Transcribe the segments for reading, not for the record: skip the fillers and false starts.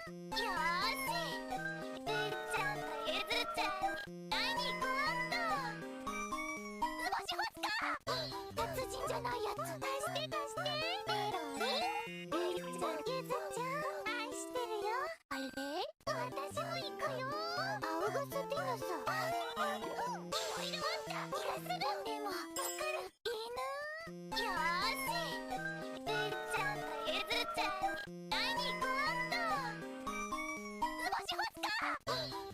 よーし、うっちゃんとゆずちゃん、会いに行こうっと。図星ホツか、達人じゃないやつ出して出して。メロリン、うっちゃんゆずちゃん愛してるよ。あれ私も行くよ。青ゴスティノさ、もういるわんか気がする。でもわかる犬。よーし、うっちゃんとゆずちゃん会いに行こうっと。図星ホツか、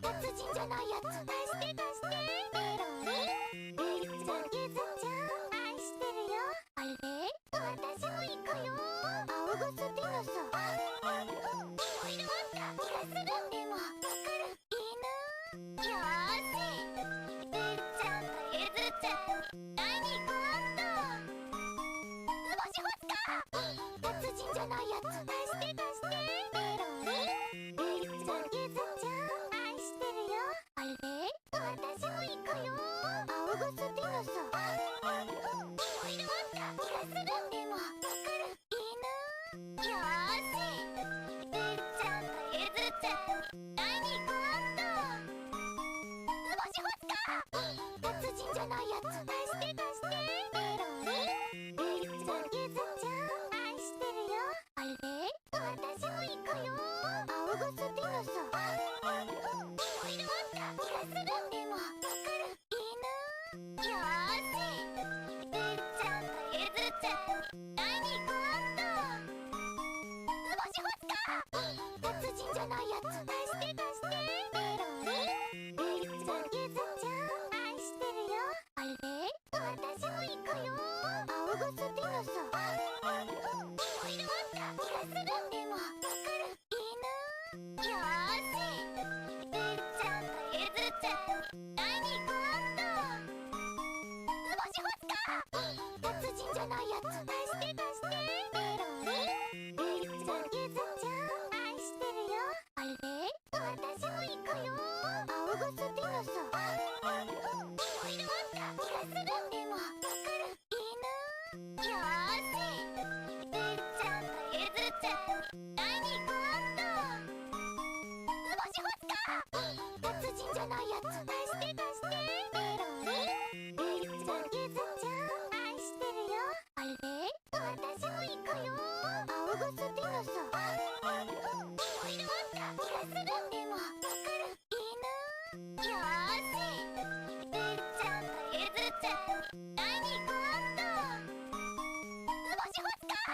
達人じゃないやつ出して出して。メロリン、うっちゃんゆずちゃん愛してるよ。あれ私も行くよ。青ゴスティノさ、もういるわんか気がする。でもわかる犬。よーし、うっちゃんとゆずちゃん会いに行こうっと。図星ホツか、達人じゃないやつ出して出して。メロリン、うっちゃんゆずちゃん愛してるよ。あれ私も行くよ。青ゴスティノさ、もういるわんか気がする。でもわかる犬。よーし、うっちゃんとゆずちゃん会いに行こうっと。図星ホツか、達人じゃないやつ出して出して。メロリン、うっちゃんゆずちゃん愛してるよ。あれ私も行くよ。青ゴスティノさ、もういるわんか気がする。でもわかる犬。よーし、うっちゃんとゆずちゃん会いに行こうっと。図星ホツか、達人じゃないやつ出して出して。メロリン、うっちゃんゆずちゃん愛してるよ。あれ私も行くよ。青ゴスティノさ、もういるわんか気がする。でもわかる犬。よーし、うっちゃんとゆずちゃん会いに行こうっと。図星ホツか、達人じゃないやつ出して出して。メロリン、うっちゃんゆずちゃん愛してるよ。あれ私も行くよ。青ゴスティノさ、もういるわんか気がする。でもわかる犬。よーし、うっちゃんとゆずちゃん会いに行こうっと。図星ホツか、達人じゃないやつ出して出して。メロリン、うっちゃんゆずちゃん愛してるよ。あれ私も行くよ。青ゴスティノさ、もういるわんか気がする。でもわかる犬。よーし、うっちゃんとゆずちゃん会いに行こうっと。図星ホツか、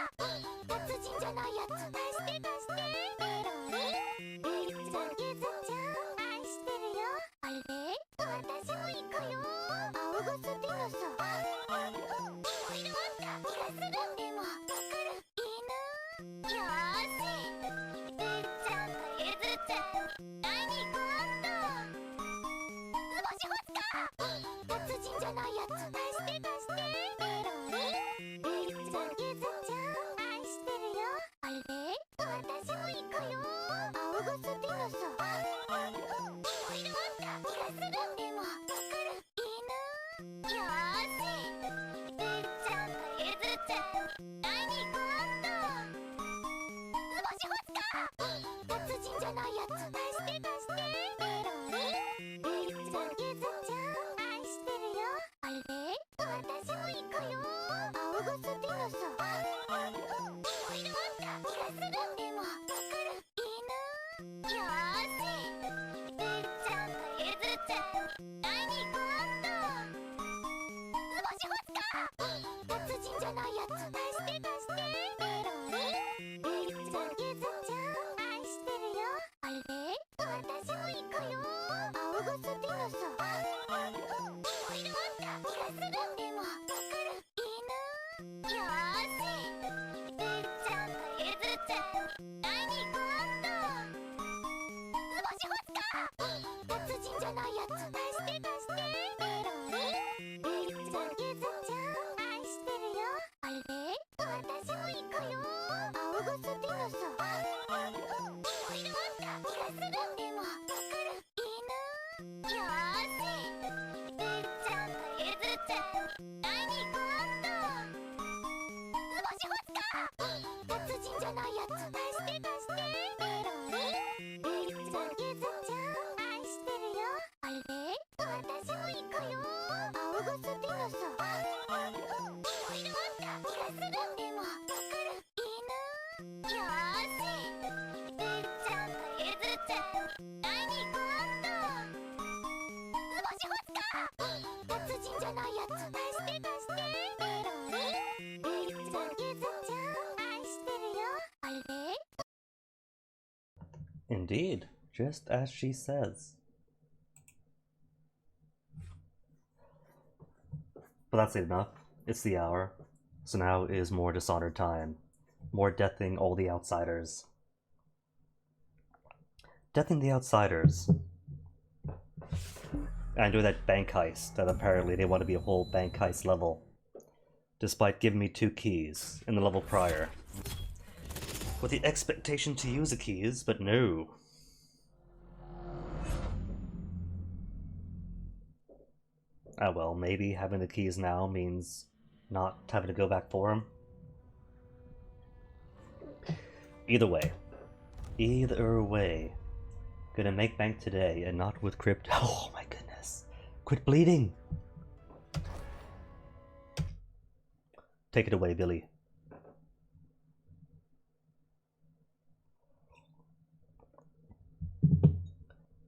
達人じゃないやつ出して出して。メロリン、うっちゃんゆずちゃん愛してるよ。あれ私も行くよ。青ゴスティノさ、もういるわんか気がする。でもわかる犬。よーし、うっちゃんとゆずちゃん会いに行こうっと。図星ホツか、達人じゃないやつ出して出して。メロリン、うっちゃんゆずちゃん愛してるよ。あれ私も行くよ。青ゴスティノさ、もういるわんか気がする。でもわかる犬。よーし、うっちゃんとゆずちゃん会いに行こうっと。図星ホツか、達人じゃないやつ出して出して。メロリン、うっちゃんゆずちゃん愛してるよ。あれ私も行くよ。青ゴスティノさ、もういるわんか気がする。でもわかる犬。よーし、うっちゃんとゆずちゃん会いに行こうっと。図星ホツか、達人じゃないやつ出して出して。メロリン、うっちゃんゆずちゃん愛してるよ。あれ私も行くよ。青ゴスティノさ、もういるわんか気がする。でもわかる犬。よーし、うっちゃんとゆずちゃん会いに行こうっと。図よーし。ベリちゃんとゆずちゃん、会いに行こうっと。図星ホツカ。達人じゃないやつ。出して出して。ベロリン。ベリちゃん、ゆずちゃん、愛してるよ。あれ？ Indeed, just as she says. But that's enough. It's the hour. So now is more Dishonored time. More deathing all the outsiders. Deathing the outsiders. And do that bank heist that apparently they want to be a whole bank heist level. Despite giving me 2 keys in the level prior. With the expectation to use the keys, but no. Ah well, maybe having the keys now means not having to go back for them. Either way. Gonna make bank today and not with crypto. Oh my goodness. Quit bleeding! Take it away, Billie.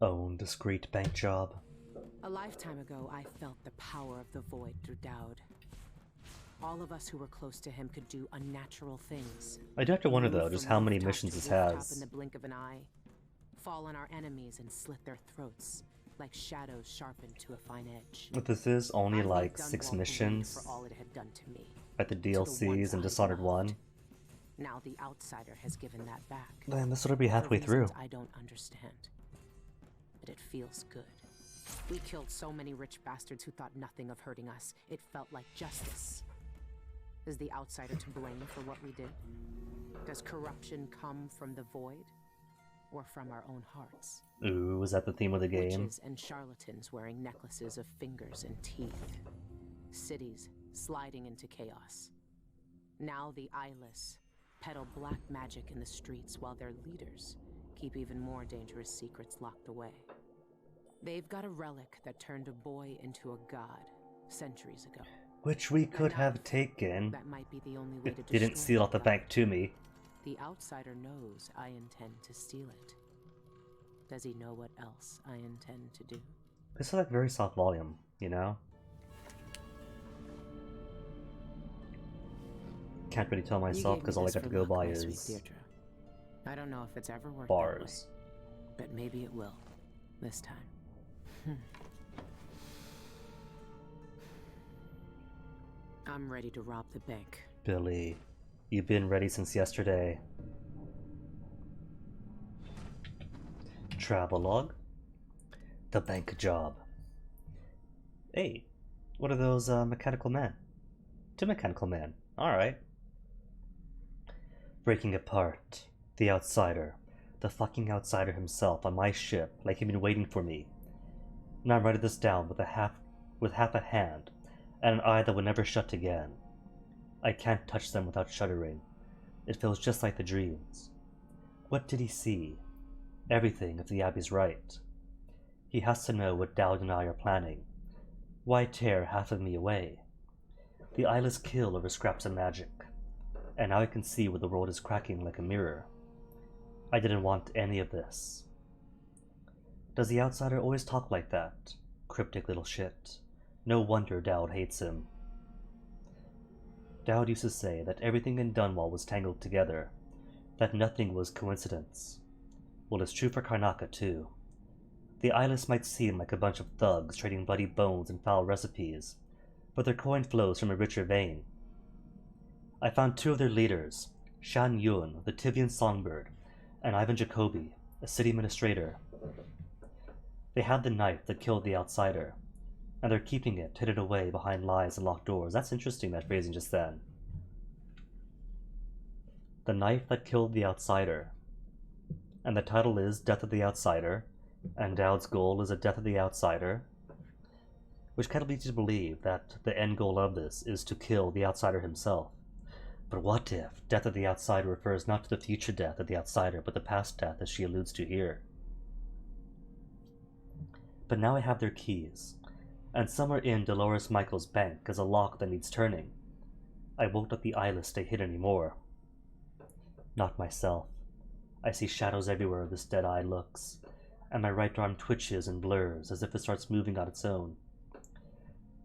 Own discreet bank job. A lifetime ago, I felt the power of the void through Daud. All of us who were close to him could do unnatural things. I do have to wonder though, just how many missions this has. In the blink of an eye, fall on our enemies and slit their throats, like shadows sharpened to a fine edge. But this is only like 6 missions for all it had done to me, at the DLCs and Dishonored 1. Now the outsider has given that back. Then this will be halfway through. I don't understand, but it feels good. We killed so many rich bastards who thought nothing of hurting us. It felt like justice. Is the outsider to blame for what we did? Does corruption come from the void? Or from our own hearts? Ooh, is that the theme of the game? Witches and charlatans wearing necklaces of fingers and teeth. Cities sliding into chaos. Now the eyeless peddle black magic in the streets while their leaders keep even more dangerous secrets locked away. They've got a relic that turned a boy into a god centuries ago. Which we could have taken. That might be the only way to didn't steal off the bank to me. The outsider knows I intend to steal it. Does he know what else I intend to do? This is like very soft volume, you know? Can't really tell myself because all I got to go by is I don't know if it's ever worked bars. But maybe it will this time. I'm ready to rob the bank. Billie, you've been ready since yesterday. Travelogue. The bank job. Hey, what are those mechanical men? 2 mechanical men. Alright. Breaking apart. The outsider. The fucking outsider himself on my ship, like he'd been waiting for me. And I'm writing this down with half a hand, and an eye that would never shut again. I can't touch them without shuddering. It feels just like the dreams. What did he see? Everything, if the Abbey's right. He has to know what Daud and I are planning. Why tear half of me away? The eyeless kill over scraps of magic. And now I can see where the world is cracking like a mirror. I didn't want any of this. Does the outsider always talk like that? Cryptic little shit. No wonder Daud hates him. Daud used to say that everything in Dunwall was tangled together, that nothing was coincidence. Well, it's true for Karnaca too. The eyeless might seem like a bunch of thugs trading bloody bones and foul recipes, but their coin flows from a richer vein. I found 2 of their leaders, Shan Yun, the Tivian songbird, and Ivan Jacobi, a city administrator. They had the knife that killed the outsider, and they're keeping it hidden away behind lies and locked doors. That's interesting, that phrasing just then. The knife that killed the outsider. And the title is Death of the Outsider, and Daud's goal is a death of the outsider, which kind of leads you to believe that the end goal of this is to kill the outsider himself. But what if death of the outsider refers not to the future death of the outsider, but the past death as she alludes to here? But now I have their keys, and somewhere in Dolores Michael's bank is a lock that needs turning. I won't let the eyeless stay hidden anymore. Not myself. I see shadows everywhere this dead eye looks, and my right arm twitches and blurs as if it starts moving on its own.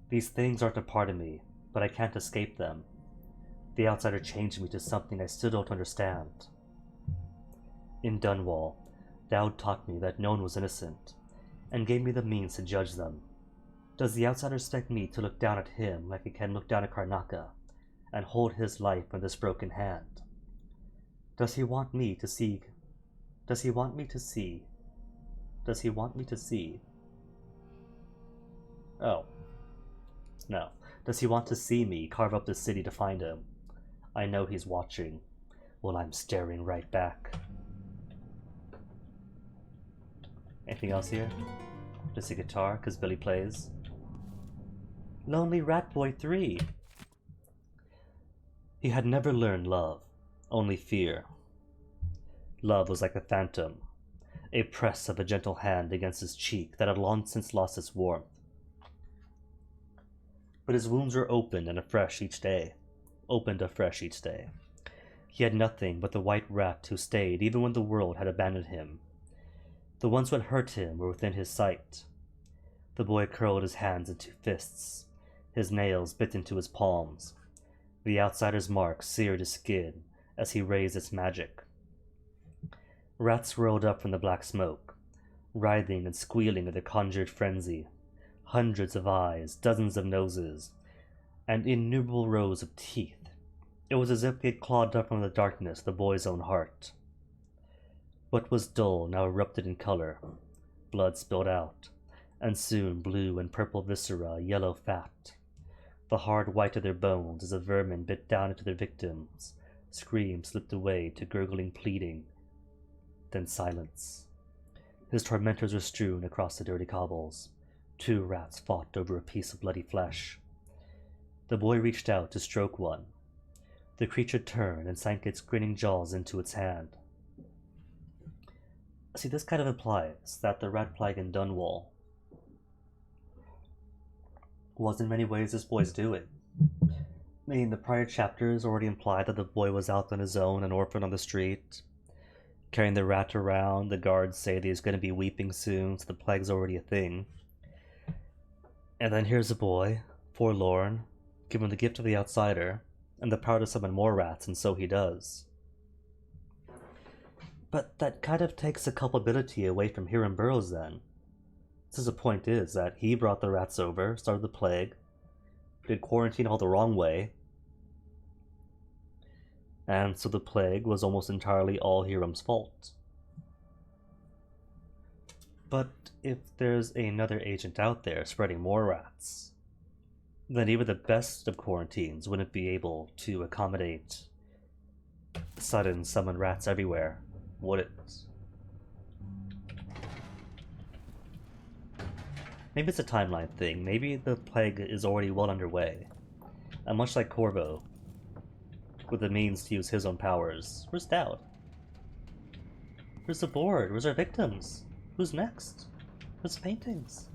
These things aren't a part of me, but I can't escape them. The outsider changed me to something I still don't understand. In Dunwall, Daud taught me that no one was innocent, and gave me the means to judge them. Does the outsider expect me to look down at him like I can look down at Karnaka, and hold his life in this broken hand? Does he want me to see? Does he want me to see? Does he want me to see? Oh. No. Does he want to see me carve up the city to find him? I know he's watching, while I'm staring right back. Anything else here? Just a guitar, because Billie plays. Lonely Rat Boy 3! He had never learned love, only fear. Love was like a phantom, a press of a gentle hand against his cheek that had long since lost its warmth. But his wounds were opened afresh each day. He had nothing but the white rat who stayed even when the world had abandoned him. The ones who had hurt him were within his sight. The boy curled his hands into fists. His nails bit into his palms. The outsider's mark seared his skin as he raised its magic. Rats swirled up from the black smoke, writhing and squealing in their conjured frenzy. Hundreds of eyes, dozens of noses, and innumerable rows of teeth. It was as if they had clawed up from the darkness the boy's own heart. What was dull now erupted in color. Blood spilled out, and soon blue and purple viscera, yellow fat. The hard white of their bones as the vermin bit down into their victims. Screams slipped away to gurgling pleading, then silence. His tormentors were strewn across the dirty cobbles. 2 rats fought over a piece of bloody flesh. The boy reached out to stroke one. The creature turned and sank its grinning jaws into its hand. See, this kind of implies that the rat plague in Dunwall was in many ways this boy's doing. I mean, the prior chapters already implied that the boy was out on his own, an orphan on the street, carrying the rat around. The guards say that he's going to be weeping soon, so the plague's already a thing. And then here's a boy, forlorn, given the gift of the outsider, and the power to summon more rats, and so he does. But that kind of takes the culpability away from Hiram Burroughs then. Since the point is that he brought the rats over, started the plague, did quarantine all the wrong way, and so the plague was almost entirely all Hiram's fault. But if there's another agent out there spreading more rats, then even the best of quarantines wouldn't be able to accommodate sudden summon rats everywhere, would it? Maybe it's a timeline thing. Maybe the plague is already well underway. And much like Corvo, with the means to use his own powers. Where's Daud? Where's the board? Where's our victims? Who's next? Where's the paintings?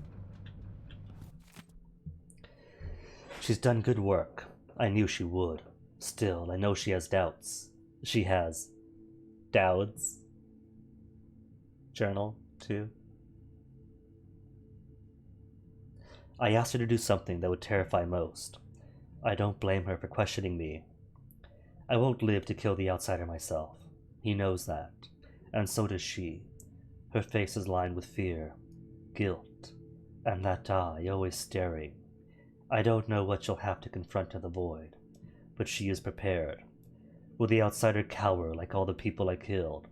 She's done good work. I knew she would. Still, I know she has doubts. She has Daud's journal, too. I asked her to do something that would terrify most. I don't blame her for questioning me. I won't live to kill the outsider myself. He knows that, and so does she. Her face is lined with fear, guilt, and that eye always staring. I don't know what she'll have to confront in the void, but she is prepared. Will the outsider cower like all the people I killed,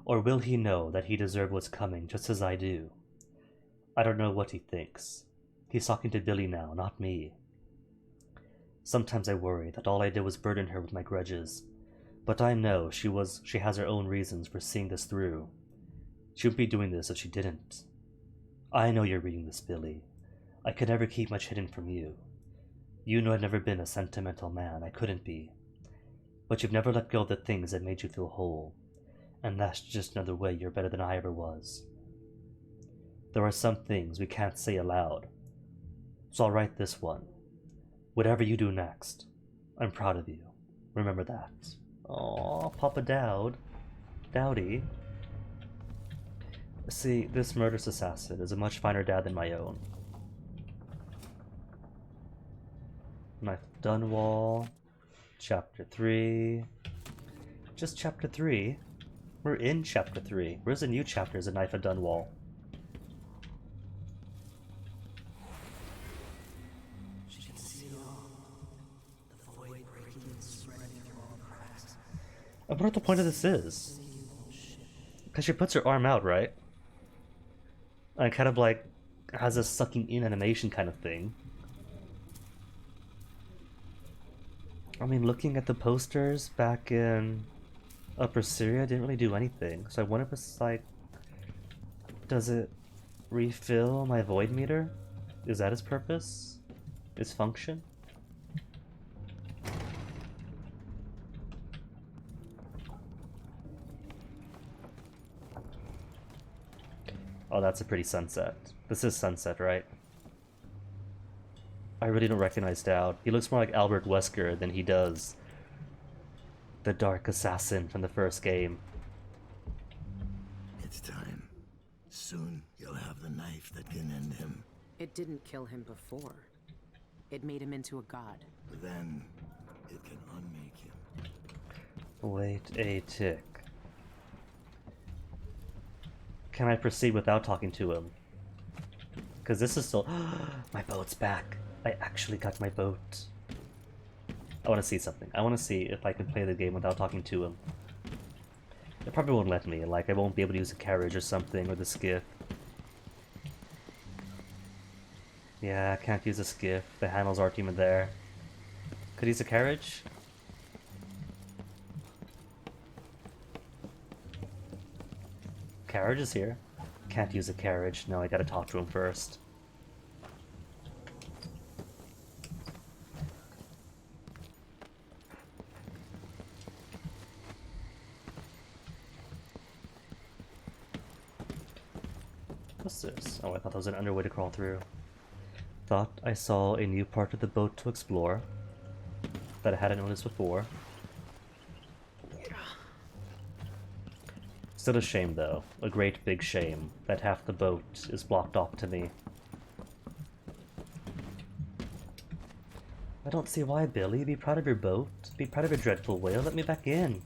or will he know that he deserves what's coming just as I do? I don't know what he thinks. He's talking to Billie now, not me. Sometimes I worry that all I did was burden her with my grudges, but I know she has her own reasons for seeing this through. She wouldn't be doing this if she didn't. I know you're reading this, Billie. I could never keep much hidden from you. You know I've never been a sentimental man. I couldn't be. But you've never let go of the things that made you feel whole, and that's just another way you're better than I ever was. There are some things we can't say aloud, so I'll write this one. Whatever you do next, I'm proud of you. Remember that. Aw, Papa Daud. Dowdy. See, this murderous assassin is a much finer dad than my own. Knife of Dunwall. Chapter 3. Just Chapter 3? We're in Chapter 3. Where's the new chapters of Knife of Dunwall? I wonder what the point of this is. Because she puts her arm out, right? And kind of like has a sucking in animation kind of thing. I mean, looking at the posters back in Upper Syria didn't really do anything. So I wonder if it's like, does it refill my void meter? Is that its purpose? Its function? Oh, that's a pretty sunset. This is sunset, right? I really don't recognize Daud. He looks more like Albert Wesker than he does the dark assassin from the first game. It's time. Soon you'll have the knife that can end him. It didn't kill him before. It made him into a god. Then it can unmake him. Wait a tick. Can I proceed without talking to him? Because this is still... My boat's back. I actually got my boat. I want to see something. I want to see if I can play the game without talking to him. It probably won't let me. Like, I won't be able to use a carriage or something, or the skiff. Yeah, I can't use a skiff. The handles aren't even there. Could use a carriage? Carriage is here. Can't use a carriage. No, I gotta talk to him first. What's this? Oh, I thought that was an underway to crawl through. Thought I saw a new part of the boat to explore that I hadn't noticed before. Still a shame, though. A great big shame that half the boat is blocked off to me. I don't see why, Billie. Be proud of your boat. Be proud of your dreadful whale. Let me back in.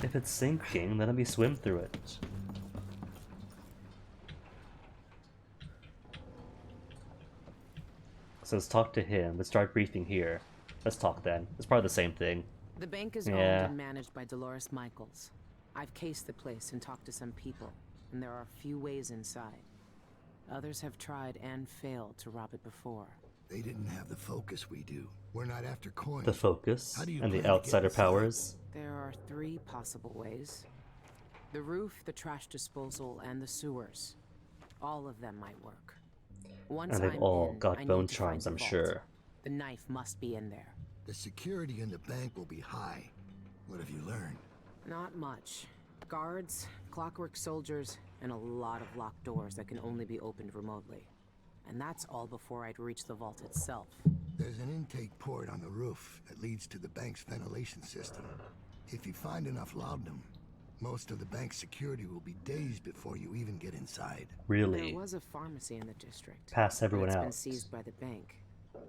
If it's sinking, then let me swim through it. So let's talk to him. Let's start briefing here. Let's talk then. It's probably the same thing. The bank is Yeah. owned and managed by Dolores Michaels. I've cased the place and talked to some people, and there are few ways inside. Others have tried and failed to rob it before. They didn't have the focus we do. We're not after coins. The focus How do you and plan the to get outsider inside? powers. There are 3 possible ways. The roof, the trash disposal, and the sewers. All of them might work. Once And they've I'm all in, got I bone need to find charms, the I'm vault. sure. The knife must be in there. The security in the bank will be high. What have you learned? Not much. Guards, clockwork soldiers, and a lot of locked doors that can only be opened remotely. And that's all before I'd reach the vault itself. There's an intake port on the roof that leads to the bank's ventilation system. If you find enough laudanum, most of the bank's security will be days before you even get inside. Really? There was a pharmacy in the district. Pass but everyone it's out. been seized by the bank.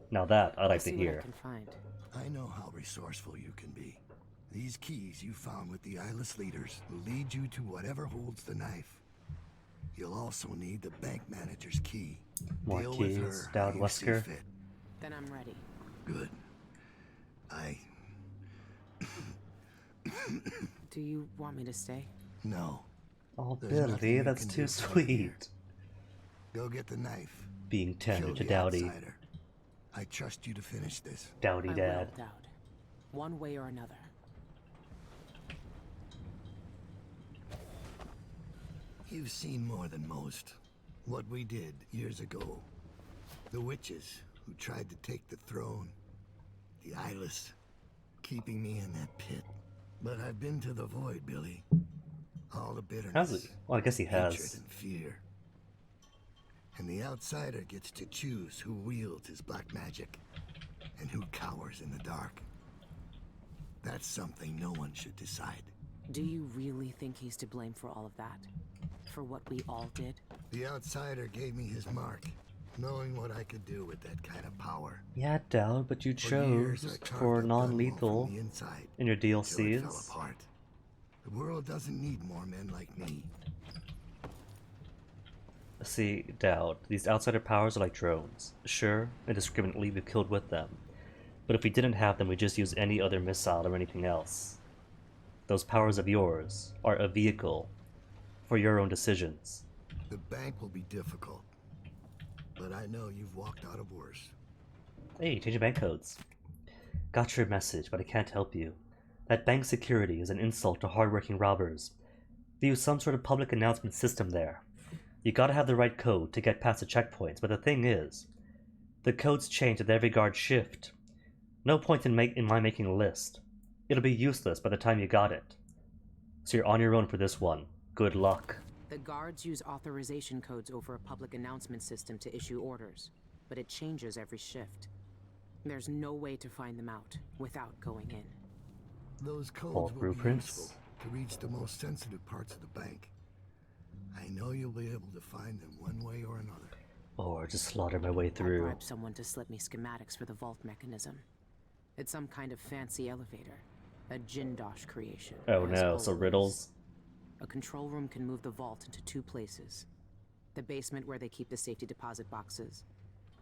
Now that I'd I'll like see to what I hear. can find. I know how resourceful you can be. These keys you found with the eyeless leaders will lead you to whatever holds the knife. You'll also need the bank manager's key. More Deal with keys, her Daud how you see Wesker. fit. Then I'm ready. Good. Do you want me to stay? No. Oh, There's nothing Billie, you that's can too do from here. sweet. Go get the knife. Being tender Kill to the Dowdy. outsider. I trust you to finish this. Dowdy I dad. will, Daud. One way or another. You've seen more than most. What we did years ago. The witches who tried to take the throne. The eyeless. Keeping me in that pit. But I've been to the void, Billie. All the bitterness. Has he? Well, I guess he hatred has. and fear. And the outsider gets to choose who wields his black magic. and who cowers in the dark. That's something no one should decide. Do you really think he's to blame for all of that? For what we all did? The outsider gave me his mark, knowing what I could do with that kind of power. Yeah, Daud, but you For years, I chose carved for up non-lethal from the inside in your until it fell DLCs. apart. The world doesn't need more men like me. See, Daud, these outsider powers are like drones. Sure, indiscriminately we killed with them. But if we didn't have them, we'd just use any other missile or anything else. Those powers of yours are a vehicle for your own decisions. The bank will be difficult, but I know you've walked out of worse. Hey, change your bank codes. Got your message, but I can't help you. That bank security is an insult to hardworking robbers. They use some sort of public announcement system there. You gotta have the right code to get past the checkpoints, but the thing is, the codes change with every guard shift. No point in my making a list. It'll be useless by the time you got it. So you're on your own for this one. Good luck. The guards use authorization codes over a public announcement system to issue orders, but it changes every shift. There's no way to find them out without going in. Those codes Vault will blueprints. be useful to reach the most sensitive parts of the bank. I know you'll be able to find them one way or another. Or just slaughter my way I through. bribed someone to slip me schematics for the vault mechanism. It's some kind of fancy elevator, a Jindosh creation. Oh as no, so always. riddles. A control room can move the vault into two places. The basement where they keep the safety deposit boxes,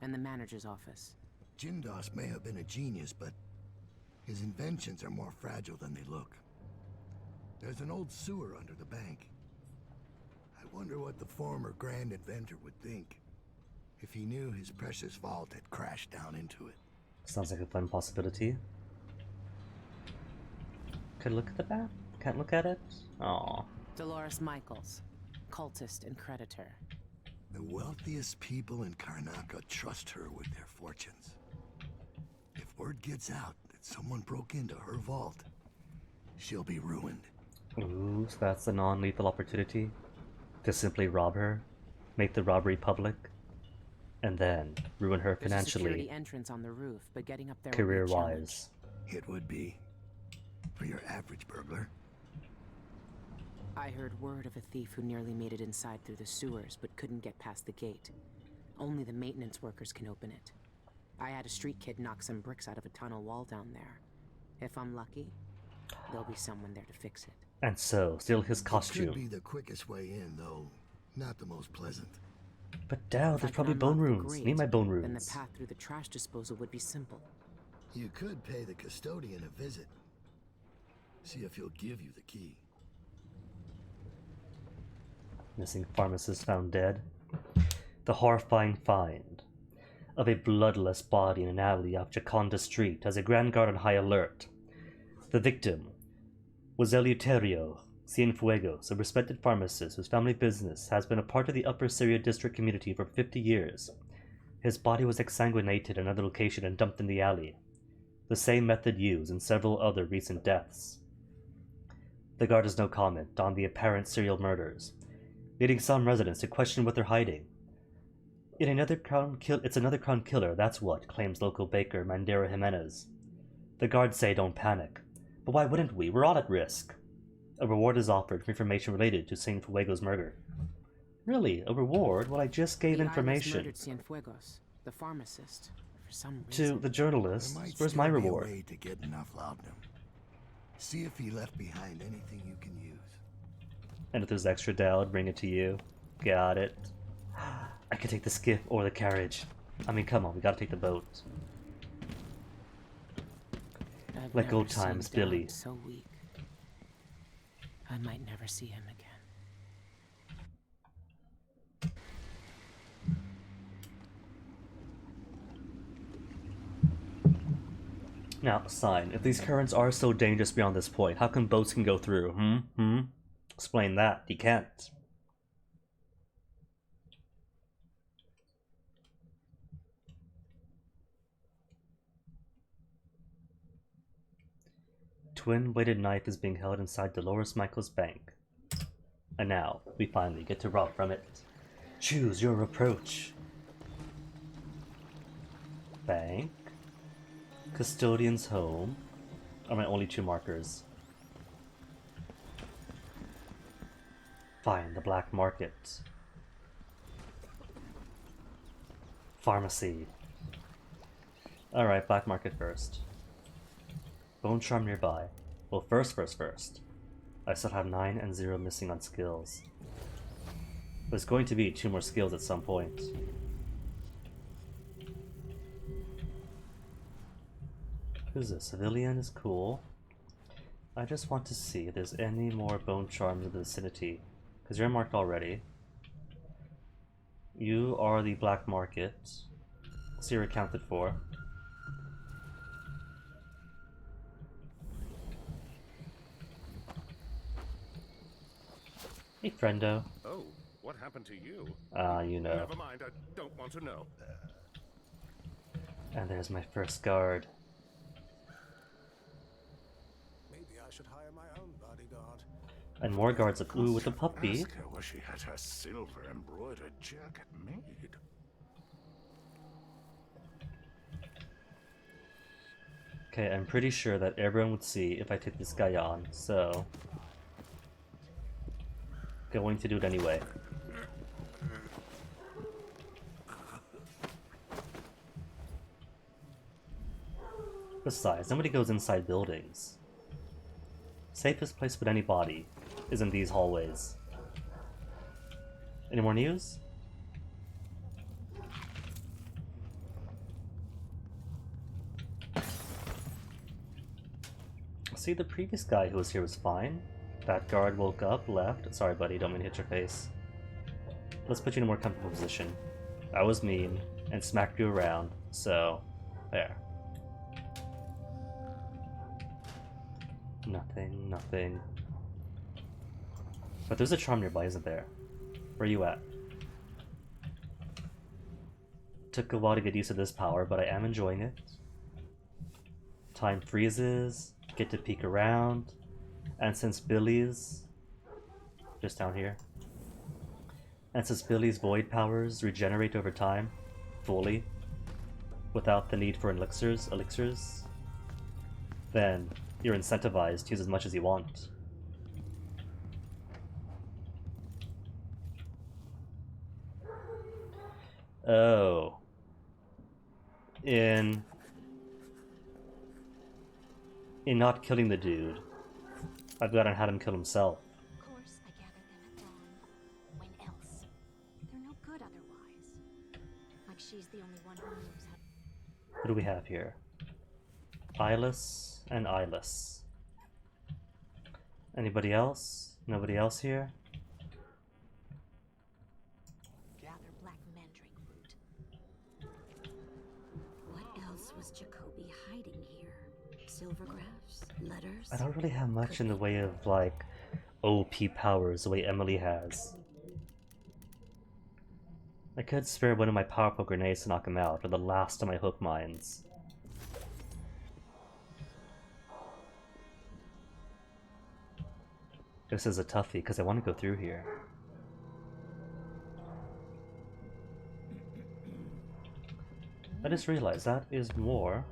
and the manager's office. Jindos may have been a genius, but his inventions are more fragile than they look. There's an old sewer under the bank. I wonder what the former grand inventor would think if he knew his precious vault had crashed down into it. Sounds like a fun possibility. Could look at the map? Can't look at it? Aw. Dolores Michaels, cultist and creditor. The wealthiest people in Karnaca trust her with their fortunes. If word gets out that someone broke into her vault, she'll be ruined. Ooh, so that's a non-lethal opportunity to simply rob her, make the robbery public, and then ruin her There's a security financially, entrance on the roof, but getting up there will be a challenge. career-wise. It would be for your average burglar. I heard word of a thief who nearly made it inside through the sewers, but couldn't get past the gate. Only the maintenance workers can open it. I had a street kid knock some bricks out of a tunnel wall down there. If I'm lucky, there'll be someone there to fix it. And so, steal his It could costume. be the quickest way in, though not the most pleasant. But Daud, If I there's could probably unlock bone the runes. grate, Need my bone Then the runes. path through the trash disposal would be simple. You could pay the custodian a visit. See if he'll give you the key. Missing pharmacist found dead. The horrifying find of a bloodless body in an alley off Jaconda Street has a Grand Guard on high alert. The victim was Eleuterio Cienfuegos, a respected pharmacist whose family business has been a part of the Upper Syria district community for 50 years. His body was exsanguinated in another location and dumped in the alley, the same method used in several other recent deaths. The guard has no comment on the apparent serial murders, leading some residents to question what they're hiding. It's another crown killer, that's what, claims local baker Mandera Jimenez. The guards say don't panic. But why wouldn't we? We're all at risk. A reward is offered for information related to Cienfuegos' murder. Really? A reward? Well, I just gave The Islas information murdered Cienfuegos, the pharmacist, for some to reason. the journalist. There might Where's still my be a reward? way to get enough laudanum. See if he left behind anything you can use. And if there's extra Daud, bring it to you. Got it. I could take the skiff or the carriage. I mean, come on, we gotta take the boat. I've Like never old seen times, Daud Billie. so weak. I might never see him again. Now, sign. If these currents are so dangerous beyond this point, how come boats can go through? Explain that. You can't. Twin-bladed knife is being held inside Dolores Michaels' bank. And now, we finally get to rob from it. Choose your approach. Bank? Custodian's home are my only 2 markers. Fine, the black market. Pharmacy. Alright, black market first. Bone charm nearby. Well, first. I still have 9 and 0 missing on skills. There's going to be 2 more skills at some point. Who's this? Civilian is cool. I just want to see if there's any more bone charms in the vicinity. Because you're marked already. You are the black market. So you're accounted for. Hey, friendo. Oh, what happened to you? You know. Never mind, I don't want to know. And there's my first guard. Maybe I should hire my own bodyguard. And more guards. Ooh, with the puppy. Ask her where she had her silver embroidered jacket made. Okay, I'm pretty sure that everyone would see if I took this guy on, so... going to do it anyway. Besides, nobody goes inside buildings. Safest place for any body is in these hallways. Any more news? See, the previous guy who was here was fine. That guard woke up, left. Sorry, buddy, don't mean to hit your face. Let's put you in a more comfortable position. I was mean and smacked you around, so there. Nothing. But there's a charm nearby, isn't there? Where are you at? Took a while to get used to this power, but I am enjoying it. Time freezes, get to peek around, and since Billie's just down here, and since Billie's void powers regenerate over time, fully, without the need for elixirs, then you're incentivized to use as much as you want. Oh. In not killing the dude, I've gone and had him kill himself. Of course, I gathered them at dawn. When else? They're no good otherwise. Like she's the only one who knows how. What do we have here? Eyeless and eyeless. Anybody else? Nobody else here? Gather black mandrake root. What else was Jacoby hiding here? Silvergraphs? Letters? I don't really have much in the way of, like, OP powers the way Emily has. I could spare one of my powerful grenades to knock him out, or the last of my hook mines. This is a toughie, because I want to go through here. I just realized that is more...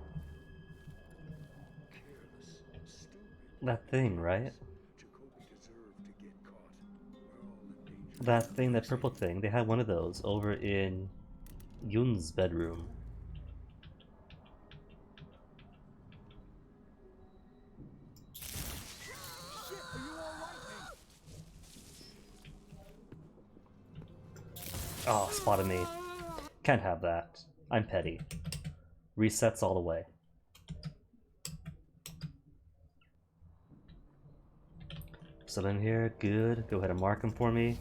that thing, right? That thing, that purple thing, they had one of those over in Yun's bedroom. Oh, spotted me. Can't have that. I'm petty. Resets all the way. Still in here, good. Go ahead and mark him for me.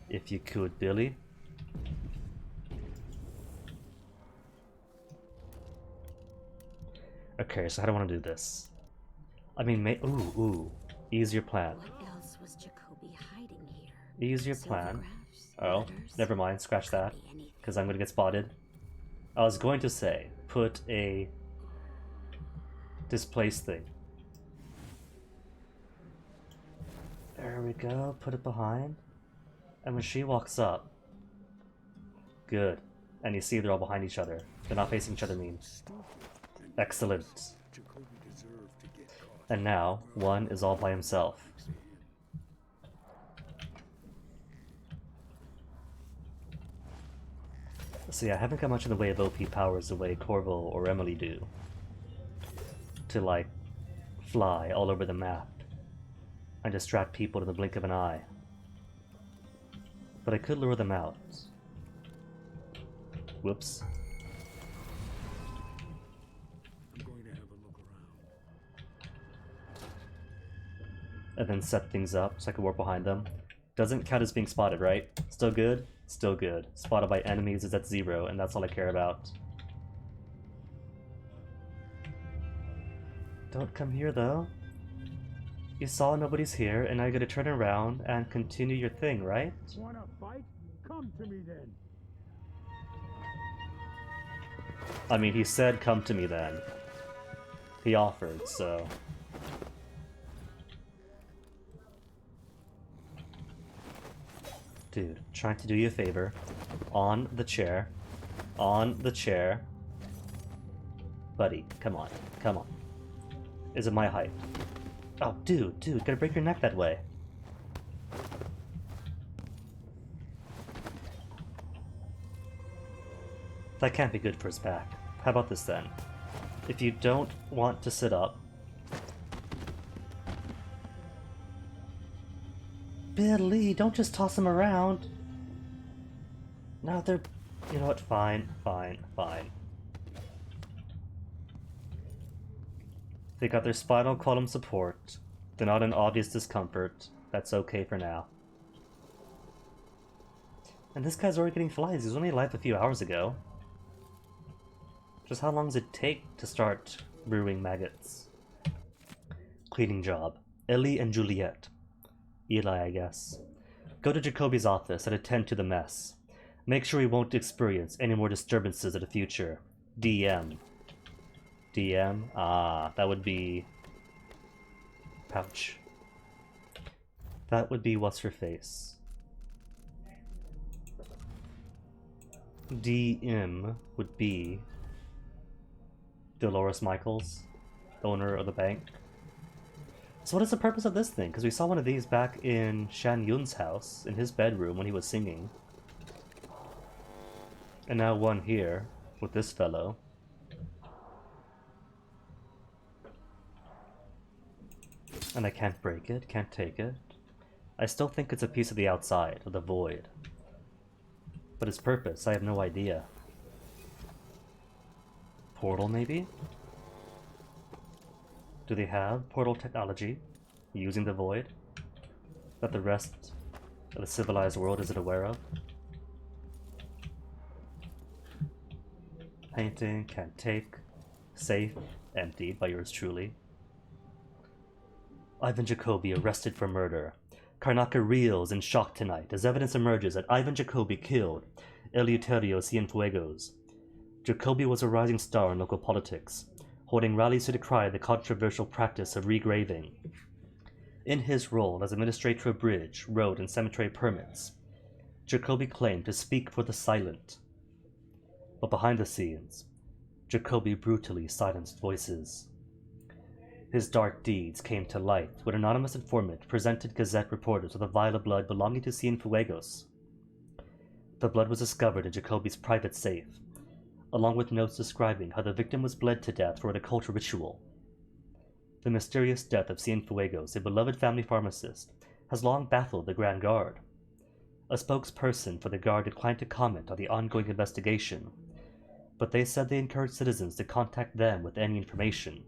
If you could, Billie. Okay, so how do I want to do this? I mean, ooh. Easier plan. What else was Jacoby hiding here? Easier plan. Silvergraphs? Oh, Letters? never mind, scratch that. Could be anything. Because I'm gonna get spotted. I was going to say, put a displace thing. There we go, put it behind. And when she walks up, good. And you see they're all behind each other. They're not facing each other mean. Excellent. Jacoby deserved to get caught. And now, one is all by himself. See, I haven't got much in the way of OP powers the way Corvo or Emily do. To, like, fly all over the map and distract people in the blink of an eye. But I could lure them out. Whoops. I'm going to have a look around. And then set things up so I can warp behind them. Doesn't count as being spotted, right? Still good? Still good. Spotted by enemies is at 0, and that's all I care about. Don't come here, though. You saw nobody's here, and now you're gonna turn around and continue your thing, right? Wanna fight? Come to me then. I mean, he said come to me then. He offered, so... Dude, trying to do you a favor. On the chair. On the chair. Buddy, come on. Come on. Is it my height? Oh, dude, gotta break your neck that way. That can't be good for his back. How about this then? If you don't want to sit up... Billie, don't just toss him around! No, they're... You know what? Fine, fine, fine. They got their spinal column support. They're not in obvious discomfort. That's okay for now. And this guy's already getting flies. He was only alive a few hours ago. Just how long does it take to start brewing maggots? Cleaning job. Ellie and Juliet. Eli, I guess. Go to Jacoby's office and attend to the mess. Make sure he won't experience any more disturbances in the future. DM. DM? Ah, that would be... Pouch. That would be what's her face. DM would be... Dolores Michaels, owner of the bank. So what is the purpose of this thing? Because we saw one of these back in Shan Yun's house, in his bedroom when he was singing. And now one here, with this fellow. And I can't break it, can't take it. I still think it's a piece of the outside, of the void. But its purpose, I have no idea. Portal, maybe? Do they have portal technology using the void that the rest of the civilized world isn't aware of? Painting, can't take, safe, emptied by yours truly. Ivan Jacoby arrested for murder. Karnaka reels in shock tonight as evidence emerges that Ivan Jacoby killed Eleuterio Cienfuegos. Jacoby was a rising star in local politics, holding rallies to decry the controversial practice of regraving. In his role as administrator of bridge, road, and cemetery permits, Jacoby claimed to speak for the silent. But behind the scenes, Jacoby brutally silenced voices. His dark deeds came to light when an anonymous informant presented Gazette reporters with a vial of blood belonging to Cienfuegos. The blood was discovered in Jacoby's private safe, along with notes describing how the victim was bled to death for an occult ritual. The mysterious death of Cienfuegos, a beloved family pharmacist, has long baffled the Grand Guard. A spokesperson for the Guard declined to comment on the ongoing investigation, but they said they encouraged citizens to contact them with any information.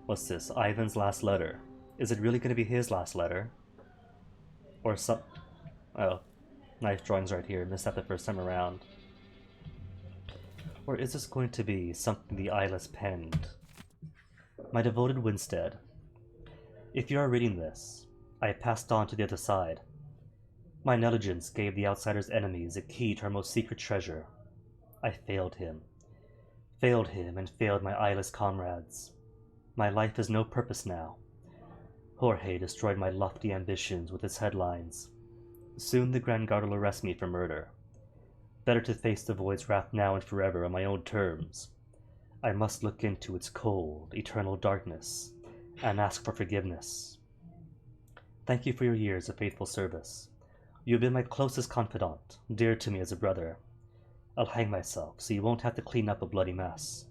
What's this? Ivan's last letter. Is it really going to be his last letter? Or some... Oh. Knife drawings right here. Missed that the first time around. Or is this going to be something the eyeless penned? My devoted Winstead. If you are reading this, I have passed on to the other side. My negligence gave the outsider's enemies a key to our most secret treasure. I failed him. Failed him and failed my eyeless comrades. My life has no purpose now. Jorge destroyed my lofty ambitions with his headlines. Soon the Grand Guard will arrest me for murder. Better to face the void's wrath now and forever on my own terms. I must look into its cold, eternal darkness, and ask for forgiveness. Thank you for your years of faithful service. You have been my closest confidant, dear to me as a brother. I'll hang myself, so you won't have to clean up a bloody mess.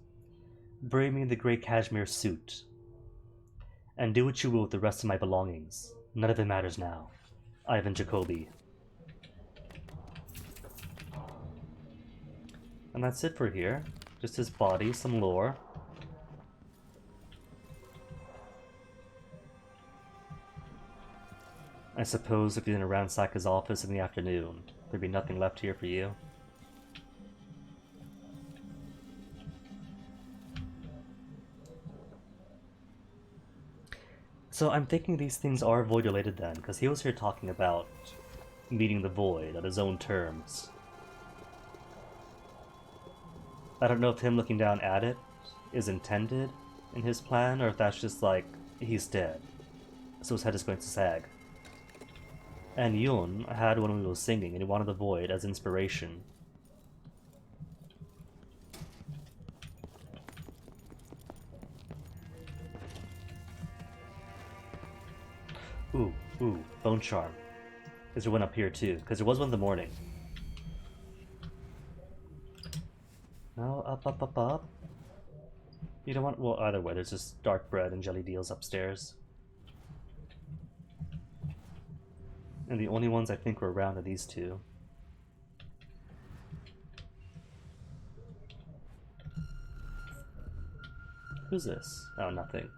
Bury me in the grey cashmere suit, and do what you will with the rest of my belongings. None of it matters now. Ivan Jacobi. And that's it for here. Just his body, some lore. I suppose if you're gonna ransack his office in the afternoon, there'd be nothing left here for you. So I'm thinking these things are Void related then, because he was here talking about meeting the Void on his own terms. I don't know if him looking down at it is intended in his plan, or if that's just like, he's dead, so his head is going to sag. And Yun had one when he was singing, and he wanted the Void as inspiration. Ooh, Bone Charm. Is there one up here too? Because there was one in the morning. No, up. You don't want, well, either way, there's just dark bread and jelly deals upstairs. And the only ones I think were around are these two. Who's this? Oh, nothing.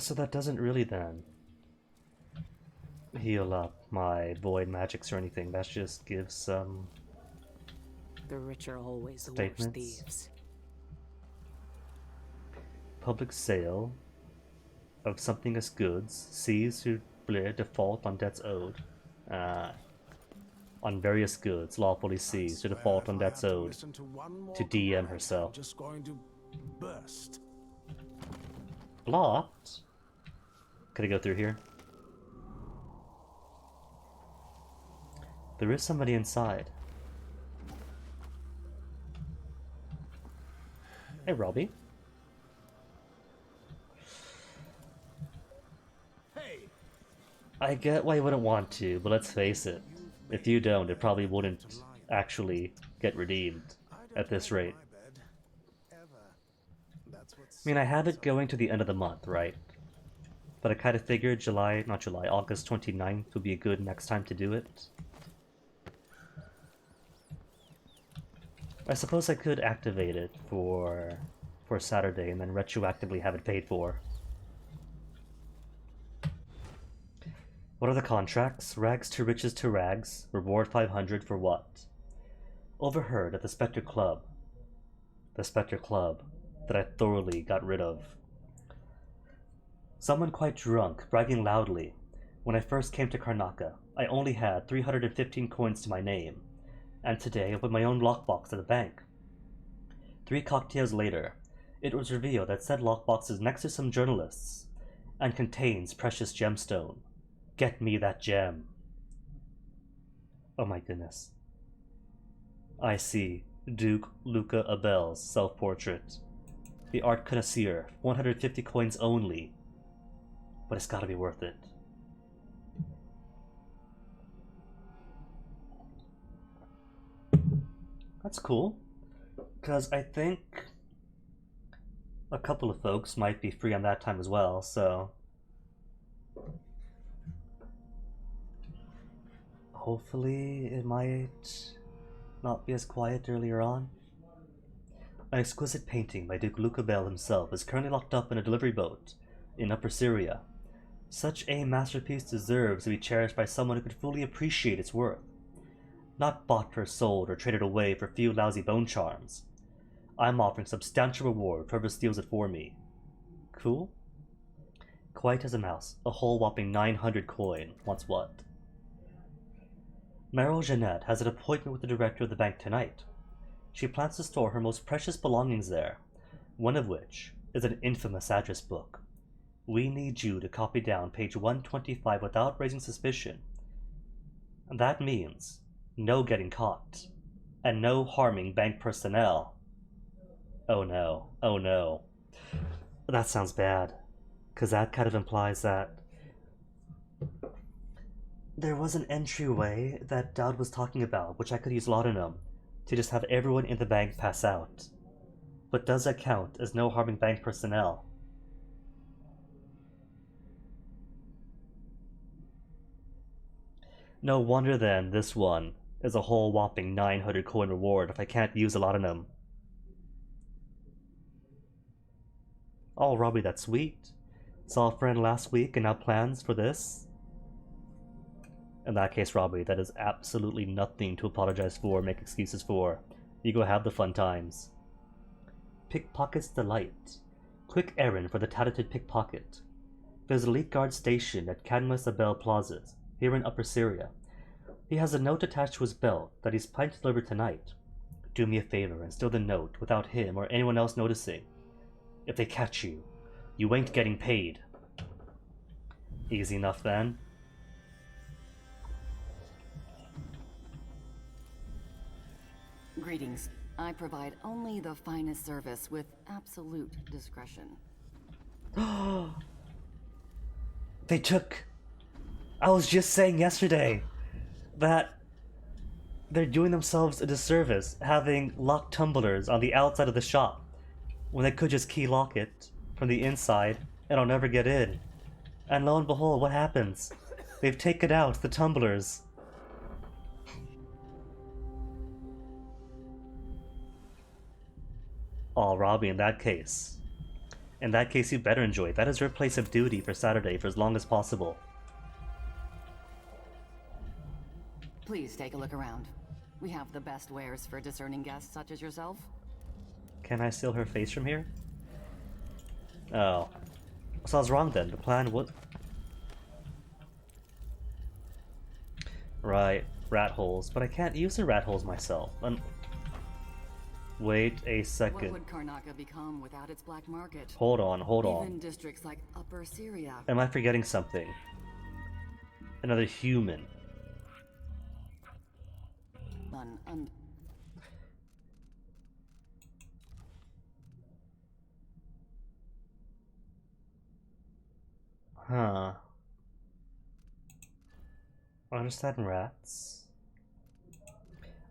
So that doesn't really then heal up my void magics or anything. That just gives some The rich are always the worst statements. thieves. Public sale of something as goods sees to default on debts owed. On various goods lawfully seized to default on debts owed to DM herself. I'm just going to burst. Blocked? Could I go through here? There is somebody inside. Hey, Robbie. Hey, I get why you wouldn't want to, but let's face it. If you don't, it probably wouldn't actually get redeemed at this rate. I mean, I have it going to the end of the month, right? But I kind of figured August 29th would be a good next time to do it. I suppose I could activate it for Saturday and then retroactively have it paid for. What are the contracts? Rags to riches to rags. Reward 500 for what? Overheard at the Spectre Club. The Spectre Club that I thoroughly got rid of. Someone quite drunk, bragging loudly. When I first came to Karnaca, I only had 315 coins to my name, and today I opened my own lockbox at the bank. 3 cocktails later, it was revealed that said lockbox is next to some journalists, and contains precious gemstone. Get me that gem. Oh my goodness. I see. Duke Luca Abel's self-portrait. The art connoisseur, 150 coins only. But it's gotta be worth it. That's cool. Because I think a couple of folks might be free on that time as well, so hopefully it might not be as quiet earlier on. An exquisite painting by Duke Luca Bell himself is currently locked up in a delivery boat in Upper Syria. Such a masterpiece deserves to be cherished by someone who could fully appreciate its worth. Not bought or sold or traded away for a few lousy bone charms. I'm offering substantial reward for whoever steals it for me. Cool? Quiet as a mouse, a whole whopping 900 coin. Wants what? Meryl Jeanette has an appointment with the director of the bank tonight. She plans to store her most precious belongings there, one of which is an infamous address book. We need you to copy down page 125 without raising suspicion. That means no getting caught, and no harming bank personnel. Oh no, oh no. That sounds bad, because that kind of implies that there was an entryway that Daud was talking about, which I could use laudanum to just have everyone in the bank pass out. But does that count as no harming bank personnel? No wonder then this one is a whole whopping 900 coin reward if I can't use a laudanum. Oh, Robbie, that's sweet. Saw a friend last week and now plans for this? In that case, Robbie, that is absolutely nothing to apologize for or make excuses for. You go have the fun times. Pickpocket's Delight. Quick errand for the talented pickpocket. There's a Elite Guard station at Cadmus Abel Plaza, here in Upper Syria. He has a note attached to his belt that he's planning to deliver tonight. Do me a favor and steal the note without him or anyone else noticing. If they catch you, you ain't getting paid. Easy enough then. Greetings. I provide only the finest service with absolute discretion. They took... I was just saying yesterday that they're doing themselves a disservice having locked tumblers on the outside of the shop when they could just key lock it from the inside and I'll never get in. And lo and behold, what happens? They've taken out the tumblers. Oh, Robbie, in that case you better enjoy it. That is your place of duty for Saturday for as long as possible. Please take a look around. We have the best wares for discerning guests such as yourself. Can I steal her face from here? Oh. So I was wrong then. The plan would... Right. Rat holes. But I can't use the rat holes myself. Wait a second. What would Karnaca become without its black market? Hold on. Even districts like Upper Syria. Am I forgetting something? Another human. Huh. I understand rats.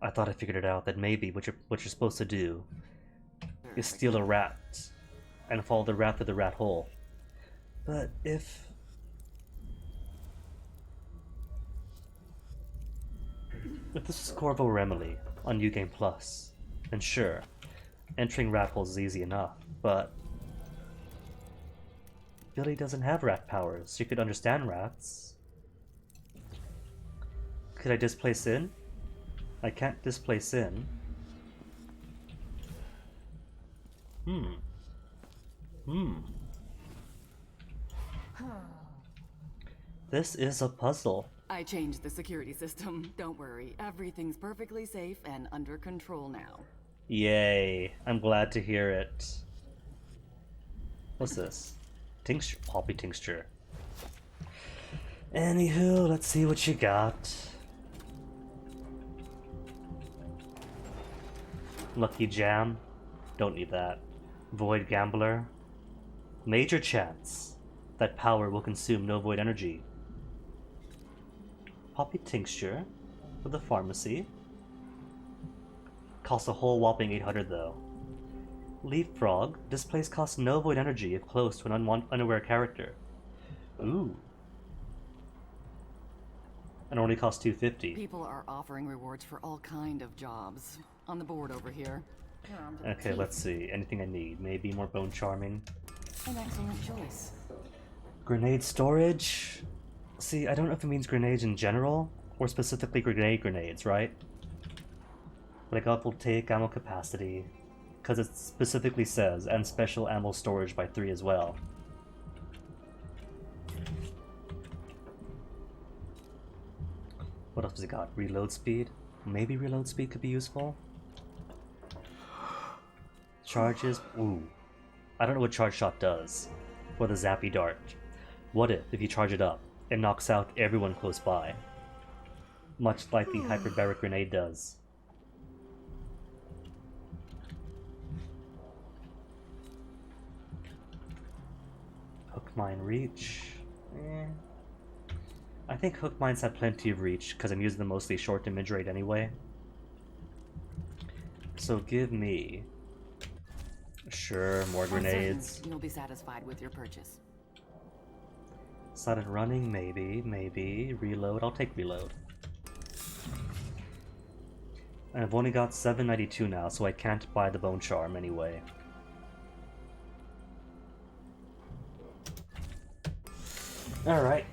I thought I figured it out, that maybe what you're supposed to do is steal a rat and follow the rat through the rat hole. But if this is Corvo Remily on New Game Plus, then sure, entering rat holes is easy enough, but Billie doesn't have rat powers. She could understand rats. Could I displace in? I can't displace in. This is a puzzle. I changed the security system. Don't worry. Everything's perfectly safe and under control now. Yay. I'm glad to hear it. What's this? Tincture? Poppy tincture. Anywho, let's see what you got. Lucky Jam. Don't need that. Void Gambler. Major chance that power will consume no void energy. Poppy tincture for the pharmacy. Costs a whole whopping 800 though. Leapfrog. This place costs no void energy if close to an unaware character. Ooh. And only costs 250. People are offering rewards for all kind of jobs. On the board over here. Okay, let's see. Anything I need. Maybe more bone charming. An excellent choice. Grenade storage? See, I don't know if it means grenades in general, or specifically grenades, right? But I got voltaic ammo capacity, because it specifically says, and special ammo storage by 3 as well. What else has he got? Reload speed? Maybe reload speed could be useful? Charges? Ooh. I don't know what charge shot does. Or the zappy dart. What if you charge it up, it knocks out everyone close by? Much like the hyperbaric grenade does. Hook mine reach. I think hook mines have plenty of reach because I'm using them mostly short to mid range anyway. So give me, sure, more grenades. You'll be satisfied with your purchase. Silent running, maybe. Reload, I'll take reload. And I've only got 792 now, so I can't buy the bone charm anyway. Alright.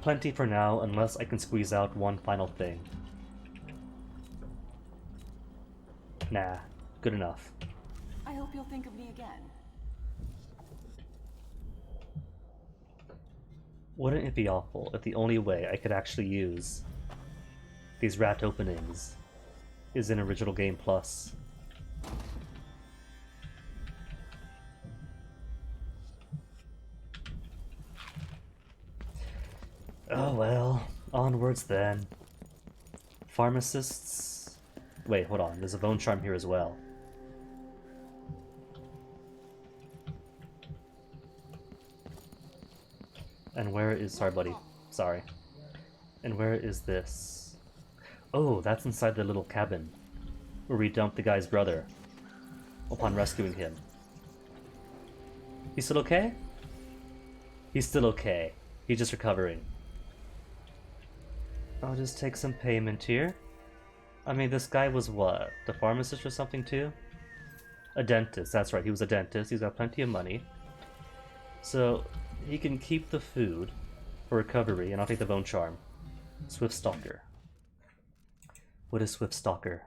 Plenty for now, unless I can squeeze out one final thing. Nah, good enough. I hope you'll think of me again. Wouldn't it be awful if the only way I could actually use these rat openings is in Original Game Plus? Oh well, onwards then. Pharmacists... Wait, hold on, there's a bone charm here as well. And where is... Sorry, buddy. Sorry. And where is this? Oh, that's inside the little cabin where we dumped the guy's brother upon rescuing him. He's still okay? He's still okay. He's just recovering. I'll just take some payment here. I mean, this guy was what? The pharmacist or something too? A dentist, that's right, he was a dentist. He's got plenty of money. So, he can keep the food for recovery, and I'll take the bone charm. Swift Stalker. What is Swift Stalker?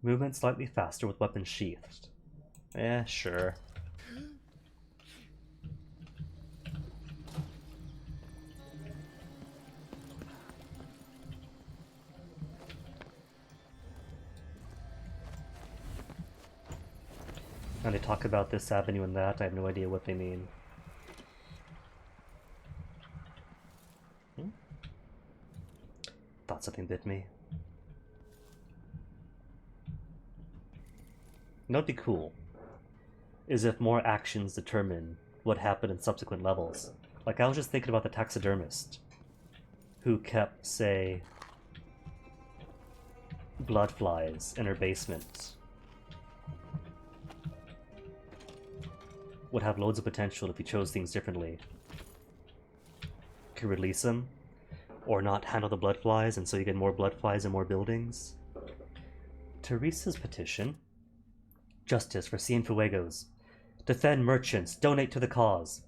Movement slightly faster with weapons sheathed. Eh, sure. And they talk about this avenue and that, I have no idea what they mean. Thought something bit me. You know what'd be cool? Is if more actions determine what happened in subsequent levels. Like, I was just thinking about the taxidermist who kept, say, blood flies in her basement. Would have loads of potential if you chose things differently. Could release them, or not handle the blood flies, and so you get more blood flies and more buildings. Teresa's petition. Justice for Cienfuegos. Defend merchants, donate to the cause.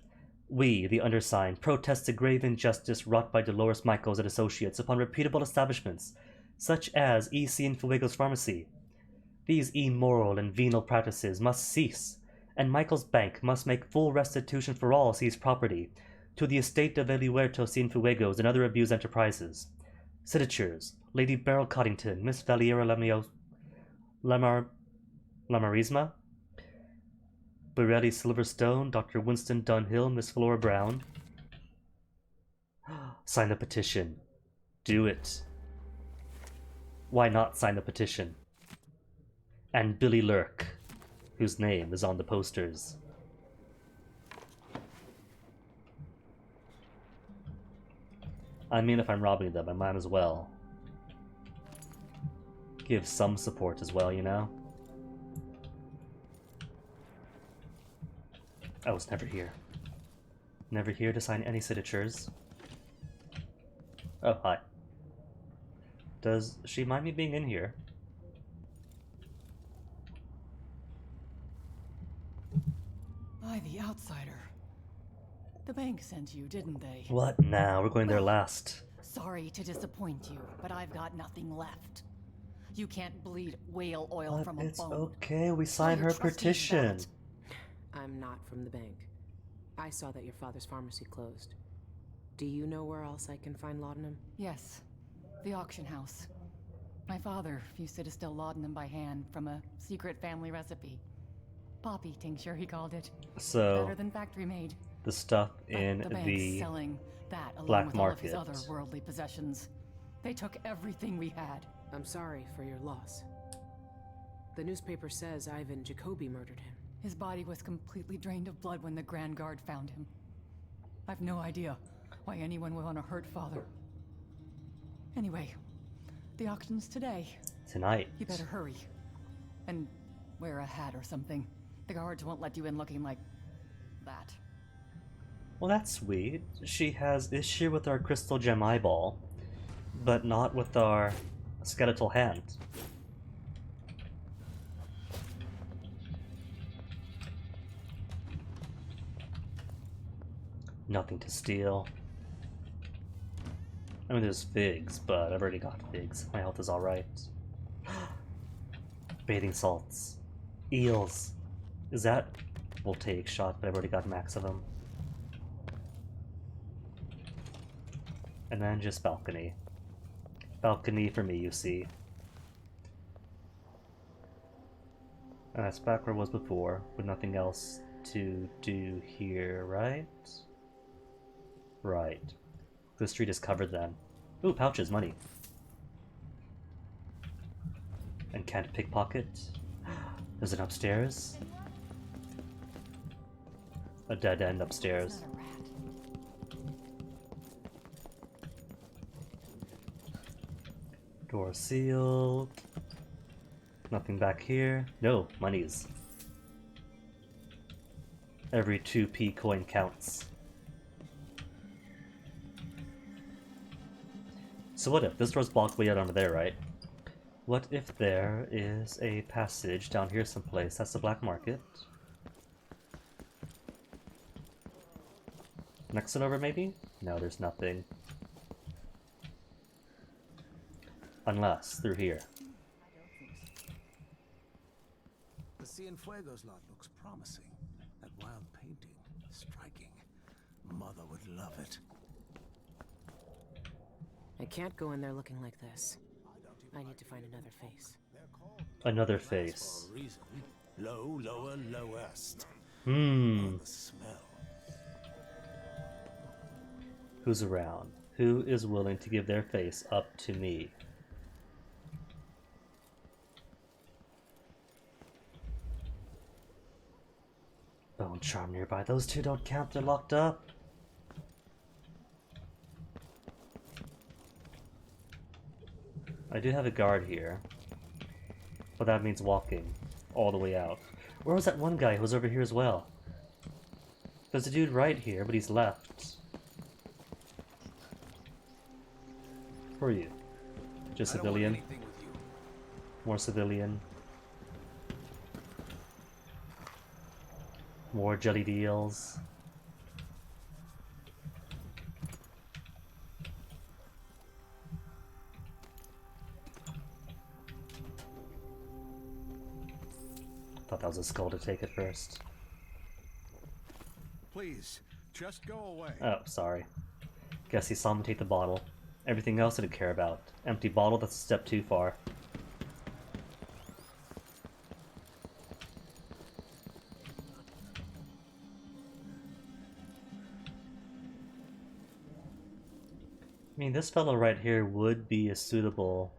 We, the undersigned, protest the grave injustice wrought by Dolores Michaels and Associates upon reputable establishments, such as E. Cienfuegos Pharmacy. These immoral and venal practices must cease, and Michael's Bank must make full restitution for all seized property to the estate of Elihuerto Cienfuegos and other abused enterprises. Signatures: Lady Beryl Coddington, Miss Valiera Lamarisma, Borelli Silverstone, Dr. Winston Dunhill, Miss Flora Brown. Sign the petition. Do it. Why not sign the petition? And Billie Lurk, whose name is on the posters. I mean, if I'm robbing them, I might as well give some support as well, you know? I was never here. Never here to sign any signatures. Oh, hi. Does she mind me being in here? By the outsider. The bank sent you, didn't they? What now? We're going there last. Sorry to disappoint you, but I've got nothing left. You can't bleed whale oil But from a it's bone. okay, we Tell signed your her trustees petition. that. I'm not from the bank. I saw that your father's pharmacy closed. Do you know where else I can find laudanum? Yes, the auction house. My father used to distill laudanum by hand from a secret family recipe. Poppy tincture, he called it. So Better than factory made. the stuff But in the bank's the selling that along black with all of his market. other worldly possessions. They took everything we had. I'm sorry for your loss. The newspaper says Ivan Jacobi murdered him. His body was completely drained of blood when the Grand Guard found him. I've no idea why anyone would want to hurt Father. Anyway, the auction's today. Tonight. You better hurry. And wear a hat or something. The guards won't let you in looking like that. Well, that's sweet. She has issue with our crystal gem eyeball, but not with our skeletal hand. Nothing to steal. I mean, there's figs, but I've already got figs. My health is alright. Bathing salts. Eels. Is that voltaic shot, but I've already got max of them. And then just balcony. Balcony for me, you see. And that's back where I was before, with nothing else to do here, right? Right. The street is covered then. Ooh, pouches, money. And can't pickpocket. There's an upstairs. A dead end upstairs. Not a rat. Door sealed. Nothing back here. No, monies. Every 2p coin counts. So what if this door's blocked way out under there, right? What if there is a passage down here someplace? That's the black market. Next one over, maybe? No, there's nothing. Unless through here. The Cienfuegos lot looks promising. That wild painting, striking. Mother would love it. I can't go in there looking like this. I need to find another face. Another face. For a reason. Low, lower, lowest. Hmm. The smell. Who's around? Who is willing to give their face up to me? Bone charm nearby. Those two don't count, they're locked up. I do have a guard here. But that means walking all the way out. Where was that one guy who was over here as well? There's a dude right here, but he's left. Who are you? Just I don't want civilian? anything with you. More civilian. More jelly deals. Thought that was a skull to take at first. Please, just go away. Oh, sorry. Guess he saw me take the bottle. Everything else I didn't care about. Empty bottle, that's a step too far. I mean, this fellow right here would be a suitable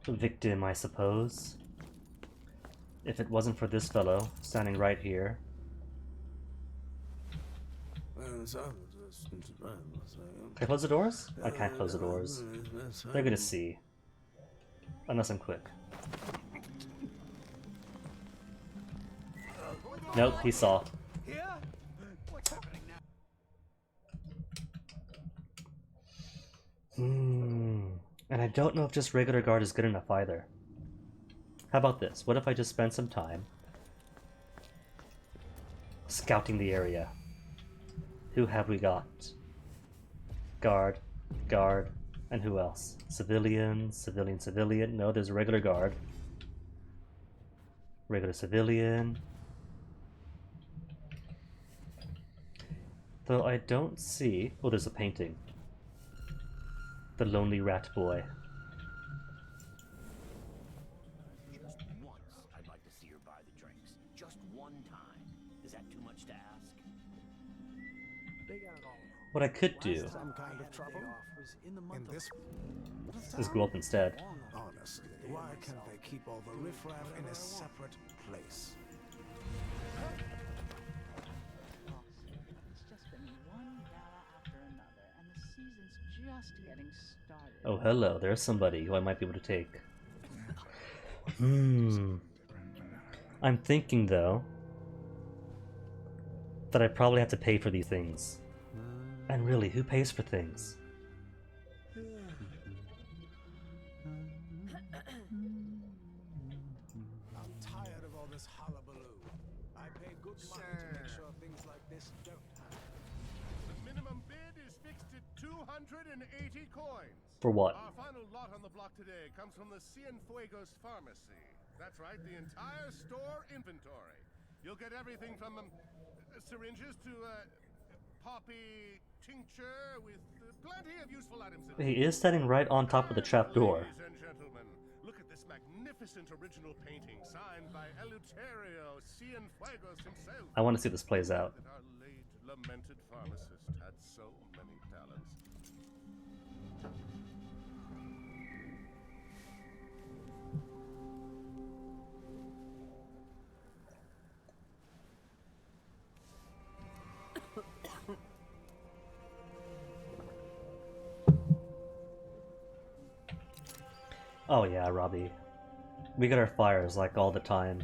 victim, I suppose. If it wasn't for this fellow standing right here. Can I close the doors? I can't close the doors. They're gonna see. Unless I'm quick. Nope, he saw. And I don't know if just regular guard is good enough either. How about this? What if I just spend some time scouting the area? Who have we got? Guard, guard, and who else? Civilian, civilian, civilian. No, there's a regular guard. Regular civilian. Though I don't see... Oh, there's a painting. The lonely rat boy. Just once, I'd like to see her buy the drinks. Just one time. Is that too much to ask? What I could do Some kind of trouble? In this is go up instead. honestly, why can't they keep all the riffraff in a separate place? It's just been one gala after another, and the season's just getting started. Oh, hello, there's somebody who I might be able to take. I'm thinking, though, that I probably have to pay for these things. And really, who pays for things? I'm tired of all this hullabaloo. I pay good money to make sure things like this don't happen. The minimum bid is fixed at 280 coins. For what? Our final lot on the block today comes from the Cienfuegos pharmacy. That's right, the entire store inventory. You'll get everything from syringes to poppy tincture with plenty of useful items in it. He is standing right on top of the trap door. Ladies and gentlemen, look at this magnificent original painting signed by Eleuterio Cienfuegos himself. I want to see this plays out. That our late lamented pharmacist had so many talents. Oh yeah, Robbie. We get our fires like all the time.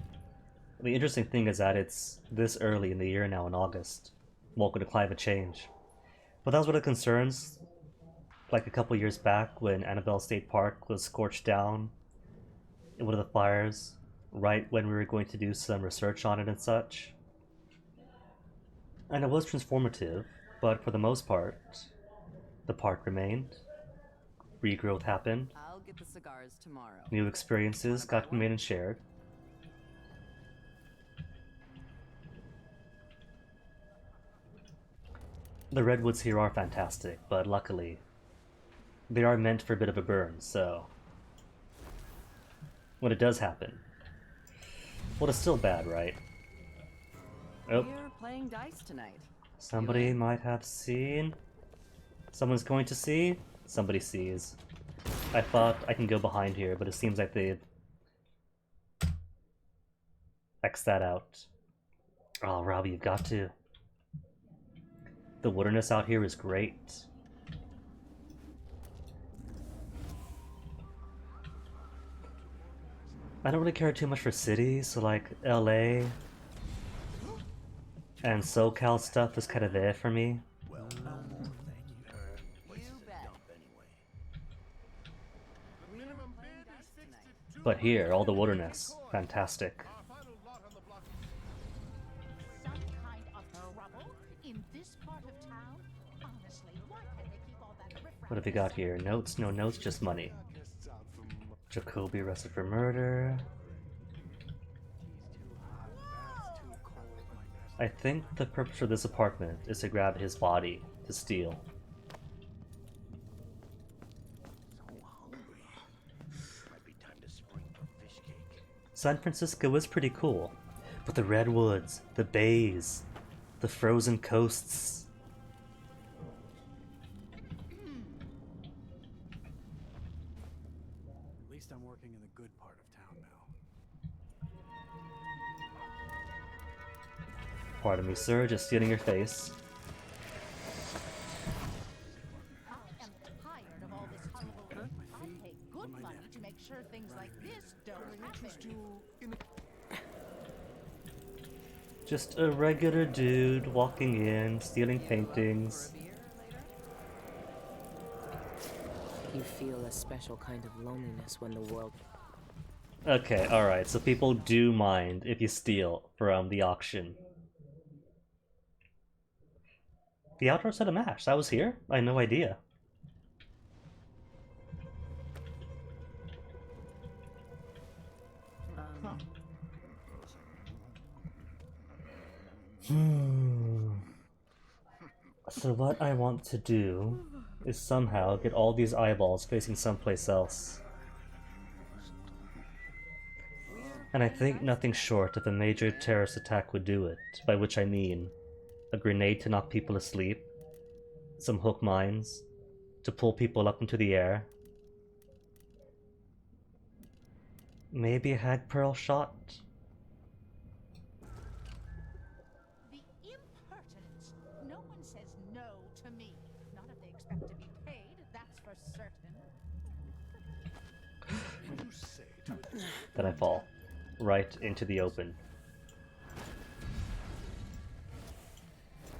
The interesting thing is that it's this early in the year now in August. Welcome to climate change. But that was one of the concerns, like a couple years back when Annabelle State Park was scorched down in one of the fires, right when we were going to do some research on it and such. And it was transformative, but for the most part, the park remained. Regrowth happened. I'll get the cigars tomorrow. New experiences got made and shared. The redwoods here are fantastic, but luckily, they are meant for a bit of a burn, so when it does happen, well, it's still bad, right? Oh, We're playing dice tonight. somebody might have seen. Someone's going to see. Somebody sees. I thought I can go behind here, but it seems like they've X that out. Oh, Robbie, you've got to. The wilderness out here is great. I don't really care too much for cities, so like LA and SoCal stuff is kind of there for me. Well, no more, thank you. Place is a dump anyway. The minimum bid is fixed at But here, all the wilderness, fantastic. our final lot on the block. Some kind of trouble in this part of town? Honestly, why can't they keep all that riffraff? What have we got here? Notes? No notes, just money. Jacoby arrested for murder. I think the purpose for this apartment is to grab his body to steal. So hungry. Might be time to spring for fish cake. San Francisco is pretty cool, but the redwoods, the bays, the frozen coasts. At least I'm working in the good part of town now. Pardon me, sir, just stealing your face. I am tired of all this hullabaloo. I pay good money to make sure things like this don't happen. Just a regular dude walking in, stealing paintings. You feel a special kind of loneliness when the world... Okay, alright, so people do mind if you steal from the auction. The outdoor set of MASH, that was here? I had no idea. So what I want to do is somehow get all these eyeballs facing someplace else. And I think nothing short of a major terrorist attack would do it, by which I mean a grenade to knock people asleep, some hook mines to pull people up into the air, maybe a hag pearl shot. The impertinence! No one says no to me. Not if they expect to be paid, that's for certain. You say to it. Then I fall right into the open.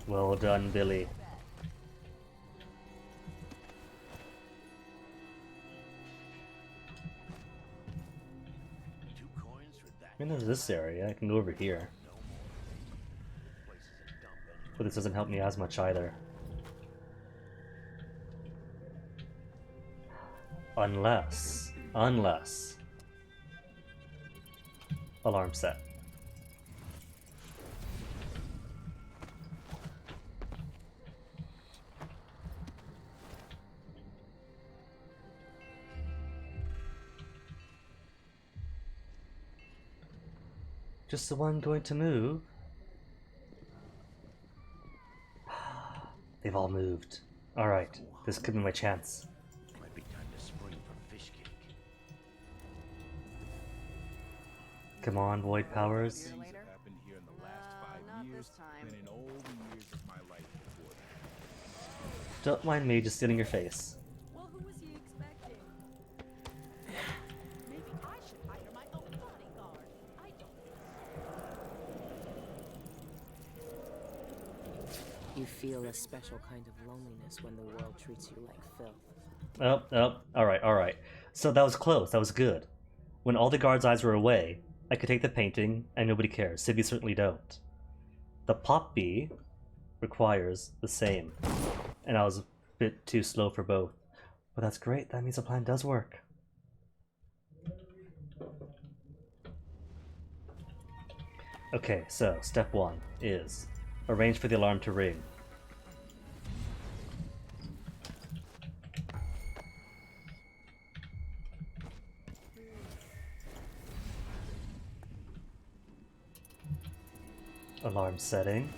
Well done, Billie. I mean, there's this area. I can go over here. But this doesn't help me as much either. Unless... Alarm set. Just the one going to move? They've all moved. Alright, this could be my chance. Might be time to spring for fish cake. Come on, Void Powers. Happened here in the last 5 years, and in all the years of my life before that. Don't mind me just stealing your face. Well, who was he expecting? Maybe I should hire my own bodyguard. I don't You feel a special kind of loneliness when the world treats you like filth. Alright. So that was close, that was good. When all the guards' eyes were away, I could take the painting, and nobody cares. Civvies certainly don't. The pop bee requires the same. And I was a bit too slow for both. But that's great, that means the plan does work. Okay, so step 1 is arrange for the alarm to ring. Alarm setting.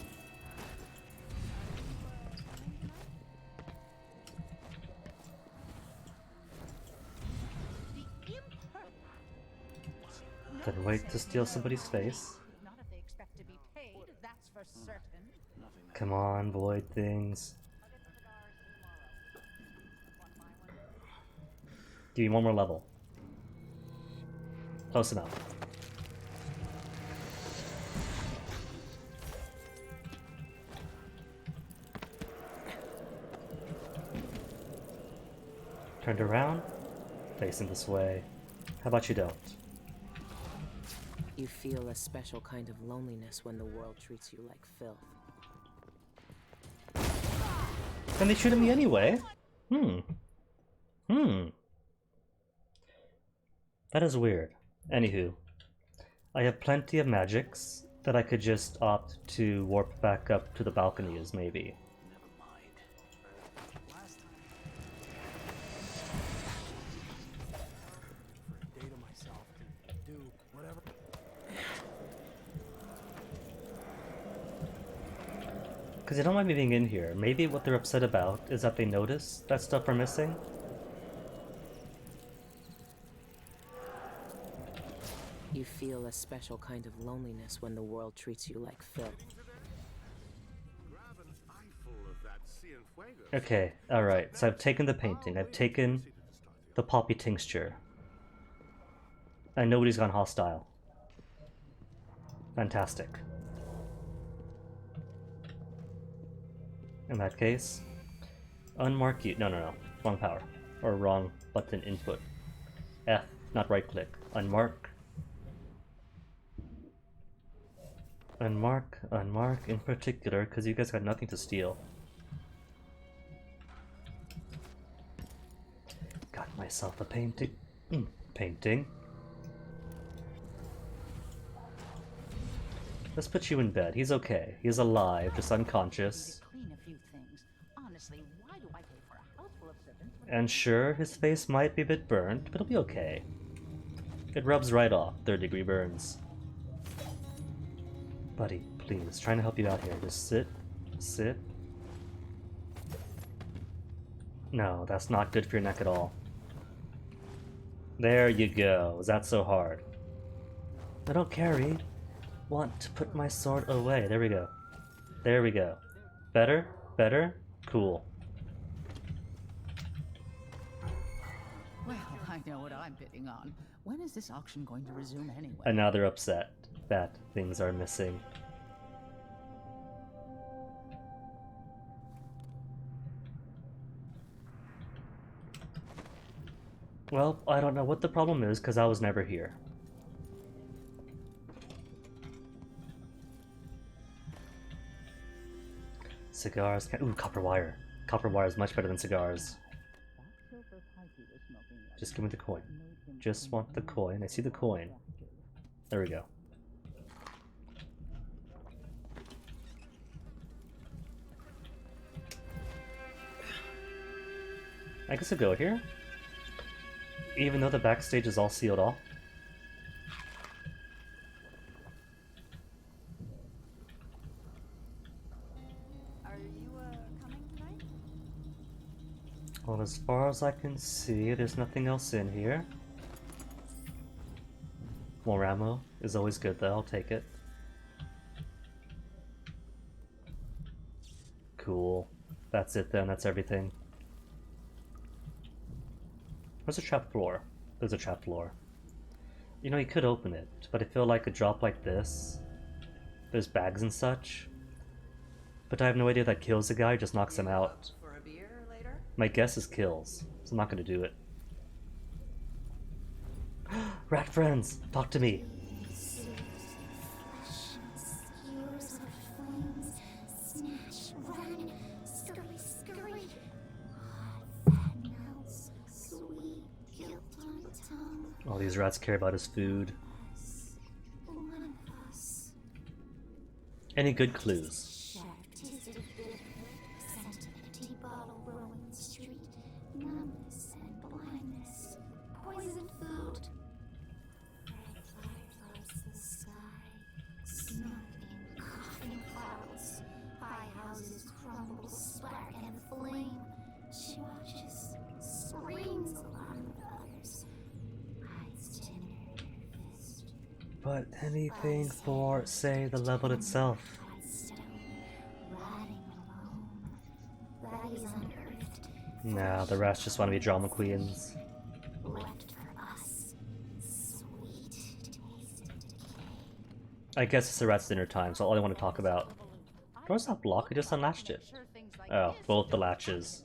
Then wait to steal somebody's face. Not if they expect to be paid, that's for certain. Come on, void things. Give me one more level. Close enough. Turned around, facing this way. How about you don't? You feel a special kind of loneliness when the world treats you like filth. And they shoot at me anyway. That is weird. Anywho, I have plenty of magics that I could just opt to warp back up to the balconies, maybe. Because they don't mind me being in here. Maybe what they're upset about is that they notice that stuff we're missing. You feel a special kind of loneliness when the world treats you like filth. Grab an eyeful of that Cienfuegos. Okay, alright. So I've taken the painting. I've taken the poppy tincture. And nobody's gone hostile. Fantastic. In that case, unmark you. No. Wrong power. Or wrong button input. F, not right click. Unmark. Unmark in particular, because you guys got nothing to steal. Got myself a painting. Painting. Let's put you in bed. He's okay. He's alive, just unconscious. Clean a few things. Honestly, why do I pay for a house And sure, his face might be a bit burnt, but it'll be okay. It rubs right off, 3rd-degree burns. Buddy, please, trying to help you out here. Just sit. Sit. No, that's not good for your neck at all. There you go. Is that so hard? I don't carry. Want to put my sword away. There we go. There we go. Better? Better? Cool. Well, I know what I'm bidding on. When is this auction going to resume anyway? And now they're upset that things are missing. Well, I don't know what the problem is, because I was never here. Cigars can— ooh, copper wire. Copper wire is much better than cigars. Just give me the coin. Just want the coin. I see the coin. There we go. I guess I'll go here. Even though the backstage is all sealed off. Are you coming tonight? Well, as far as I can see, there's nothing else in here. More ammo is always good though, I'll take it. Cool. That's it then, that's everything. Where's a trap floor? There's a trap floor. You know, you could open it, but I feel like a drop like this, there's bags and such. But I have no idea if that kills the guy or just knocks him out. For a beer later? My guess is kills, so I'm not gonna do it. Rat friends, talk to me. All these rats care about his food. Any good clues? But anything for, say, the level itself. Nah, the rest just want to be drama queens. I guess it's the rat's dinner time, so all I want to talk about. Door's not blocked, I just unlatched it. Oh, both the latches.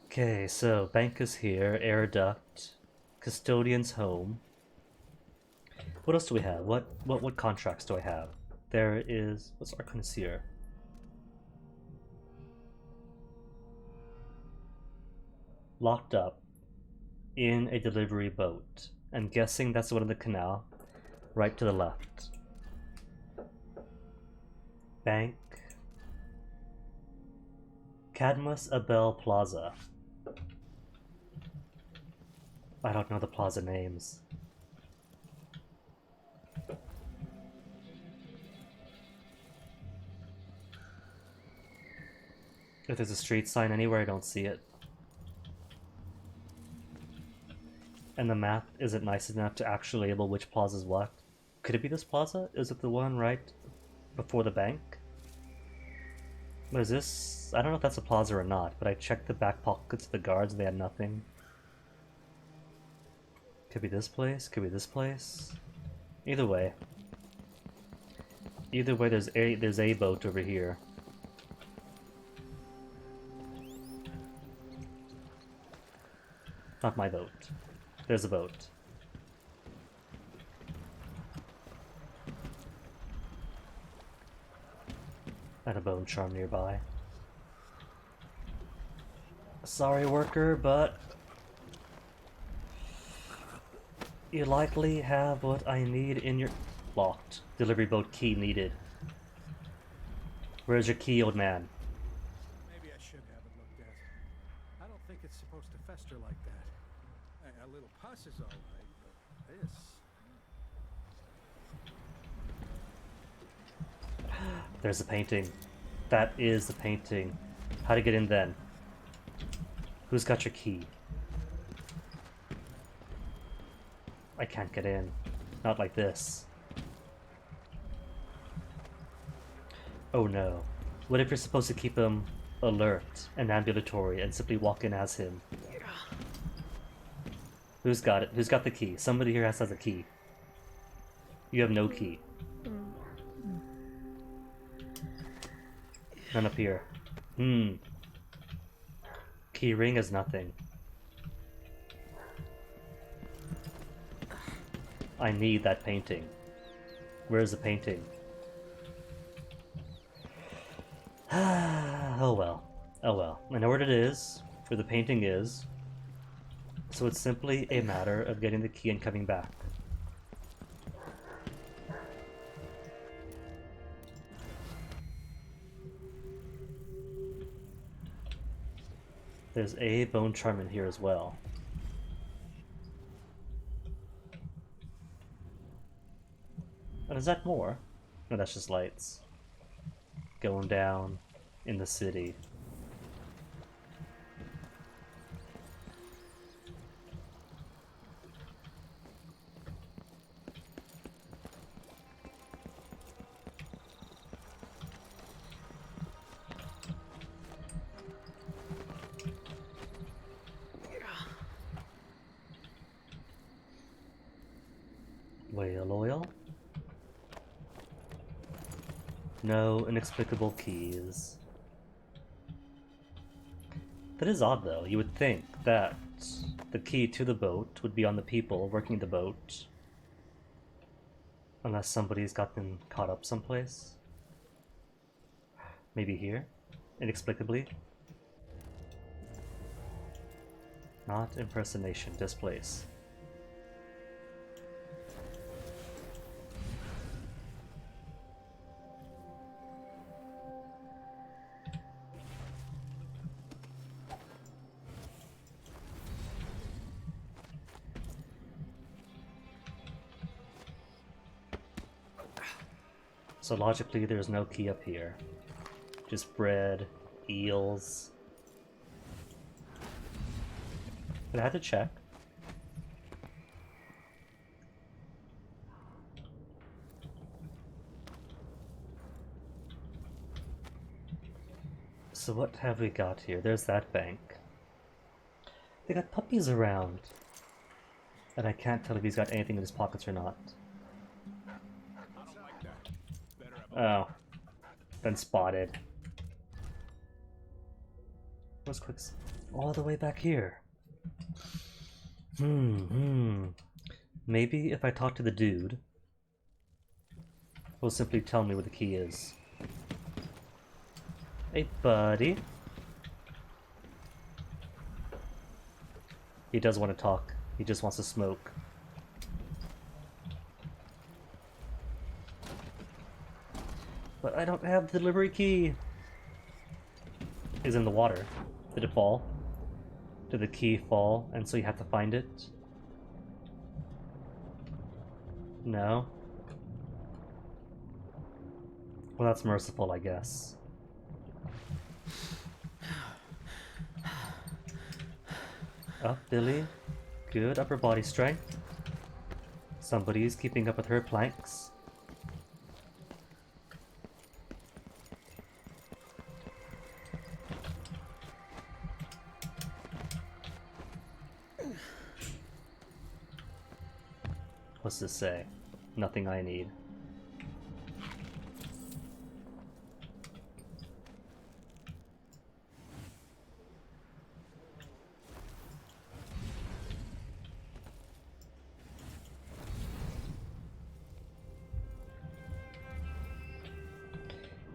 Okay, so bank is here, air duct, custodian's home. What else do we have? What contracts do I have? There is, what's our connoisseur? Locked up in a delivery boat. I'm guessing that's the one in the canal, right to the left. Bank. Cadmus Abel Plaza. I don't know the plaza names. If there's a street sign anywhere, I don't see it. And the map isn't nice enough to actually label which plaza is what. Could it be this plaza? Is it the one right before the bank? What is this? I don't know if that's a plaza or not, but I checked the back pockets of the guards and they had nothing. Could be this place, could be this place. Either way. Either way, there's a boat over here. Not my boat. There's a boat. And a bone charm nearby. Sorry, worker, but you likely have what I need in your— locked. Delivery boat key needed. Where's your key, old man? Maybe I should have it looked at. I don't think it's supposed to fester like that. A little pus is all right, but this... There's the painting. That is the painting. How to get in then? Who's got your key? I can't get in. Not like this. Oh no. What if you're supposed to keep him alert and ambulatory and simply walk in as him? Who's got it? Who's got the key? Somebody here has a key. You have no key. None up here. Key ring is nothing. I need that painting. Where is the painting? Oh well. Oh well. I know where it is, where the painting is. So it's simply a matter of getting the key and coming back. There's a bone charm in here as well. And is that more? No, that's just lights. Going down in the city. Oil? No inexplicable keys. That is odd though. You would think that the key to the boat would be on the people working the boat. Unless somebody's got them caught up someplace. Maybe here? Inexplicably? Not impersonation, displace. So logically, there's no key up here. Just bread, eels. But I had to check. So what have we got here? There's that bank. They got puppies around. And I can't tell if he's got anything in his pockets or not. Oh. Been spotted. What's quick? All the way back here. Maybe if I talk to the dude, he'll simply tell me where the key is. Hey, buddy. He does want to talk. He just wants to smoke. But I don't have the delivery key. Is in the water. Did it fall? Did the key fall and so you have to find it? No? Well, that's merciful, I guess. Up, Billie. Good upper body strength. Somebody's keeping up with her planks. What's this say? Nothing I need.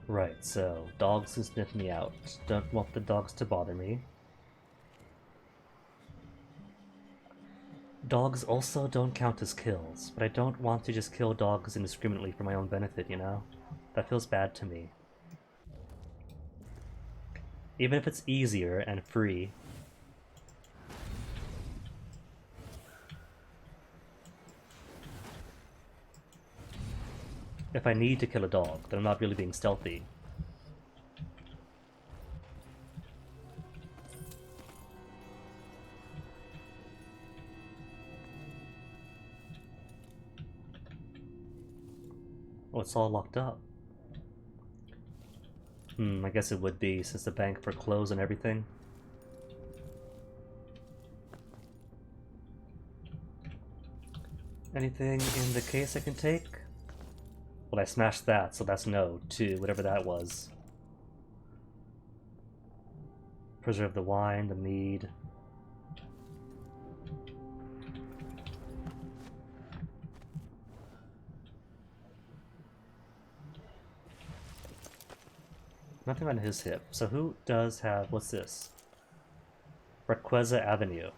Right, so dogs who sniff me out. Don't want the dogs to bother me. Dogs also don't count as kills, but I don't want to just kill dogs indiscriminately for my own benefit, you know? That feels bad to me. Even if it's easier and free. If I need to kill a dog, then I'm not really being stealthy. Oh, it's all locked up. I guess it would be, since the bank foreclosed and everything. Anything in the case I can take? Well, I smashed that, so that's no, to whatever that was. Preserve the wine, the mead. Nothing on his hip. So who does have... what's this? Requeza Avenue.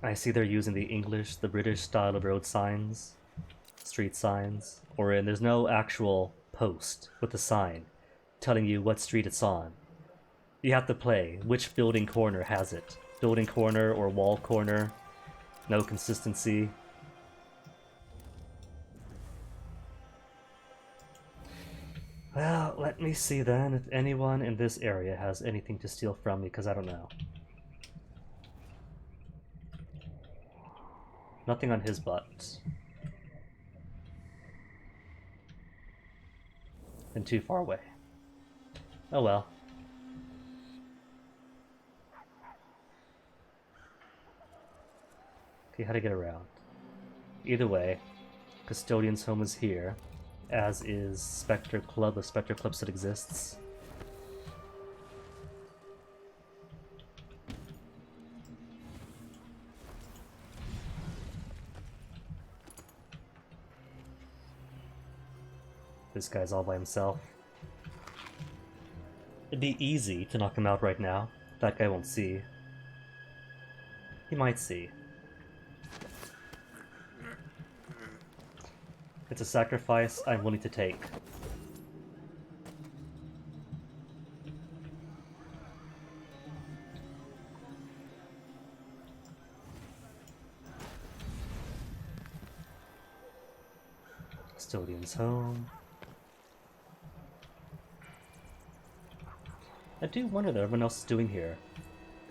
I see they're using the English, the British style of road signs. Street signs. Or there's no actual post with a sign telling you what street it's on. You have to play which building corner has it. Building corner or wall corner. No consistency. Well, let me see then if anyone in this area has anything to steal from me, because I don't know. Nothing on his butt. And too far away. Oh well. Okay, how to get around? Either way, Custodian's home is here, as is Spectre Club, if Spectre Club still exists. This guy's all by himself. It'd be easy to knock him out right now. That guy won't see. He might see. It's a sacrifice I'm willing to take. Custodian's home. I do wonder what everyone else is doing here,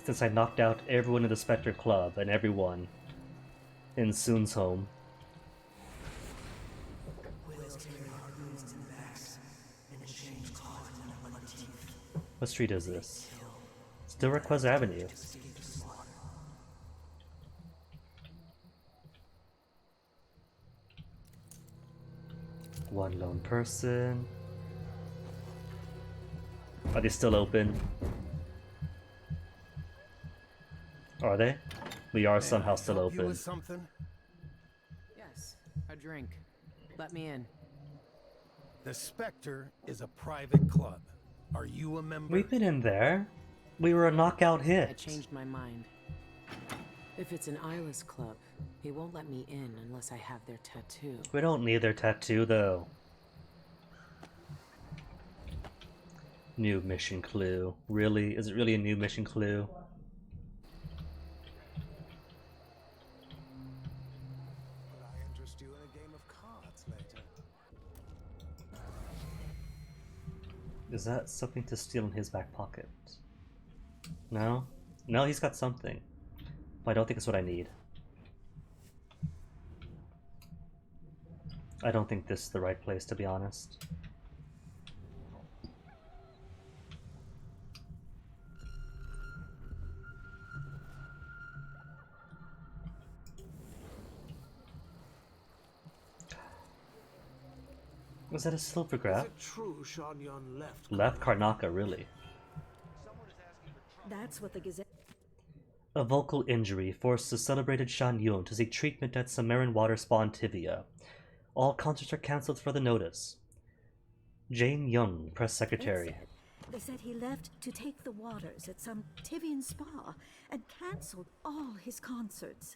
since I knocked out everyone in the Spectre Club and everyone in Soon's home. What street is this? Still Requeza Avenue. One lone person. Are they still open? Are they? We are somehow still help you open. with something? Yes, a drink. Let me in. The Spectre is a private club. Are you a member? We've been in there. We were a knockout I hit. changed my mind. If it's an eyeless club, he won't let me in unless I have their tattoo. We don't need their tattoo though. New mission clue. Really? Is it really a new mission clue? Could I interest you in a game of cards later? Is that something to steal in his back pocket? No? No, he's got something. But I don't think it's what I need. I don't think this is the right place, to be honest. Was that a silver grab? True, Shanyon left. Left Karnaka, really. That's what the Gazette. A vocal injury forced the celebrated Shan Yun to seek treatment at Sumerian water spa in Tivia. All concerts are cancelled for the notice. Jane Young, press secretary. They said he left to take the waters at some Tivian spa and cancelled all his concerts.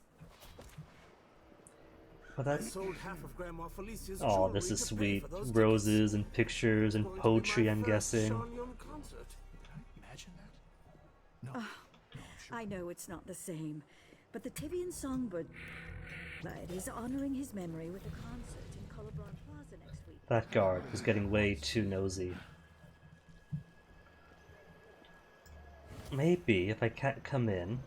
But I that's... sold half of Grandma Felicia's Oh, jewelry this is to pay sweet. for those tickets. Roses and pictures and Going to be my poetry, I'm first guessing. Sean Young concert. Imagine that. No. I know it's not the same, but the Tivian Songbird is honoring his memory with a concert in Colobron Plaza next week. That guard was getting way too nosy. Maybe if I can't come in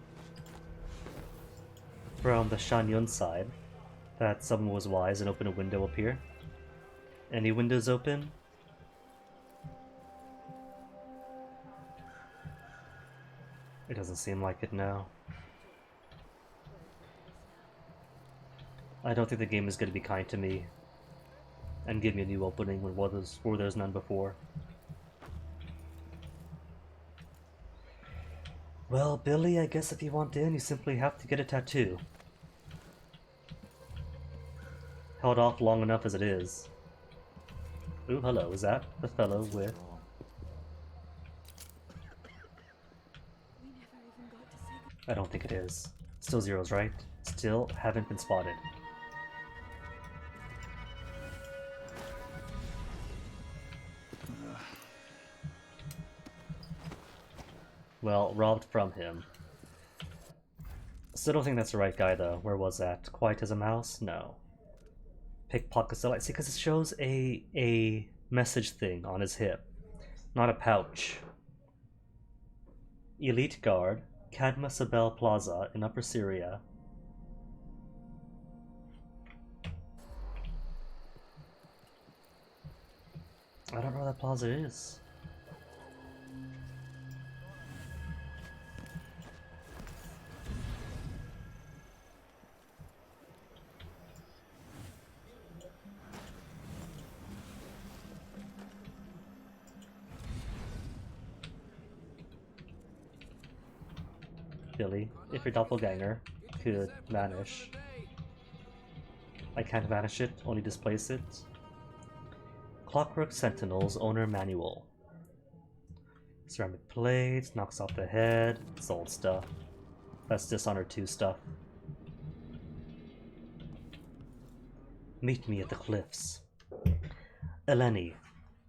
from the Shanyun side, that someone was wise and opened a window up here. Any windows open? It doesn't seem like it now. I don't think the game is going to be kind to me and give me a new opening where there's none before. Well, Billy, I guess if you want in, you simply have to get a tattoo. Held off long enough as it is. Ooh, hello, is that the fellow with... I don't think it is. Still zeros, right? Still haven't been spotted. Well, robbed from him. Still don't think that's the right guy though. Where was that? Quiet as a mouse? No. Pickpocket still. See, because it shows a message thing on his hip, not a pouch. Elite guard, Kadma Sabel Plaza in Upper Syria. I don't know where that plaza is. Billy, if your doppelganger could vanish. I can't vanish it, only displace it. Clockwork Sentinels Owner Manual. Ceramic plates, knocks off the head, it's old stuff. That's Dishonored 2 stuff. Meet me at the cliffs. Eleni,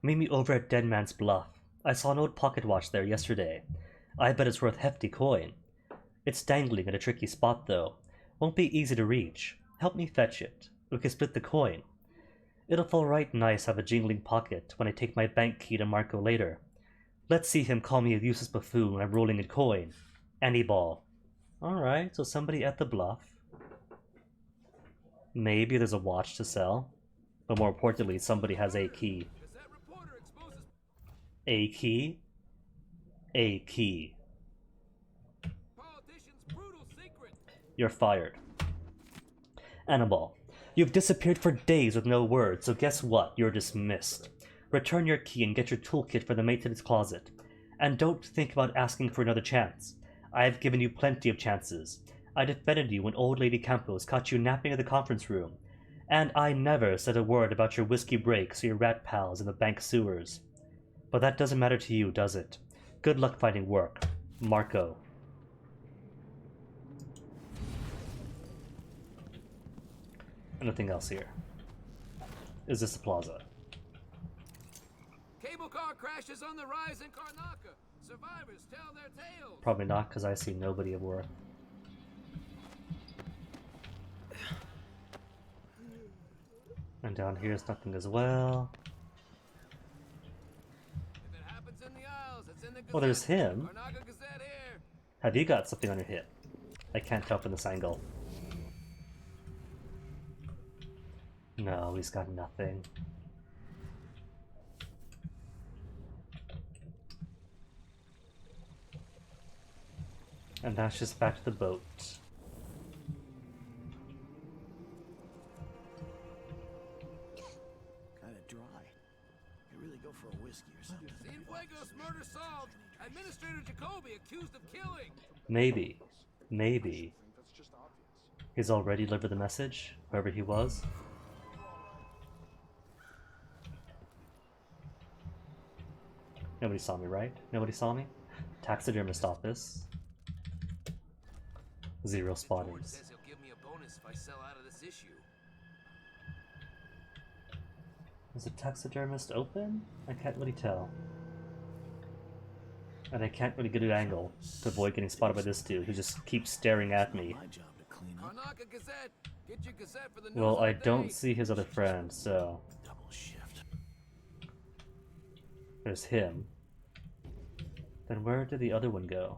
meet me over at Dead Man's Bluff. I saw an old pocket watch there yesterday. I bet it's worth hefty coin. It's dangling in a tricky spot though. Won't be easy to reach. Help me fetch it. We can split the coin. It'll feel right nice have a jingling pocket when I take my bank key to Marco later. Let's see him call me a useless buffoon when I'm rolling in coin. Any ball. Alright, so somebody at the bluff. Maybe there's a watch to sell. But more importantly, somebody has a key. A key? A key. You're fired. Annabelle, you've disappeared for days with no word, so guess what? You're dismissed. Return your key and get your toolkit for the maintenance closet. And don't think about asking for another chance. I have given you plenty of chances. I defended you when old Lady Campos caught you napping in the conference room. And I never said a word about your whiskey breaks or your rat pals in the bank sewers. But that doesn't matter to you, does it? Good luck finding work. Marco. Nothing else here. Is this the plaza? Cable car crashes on the rise in Karnaka. Survivors tell their tales. Probably not, because I see nobody of worth. And down here is nothing as well. If it happens in the Isles, it's in the Gazette. Oh, there's him. Karnaka Gazette here. Have you got something on your hip? I can't tell from this angle. No, he's got nothing. And that's just back to the boat. Kinda dry. I really go for a whiskey or something. Cienfuegos murder solved. Administrator Jacoby accused of killing. Maybe. Maybe. He's already delivered the message, whoever he was. Nobody saw me, right? Nobody saw me? Taxidermist office. Zero spottings. Says he'll give me a bonus if I sell out of this issue. Is the taxidermist open? I can't really tell. And I can't really get an angle to avoid getting spotted by this dude who just keeps staring at me. Karnaka Gazette. Get your Gazette for the news Well, of the I day. don't see his other friend, so... There's him. Then where did the other one go?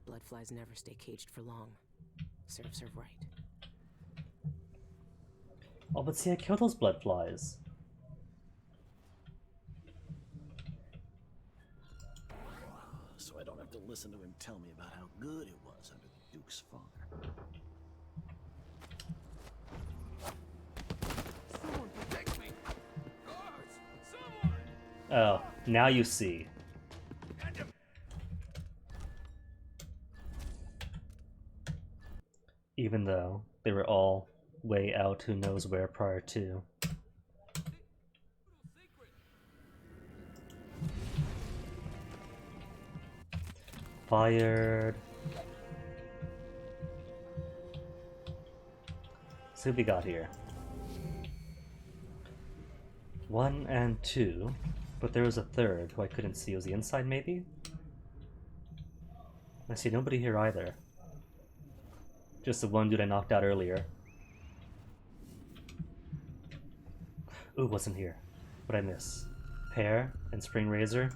Bloodflies never stay caged for long. Serves her right. Oh, but see, I killed those blood flies. So I don't have to listen to him tell me about how good it was under the Duke's father. Someone protect me! Guards! Someone! Oh, now you see. Even though they were all way out who knows where prior to. Fired. See what we got here. 1 and 2, but there was a third who I couldn't see. Was the inside maybe? I see nobody here either. Just the one dude I knocked out earlier. Ooh, wasn't here. What'd I miss? Pear and Spring Razor?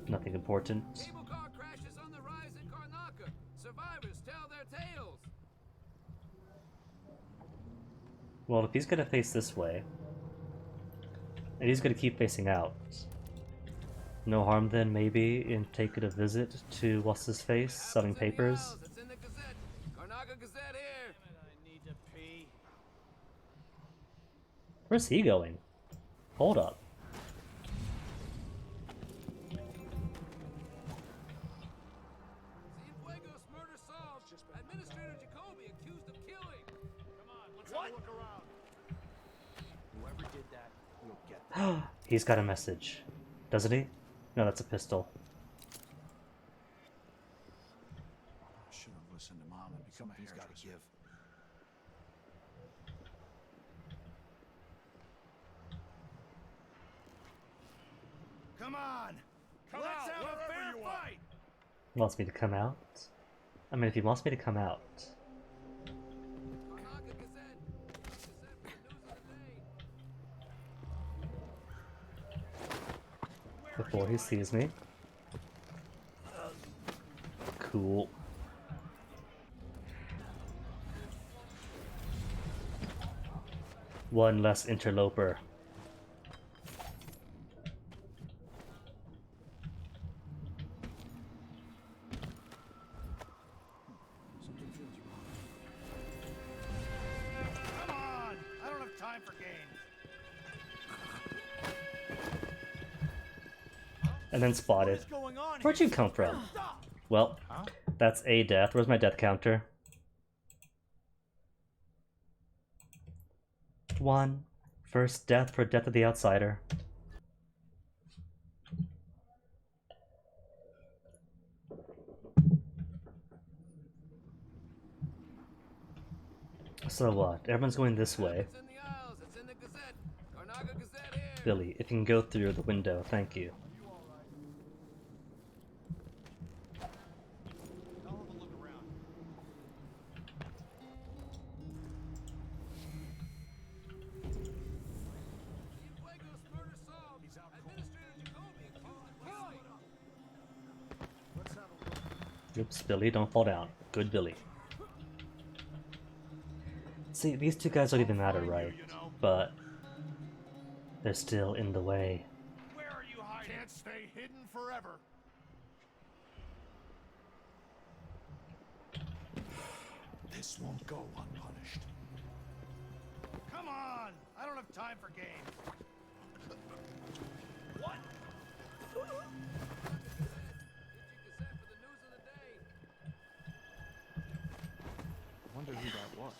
Nothing important. Cable car crashes on the rise in Karnaka. Survivors tell their tales. Well, if he's gonna face this way, and he's gonna keep facing out, no harm then maybe in taking a visit to what's his face, selling papers. It's in the Gazette. Karnaka Gazette here. I need to pee. Where's he going? Hold up. Cienfuegos murder solved. Administrator Jacoby accused of killing. Come on, let's have a look around. Whoever did that will get that. He's got a message. Doesn't he? No, that's a pistol. I should have listened to Mom and become a hairdresser. Give. Come on! Come Let's out, have a wherever fair you are. fight! He wants me to come out? I mean, if he wants me to come out. Karnaka Gazette. Gazette for the news of the day. Before he sees me. Cool. One less interloper. Something feels wrong. Come on! I don't have time for games. And then spotted. Going on Where'd you come from? Well, that's a death. Where's my death counter? 1. First death for Death of the Outsider. So what? Everyone's going this way. It's in the aisles. It's in the Gazette. Karnaka Gazette here. Billie, if you can go through the window, thank you. Cienfuegos murder solved. Administrator Jacoby accused of killing. Let's have a look. Oops, Billie, don't fall down. Good Billie. See, these two guys don't even matter, right? But they're still in the way. Where are you hiding? Can't stay hidden forever. This won't go unpunished. Come on! I don't have time for games. What? Get your Gazette for the news of the day. I wonder who that was.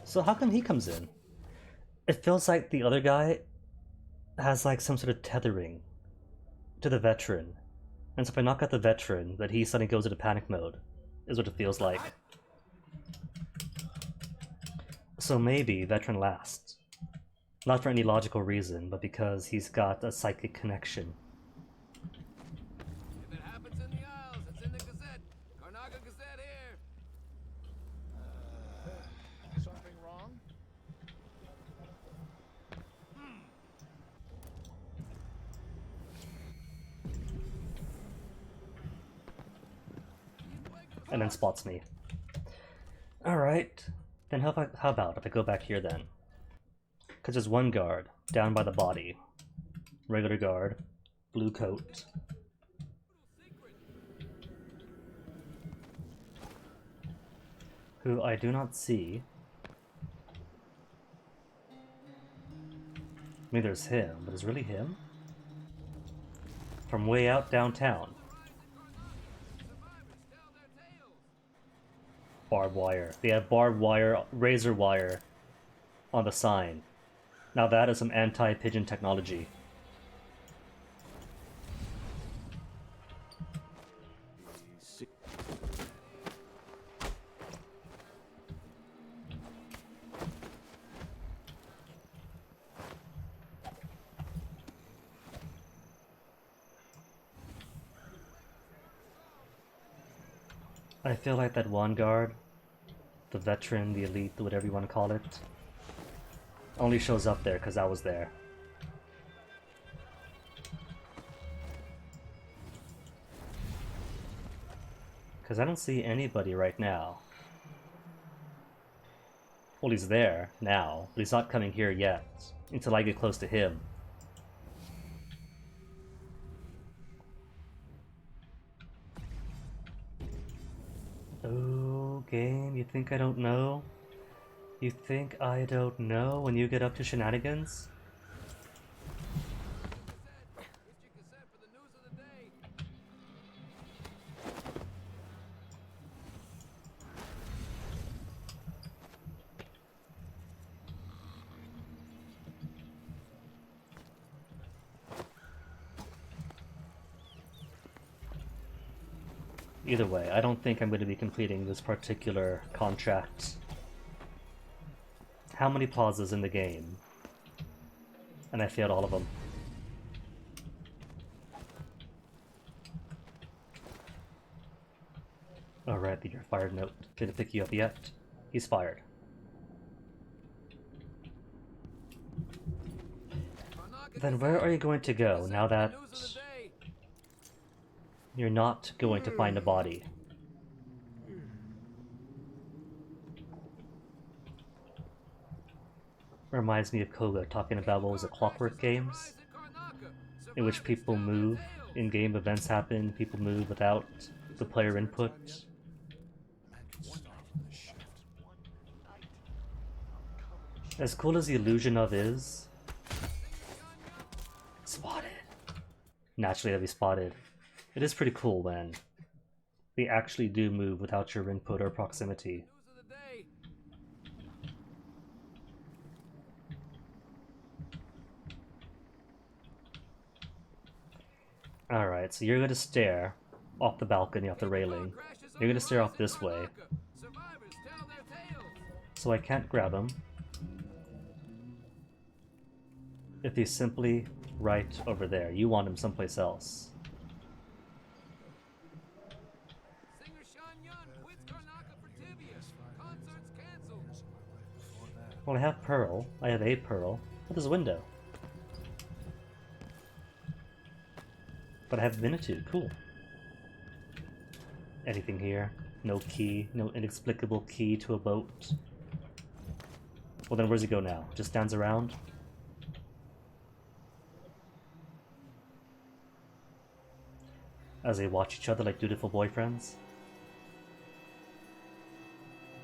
So how come he comes in? It feels like the other guy has like some sort of tethering to the veteran. And so if I knock out the veteran, that he suddenly goes into panic mode, is what it feels like. So maybe Veteran last. Not for any logical reason, but because he's got a psychic connection. If it happens in the Isles, it's in the Gazette. Karnaca Gazette here. Something wrong? And then spots me. Alright. Then how about if I go back here then? Because there's one guard down by the body. Regular guard. Blue coat. Who I do not see. I mean, there's him, but is really him? From way out downtown. Barbed wire. They have barbed wire, razor wire on the sign. Now that is some anti-pigeon technology. I feel like that one guard, the veteran, the elite, whatever you want to call it, only shows up there because I was there. Because I don't see anybody right now. Well, he's there now, but he's not coming here yet, until I get close to him. Oh, game, you think I don't know? You think I don't know when you get up to shenanigans? Either way, I don't think I'm going to be completing this particular contract. How many pauses in the game? And I failed all of them. Alright, you're fired note. Didn't pick you up yet. He's fired. Then where are you going to go now that you're not going to find a body? Reminds me of Koga talking about what was it, Clockwork Games? In which people move, in-game events happen, people move without the player input. As cool as the illusion of is, spotted. Naturally that'd be spotted. It is pretty cool when they actually do move without your input or proximity. Alright, so you're gonna stare off the balcony, off the railing. You're gonna stare off this way. So I can't grab him. If he's simply right over there. You want him someplace else. Well, I have Pearl. I have a Pearl. What is a window? But I have Vinitude. Cool. Anything here? No key. No inexplicable key to a boat. Well then where's he go now? Just stands around? As they watch each other like dutiful boyfriends?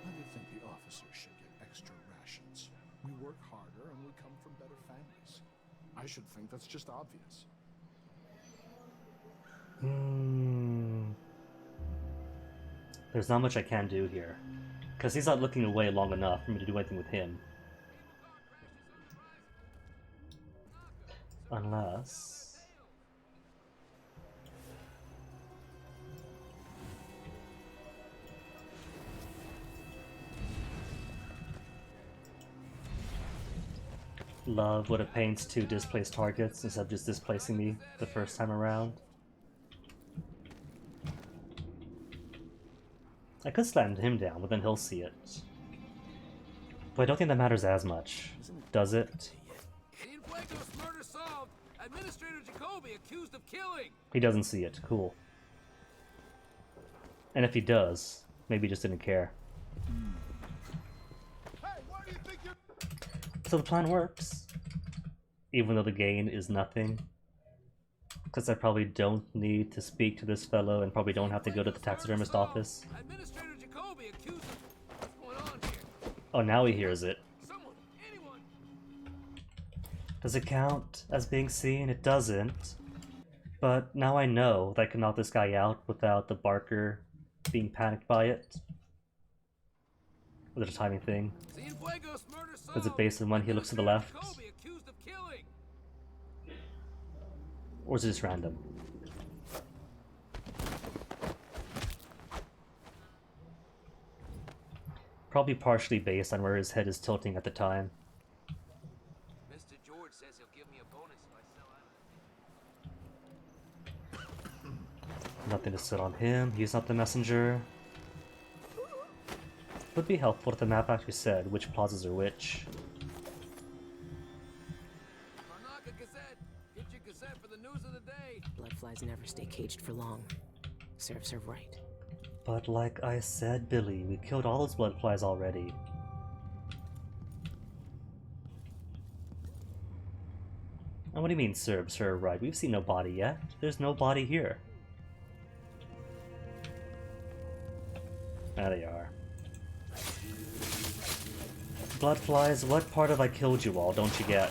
I do think the officers should get extra rations. We work harder and we come from better families. I should think that's just obvious. There's not much I can do here. Because he's not looking away long enough for me to do anything with him. Unless... love when it paints to displace targets instead of just displacing me the first time around. I could slam him down, but then he'll see it. But I don't think that matters as much, does it? Cienfuegos murder solved. Administrator Jacoby accused of killing. He doesn't see it. Cool. And if he does, maybe he just didn't care. So the plan works. Even though the gain is nothing. Because I probably don't need to speak to this fellow and probably don't have to go to the taxidermist office. Administrator Jacoby accused of... What's going on here? Oh, now he hears it. Does it count as being seen? It doesn't. But now I know that I can knock this guy out without the Barker being panicked by it. Was it a timing thing? Is it based on when he looks to the left? Or is it just random? Probably partially based on where his head is tilting at the time. Mr. George says he'll give me a bonus if I sell out. Nothing to sit on him. He's not the messenger. Would be helpful if the map actually said which plazas are which. Karnaca Gazette! Get your Gazette for the news of the day! Bloodflies never stay caged for long. Serves her right. But like I said, Billie, we killed all those bloodflies already. And what do you mean serves her right? We've seen no body yet. There's no body here. There they are. Bloodflies, what part of I killed you all don't you get?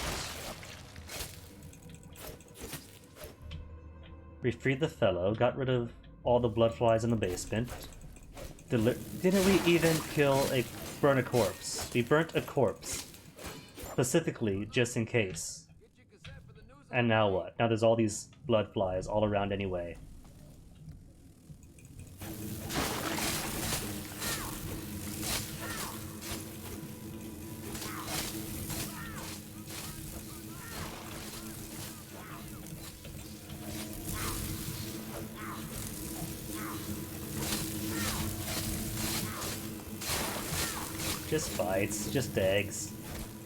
We freed the fellow, got rid of all the bloodflies in the basement. Didn't we even burn a corpse? We burnt a corpse. Specifically, just in case. And now what? Now there's all these bloodflies all around anyway. Just fights, just eggs.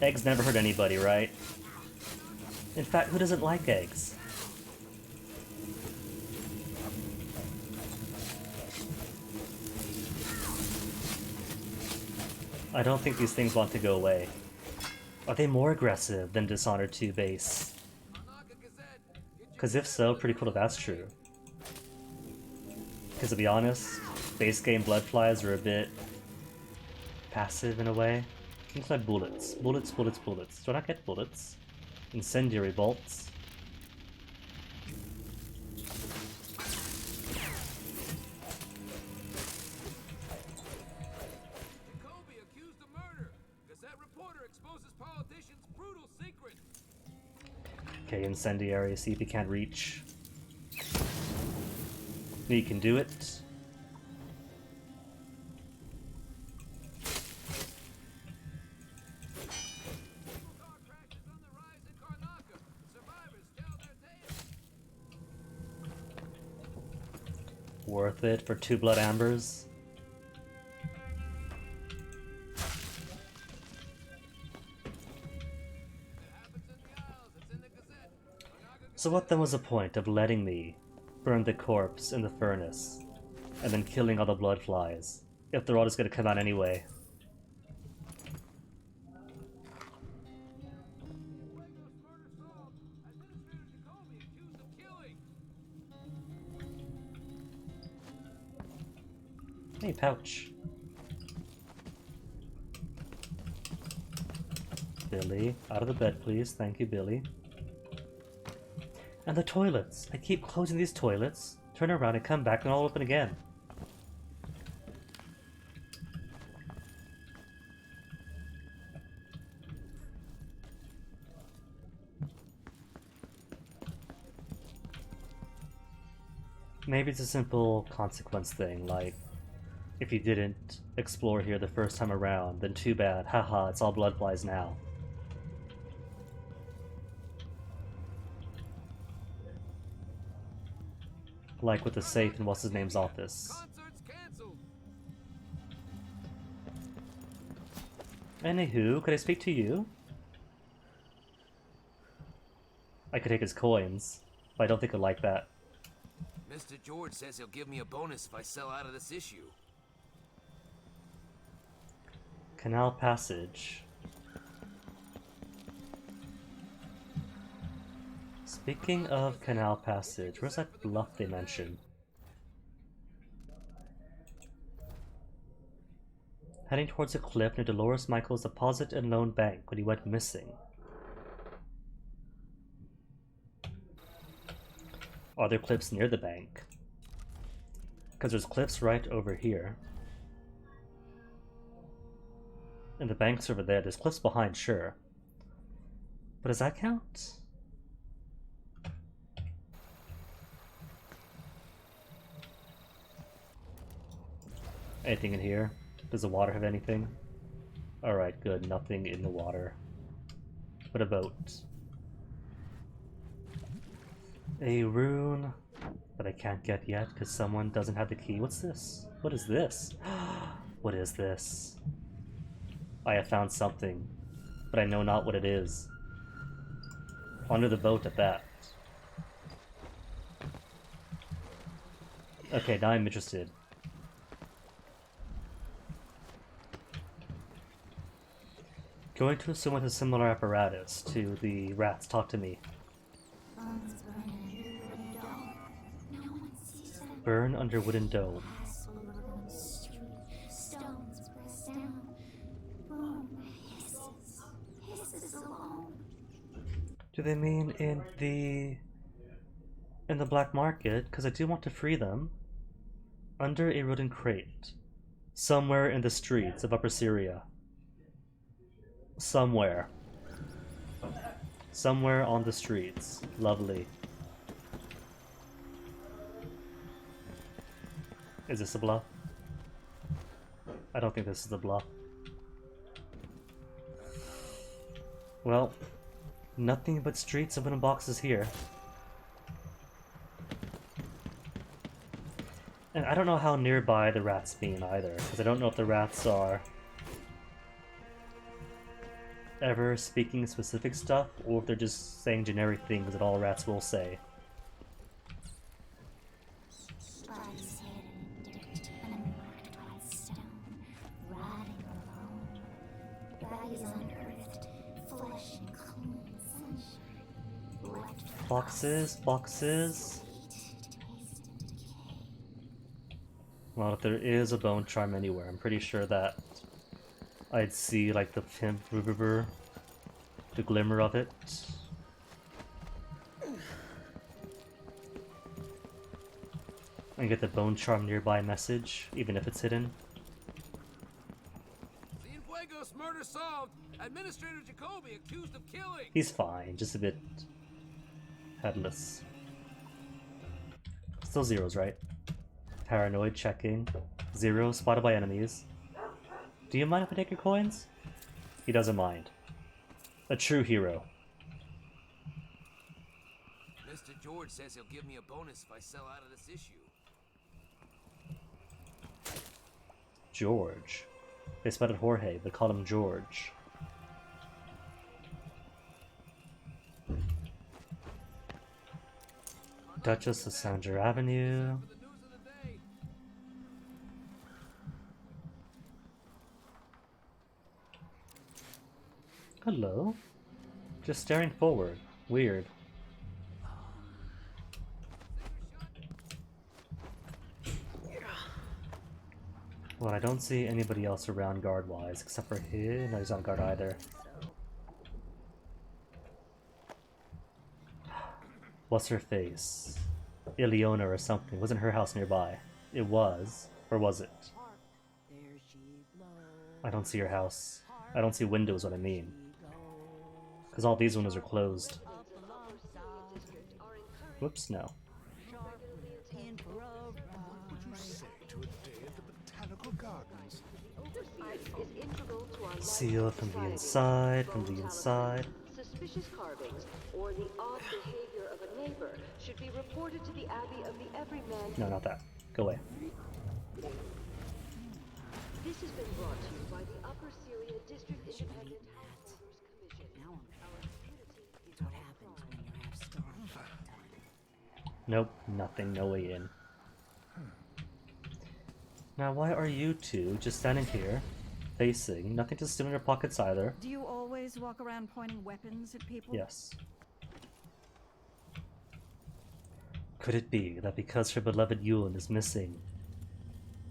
Eggs never hurt anybody, right? In fact, who doesn't like eggs? I don't think these things want to go away. Are they more aggressive than Dishonored 2 base? Because if so, pretty cool if that's true. Because to be honest, base game bloodflies are a bit passive in a way. Looks like bullets. Bullets, bullets, bullets. Do I not get bullets? Incendiary bolts. Jacoby accused of murder. Gazette reporter exposes politician's brutal secret. Okay, incendiary. See if he can't reach. He can do it. Worth it for 2 blood ambers. So what then was the point of letting me burn the corpse in the furnace and then killing all the bloodflies if they're all just gonna come out anyway? Hey, pouch. Billie, out of the bed, please. Thank you, Billie. And the toilets. I keep closing these toilets, turn around and come back and all open again. Maybe it's a simple consequence thing, like, if you didn't explore here the first time around, then too bad. Haha, it's all bloodflies now. Like with the safe in what's-his-name's office. Anywho, could I speak to you? I could take his coins, but I don't think I'd like that. Mr. George says he'll give me a bonus if I sell out of this issue. Canal Passage. Speaking of Canal Passage, where's that bluff they mentioned? Heading towards a cliff near Dolores Michael's deposit and loan bank when he went missing. Are there cliffs near the bank? Because there's cliffs right over here. And the bank's over there. There's cliffs behind, sure. But does that count? Anything in here? Does the water have anything? Alright, good. Nothing in the water. What a boat. A rune that I can't get yet because someone doesn't have the key. What's this? What is this? What is this? I have found something, but I know not what it is. Under the boat at that. Okay, now I'm interested. Going to assume with a similar apparatus to the rats. Talk to me. Burn under wooden dome. Do they mean in the black market? Because I do want to free them. Under a wooden crate. Somewhere in the streets of Upper Syria. Somewhere. Somewhere on the streets. Lovely. Is this a bluff? I don't think this is a bluff. Well, nothing but streets of wooden boxes here. And I don't know how nearby the rats mean either, because I don't know if the rats are ever speaking specific stuff, or if they're just saying generic things that all rats will say. Boxes, boxes. Well, if there is a bone charm anywhere, I'm pretty sure that I'd see like the pimp river, the glimmer of it. And get the bone charm nearby message, even if it's hidden. Cienfuegos murder solved. Administrator Jacoby accused of killing. He's fine, just a bit headless. Still zeros, right? Paranoid checking. Zero spotted by enemies. Do you mind if I take your coins? He doesn't mind. A true hero. Mr. George says he'll give me a bonus if I sell out of this issue. George. They spotted Jorge, but called him George. Duchess of Sanger Avenue. Hello. Just staring forward. Weird. Well, I don't see anybody else around guard-wise, except for him. No, he's not guard either. What's her face? Ileona or something. Wasn't her house nearby? It was. Or was it? I don't see her house. I don't see windows, what I mean. Because all these windows are closed. Whoops, no. What would you say to a day at the Botanical Gardens? Sealed from the inside, from the inside. Suspicious carvings or the odd behavior of a favor should be reported to the Abbey of the Everyman. No, not that. Go away. This has been brought to you by the Upper Syria District Independent Householders Commission. Now I'm it's what happens when you have storms all the time. Nope, nothing, no way in. Now, why are you two just standing here, facing, nothing to steal in your pockets either? Do you always walk around pointing weapons at people? Yes. Could it be that because her beloved Yulin is missing,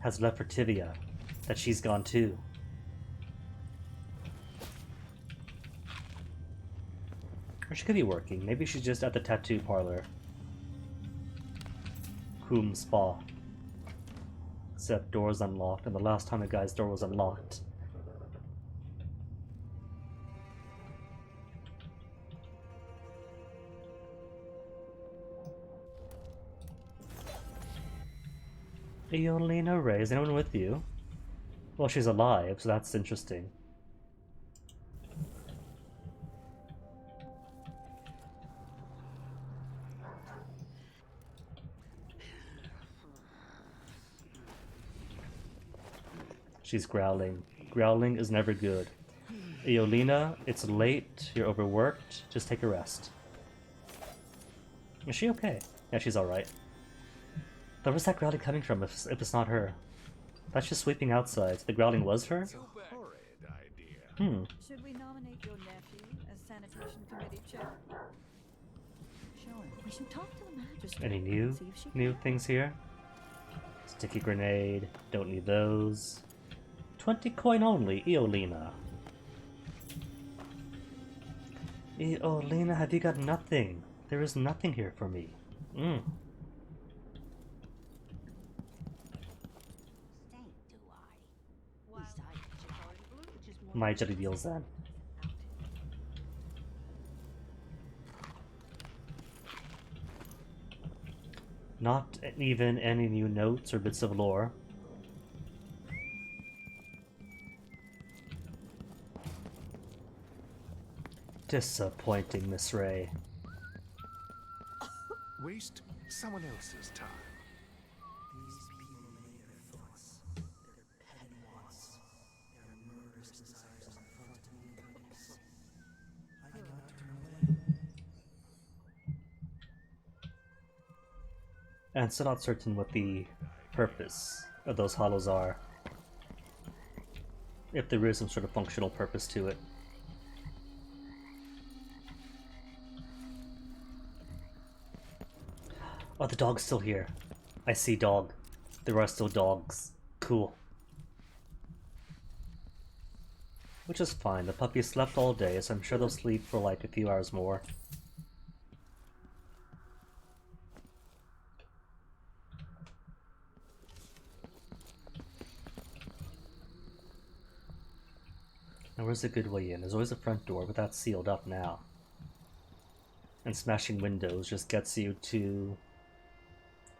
has left for Tivia, that she's gone too? Or she could be working. Maybe she's just at the tattoo parlor. Whom spa. Except door's unlocked, and the last time a guy's door was unlocked. Eolina Ray, is anyone with you? Well, she's alive, so that's interesting. She's growling. Growling is never good. Eolina, it's late, you're overworked, just take a rest. Is she okay? Yeah, she's alright. But where's that growling coming from if it's not her? That's just sweeping outside. The growling was her? Hmm. Should we nominate your nephew as sanitation committee chair? Sure. We should talk to the magistrate. Any new things here? Sticky grenade. Don't need those. 20 coin only, Eolina. Eolina, have you got nothing? There is nothing here for me. My jelly deals then. Not even any new notes or bits of lore. Disappointing, Miss Ray. Waste someone else's time. These people made their thoughts, their petty wants, their murderous desires confront me in darkness. I cannot turn away. And still not certain what the purpose of those hollows are. If there is some sort of functional purpose to it. Oh, the dog's still here. I see dog. There are still dogs. Cool. Which is fine. The puppy slept all day, so I'm sure they'll sleep for like a few hours more. Now where's a good way in? There's always a front door, but that's sealed up now. And smashing windows just gets you to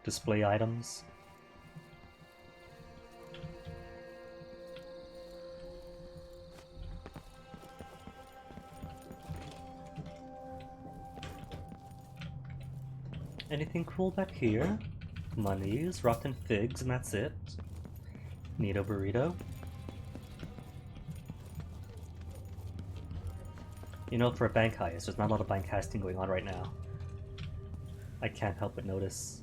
display items. Anything cool back here? Monies, rotten figs, and that's it. Need a burrito. You know, for a bank heist, there's not a lot of bank heisting going on right now. I can't help but notice.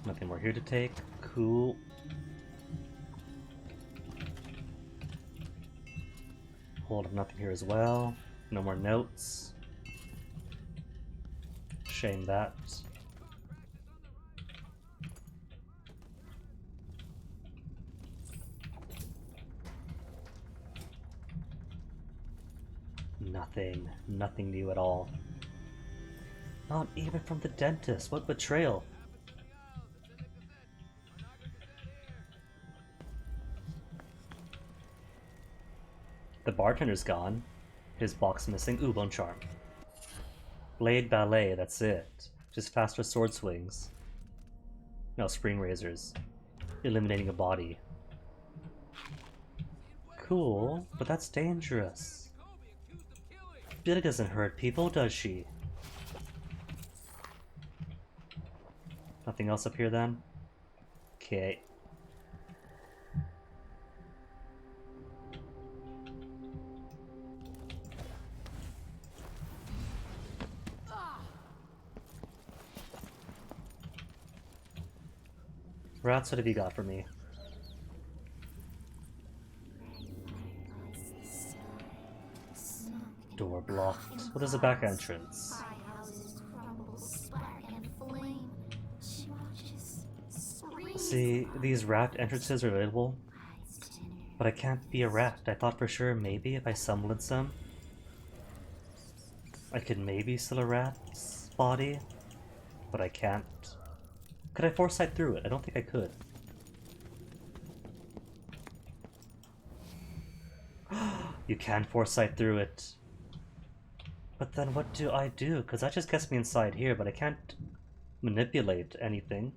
Nothing more here to take. Cool. Hold up, nothing here as well. No more notes. Shame that. Nothing new at all. Not even from the dentist. What betrayal. The bartender's gone. His box missing. Ooh, bone charm. Blade ballet, that's it. Just faster sword swings. No, spring razors. eliminating a body. Cool, but that's dangerous. Billie doesn't hurt people, does she? Nothing else up here then? Okay. Rats, what have you got for me? Door blocked. What is the back entrance? See, these rat entrances are available, but I can't be a rat. I thought for sure maybe if I summoned some, I could maybe steal a rat's body, but I can't. Could I foresight through it? I don't think I could. You can foresight through it. But then what do I do? Because that just gets me inside here, but I can't manipulate anything.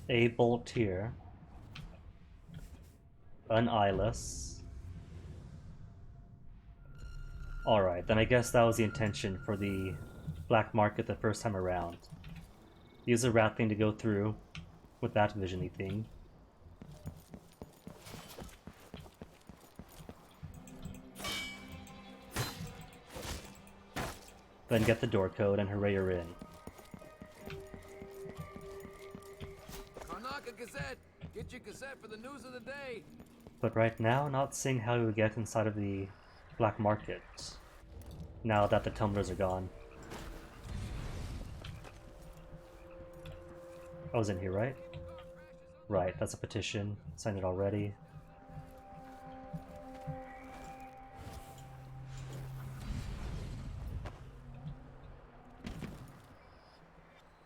A bolt here. An eyeless. Alright, then I guess that was the intention for the black market the first time around. Use a rat thing to go through with that visiony thing. Then get the door code and hooray, you're in. Karnaka Gazette! Get your Gazette for the news of the day! But right now, not seeing how we would get inside of the black market now that the tumblers are gone. I was in here, right? Right, that's a petition. Signed it already.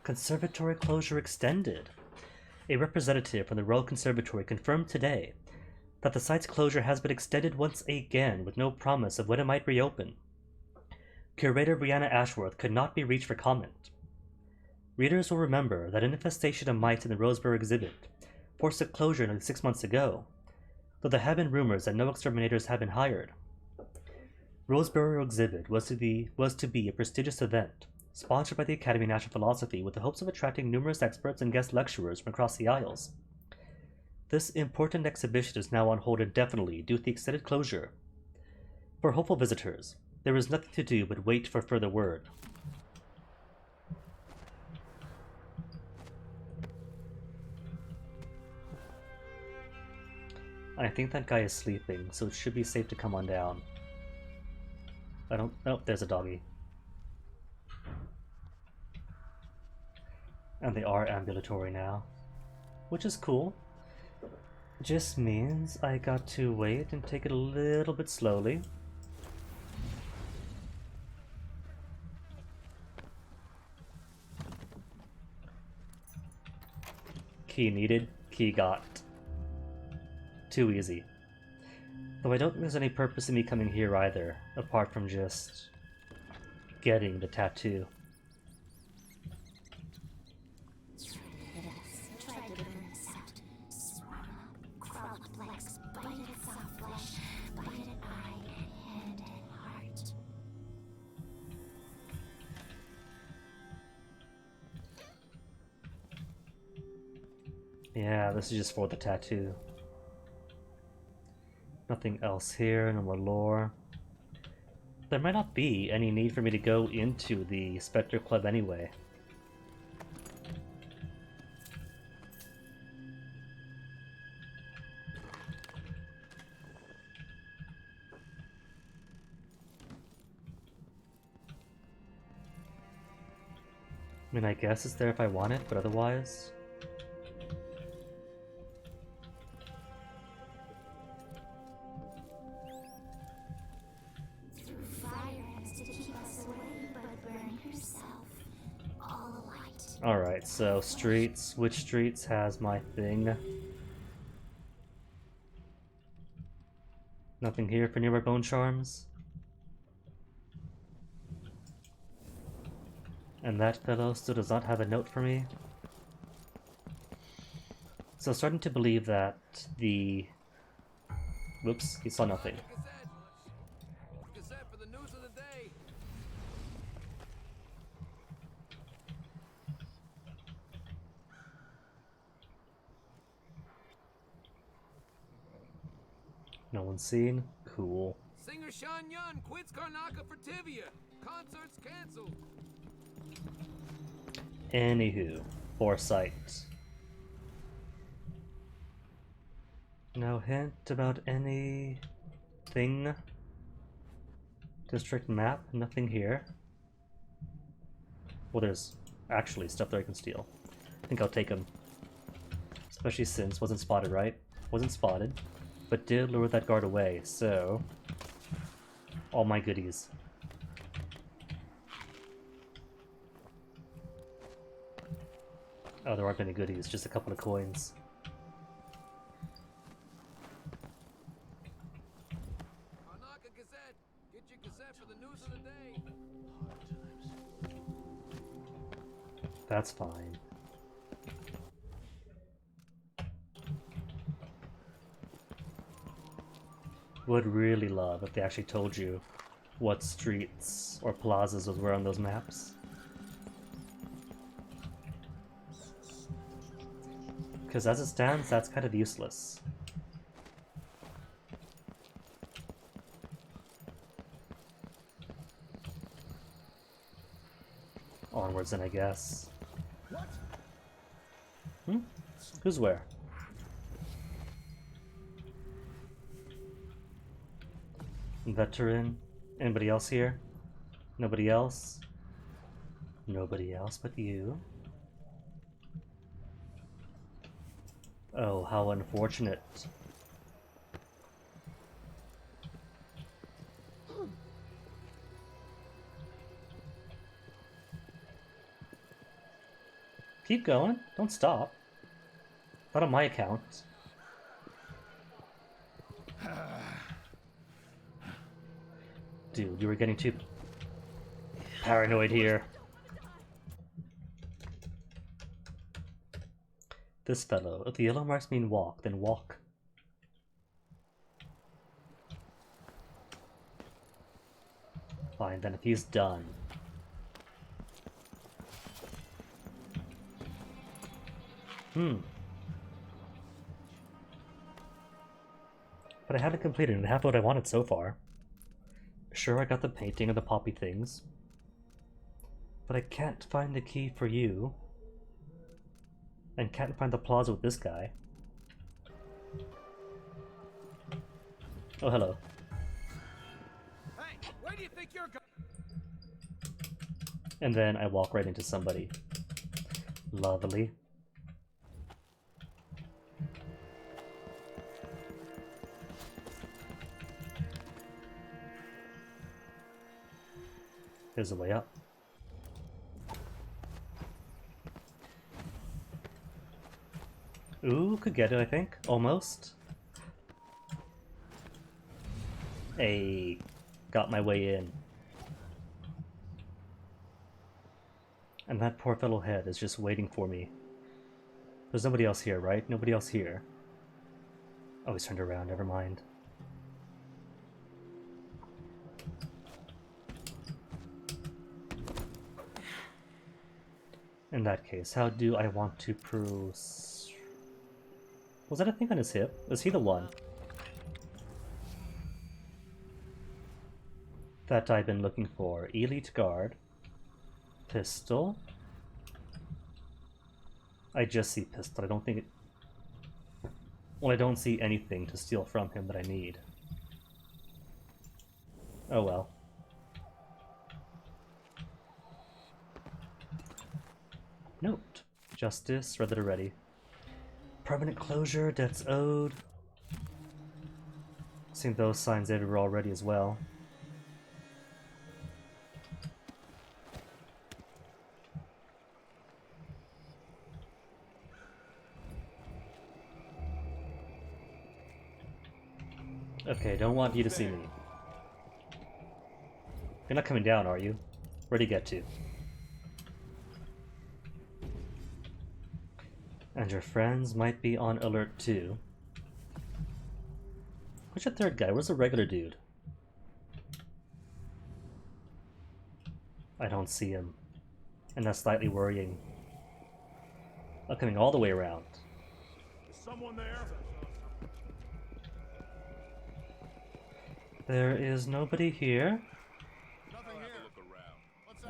Conservatory closure extended. A representative from the Royal Conservatory confirmed today that the site's closure has been extended once again with no promise of when it might reopen. Curator Brianna Ashworth could not be reached for comment. Readers will remember that an infestation of mites in the Roseboro exhibit forced a closure nearly 6 months ago, though there have been rumors that no exterminators have been hired. Roseboro exhibit was to be a prestigious event, sponsored by the Academy of Natural Philosophy with the hopes of attracting numerous experts and guest lecturers from across the Isles. This important exhibition is now on hold indefinitely due to the extended closure. For hopeful visitors, there is nothing to do but wait for further word. I think that guy is sleeping, so it should be safe to come on down. I don't... Oh, there's a doggy. And they are ambulatory now, which is cool. Just means I got to wait and take it a little bit slowly. Key needed, key got. Too easy. Though I don't think there's any purpose in me coming here either, apart from just getting the tattoo. Yeah, this is just for the tattoo. Nothing else here, no more lore. There might not be any need for me to go into the Spectre Club anyway. I mean, I guess it's there if I want it, but otherwise... Alright, so streets. Which streets has my thing? Nothing here for nearby bone charms? And that fellow still does not have a note for me? So starting to believe that the... Whoops, he saw nothing. Gazette for the news of the day. No one's seen? Cool. Singer Shan Yun quits Karnaka for Tivia. Concerts canceled. Anywho, Foresight. No hint about anything? District map? Nothing here. Well, there's actually stuff that I can steal. I think I'll take them. Especially since wasn't spotted, right? Wasn't spotted, but did lure that guard away, so... all my goodies. Oh, there aren't many goodies, just a couple of coins. Karnaka Gazette. Get your Gazette for the news of the day. That's fine. Would really love if they actually told you what streets or plazas were on those maps. Because as it stands, that's kind of useless. Onwards then, I guess. Hmm? Who's where? Veteran? Anybody else here? Nobody else? Nobody else but you? Oh, how unfortunate. Keep going. Don't stop. Not on my account. Dude, you were getting too paranoid here. This fellow. If the yellow marks mean walk, then walk. Fine, then if he's done. But I haven't completed half what I wanted so far. Sure, I got the painting of the poppy things. But I can't find the key for you. And can't find the plaza with this guy. Oh, hello. Hey, where do you think you're going? And then I walk right into somebody. Lovely. There's a way up. Ooh, could get it, I think. Almost. Hey, got my way in. And that poor fellow head is just waiting for me. There's nobody else here, right? Nobody else here. Oh, he's turned around, never mind. In that case, how do I want to prove... Was that a thing on his hip? Was he the one? That I've been looking for. Elite guard. Pistol. I just see pistol. I don't think it... Well, I don't see anything to steal from him that I need. Oh well. Note. Justice, read it already. Permanent closure, debts owed. Seen those signs everywhere already as well. Okay, don't want you to see me. You're not coming down, are you? Where'd he get to? And your friends might be on alert too. Where's the third guy? Where's the regular dude? I don't see him. And that's slightly worrying. I'm coming all the way around. Is someone there? There is nobody here.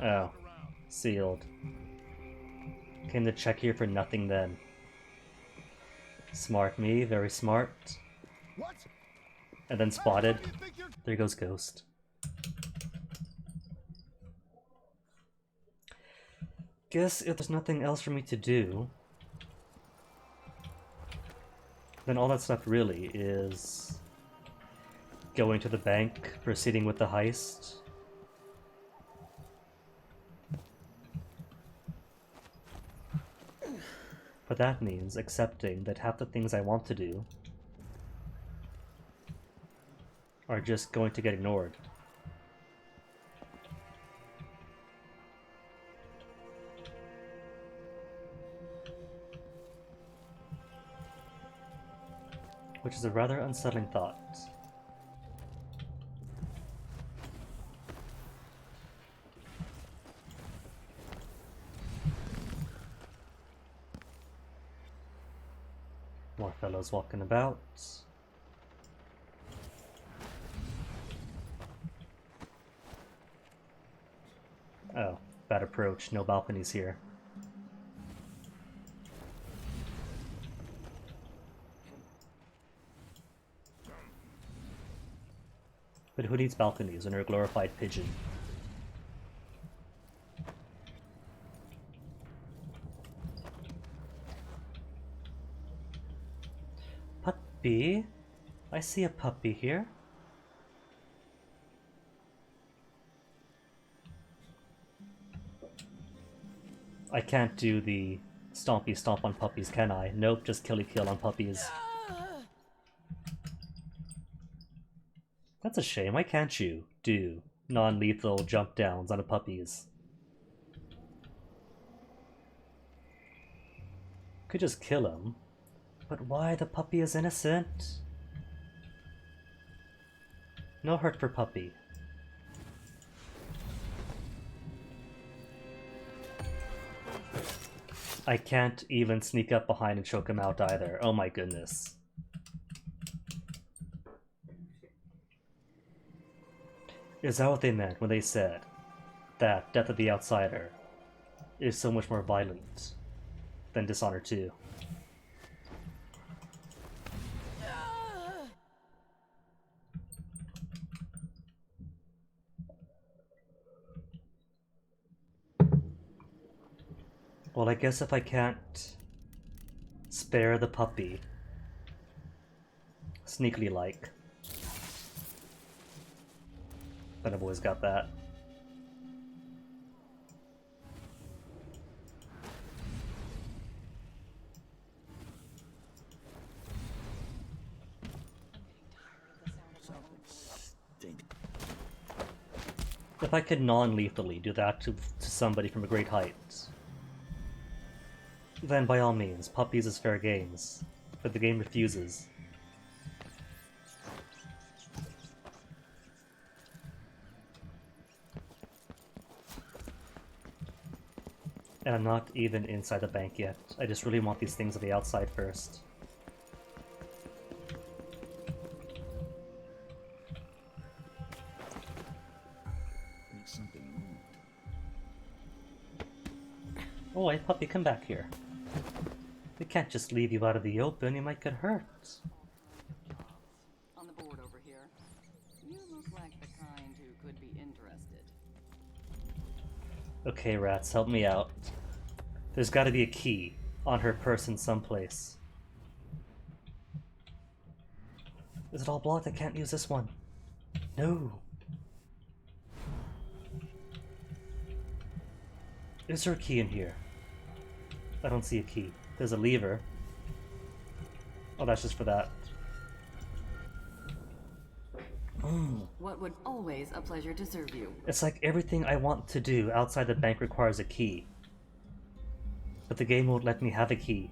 Oh, sealed. Came to check here for nothing then. Smart me, very smart. What? And then spotted. There goes Ghost. Guess if there's nothing else for me to do, then all that's left really is going to the bank, proceeding with the heist. But that means accepting that half the things I want to do are just going to get ignored. Which is a rather unsettling thought. More fellows walking about. Oh, bad approach. No balconies here. But who needs balconies when you're a glorified pigeon? Puppy? I see a puppy here. I can't do the stompy stomp on puppies, can I? Nope, just killy kill on puppies. That's a shame. Why can't you do non-lethal jump downs on puppies? Could just kill him. But why? The puppy is innocent. No hurt for puppy. I can't even sneak up behind and choke him out either. Oh my goodness. Is that what they meant when they said that Death of the Outsider is so much more violent than Dishonored 2? Well, I guess if I can't spare the puppy, sneakily like, then I've always got that. If I could non-lethally do that to somebody from a great height, then by all means, puppies is fair games, but the game refuses. And I'm not even inside the bank yet. I just really want these things on the outside first. Oh, hey puppy, come back here. We can't just leave you out of the open, you might get hurt. On the board over here. You look like the kind who could be interested. Okay, rats, help me out. There's gotta be a key on her person someplace. Is it all blocked? I can't use this one. No. Is there a key in here? I don't see a key. There's a lever. Oh, that's just for that. What would always a pleasure to serve you. It's like everything I want to do outside the bank requires a key. But the game won't let me have a key.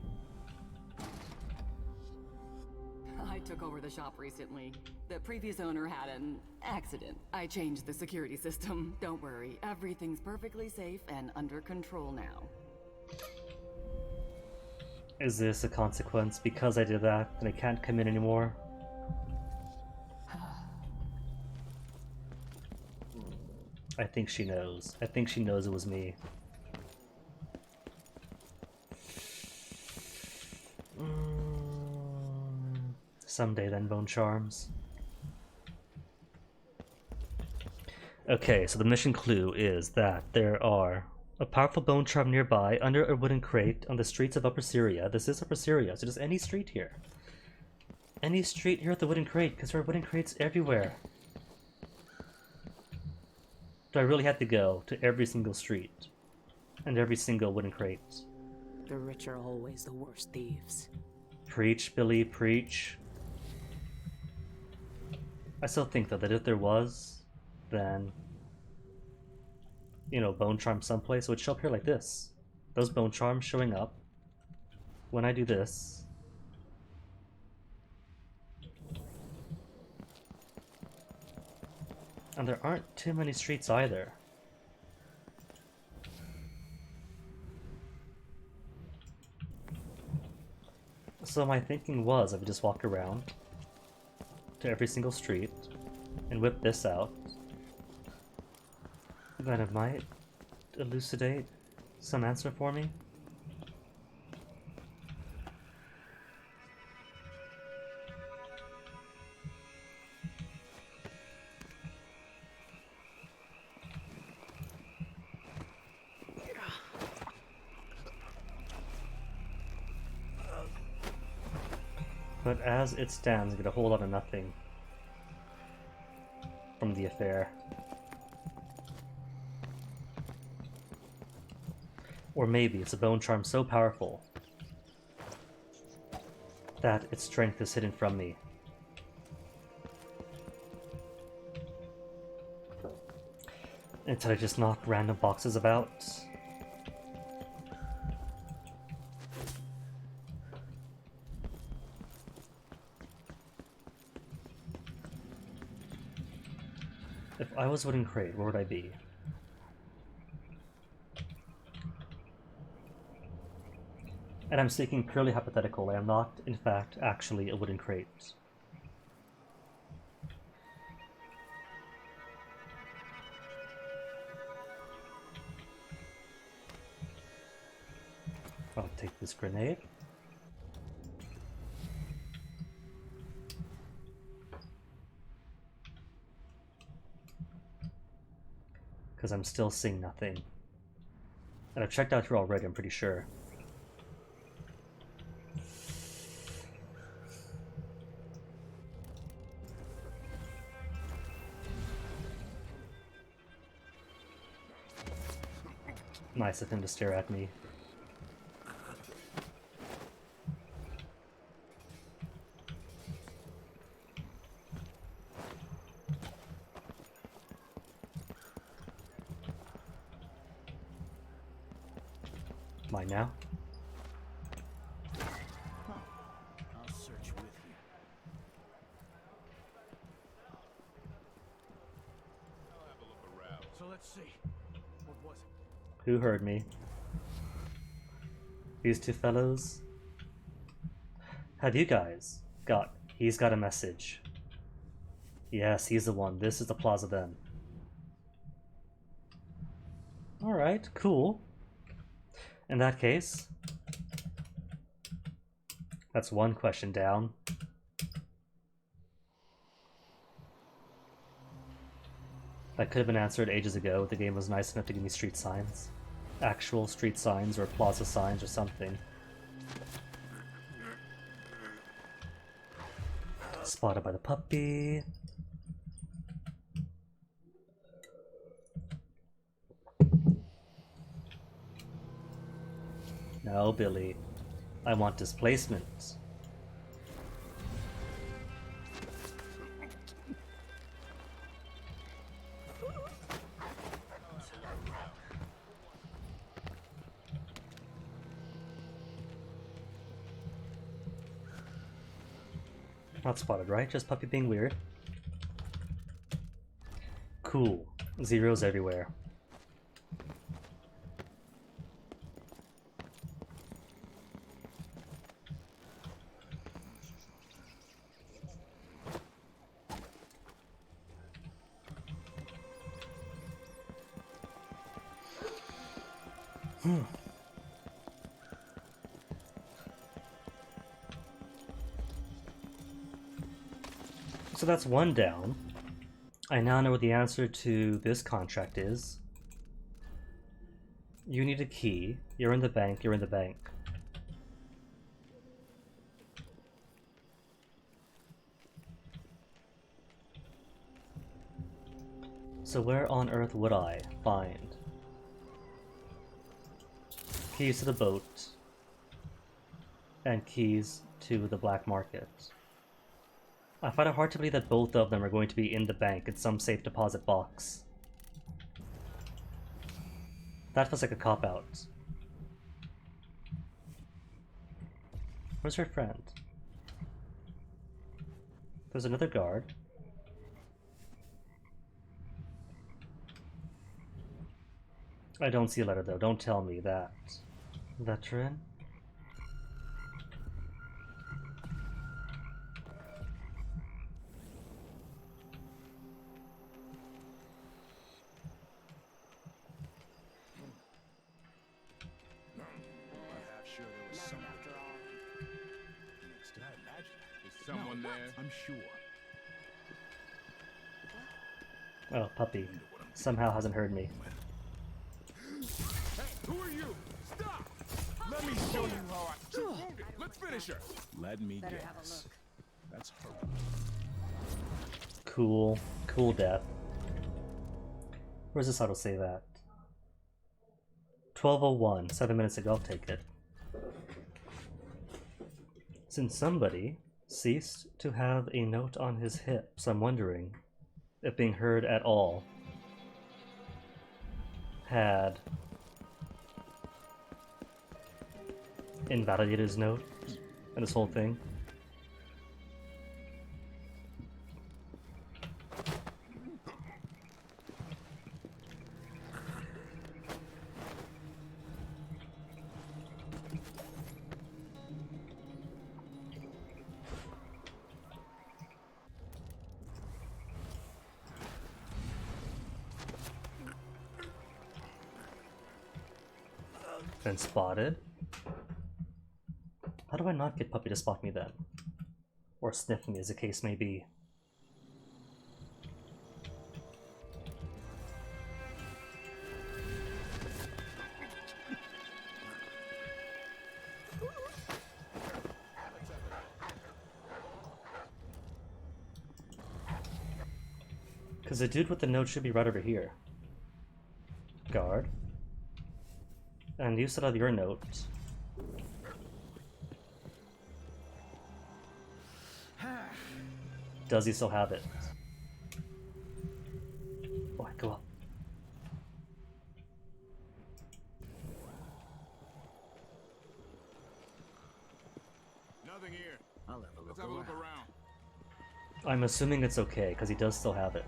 took over the shop recently. The previous owner had an accident. I changed the security system. Don't worry, everything's perfectly safe and under control now. Is this a consequence because I did that and I can't come in anymore? I think she knows. I think she knows it was me. Someday then, Bone Charms. Okay, so the mission clue is that there are a powerful bone charm nearby under a wooden crate on the streets of Upper Syria. This is Upper Syria, so just any street here. Any street here with the wooden crate, because there are wooden crates everywhere. Do I really have to go to every single street and every single wooden crate? The rich are always the worst thieves. Preach, Billie, preach. I still think though that if there was, then, you know, bone charm someplace, it would show up here like this. Those bone charms showing up when I do this. And there aren't too many streets either. So my thinking was I would just walk around to every single street and whip this out. Then it might elucidate some answer for me. But as it stands, I get a whole lot of nothing from the affair. Or maybe it's a bone charm so powerful that its strength is hidden from me. Until I just knock random boxes about. If I was Wooden Crate, where would I be? And I'm speaking purely hypothetical. I am not, in fact, actually a Wooden Crate. I'll take this grenade. Because I'm still seeing nothing. And I've checked out here already, I'm pretty sure. Nice of him to stare at me. Mine now? I'll search with you. I'll have a look around. So let's see. What was it? Who heard me? These two fellows? Have you guys got... He's got a message. Yes, he's the one. This is the plaza then. Alright, cool. In that case, that's one question down. That could have been answered ages ago if the game was nice enough to give me street signs. Actual street signs or plaza signs or something. Spotted by the puppy. No, Billie. I want displacement. Not spotted, right? Just Puppy being weird. Cool. Zeros everywhere. So that's one down. I now know what the answer to this contract is. You need a key. You're in the bank. You're in the bank. So where on earth would I find keys to the boat and keys to the black market? I find it hard to believe that both of them are going to be in the bank in some safe deposit box. That feels like a cop-out. Where's her friend? There's another guard. I don't see a letter though, don't tell me that. Veteran? Someone there? I'm sure. Oh, Puppy. Somehow hasn't heard me. Hey, who are you? Stop! Let me show you how I... Let's finish her! Let me guess. That's her. Cool. Cool death. Where's this autosave at? 12:01. 7 minutes ago, I'll take it. Since somebody ceased to have a note on his hips, I'm wondering if being heard at all had invalidated his note and this whole thing. Been spotted. How do I not get Puppy to spot me then? Or sniff me, as the case may be. Because the dude with the note should be right over here. Guard. And you still have your note. Does he still have it? Oh, I go up. Nothing here. I'll have a look Let's have a look around. I'm assuming it's okay, because he does still have it.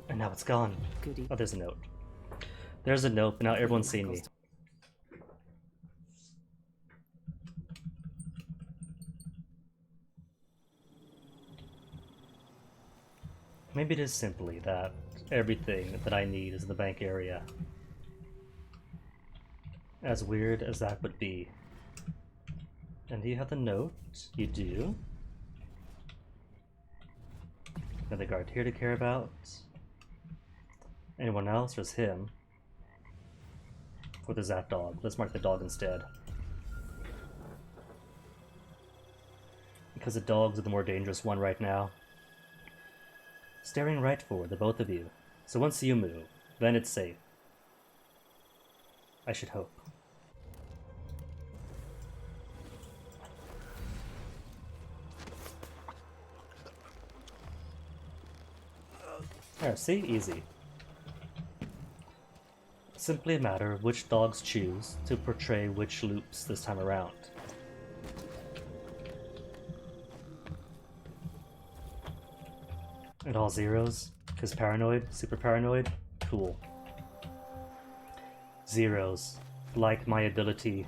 And now it's gone. Goody. Oh, there's a note. There's a note, but now everyone's seen me. Maybe it is simply that everything that I need is in the bank area. As weird as that would be. And do you have the note? You do. Another guard here to care about. Anyone else? There's him. Or there's that dog. Let's mark the dog instead. Because the dogs are the more dangerous one right now. Staring right forward, the both of you. So once you move, then it's safe. I should hope. There, see? Easy. Simply a matter of which dogs choose to portray which loops this time around. And all zeros? Because paranoid? Super paranoid? Cool. Zeros. Like my ability.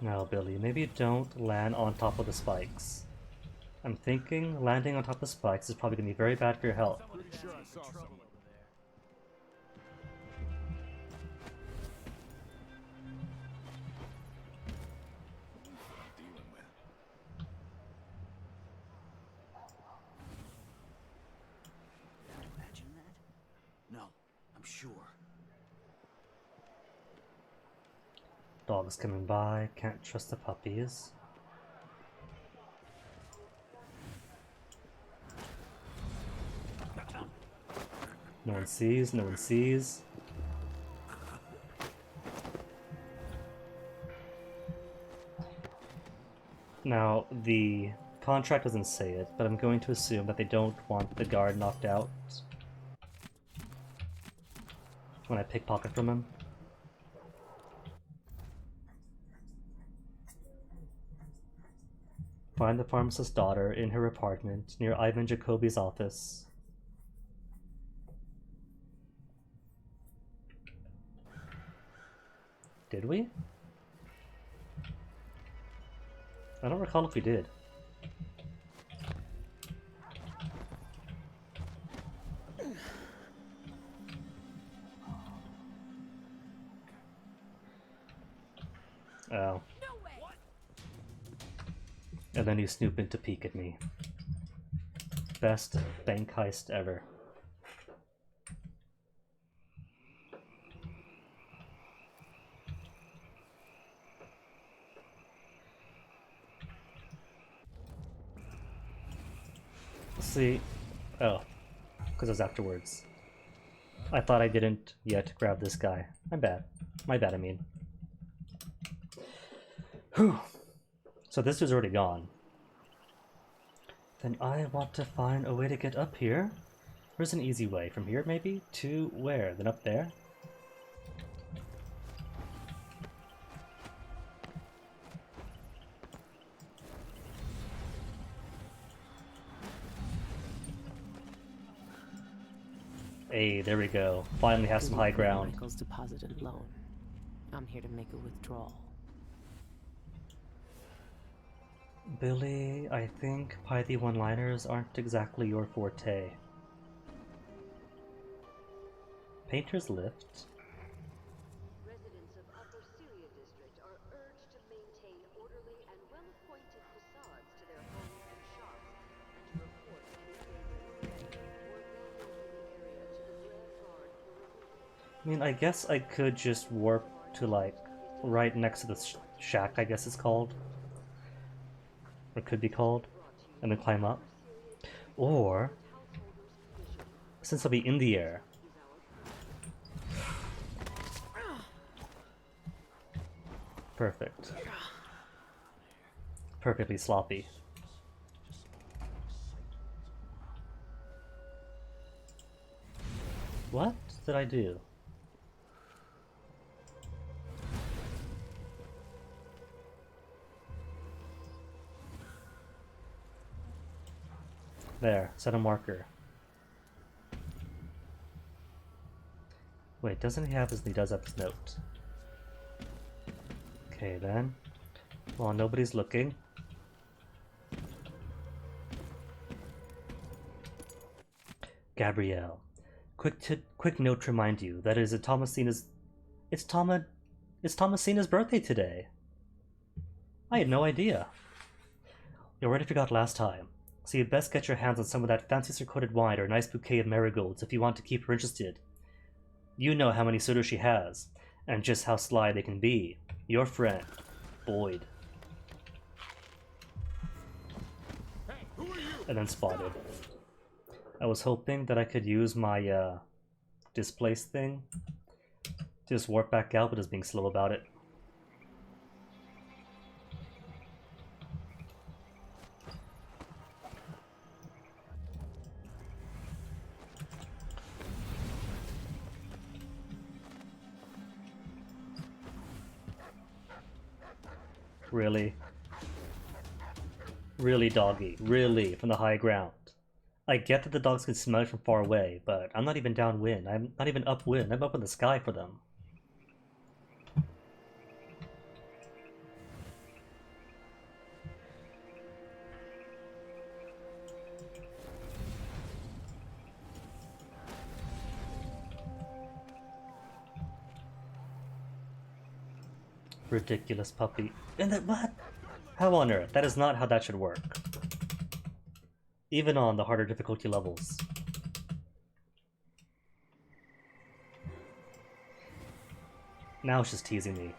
Now, Billie, maybe don't land on top of the spikes. I'm thinking landing on top of the spikes is probably going to be very bad for your health. Pretty sure I saw something. Imagine that? No, I'm sure. Dogs coming by, can't trust the puppies. No one sees, no one sees. Now, the contract doesn't say it, but I'm going to assume that they don't want the guard knocked out when I pickpocket from him. Find the pharmacist's daughter in her apartment near Ivan Jacoby's office. Did we? I don't recall if we did. Oh. And then you snoop in to peek at me. Best bank heist ever. See? Oh. Because it was afterwards. I thought I didn't yet grab this guy. My bad. My bad, I mean. Whew. So this dude's already gone. Then I want to find a way to get up here. Where's an easy way? From here, maybe? To where? Then up there? Hey, there we go. Finally have some high ground. Michael's deposited loan. I'm here to make a withdrawal. Billie, I think pithy one-liners aren't exactly your forte. Painter's Lift? Residents of Upper Celia District are urged to maintain orderly and well-appointed facades to their homes and shops, and to report any vagrants or vandals in the area to the Grand Guard for removal. I mean, I guess I could just warp to, like, right next to the shack, I guess it's called. Or could be called, and then climb up. Or, since I'll be in the air, perfect. Perfectly sloppy. What did I do? There, set a marker. Wait, doesn't he have his, he does have his note. Okay then. While nobody's looking. Gabrielle. Quick note to remind you that it's Thomasina's birthday today. I had no idea. You already forgot last time. So you best get your hands on some of that fancy circulated wine or a nice bouquet of marigolds if you want to keep her interested. You know how many suitors she has, and just how sly they can be. Your friend, Boyd. And then spotted. I was hoping that I could use my displace thing to just warp back out, but just being slow about it. Really? Really, doggy? Really? From the high ground? I get that the dogs can smell it from far away, but I'm not even downwind. I'm not even upwind. I'm up in the sky for them. Ridiculous puppy. And that what? How on earth? That is not how that should work. Even on the harder difficulty levels. Now it's just teasing me.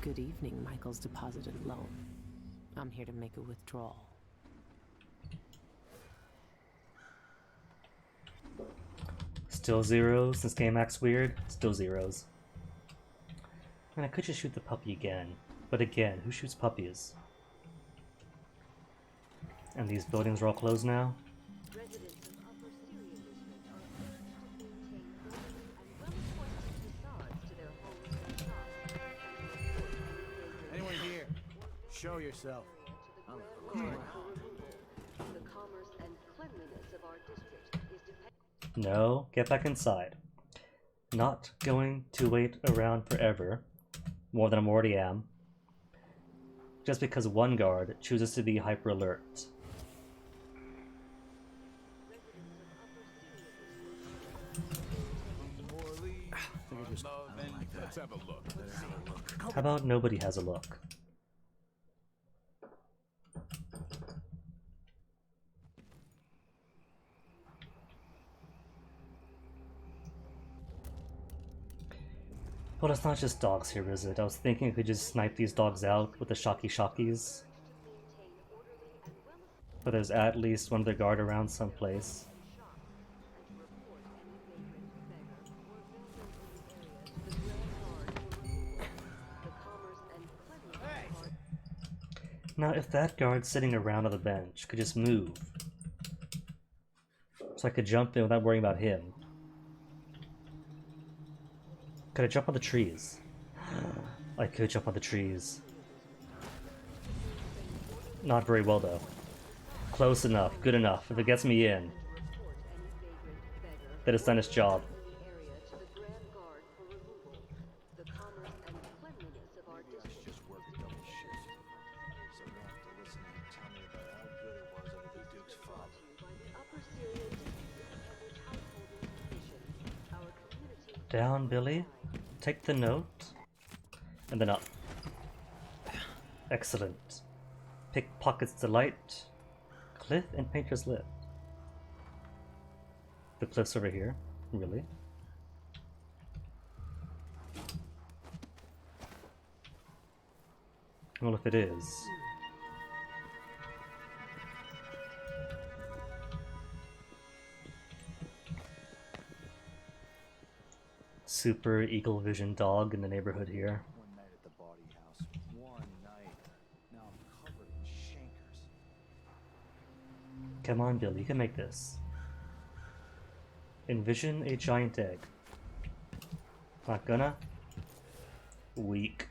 Good evening, Michael's deposited loan. I'm here to make a withdrawal. Still zeros? This game acts weird? Still zeros. And I could just shoot the puppy again. But again, who shoots puppies? And these buildings are all closed now? Anyone here? Show yourself. The commerce and cleanliness of our district is dependent. No, get back inside. Not going to wait around forever, more than I already am, just because one guard chooses to be hyper alert. Let's have a look. How about nobody has a look? Well, it's not just dogs here, is it? I was thinking I could just snipe these dogs out with the shockies. But there's at least one other guard around someplace. Now, if that guard sitting around on the bench could just move, so I could jump in without worrying about him. Could I jump on the trees? I could jump on the trees. Not very well, though. Close enough, good enough. If it gets me in, then it's done its job. Down, Billie. Take the note. And then up. Excellent. Pickpocket's delight. Cliff and Painter's Lip. The cliff's over here. Really? Well, if it is... Super eagle vision dog in the neighborhood here. One night at the body house. One night. Now I'm covered in chancres. Come on, Billie, you can make this. Envision a giant egg. Not gonna? Weak.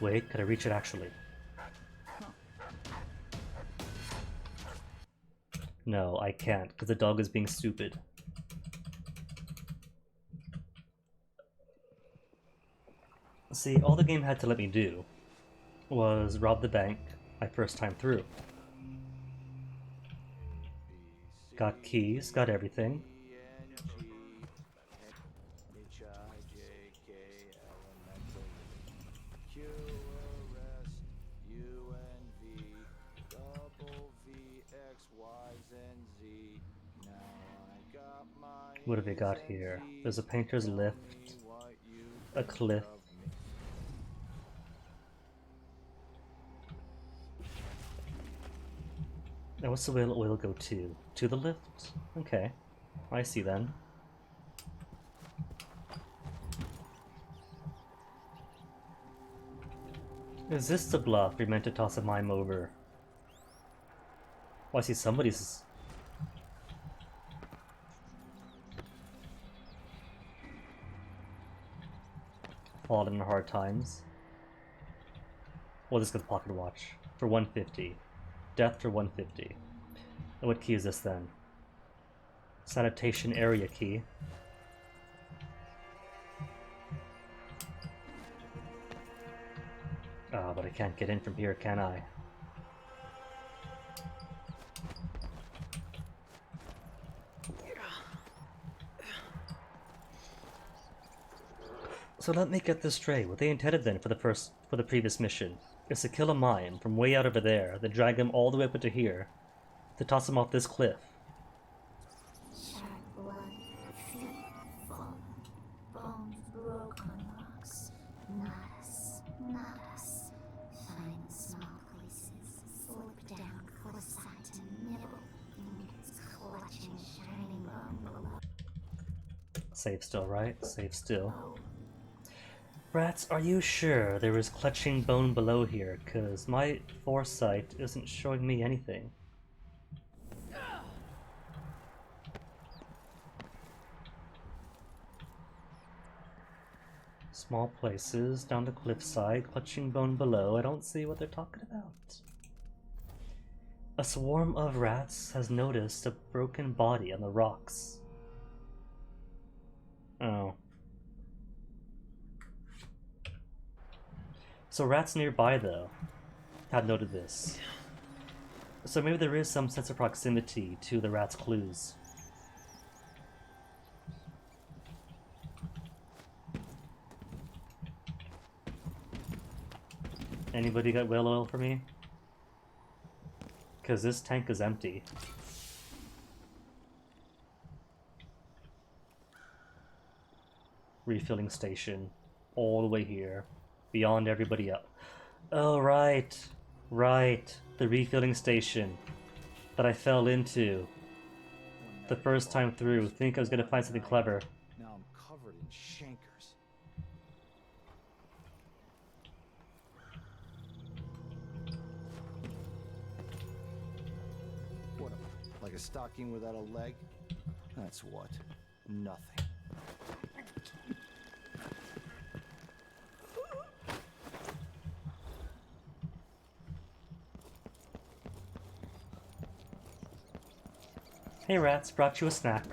Wait, could I reach it actually? No, I can't, because the dog is being stupid. See, all the game had to let me do was rob the bank my first time through. Got keys, got everything. What have we got here? There's a painter's lift, a cliff. Now what's the way we'll go to? To the lift? Okay. I see then. Is this the bluff we meant to toss a mime over? Oh, I see somebody's... fallen in hard times. Well, this is the pocket watch. For 150. Death for 150. And what key is this then? Sanitation area key. Ah, but I can't get in from here, can I? So let me get this straight. What they intended then for the previous mission is to kill a mime from way out over there, then drag him all the way up into here, to toss him off this cliff. Sharp blood, feet fallen, bones broke on rocks. Not us, not us. Find small places, slip down cliffside to nibble, fingers clutching shining bone below. Save still, right? Save still. Rats, are you sure there is clutching bone below here? Cause my foresight isn't showing me anything. Small places, down the cliffside, clutching bone below. I don't see what they're talking about. A swarm of rats has noticed a broken body on the rocks. Oh. So rats nearby, though, had noted this. So maybe there is some sense of proximity to the rat's clues. Anybody got whale oil for me? Because this tank is empty. Refilling station. All the way here. Beyond everybody else. Oh, right. Right. The refilling station that I fell into the first time through. Think I was gonna find something clever. Now I'm covered in chancres. What am I, like a stocking without a leg? That's what. Nothing. Hey rats, brought you a snack.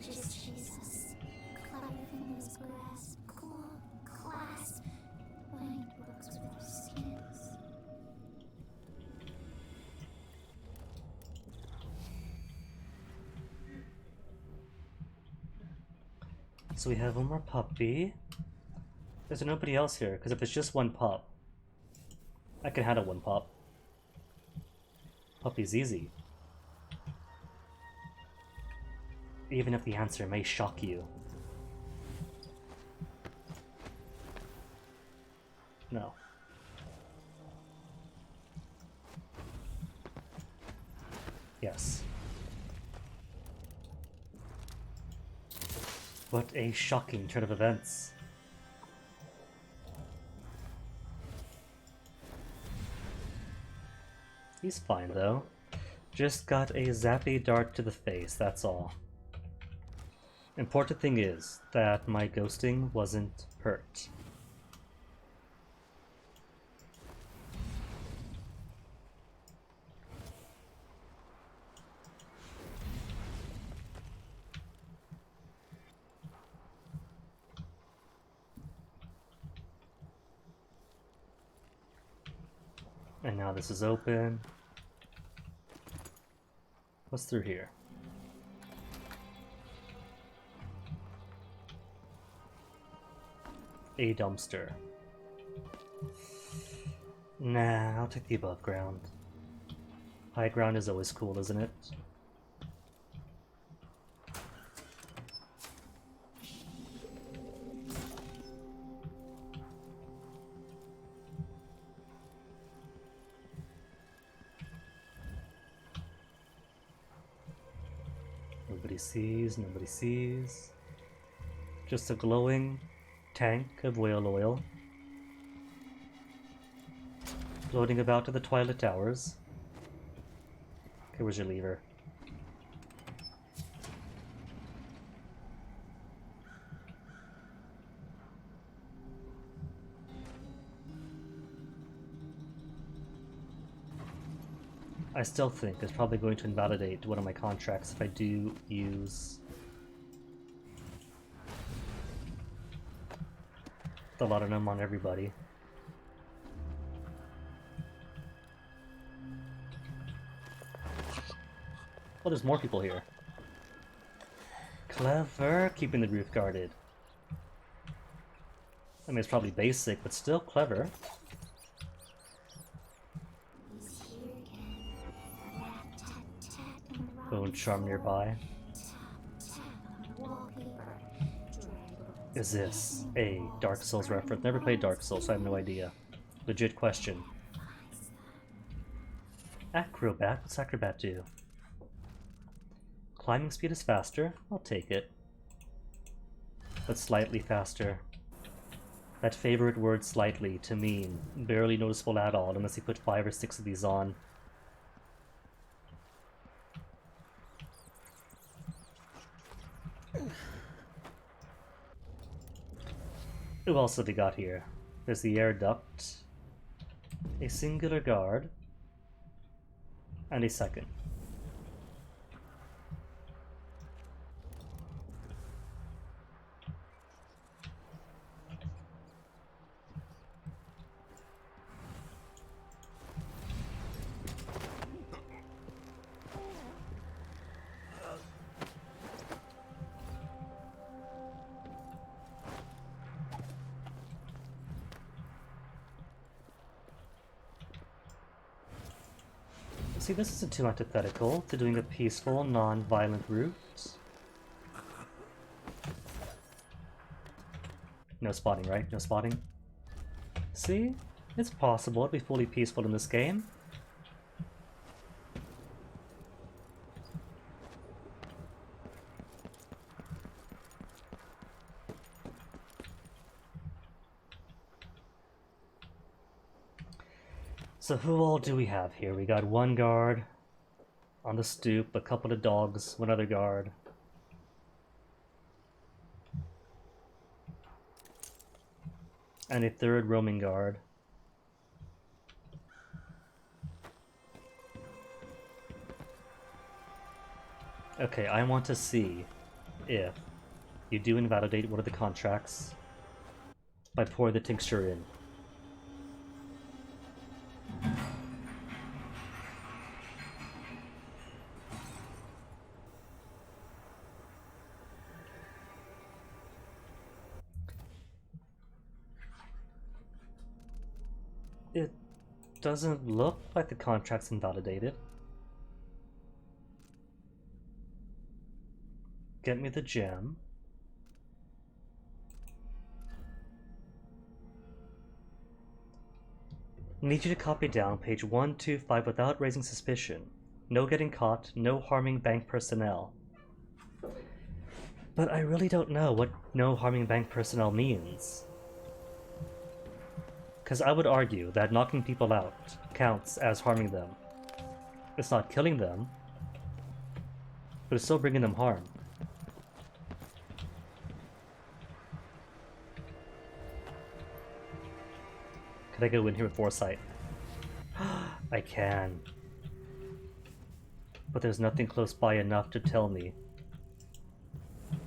Just Jesus. Clever fingers grasp, claw, clasp, bind books with their skins. So we have one more puppy. There's nobody else here, because if it's just one pup, I can handle one pup. Puppy's easy. Even if the answer may shock you. No. Yes. What a shocking turn of events. He's fine though. Just got a zappy dart to the face, that's all. Important thing is that my ghosting wasn't hurt. And now this is open. What's through here? A dumpster. Nah, I'll take the above ground. High ground is always cool, isn't it? Nobody sees, nobody sees. Just a glowing tank of whale oil floating about to the twilight hours. Okay, where's your lever? I still think it's probably going to invalidate one of my contracts if I do use the laudanum on everybody. Oh, there's more people here. Clever, keeping the roof guarded. I mean, it's probably basic, but still clever. Bone charm nearby. Is this a Dark Souls reference? Never played Dark Souls, so I have no idea. Legit question. Acrobat? What's Acrobat do? Climbing speed is faster. I'll take it. But slightly faster. That favorite word slightly to mean barely noticeable at all unless you put 5 or 6 of these on. Who else have we got here? There's the air duct, a singular guard, and a second. See, this isn't too antithetical to doing a peaceful, non-violent route. No spotting, right? No spotting? See? It's possible to be fully peaceful in this game. So who all do we have here? We got one guard on the stoop, a couple of dogs, one other guard. And a third roaming guard. Okay, I want to see if you do invalidate one of the contracts by pouring the tincture in. It doesn't look like the contract's invalidated. Get me the gem. Need you to copy down page 125 without raising suspicion. No getting caught, no harming bank personnel. But I really don't know what no harming bank personnel means. Because I would argue that knocking people out counts as harming them. It's not killing them, but it's still bringing them harm. Can I go in here with foresight? I can. But there's nothing close by enough to tell me.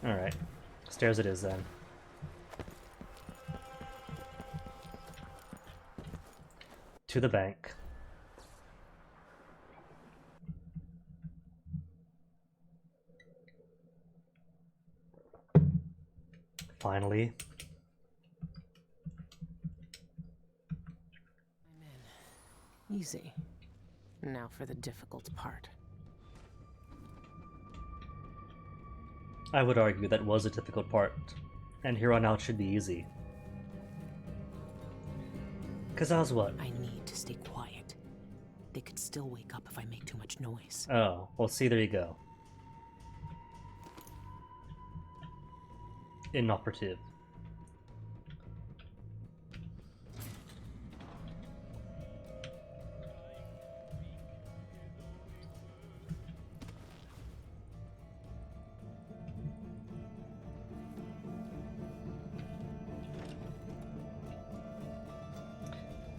Alright. Stairs it is then. To the bank. Finally. I'm in. Easy. Now for the difficult part. I would argue that was a difficult part, and here on out should be easy. Cause I was what? I need to stay quiet. They could still wake up if I make too much noise. Oh, well see, there you go. inoperative.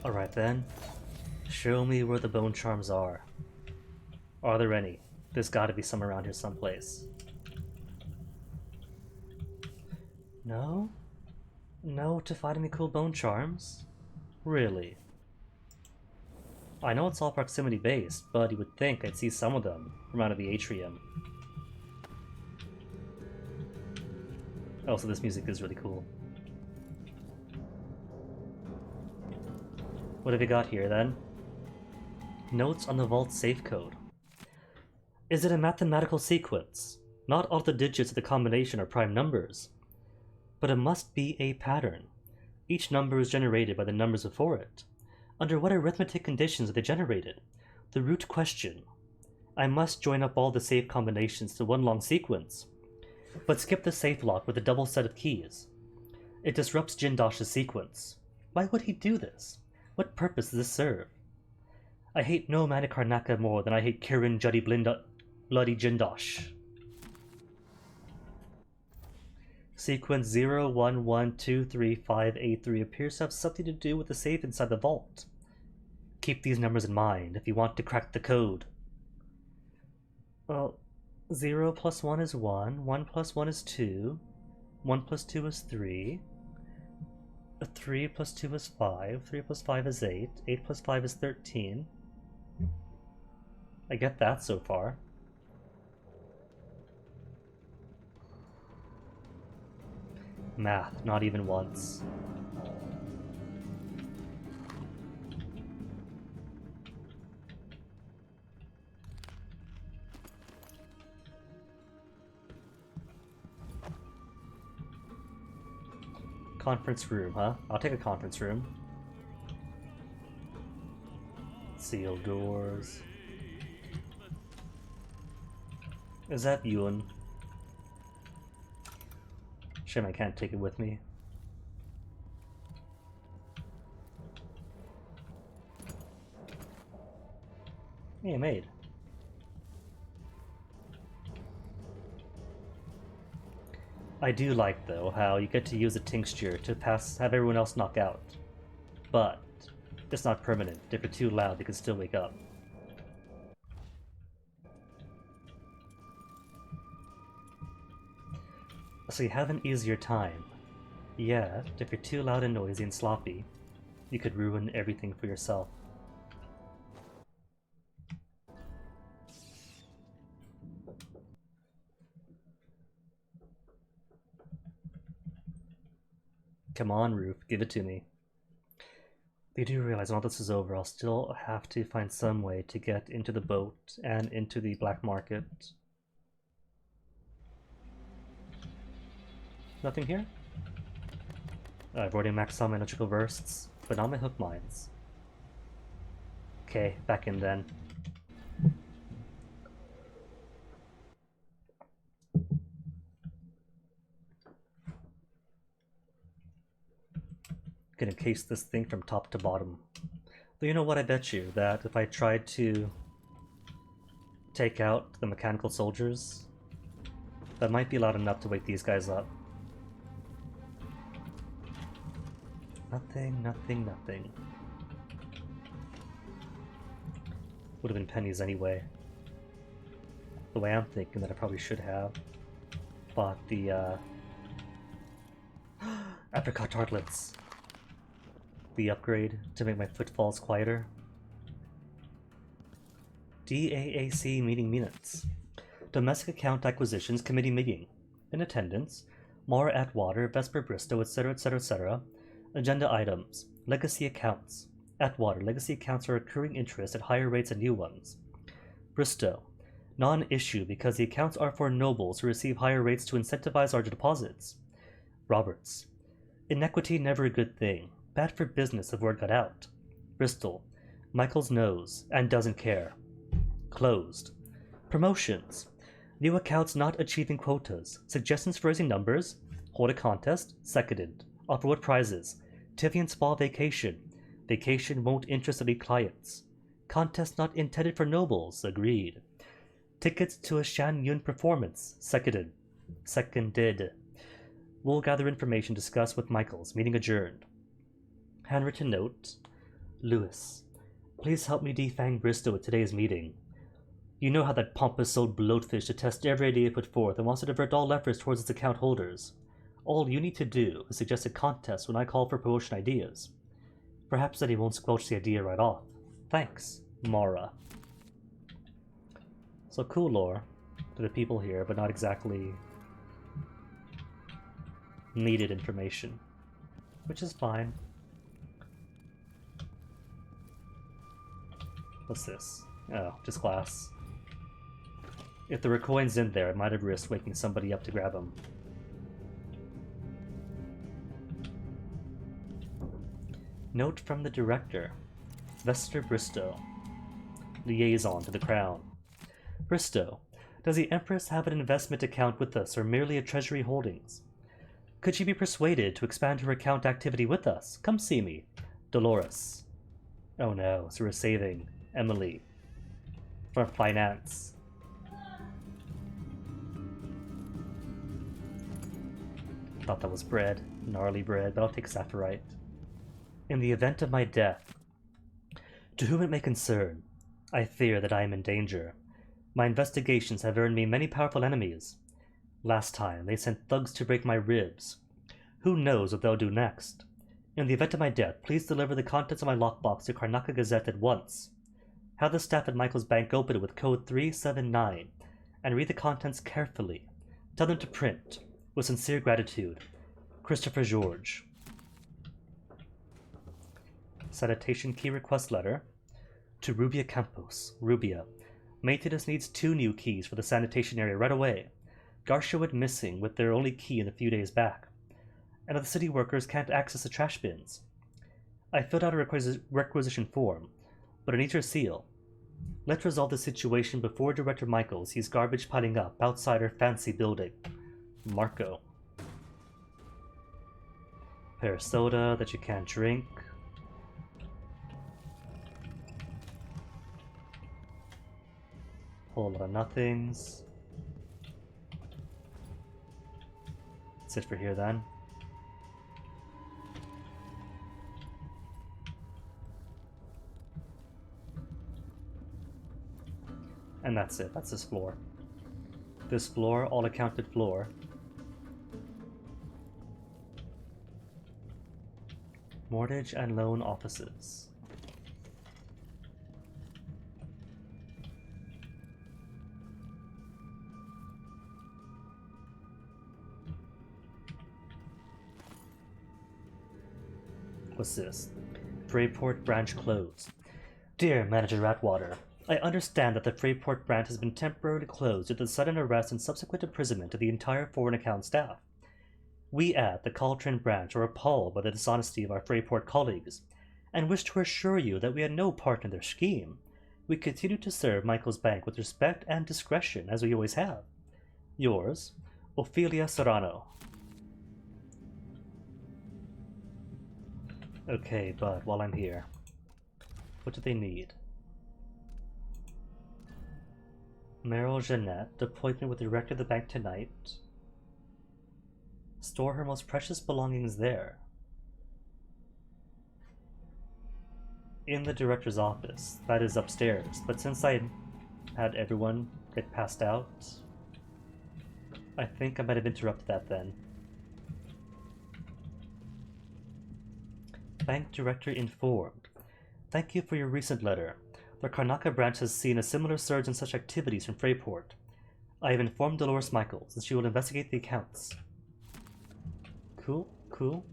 Alright then, show me where the bone charms are. Are there any? There's gotta be some around here someplace. No? No to find any cool bone charms? Really? I know it's all proximity based, but you would think I'd see some of them from out of the atrium. Also, this music is really cool. What have we got here then? Notes on the vault safe code. Is it a mathematical sequence? Not all the digits of the combination are prime numbers. But it must be a pattern. Each number is generated by the numbers before it. Under what arithmetic conditions are they generated? The root question. I must join up all the safe combinations to one long sequence. But skip the safe lock with a double set of keys. It disrupts Jindosh's sequence. Why would he do this? What purpose does this serve? I hate no Manikarnaka more than I hate Kirin Bloody Jindosh. Sequence 0112358 appears to have something to do with the safe inside the vault. Keep these numbers in mind if you want to crack the code. Well, 0 plus 1 is 1, 1 plus 1 is 2, 1 plus 2 is 3, 3 plus 2 is 5, 3 plus 5 is 8, 8 plus 5 is 13. I get that so far. Math, not even once. Conference room, huh? I'll take a conference room. Sealed doors. Is that Yun? Shame I can't take it with me. Hey, maid. I do like, though, how you get to use a tincture to have everyone else knock out. But it's not permanent. If you're too loud, they can still wake up. So you have an easier time. Yet, if you're too loud and noisy and sloppy, you could ruin everything for yourself. Come on, Roof, give it to me. They do realize when all this is over, I'll still have to find some way to get into the boat and into the black market. Nothing here? I've already maxed out my electrical bursts, but not my hook mines. Okay, back in then. Gonna case this thing from top to bottom. But you know what, I bet you that if I tried to take out the mechanical soldiers, that might be loud enough to wake these guys up. Nothing, nothing, nothing. Would have been pennies anyway. The way I'm thinking that I probably should have bought the apricot tartlets. The upgrade to make my footfalls quieter. DAAC meeting minutes. Domestic Account Acquisitions Committee meeting. In attendance, Mara Atwater, Vesper Bristow, etc., etc., etc. Agenda items. Legacy accounts. Atwater, legacy accounts are accruing interest at higher rates than new ones. Bristow, non-issue because the accounts are for nobles who receive higher rates to incentivize larger deposits. Roberts, inequity never a good thing. Bad for business if word got out. Bristol, Michaels knows and doesn't care. Closed. Promotions. New accounts not achieving quotas. Suggestions for raising numbers. Hold a contest? Seconded. Offer what prizes? Tivian Spa Vacation. Vacation won't interest any clients. Contest not intended for nobles. Agreed. Tickets to a Shan Yun performance. Seconded. Seconded. We'll gather information, discuss with Michaels. Meeting adjourned. Handwritten note. Lewis, please help me defang Bristow at today's meeting. You know how that pompous old bloatfish detests every idea put forth and wants to divert all efforts towards its account holders. All you need to do is suggest a contest when I call for promotion ideas. Perhaps then he won't squelch the idea right off. Thanks, Mara. So cool lore to the people here, but not exactly needed information, which is fine. What's this? Oh, just glass. If there were coins in there, I might have risked waking somebody up to grab them. Note from the director. Vester Bristow. Liaison to the Crown. Bristow, does the Empress have an investment account with us or merely a treasury holdings? Could she be persuaded to expand her account activity with us? Come see me. Dolores. Oh no, so we're saving Emily from finance. Thought that was bread. Gnarly bread, but I'll take Saphirite. In the event of my death, to whom it may concern, I fear that I am in danger. My investigations have earned me many powerful enemies. Last time, they sent thugs to break my ribs. Who knows what they'll do next? In the event of my death, please deliver the contents of my lockbox to Karnaca Gazette at once. Have the staff at Michael's Bank open it with code 379, and read the contents carefully. Tell them to print. With sincere gratitude, Christopher George. Sanitation key request letter to Rubia Campos. Rubia. Maintenance needs 2 new keys for the sanitation area right away. Garcia went missing with their only key in a few days back. And the city workers can't access the trash bins. I filled out a requisition form, but it needs your seal. Let's resolve the situation before Director Michael sees garbage piling up outside her fancy building. Marco. Pear soda that you can't drink. Whole lot of nothings. That's it for here then. And that's it. That's this floor. This floor, all accounted floor. Mortgage and loan offices. What's this? Freyport branch closed. Dear Manager Ratwater, I understand that the Freyport branch has been temporarily closed due to the sudden arrest and subsequent imprisonment of the entire foreign account staff. We at the Caltrin branch are appalled by the dishonesty of our Freyport colleagues, and wish to assure you that we had no part in their scheme. We continue to serve Michael's Bank with respect and discretion, as we always have. Yours, Ophelia Serrano. Okay, but while I'm here, what do they need? Meryl Jeanette, appointment with the director of the bank tonight. Store her most precious belongings there. In the director's office, that is upstairs, but since I had everyone get passed out, I think I might have interrupted that then. Bank director informed. Thank you for your recent letter. The Karnaca branch has seen a similar surge in such activities from Freyport. I have informed Dolores Michaels, and she will investigate the accounts. Cool, cool.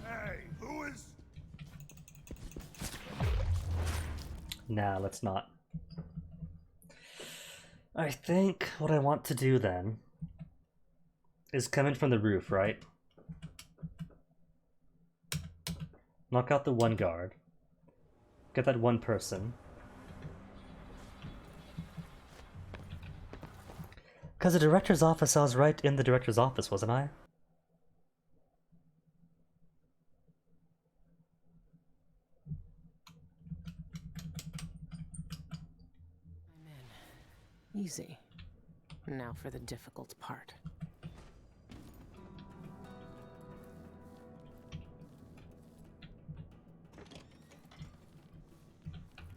Hey, who is... Nah, let's not. I think what I want to do then is come in from the roof, right? Knock out the one guard. Get that one person. Because the director's office, I was right in the director's office, wasn't I? Easy. Now for the difficult part.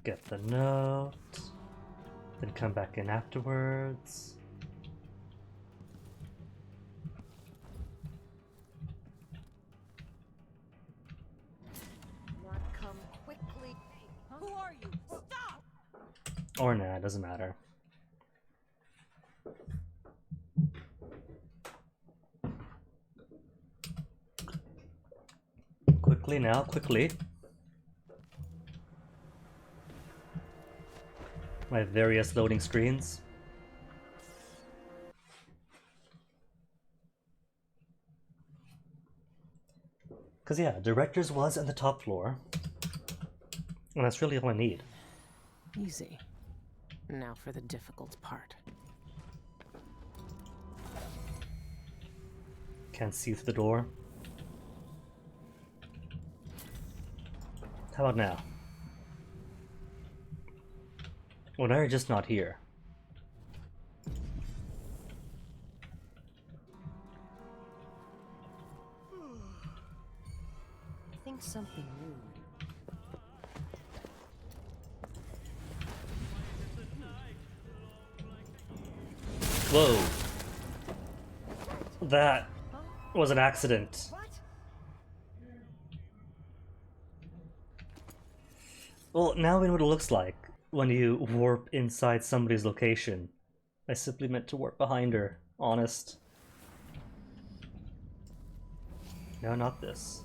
Get the note. Then come back in afterwards. Not come quickly. Who are you? Stop! Or nah, it doesn't matter. Quickly now, quickly. My various loading screens. Because yeah, director's was in the top floor. And that's really all I need. Easy. Now for the difficult part. Can't see through the door. How about now? Well, now you're just not here. I think something new. Whoa. That was an accident. Well, now we know what it looks like when you warp inside somebody's location. I simply meant to warp behind her. Honest. No, not this.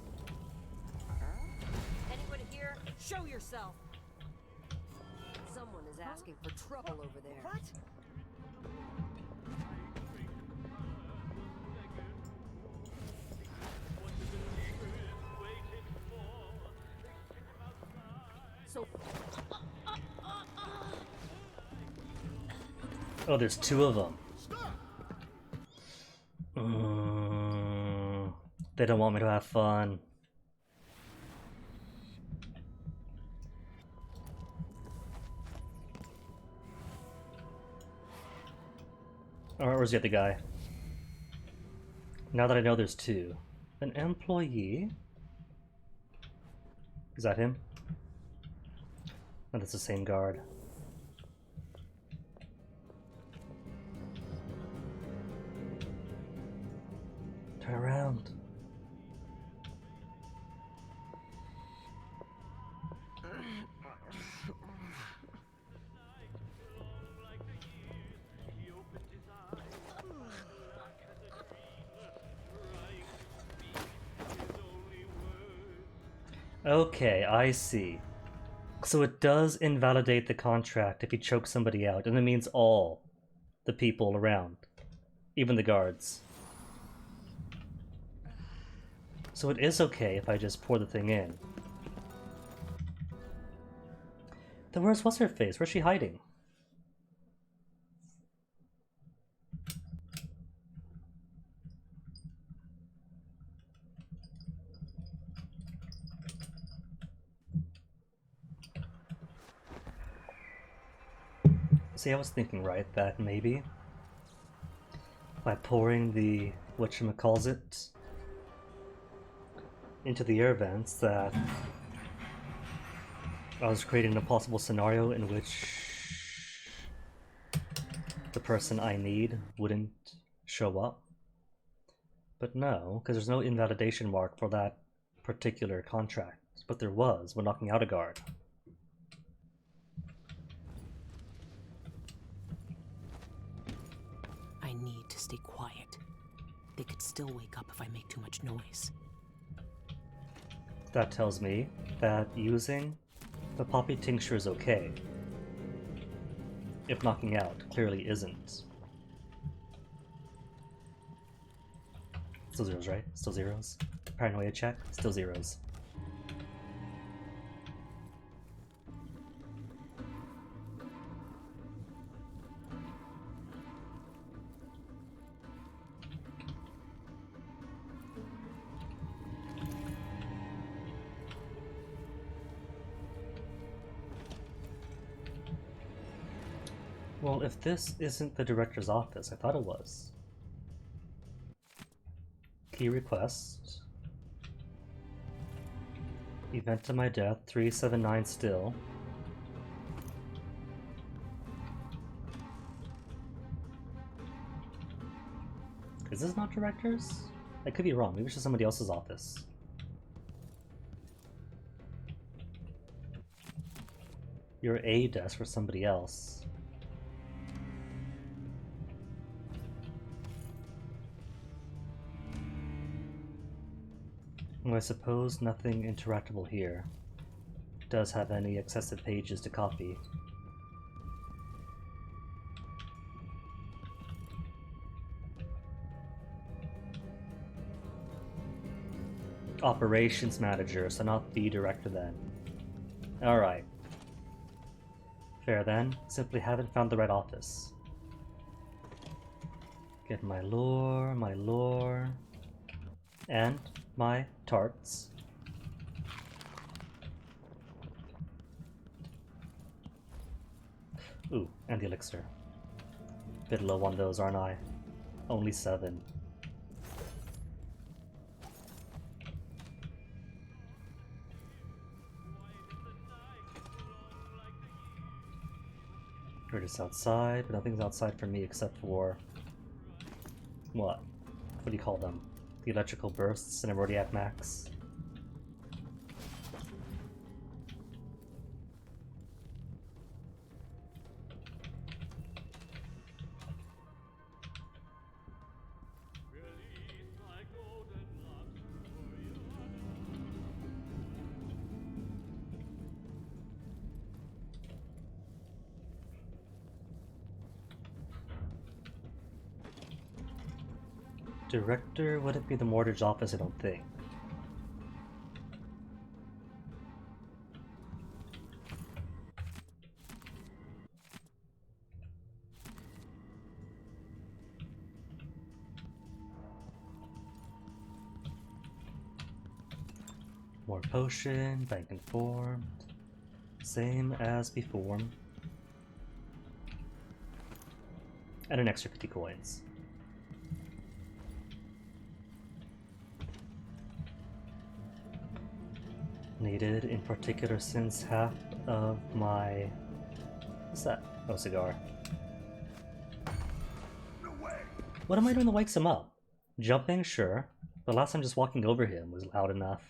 Anyone here? Show yourself! Someone is asking for trouble over there. What? So... Oh, there's two of them. They don't want me to have fun. Alright, where's the other guy? Now that I know there's two. An employee? Is that him? No, that's the same guard. Turn around. Okay, I see. So it does invalidate the contract if you choke somebody out, and it means all the people around, even the guards. So it is okay if I just pour the thing in. Then where's What's-Her-Face? Where's she hiding? See, I was thinking, right, that maybe by pouring the whatchamacallit into the air vents that I was creating a possible scenario in which the person I need wouldn't show up. But no, because there's no invalidation mark for that particular contract. But there was when knocking out a guard. I need to stay quiet. They could still wake up if I make too much noise. That tells me that using the poppy tincture is okay. if knocking out clearly isn't. Still zeros, right? Still zeros. Paranoia check, still zeros. Well, if this isn't the director's office, I thought it was. Key request. Event to my death, 379 still. Is this not director's? I could be wrong, maybe it's just somebody else's office. Your A desk for somebody else. Well, I suppose nothing interactable here. Does have any excessive pages to copy. Operations manager, so not the director then. Alright. Fair then. Simply haven't found the right office. Get my lore, and my tarts. Ooh, and the elixir. Bit low on those, aren't I? Only 7. We're just outside, but nothing's outside for me except for... what? What do you call them? The electrical bursts, and I'm already at max. Director wouldn't be the mortgage office, I don't think. More potion, bank informed. Same as before. And an extra 50 coins. Needed in particular since half of my... what's that? Oh, cigar. What am I doing that wakes him up? Jumping? Sure. But last time just walking over him was loud enough.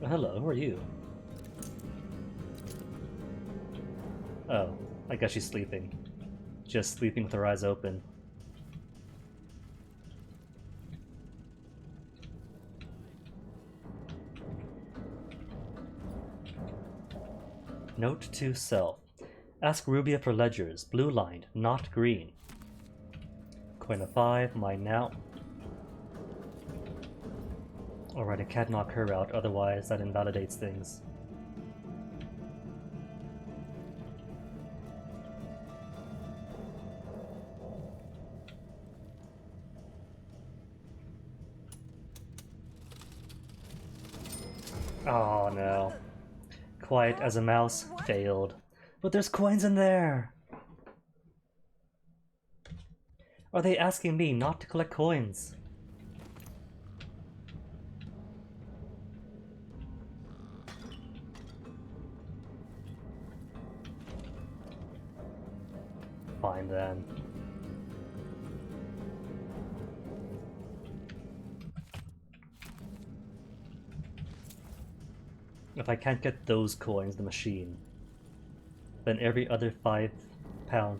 Oh, hello, who are you? Oh, I guess she's sleeping. Just sleeping with her eyes open. Note to self. Ask Rubia for ledgers. Blue lined, not green. Coin of 5, mine now. Alright, I can't knock her out, otherwise that invalidates things. Oh no. Quiet as a mouse failed. But there's coins in there! Are they asking me not to collect coins? Fine then. If I can't get those coins, the machine, then every other £5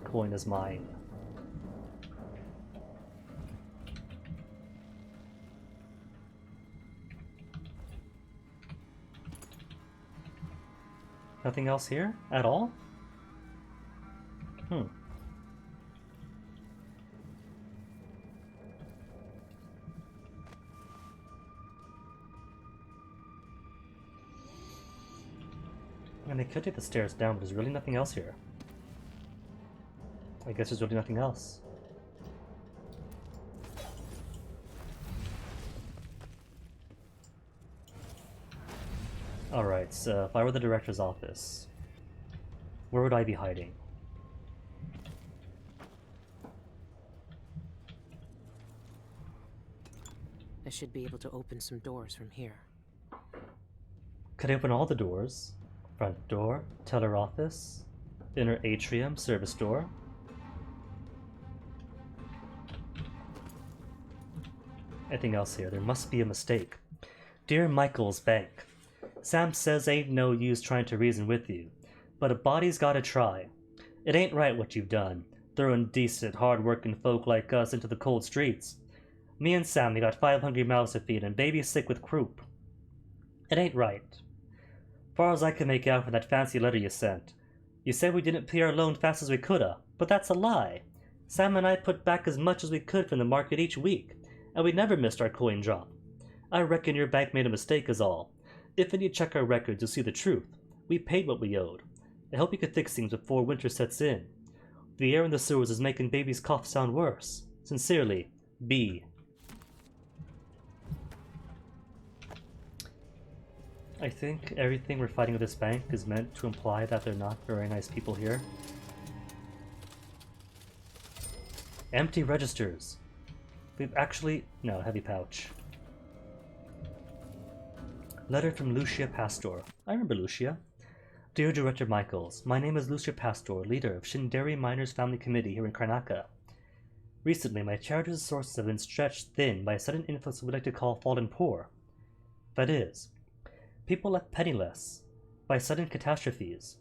coin is mine. Nothing else here? At all? Hmm. And they could take the stairs down, but there's really nothing else here. I guess there's really nothing else. Alright, so if I were the director's office, where would I be hiding? I should be able to open some doors from here. Could I open all the doors? Front door, teller office, inner atrium, service door. Anything else here? There must be a mistake. Dear Michael's Bank, Sam says ain't no use trying to reason with you, but a body's gotta try. It ain't right what you've done, throwing decent, hard-working folk like us into the cold streets. Me and Sammy got 5 hungry mouths to feed and baby's sick with croup. It ain't right. Far as I can make out from that fancy letter you sent, you said we didn't pay our loan fast as we coulda, but that's a lie. Sam and I put back as much as we could from the market each week, and we never missed our coin drop. I reckon your bank made a mistake is all. If you check our records, you'll see the truth. We paid what we owed. I hope you can fix things before winter sets in. The air in the sewers is making baby's cough sound worse. Sincerely, B. I think everything we're fighting with this bank is meant to imply that they're not very nice people here. Empty registers. We've actually... no, heavy pouch. Letter from Lucia Pastor. I remember Lucia. Dear Director Michaels, my name is Lucia Pastor, leader of Shinderi Miners Family Committee here in Karnaka. Recently, my charity's sources have been stretched thin by a sudden influx of what we like to call fallen poor. That is, people left penniless by sudden catastrophes.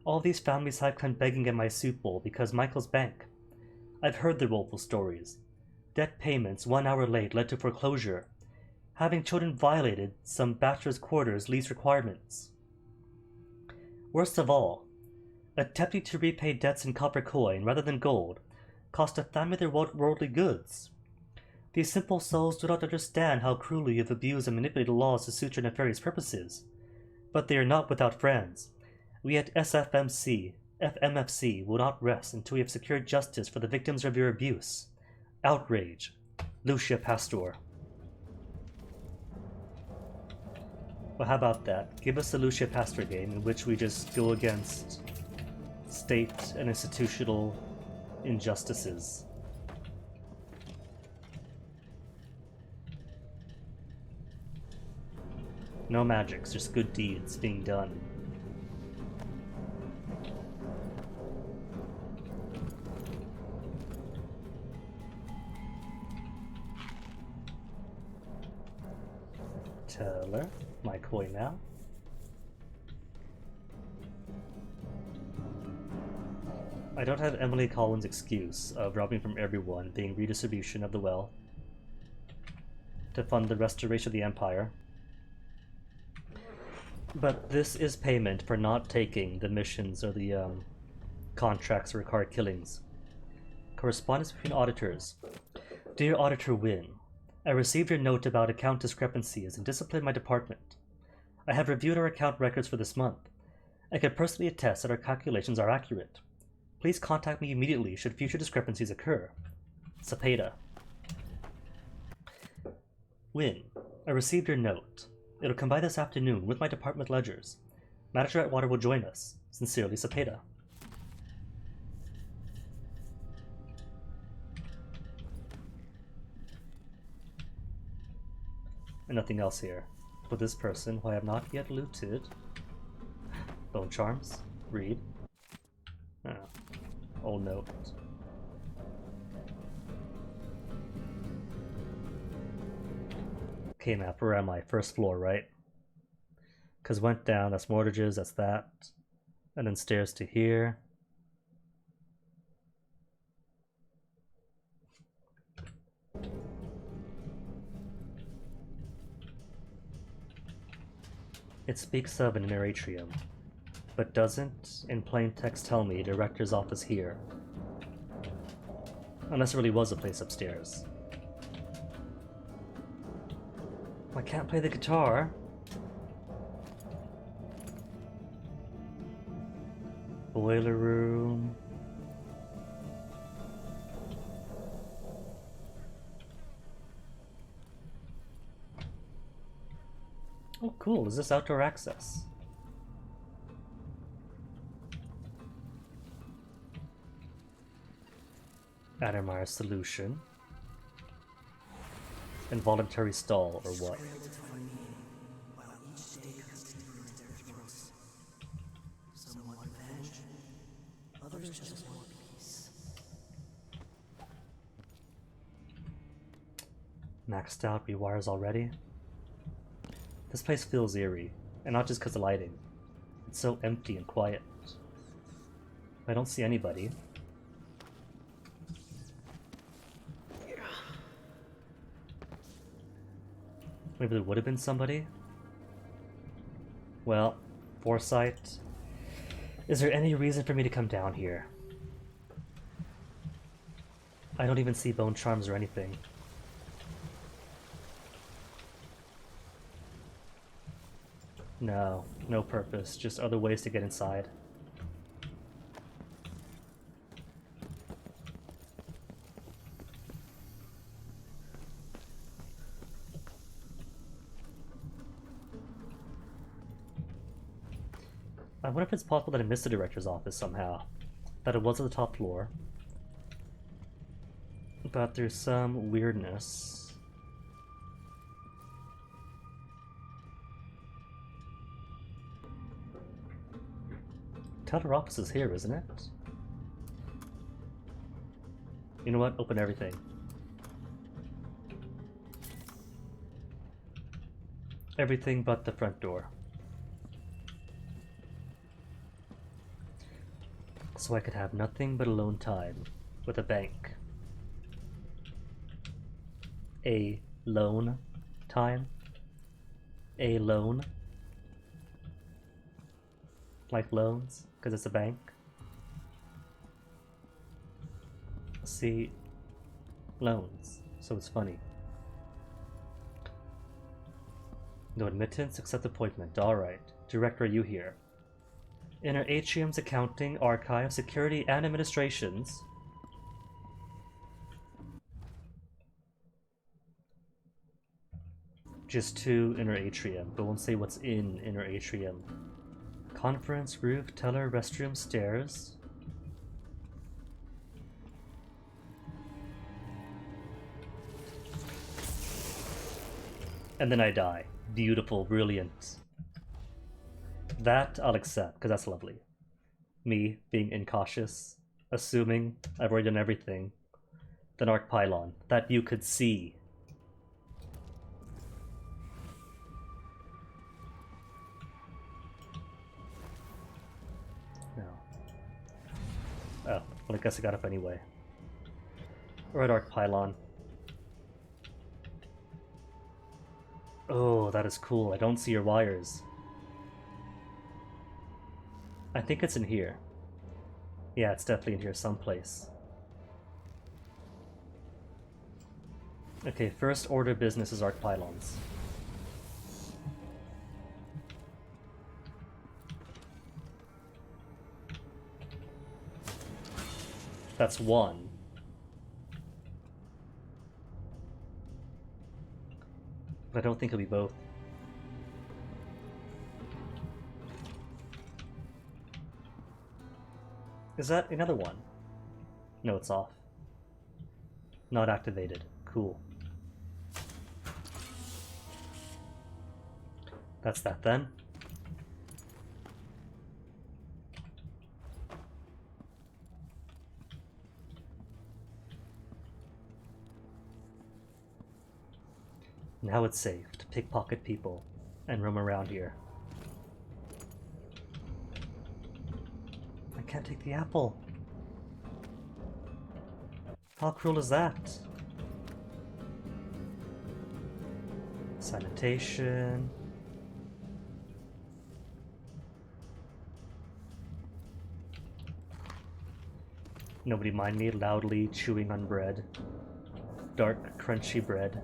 All these families have come begging at my soup bowl because Michael's bank. I've heard the woeful stories. Debt payments 1 hour late led to foreclosure. Having children violated some bachelor's quarters lease requirements. Worst of all, attempting to repay debts in copper coin rather than gold cost a family their worldly goods. These simple souls do not understand how cruelly you have abused and manipulated laws to suit your nefarious purposes. But they are not without friends. We at FMFC will not rest until we have secured justice for the victims of your abuse. Outrage. Lucia Pastor. Well, how about that? Give us a Lucia Pastor game in which we just go against state and institutional injustices. No magics, just good deeds being done. Teller, my coin now. I don't have Emily Collins' excuse of robbing from everyone being redistribution of the wealth to fund the restoration of the Empire. But this is payment for not taking the missions or the contracts that require killings. Correspondence between auditors. Dear Auditor Wynne, I received your note about account discrepancies and disciplined my department. I have reviewed our account records for this month. I can personally attest that our calculations are accurate. Please contact me immediately should future discrepancies occur. Cepeda. Wynne, I received your note. It'll come by this afternoon with my department ledgers. Manager Atwater will join us. Sincerely, Cepeda. And nothing else here. But this person, who I have not yet looted. Bone charms. Read. Oh. Old note. Okay, map, where am I? First floor, right? Because went down, that's mortgages, that's that. And then stairs to here. It speaks of an inner atrium. but doesn't in plain text tell me director's office here. Unless it really was a place upstairs. I can't play the guitar. Boiler room. Oh cool, is this outdoor access? Addermeyer solution. Involuntary stall, or what? Others just want peace. Maxed out rewires already? This place feels eerie, and not just because of lighting. It's so empty and quiet. I don't see anybody. Maybe there would have been somebody? Well, foresight. Is there any reason for me to come down here? I don't even see bone charms or anything. No, no purpose, just other ways to get inside. I wonder if it's possible that I missed the director's office somehow. That it was at the top floor. But there's some weirdness. Teller office is here, isn't it? You know what? Open everything. Everything but the front door. So I could have nothing but alone time with a bank. A loan time? A loan? Like loans, because it's a bank. See, loans, so it's funny. No admittance, accept appointment. Alright. Director, are you here? Inner atriums, accounting, archive, security, and administrations. Just 2 inner atrium, but won't say what's in inner atrium. Conference, roof, teller, restroom, stairs. And then I die. Beautiful, brilliant. That I'll accept, because that's lovely. Me being incautious, assuming I've already done everything. Then arc pylon, that you could see. No. Oh, well I guess I got up anyway. Red arc pylon. Oh, that is cool. I don't see your wires. I think it's in here. Yeah, it's definitely in here someplace. Okay, first order business is arc pylons. That's 1. But I don't think it'll be both. Is that another one? No, it's off. Not activated. Cool. That's that then. Now it's safe to pickpocket people and roam around here. I can't take the apple. How cruel is that? Sanitation. Nobody mind me loudly chewing on bread. Dark, crunchy bread.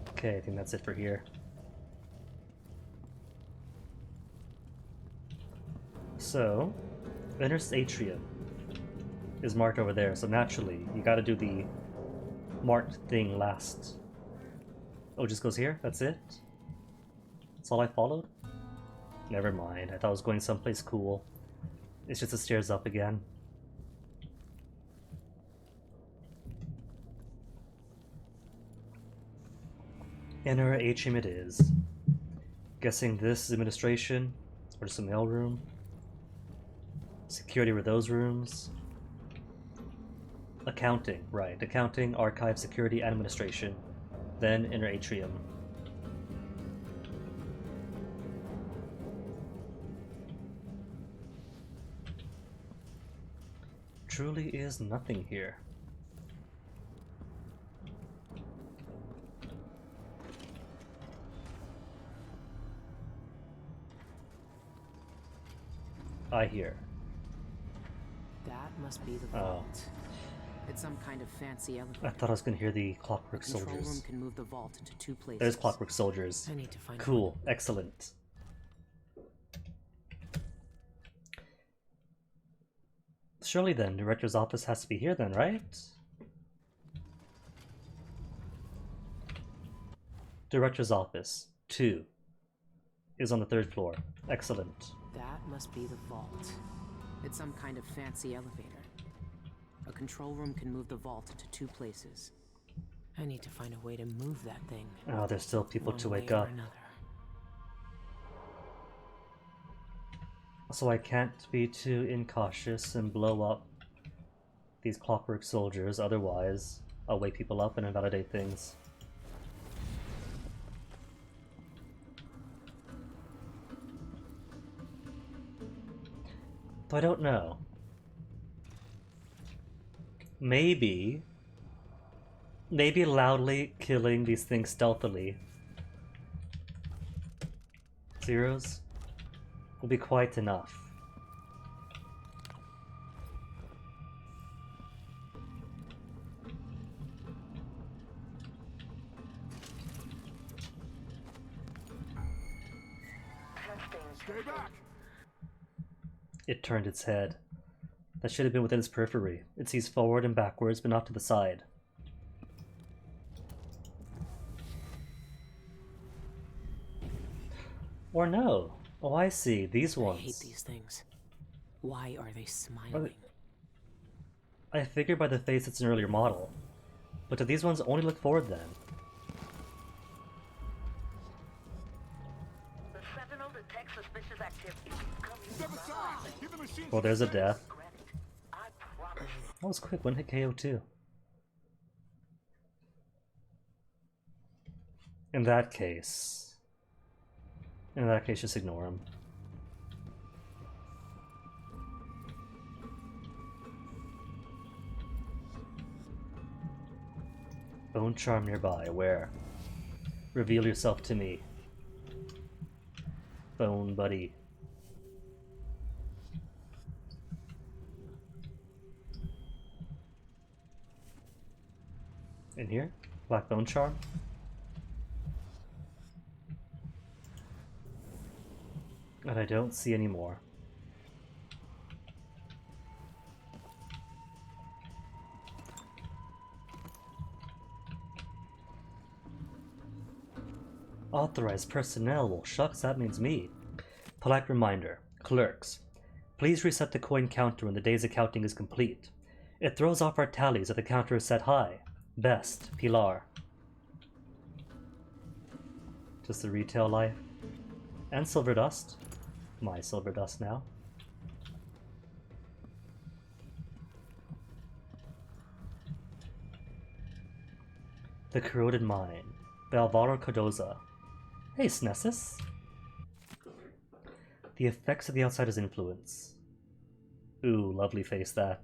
Okay, I think that's it for here. So, Inner's Atrium is marked over there, so naturally, you gotta do the marked thing last. Oh, it just goes here? That's it? That's all I followed? Never mind, I thought I was going someplace cool. It's just the stairs up again. Inner Atrium it is. Guessing this is administration, or just a mailroom. Security were those rooms. Accounting, right. Accounting, archive, security, and administration. Then Inner Atrium. Truly is nothing here. I hear. That must be the vault. It's some kind of fancy elevator. I thought I was going to hear the Clockwork The control Soldiers. room can move the vault into 2 places. There's Clockwork Soldiers. I need to find cool. Excellent. Surely then, Director's office has to be here then, right? Director's office, 2, is on the 3rd floor. Excellent. That must be the vault. It's some kind of fancy elevator. A control room can move the vault into 2 places. I need to find a way to move that thing. Oh, there's still people to wake up. So I can't be too incautious and blow up these Clockwork Soldiers, otherwise I'll wake people up and invalidate things. Though I don't know. Maybe loudly killing these things stealthily. Zeros will be quite enough. Stay back. It turned its head. That should have been within its periphery. It sees forward and backwards, but not to the side. Or no. Oh, I see. These ones. I hate these things. Why are they smiling? I figured by the face it's an earlier model. But do these ones only look forward then? The Sentinel detects suspicious activity. Step aside. Give the machine. Well, there's a death. That was quick. One hit KO too. In that case, just ignore him. Bone charm nearby. Where? Reveal yourself to me. Bone buddy. In here? Black bone charm? And I don't see any more. Authorized personnel. Well, shucks, that means me. Polite reminder. Clerks, please reset the coin counter when the day's accounting is complete. It throws off our tallies if the counter is set high. Best, Pilar. Just the retail life. And silver dust. My silver dust now. The Corroded Mine. By Alvaro Cardoza. Hey, Snessus. The effects of the outsider's influence. Ooh, lovely face that.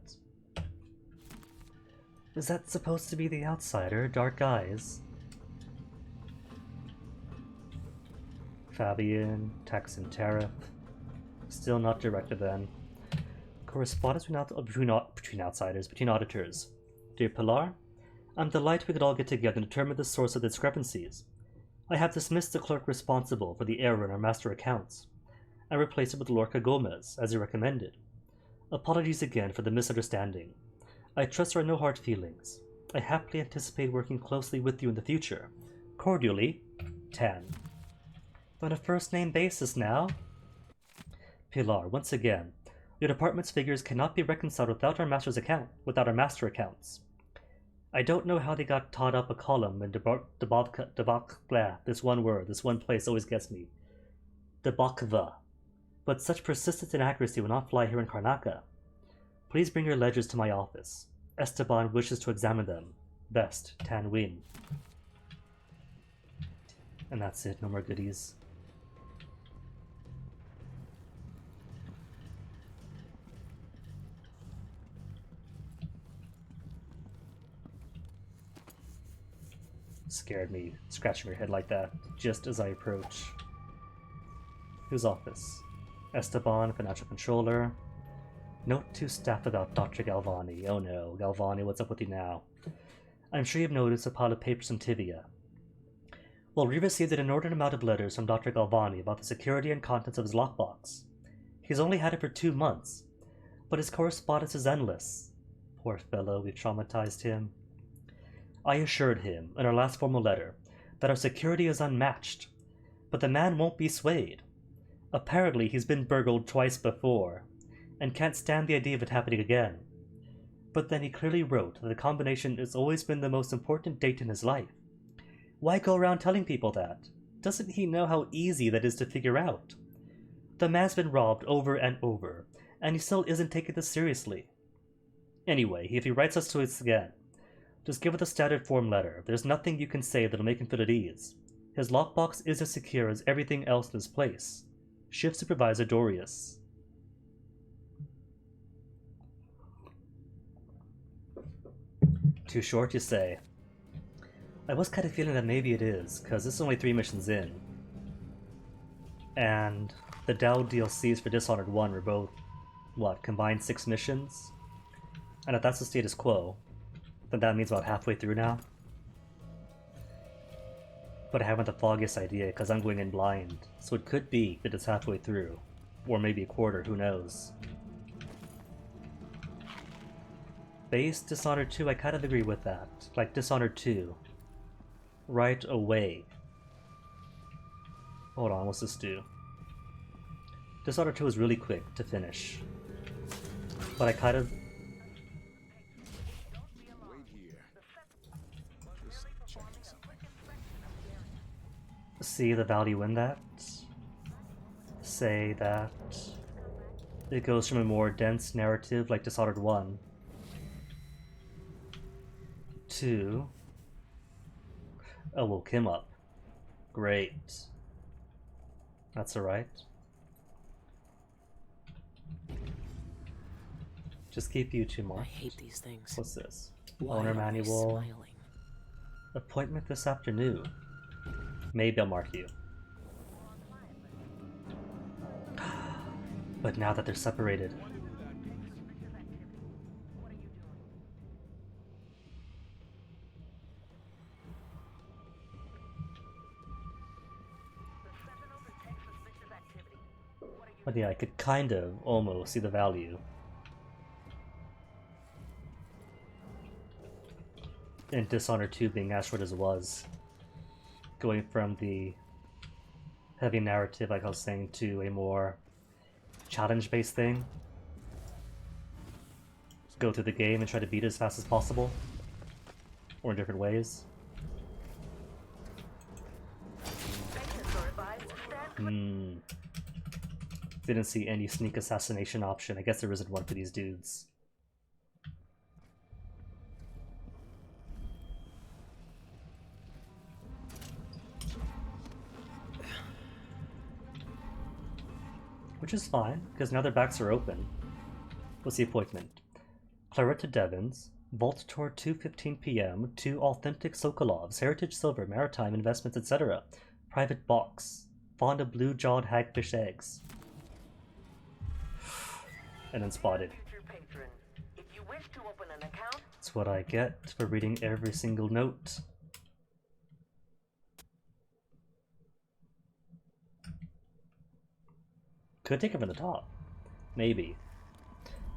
Is that supposed to be the outsider? Dark eyes? Fabian, tax and tariff. Still not directed then. Correspondence between outsiders, between auditors. Dear Pilar, I'm delighted we could all get together and determine the source of the discrepancies. I have dismissed the clerk responsible for the error in our master accounts, and replaced it with Lorca Gomez, as you recommended. Apologies again for the misunderstanding. I trust there are no hard feelings. I happily anticipate working closely with you in the future. Cordially, Tan. On a first-name basis now? Pilar, once again, your department's figures cannot be reconciled without our master accounts. I don't know how they got taught up a column in this one word, this one place always gets me. Debakva. But such persistence and accuracy will not fly here in Karnaca. Please bring your ledgers to my office. Esteban wishes to examine them. Best, Tan Win. And that's it, no more goodies. Scared me, scratching your head like that, just as I approach. Whose office? Esteban, financial controller. Note to staff about Dr. Galvani. Oh no, Galvani, what's up with you now? I'm sure you've noticed a pile of papers from Tivia. Well, we received an inordinate amount of letters from Dr. Galvani about the security and contents of his lockbox. He's only had it for 2 months, but his correspondence is endless. Poor fellow, we've traumatized him. I assured him, in our last formal letter, that our security is unmatched, but the man won't be swayed. Apparently he's been burgled twice before, and can't stand the idea of it happening again. But then he clearly wrote that the combination has always been the most important date in his life. Why go around telling people that? Doesn't he know how easy that is to figure out? The man's been robbed over and over, and he still isn't taking this seriously. Anyway, if he writes us to us again, just give it a standard form letter. There's nothing you can say that'll make him feel at ease. His lockbox is as secure as everything else in his place. Shift Supervisor Dorius. Too short, you say? I was kind of feeling that maybe it is, because this is only 3 missions in. And the Daud DLCs for Dishonored 1 were both, what, combined 6 missions? And if that's the status quo, then that means about halfway through now. But I haven't the foggiest idea, because I'm going in blind, so it could be that it's halfway through. Or maybe a quarter, who knows. Base Dishonored 2, I kind of agree with that. Like Dishonored 2. Right away. Hold on, what's this do? Dishonored 2 is really quick to finish. But I kind of... see the value in that. Say that it goes from a more dense narrative like Dishonored 1 to... oh, woke him up. Great. That's alright. Just keep you 2 more. I hate these things. What's this? Why Owner are they manual. smiling? Appointment this afternoon. Maybe I'll mark you. But now that they're separated... but yeah, I could kind of almost see the value in Dishonored 2 being as short as it was. Going from the heavy narrative, like I was saying, to a more challenge-based thing. Just go through the game and try to beat it as fast as possible. Or in different ways. Didn't see any sneak assassination option. I guess there isn't one for these dudes. Which is fine, because now their backs are open. What's the appointment? Claretta Devons, Vault Tour 2:15 p.m. 2 authentic Sokolovs, Heritage Silver, Maritime Investments, etc. Private box. Fonda blue-jawed hagfish eggs. And then spotted. That's what I get for reading every single note. Could take it from the top. Maybe.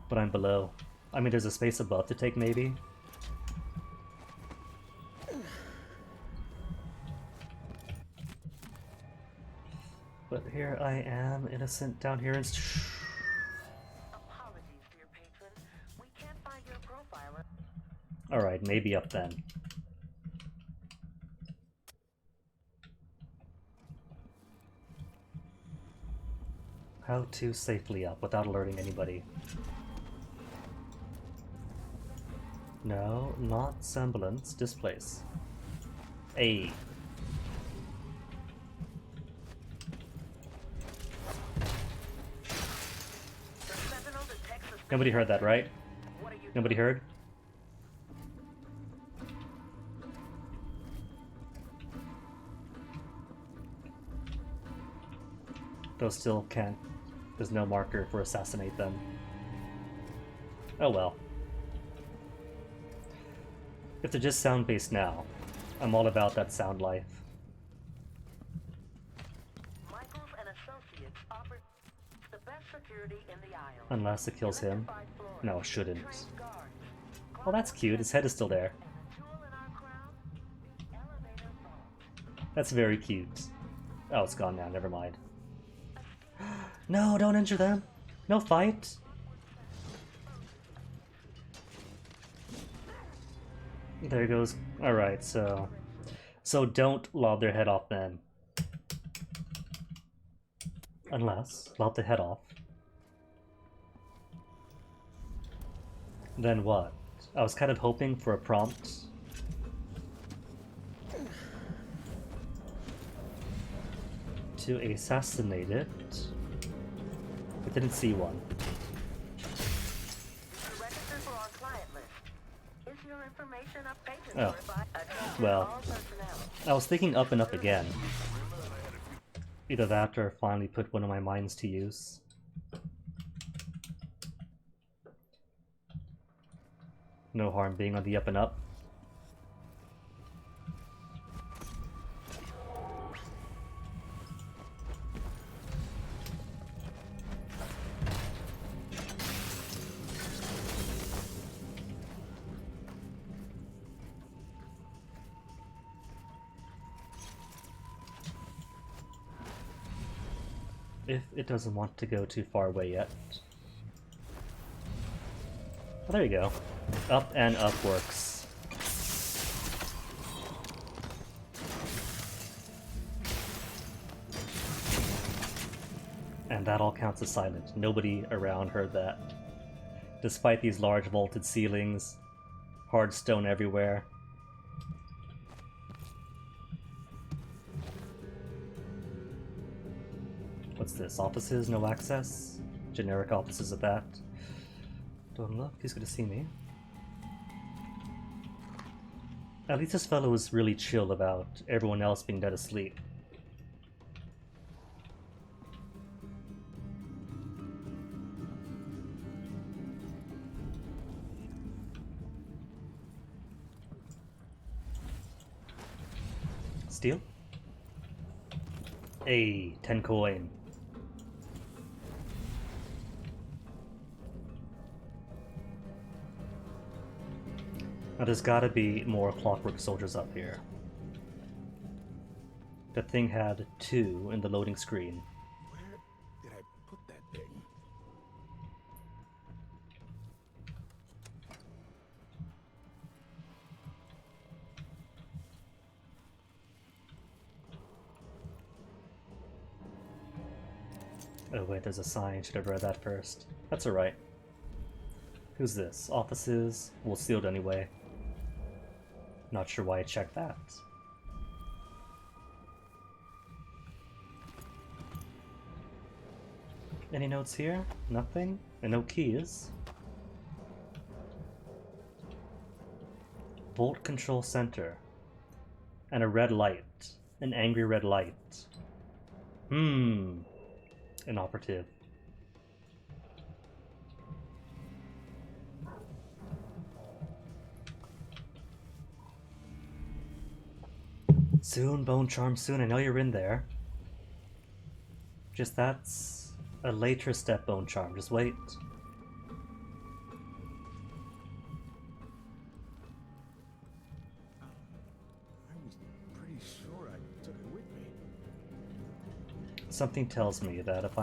But I'm below. I mean, there's a space above to take, maybe. But here I am, innocent, down here in... Alright, maybe up then. How to safely up without alerting anybody. No, not semblance. Displace. A. Nobody heard that, right? Nobody heard? Those still can't. There's no marker for assassinate them. Oh well. If they're just sound-based now, I'm all about that sound life. Michaels and Associates offer the best security in the aisle. Unless it kills him. No, it shouldn't. Well, that's cute. His head is still there. That's very cute. Oh, it's gone now. Never mind. No, don't injure them. No fight. There goes. Alright, so don't lob their head off then. Unless, lob the head off. Then what? I was kind of hoping for a prompt. To assassinate it. I didn't see one. Oh. Well. I was thinking up and up again. Either that or finally put one of my minds to use. No harm being on the up and up. If it doesn't want to go too far away yet. Well, there you go. Up and up works. And that all counts as silent. Nobody around heard that. Despite these large vaulted ceilings, hard stone everywhere. What's this? Offices? No access? Generic offices at that. Don't look, he's gonna see me. At least this fellow was really chill about everyone else being dead asleep. Steal? Hey, 10 coin. Now there's gotta be more clockwork soldiers up here. The thing had 2 in the loading screen. Where did I put that thing? Oh wait, there's a sign. Should have read that first. That's alright. Who's this? Offices? Well, sealed anyway. Not sure why I checked that. Any notes here? Nothing? And no keys? Volt Control Center. And a red light. An angry red light. Inoperative. Soon, Bone Charm, soon. I know you're in there. Just that's a later step, Bone Charm. Just wait. I was pretty sure I took it with me. Something tells me that if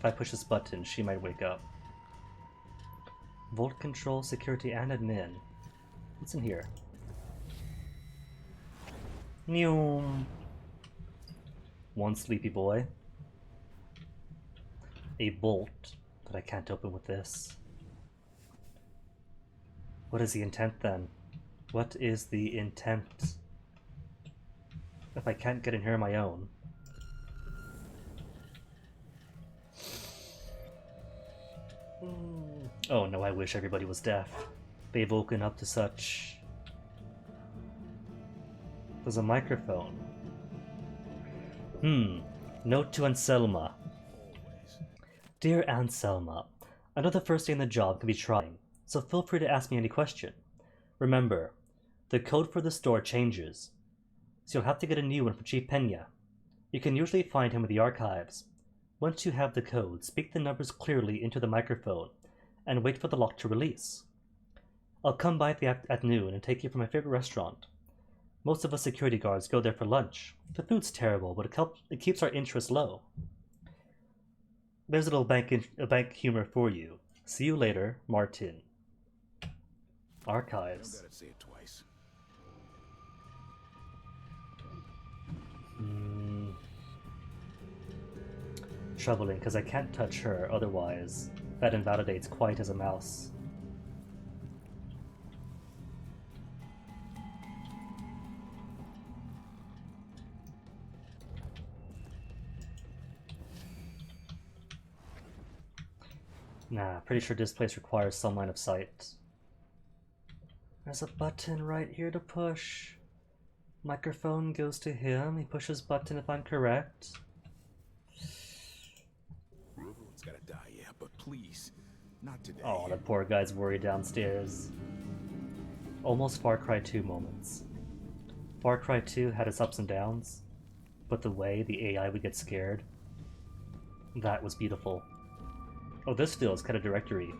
I push this button, she might wake up. Volt Control, Security, and Admin. What's in here? Neum. One sleepy boy. A bolt that I can't open with this. What is the intent then? What is the intent? If I can't get in here on my own. Oh no, I wish everybody was deaf. They've woken up to such... There's a microphone. Note to Anselma. Dear Anselma, I know the first day in the job can be trying, so feel free to ask me any question. Remember, the code for the store changes, so you'll have to get a new one for Chief Pena. You can usually find him in the archives. Once you have the code, speak the numbers clearly into the microphone, and wait for the lock to release. I'll come by at noon and take you from my favorite restaurant. Most of us security guards go there for lunch. The food's terrible, but it keeps our interest low. There's a little bank humor for you. See you later, Martin. Archives. Don't gotta say it twice. Troubling, because I can't touch her, otherwise that invalidates Quiet as a Mouse. Nah, pretty sure this place requires some line of sight. There's a button right here to push. Microphone goes to him. He pushes button if I'm correct. Everyone's gotta die, yeah, but please, not today. Oh, the poor guy's worried downstairs. Almost Far Cry 2 moments. Far Cry 2 had its ups and downs, but the way the AI would get scared, that was beautiful. Oh, this feels kind of directory.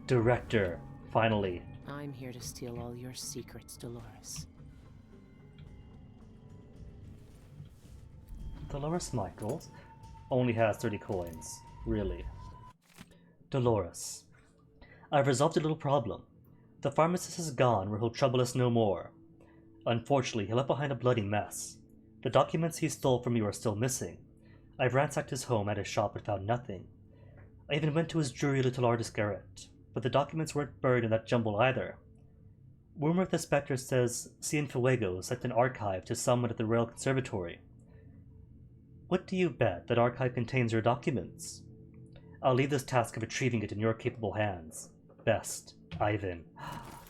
Director, finally. I'm here to steal all your secrets, Dolores. Dolores Michaels only has 30 coins. Really. Dolores. I've resolved a little problem. The pharmacist is gone where he'll trouble us no more. Unfortunately, he left behind a bloody mess. The documents he stole from you are still missing. I've ransacked his home and his shop but found nothing. I even went to his dreary little artist garret, but the documents weren't buried in that jumble either. Rumor of the Spectre says Cienfuegos sent an archive to someone at the Royal Conservatory. What do you bet that archive contains your documents? I'll leave this task of retrieving it in your capable hands. Best, Ivan.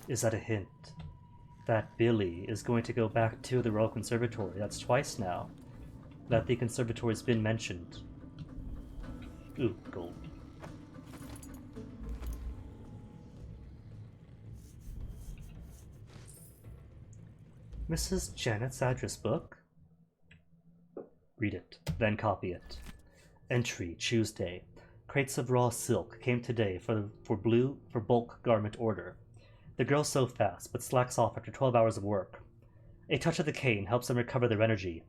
Is that a hint? That Billie is going to go back to the Royal Conservatory. That's twice now that the conservatory's been mentioned. Ooh, gold. Mrs. Janet's address book? Read it, then copy it. Entry, Tuesday. Crates of raw silk came today for bulk garment order. The girls sew fast, but slacks off after 12 hours of work. A touch of the cane helps them recover their energy.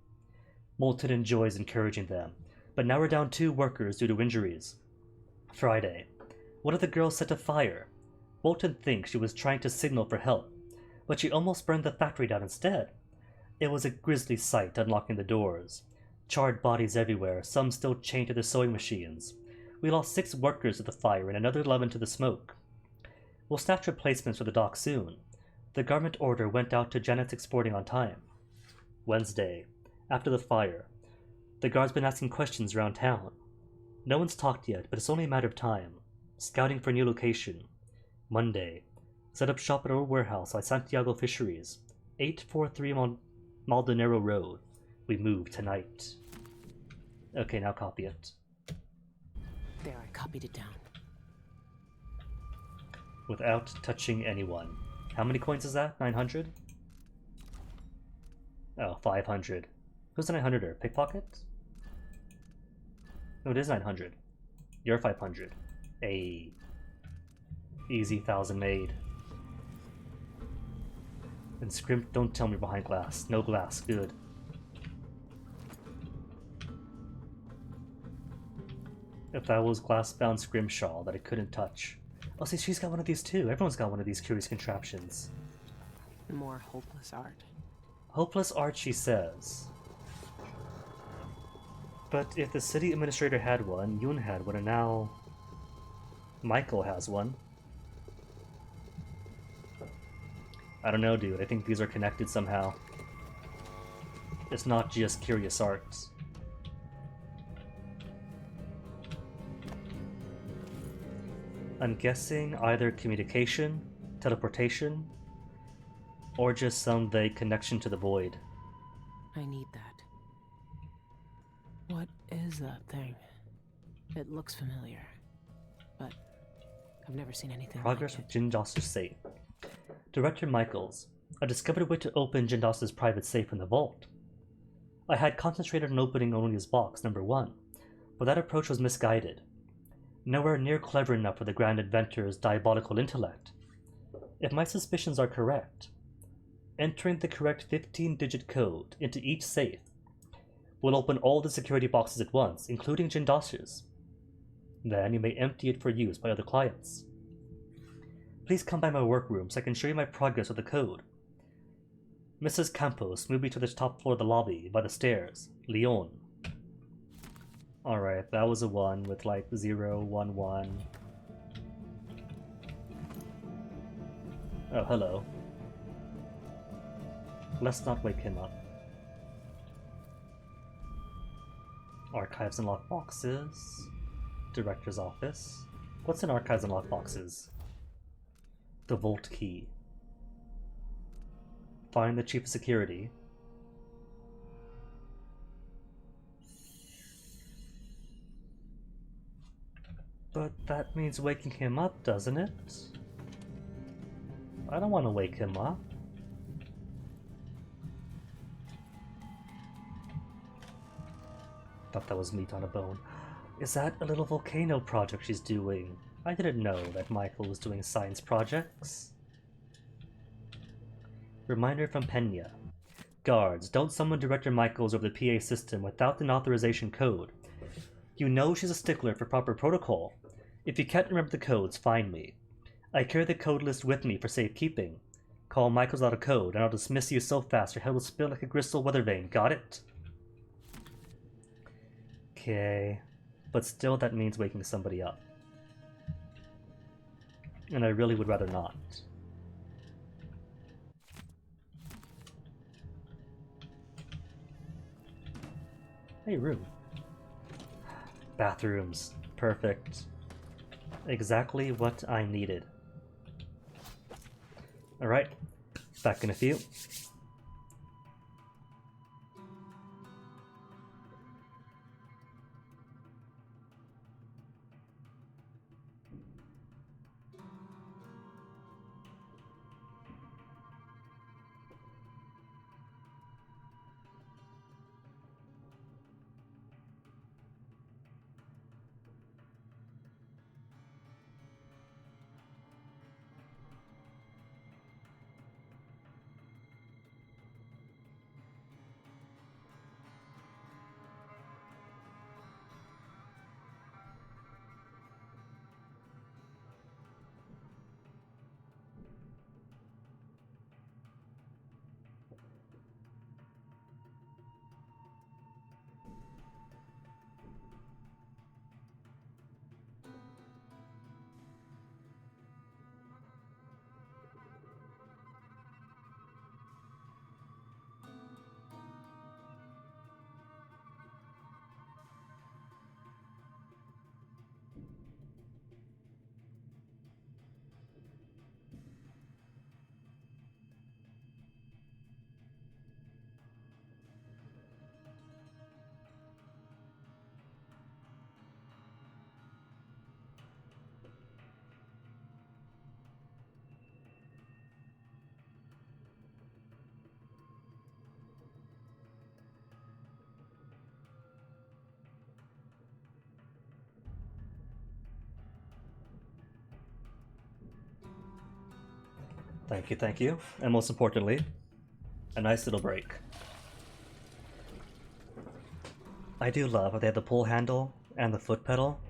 Moulton enjoys encouraging them, but now we're down 2 workers due to injuries. Friday. One of the girls set a fire. Moulton thinks she was trying to signal for help, but she almost burned the factory down instead. It was a grisly sight unlocking the doors. Charred bodies everywhere, some still chained to the sewing machines. We lost 6 workers to the fire and another 11 to the smoke. We'll snatch replacements for the dock soon. The garment order went out to Janet's Exporting on time. Wednesday. After the fire, the guard's been asking questions around town. No one's talked yet, but it's only a matter of time. Scouting for a new location. Monday. Set up shop at our warehouse by Santiago Fisheries, 843 Maldonero Road. We move tonight. Okay, now copy it. There, I copied it down. Without touching anyone. How many coins is that? 900? Oh, 500. Who's the 900er? Pickpocket? No, it is 900. You're 500. A easy 1,000 made. And Scrimp, don't tell me behind glass. No glass, good. If that was glass-bound Scrimshaw that I couldn't touch. Oh, see, she's got one of these too. Everyone's got one of these curious contraptions. More hopeless art. Hopeless art, she says. But if the city administrator had one, Yoon had one, and now Michael has one. I don't know, dude. I think these are connected somehow. It's not just curious art. I'm guessing either communication, teleportation, or just some vague connection to the void. I need that. What is that thing? It looks familiar, but I've never seen anything Progress like with Jindos's safe. Director Michaels. I discovered a way to open Jindos's private safe in the vault. I had concentrated on opening Onya's box, number 1, but that approach was misguided. Nowhere near clever enough for the grand inventor's diabolical intellect. If my suspicions are correct, entering the correct 15-digit code into each safe will open all the security boxes at once, including Jindos's. Then you may empty it for use by other clients. Please come by my workroom so I can show you my progress with the code. Mrs. Campos, move me to the top floor of the lobby, by the stairs. Leon. Alright, that was a 1 with like 0, 1, 1. Oh, hello. Let's not wake him up. Archives and lockboxes. Director's office. What's in archives and lockboxes? The vault key. Find the chief of security. But that means waking him up, doesn't it? I don't want to wake him up. Thought that was meat on a bone. Is that a little volcano project she's doing? I didn't know that Michael was doing science projects. Reminder from Pena. Guards, don't summon Director Michaels over the PA system without an authorization code. You know she's a stickler for proper protocol. If you can't remember the codes, find me. I carry the code list with me for safekeeping. Call Michaels out a code, and I'll dismiss you so fast your head will spin like a gristle weather vane. Got it? Okay. But still, that means waking somebody up. And I really would rather not. Hey, room. Bathrooms. Perfect. Exactly what I needed. Alright. Back in a few. Thank you. And most importantly, a nice little break. I do love how they have the pull handle and the foot pedal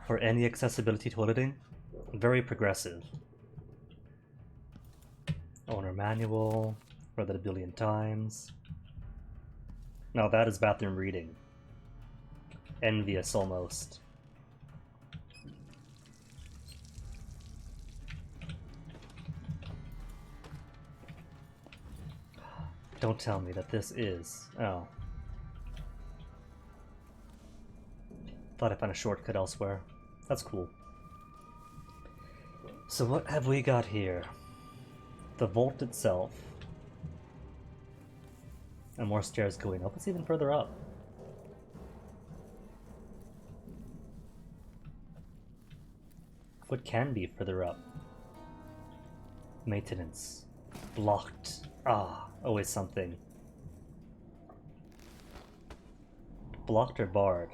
for any accessibility toileting. Very progressive. Owner manual, read it a billion times. Now that is bathroom reading. Envious almost. Don't tell me that this is... Oh. Thought I found a shortcut elsewhere. That's cool. So what have we got here? The vault itself. And more stairs going up. It's even further up. What can be further up? Maintenance. Blocked. Ah, always something. Blocked or barred?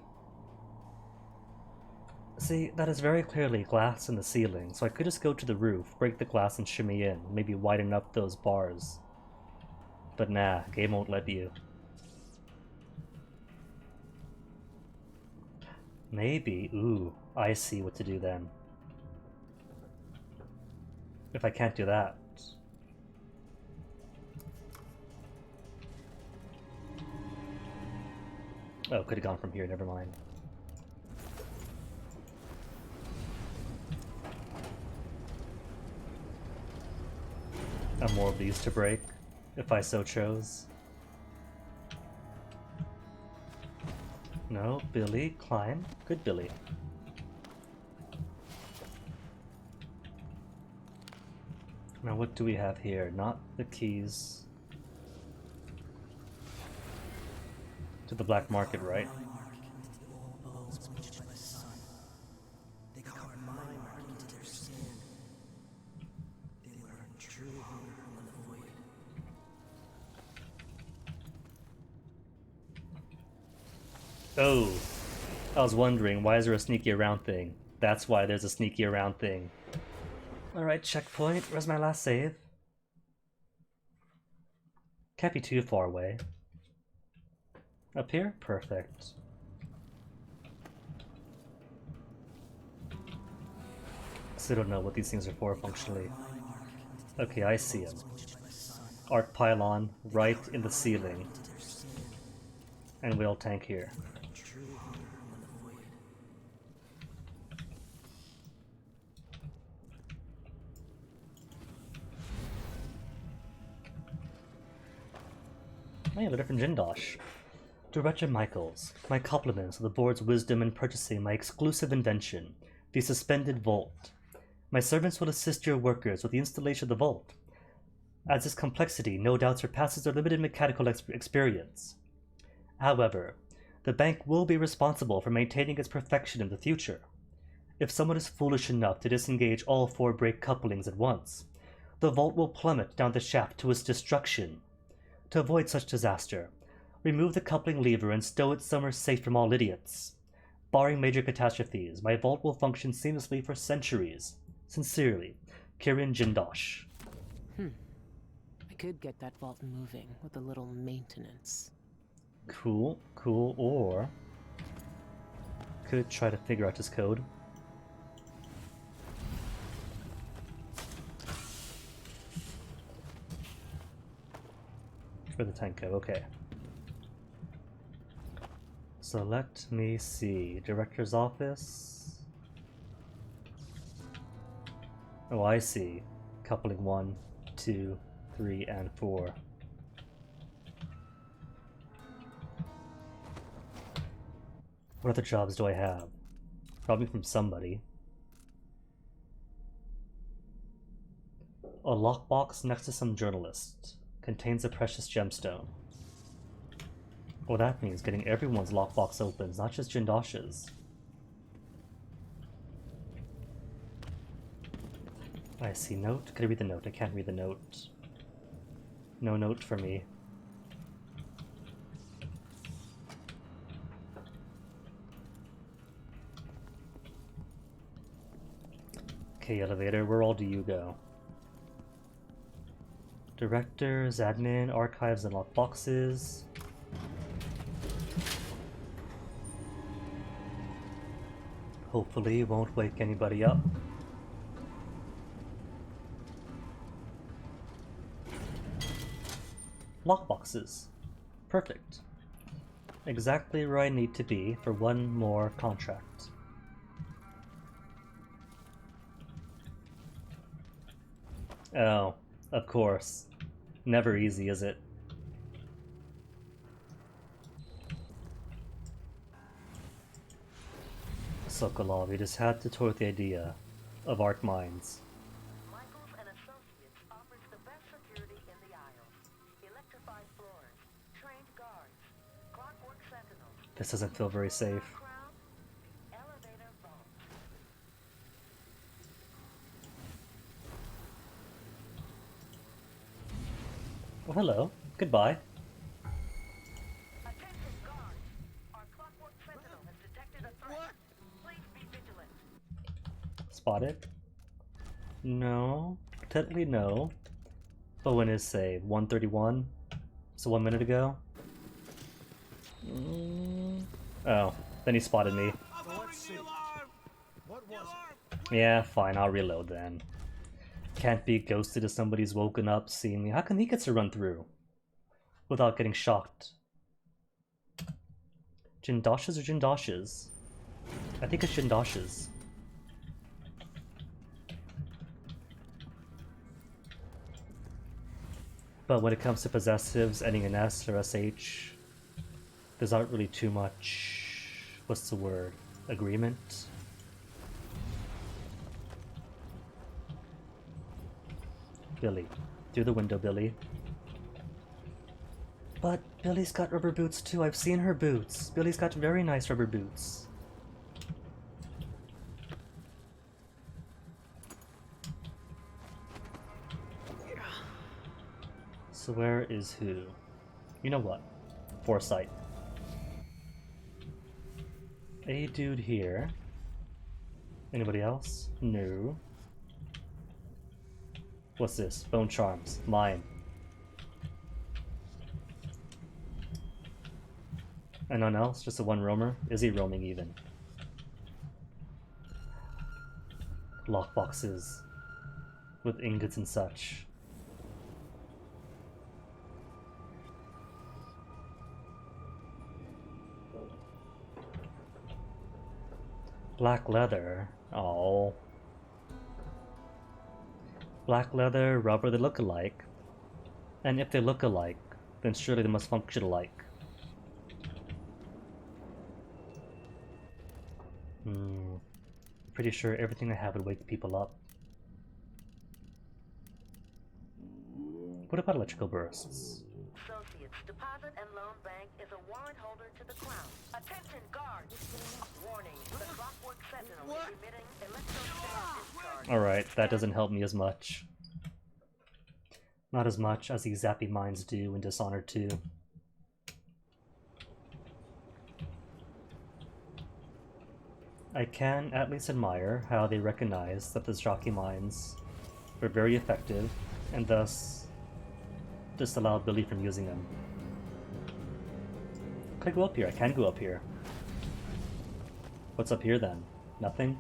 See, that is very clearly glass in the ceiling, so I could just go to the roof, break the glass and shimmy in, maybe widen up those bars. But nah, game won't let you. Maybe, ooh, I see what to do then. If I can't do that. Oh, could have gone from here, never mind. And more of these to break, if I so chose. No, Billie, climb. Good Billie. Now what do we have here? Not the keys. To the black market, right? Oh, I was wondering, why is there a sneaky around thing? That's why there's a sneaky around thing. Alright, checkpoint. Where's my last save? Can't be too far away. Up here? Perfect. Still don't know what these things are for functionally. Okay, I see them. Arc pylon right in the ceiling. And whale tank here. I have a different Jindosh. Director Michaels, my compliments on the board's wisdom in purchasing my exclusive invention, the suspended vault. My servants will assist your workers with the installation of the vault, as its complexity no doubt surpasses their limited mechanical experience. However, the bank will be responsible for maintaining its perfection in the future. If someone is foolish enough to disengage all 4 brake couplings at once, the vault will plummet down the shaft to its destruction. To avoid such disaster, remove the coupling lever and stow it somewhere safe from all idiots. Barring major catastrophes, my vault will function seamlessly for centuries. Sincerely, Kirin Jindosh. I could get that vault moving with a little maintenance. Cool, cool, or... could try to figure out his code. For the tank code, okay. So let me see. Director's office. Oh, I see. Coupling 1, 2, 3, and 4. What other jobs do I have? Probably from somebody. A lockbox next to some journalist. Contains a precious gemstone. Well, that means getting everyone's lockbox opens, not just Jindosh's. I see note. Could I read the note? I can't read the note. No note for me. Okay, elevator, where all do you go? Directors, admin, archives, and lockboxes. Hopefully it won't wake anybody up. Lockboxes. Perfect. Exactly where I need to be for one more contract. Oh, of course. Never easy, is it? Sokolov, you just had to toy with the idea of Arc Mines. Michaels and Associates offers the best security in the aisles. Electrified floors, trained guards, clockwork sentinels. This doesn't feel very safe. Elevator vaults. Well, hello. Goodbye. Attention guards. Our clockwork sentinel has detected a threat. Please be vigilant. Spotted? No. Technically no. But when is save? 1:31? So 1 minute ago? Oh, then he spotted me. What was it? Yeah, fine, I'll reload then. Can't be ghosted if somebody's woken up, seeing me. How come he gets to run through without getting shocked? Jindoshes or Jindoshes? I think it's Jindoshes. But when it comes to possessives ending in S or SH, there's not really too much, what's the word, agreement? Billie. Through the window, Billie. But Billie's got rubber boots too, I've seen her boots. Billie's got very nice rubber boots. So where is who? You know what? Foresight. A dude here. Anybody else? No. What's this? Bone charms. Mine. Anyone else? Just a one roamer? Is he roaming even? Lockboxes. With ingots and such. Black leather. Oh. Black leather, rubber, they look alike. And if they look alike, then surely they must function alike. Pretty sure everything I have would wake people up. What about electrical bursts? Associates, Deposit and Loan Bank is a warrant holder to the Crown. Attention guards! Warning, the clockwork sentinel is emitting electrostatic discharge. Alright, that doesn't help me as much. Not as much as these zappy mines do in Dishonored 2. I can at least admire how they recognize that the jockey mines were very effective, and thus disallowed Billie from using them. Could I go up here? I can go up here. What's up here then? Nothing?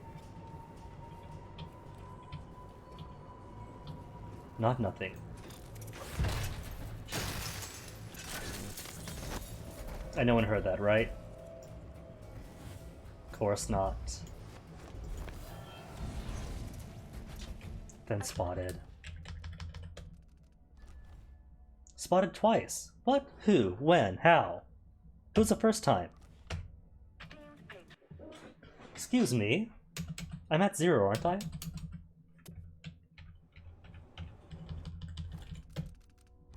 Not nothing. And no one heard that, right? Of course not. Then spotted. Spotted twice. What? Who? When? How? Who's the first time? Excuse me? I'm at 0, aren't I?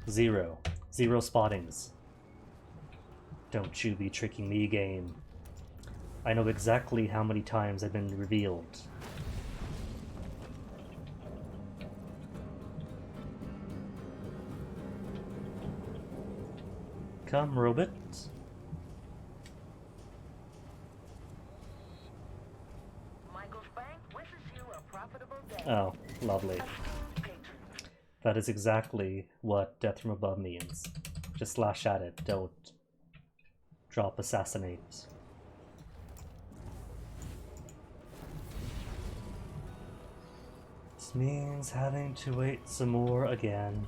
Zero spottings. Don't you be tricking me, game. I know exactly how many times I've been revealed. Come, robot. Michael's Bank wishes you a profitable day. Oh, lovely. That is exactly what death from above means. Just slash at it, don't drop assassinate. This means having to wait some more again.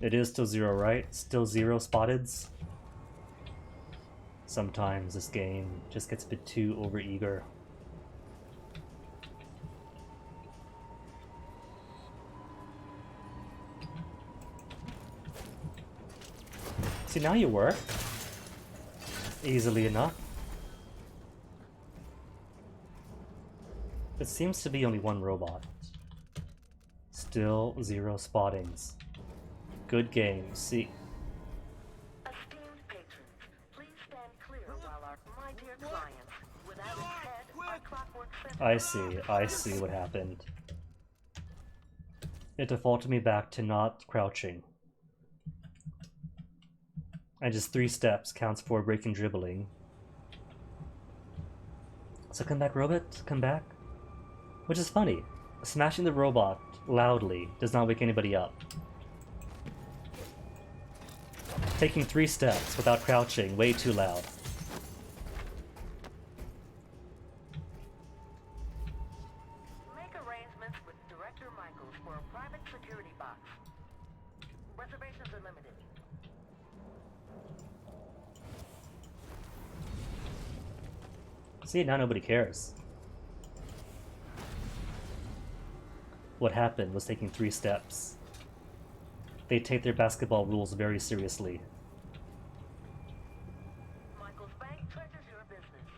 It is still 0, right? Still 0 spotteds? Sometimes this game just gets a bit too overeager. See, now you work. Easily enough. It seems to be only one robot. Still 0 spottings. Good game. See. Esteemed patrons, please stand clear while our my dear clients, without its head, our clockwork center. I see what happened. It defaulted me back to not crouching. And just 3 steps counts for breaking dribbling. So come back, robot, come back. Which is funny. Smashing the robot loudly does not wake anybody up. Taking 3 steps without crouching, way too loud. Make arrangements with Director Michaels for a private security box. Reservations are limited. See, now nobody cares. What happened was taking 3 steps. They take their basketball rules very seriously. Michael's Bank treasures your business.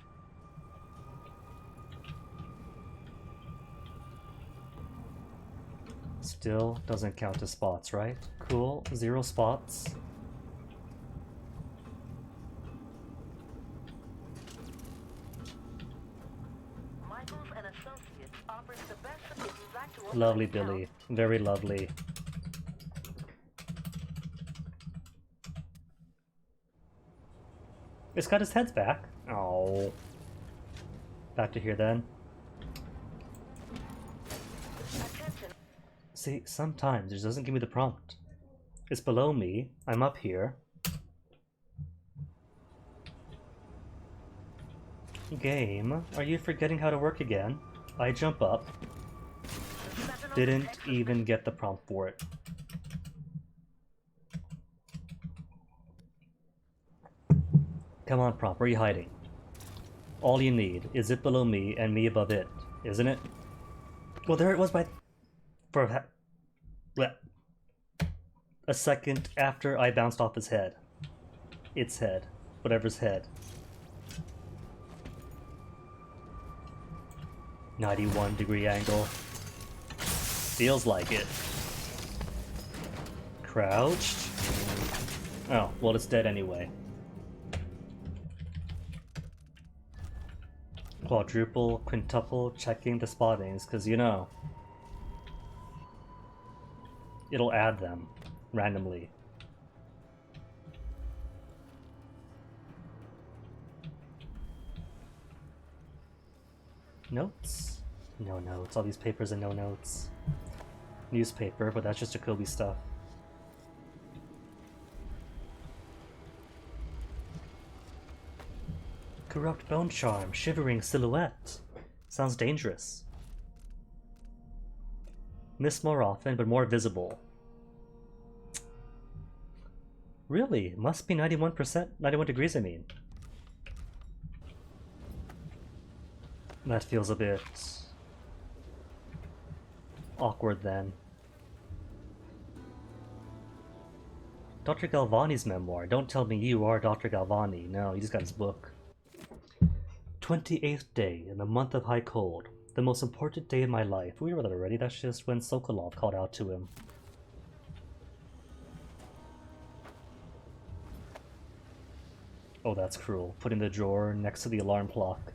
Still doesn't count as spots, right? Cool, 0 spots. Michaels and Associates offers the best if you'd like to open Lovely an account. Billie. Very lovely. It's got his heads back. Oh. Back to here then. See, sometimes it just doesn't give me the prompt. It's below me. I'm up here. Game, are you forgetting how to work again? I jump up. Didn't even get the prompt for it. Come on, prompt, where are you hiding? All you need is it below me and me above it, isn't it? Well, there it was for a second after I bounced off his head. Its head. Whatever's head. 91-degree angle. Feels like it. Crouched? Oh, well, it's dead anyway. Quadruple, quintuple, checking the spottings, because you know, it'll add them randomly. Notes? No notes. All these papers and no notes. Newspaper, but that's just Jacoby stuff. Corrupt bone charm, shivering silhouette. Sounds dangerous. Miss more often, but more visible. Really? Must be 91%? 91 degrees, I mean. That feels a bit awkward then. Dr. Galvani's memoir. Don't tell me you are Dr. Galvani. No, you just got his book. 28th day in the month of high cold. The most important day of my life. We read that already. That's just when Sokolov called out to him. Oh, that's cruel. Put in the drawer next to the alarm clock.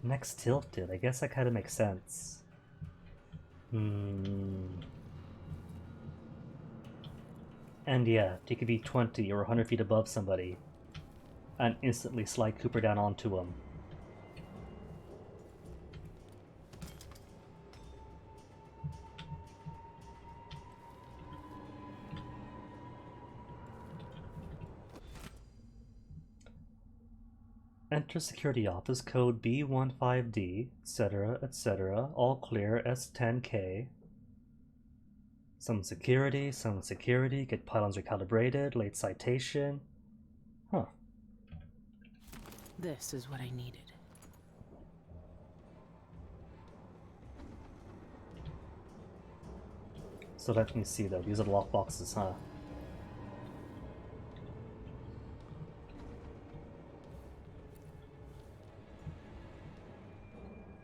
Next tilted. I guess that kind of makes sense. And yeah, he could be 20 or 100 feet above somebody. and instantly slide Cooper down onto him. Enter security office code B15D, etc., etc. All clear, S10K. Some security, get pylons recalibrated, late citation. Huh. This is what I needed. So let me see though, these are the lockboxes, huh?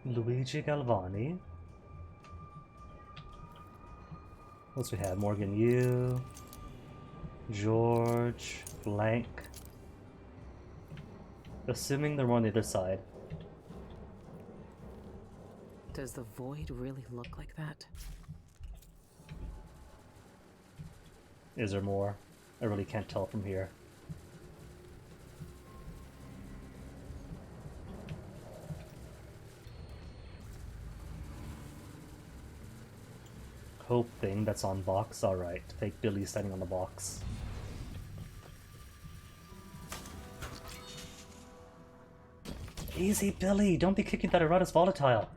Luigi Galvani. What else we have? Morgan Yu, George, Blank. Assuming they're on the other side. Does the void really look like that? Is there more? I really can't tell from here. Hope thing that's on box. Alright, fake Billie standing on the box. Easy, Billie! Don't be kicking that around, it's volatile!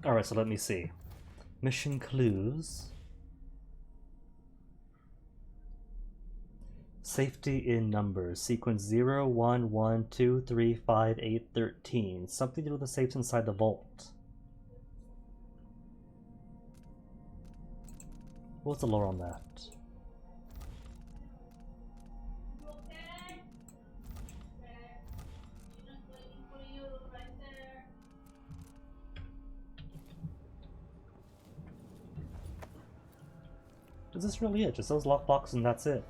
Alright, so let me see. Mission clues. Safety in numbers. Sequence 0, 1, 1, 2, 3, 5, 8, 13. Something to do with the safes inside the vault. What's the lore on that? Is this really it? Just those lockboxes and that's it?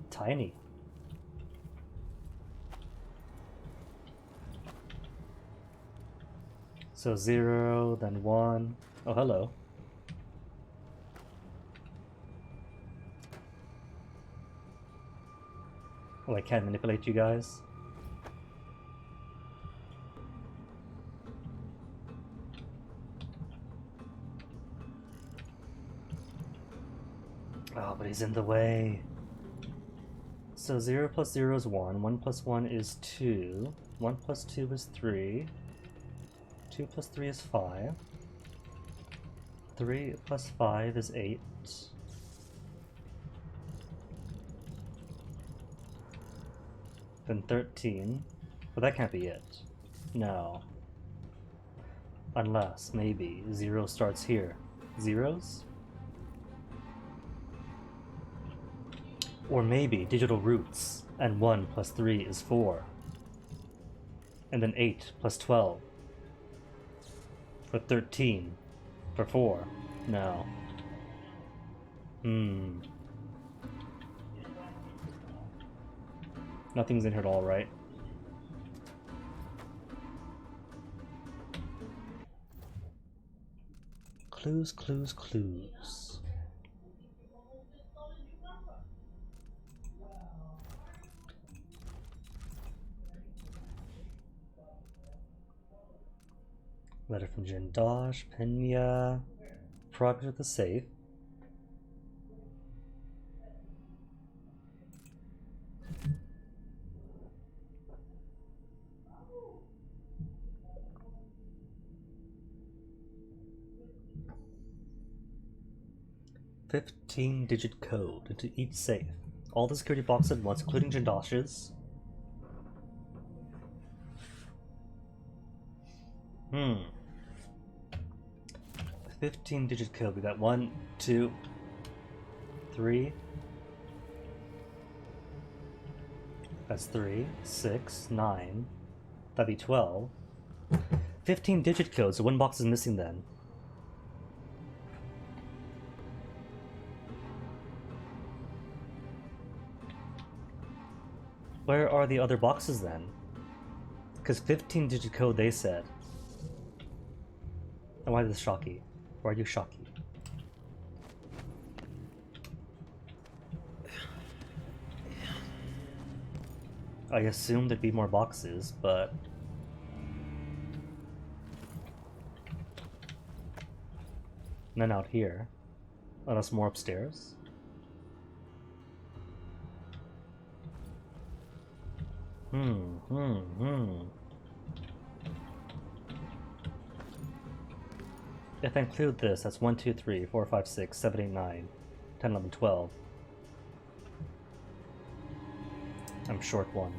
Tiny. So 0, then 1. Oh, hello. Oh, I can't manipulate you guys. Oh, but he's in the way. So 0 plus 0 is 1, 1 plus 1 is 2, 1 plus 2 is 3, 2 plus 3 is 5, 3 plus 5 is 8, then 13, but that can't be it. No. Unless, maybe, 0 starts here. Zeros? Or maybe digital roots, and 1 plus 3 is 4. And then 8 plus 12. For 13. For 4. No. Nothing's in here at all, right? Clues, clues, clues. Letter from Jindosh, Pena, progress with the safe. "15-digit code into each safe. All the security boxes at once, including Jindosh's. 15-digit code. We got 1, 2, 3. That's 3, 6, 9. That'd be 12. 15-digit code, so one box is missing then. Where are the other boxes then? Because 15-digit code, they said. And why this Shocky? Why are you Shocky? I assumed there'd be more boxes, but... none out here. Unless more upstairs. If I include this, that's 1, 2, 3, 4, 5, 6, 7, 8, 9, 10, 11, 12. I'm short one.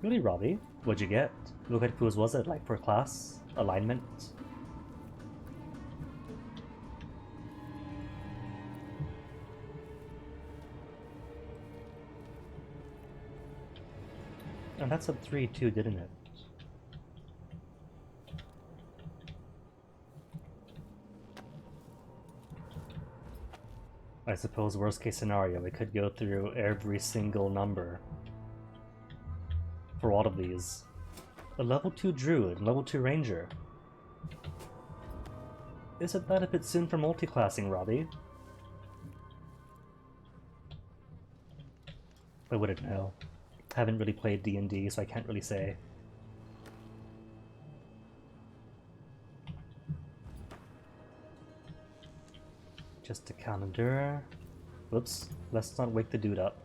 Really, Robbie? What'd you get? What kind of quiz was it? Like per class? Alignment? And that said 3 too, didn't it? I suppose worst case scenario, we could go through every single number for all of these. A level 2 druid, level 2 ranger. Isn't that a bit soon for multiclassing, Robbie? I wouldn't know. Haven't really played D&D, so I can't really say. Just a calendar. Whoops, let's not wake the dude up.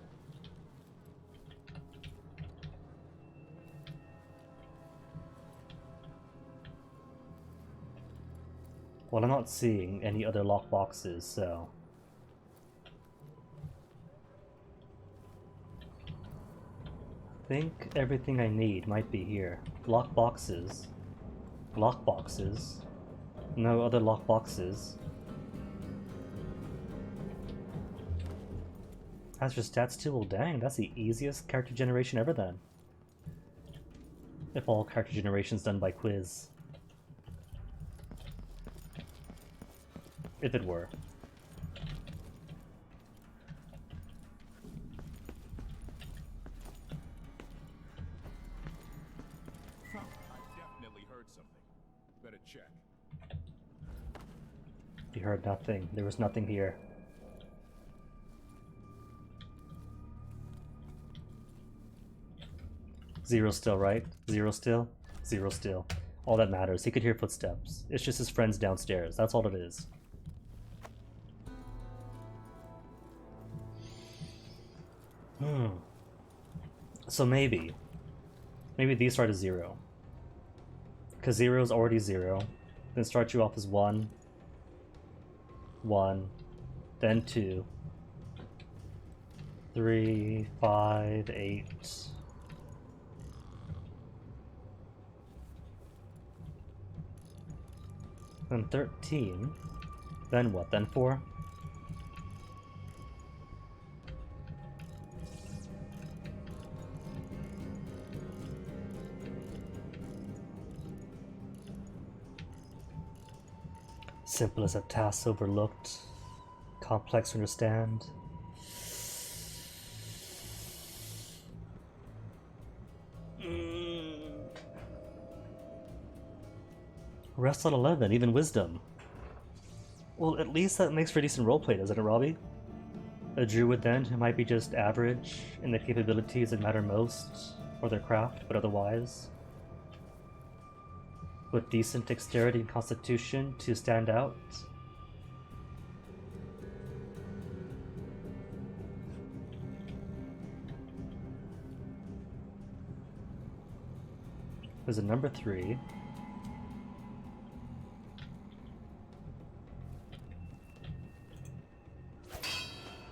Well, I'm not seeing any other lock boxes, so... I think everything I need might be here. Lock boxes. Lock boxes. No other lock boxes. That's your stats too? Well, dang, that's the easiest character generation ever then. If all character generation's done by quiz. If it were. I definitely heard something. Better check. You heard nothing. There was nothing here. Zero still, right? Zero still? Zero still. All that matters. He could hear footsteps. It's just his friends downstairs. That's all it is. So maybe these start as 0. Because 0 is already 0. Then start you off as 1, 1, then 2, 3, 5, 8. Then 13. Then what? Then 4? Simple as a task overlooked. Complex to understand. Rest on 11, even wisdom. Well, at least that makes for decent roleplay, doesn't it, Robbie? A druid then, who might be just average in the capabilities that matter most, or their craft, but otherwise. With decent dexterity and constitution to stand out. There's a number 3.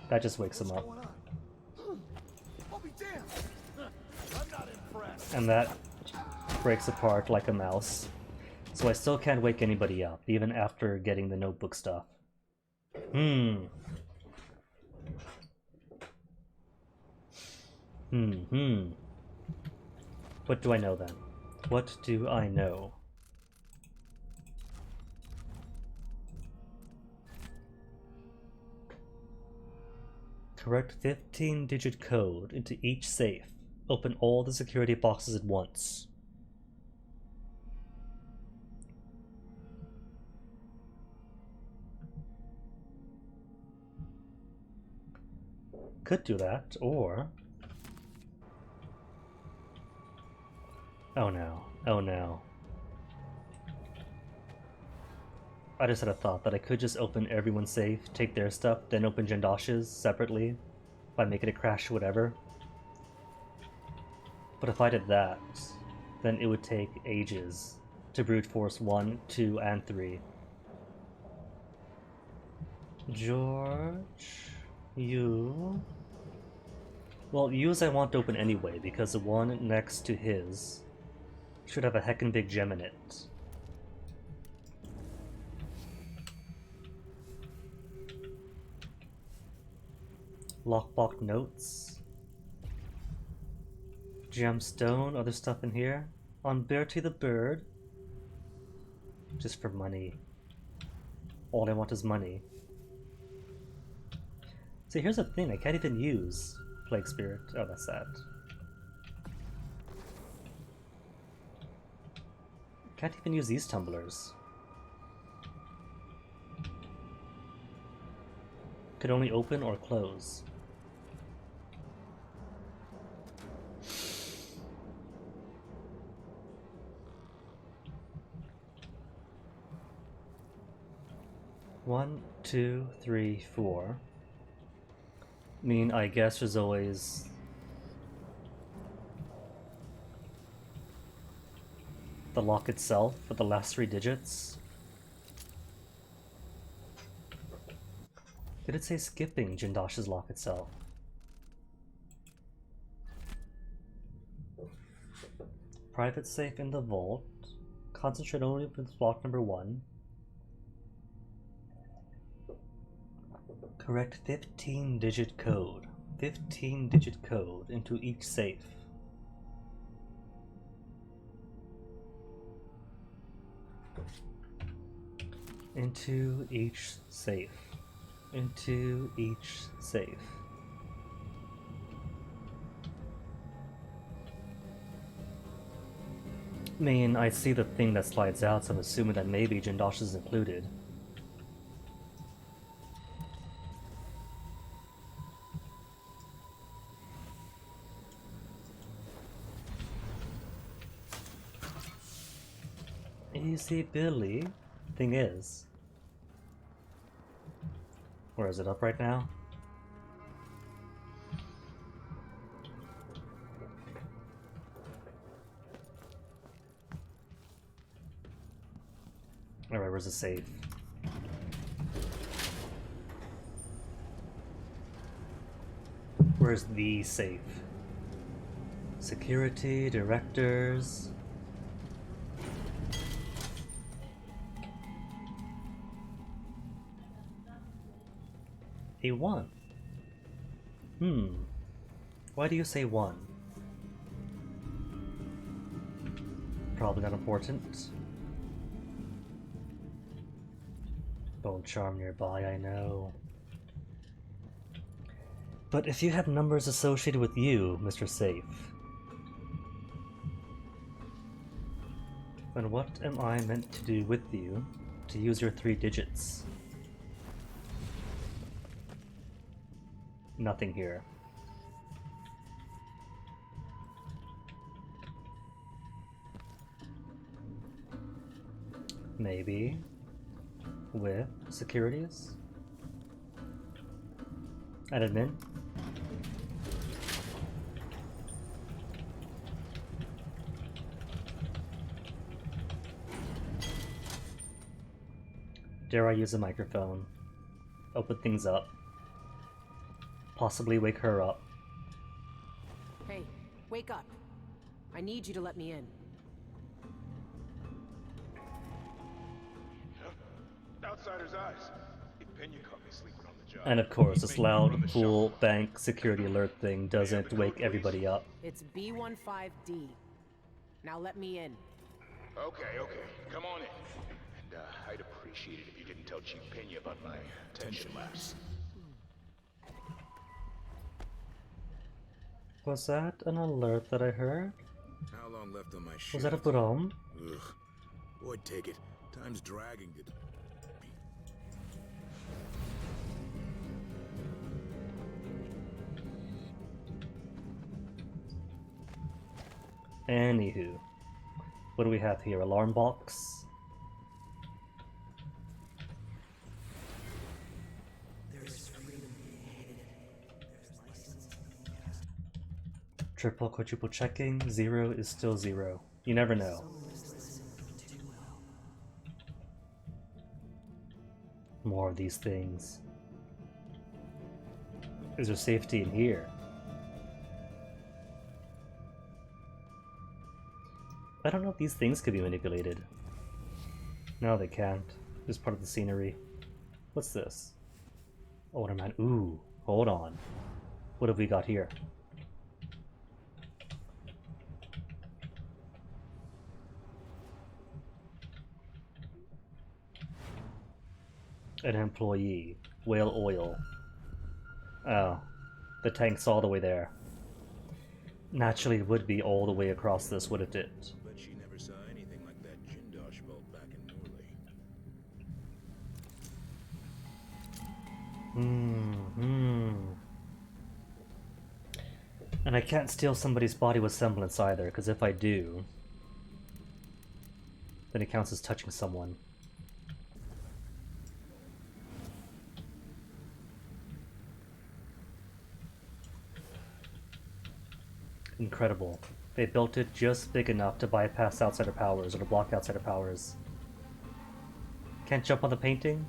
That just wakes him up. And that breaks apart like a mouse. So I still can't wake anybody up, even after getting the notebook stuff. What do I know then? What do I know? Correct 15-digit code into each safe. Open all the security boxes at once. Could do that, or... Oh no. Oh no. I just had a thought that I could just open everyone's safe, take their stuff, then open Jindosh's separately, by making it crash whatever. But if I did that, then it would take ages to brute force 1, 2, and 3. George... you... Well, Yu's I want to open anyway, because the one next to his should have a heckin' big gem in it. Lockbox notes. Gemstone, other stuff in here. On Bertie the bird. Just for money. All I want is money. See, here's the thing, I can't even use Plague Spirit. Oh, that's sad. Can't even use these tumblers. Could only open or close. One, two, three, four. I mean, I guess there's always... the lock itself with the last 3 digits. Did it say skipping Jindosh's lock itself? Private safe in the vault. Concentrate only with block number 1. Correct 15-digit code. 15-digit code into each safe. Into each safe. Into each safe. I mean, I see the thing that slides out, so I'm assuming that maybe Jindosh is included. Easy Billie. Thing is... Where is it, up right now? Alright, where's the safe? Where's the safe? Security, directors... A 1. Why do you say 1? Probably not important. Bone charm nearby, I know. But if you have numbers associated with you, Mr. Safe, then what am I meant to do with you to use your 3 digits? Nothing here. Maybe with securities? At admin? Dare I use a microphone? Open things up. Possibly wake her up. Hey, wake up. I need you to let me in. Outsider's eyes. Pena caught me sleeping on the job. And of course, this loud, full bank security alert thing doesn't wake everybody up. It's B15D. Now let me in. Okay. Come on in. And I'd appreciate it if you didn't tell Chief Pena about my attention lapse. Was that an alert that I heard? How long left on my shift? Was that a brom? Ugh. Boy, take it. Time's dragging to... Anywho, what do we have here? Alarm box? Triple, quadruple checking. 0 is still 0. You never know. More of these things. Is there safety in here? I don't know if these things could be manipulated. No, they can't. Just part of the scenery. What's this? Older man. Ooh, hold on. What have we got here? An employee. Whale oil. Oh. The tank's all the way there. Naturally, it would be all the way across this, wouldn't it? But she never saw anything like that Jindosh boat back in Morley. And I can't steal somebody's body with semblance either, because if I do, then it counts as touching someone. Incredible. They built it just big enough to bypass outsider powers, or to block outsider powers. Can't jump on the painting?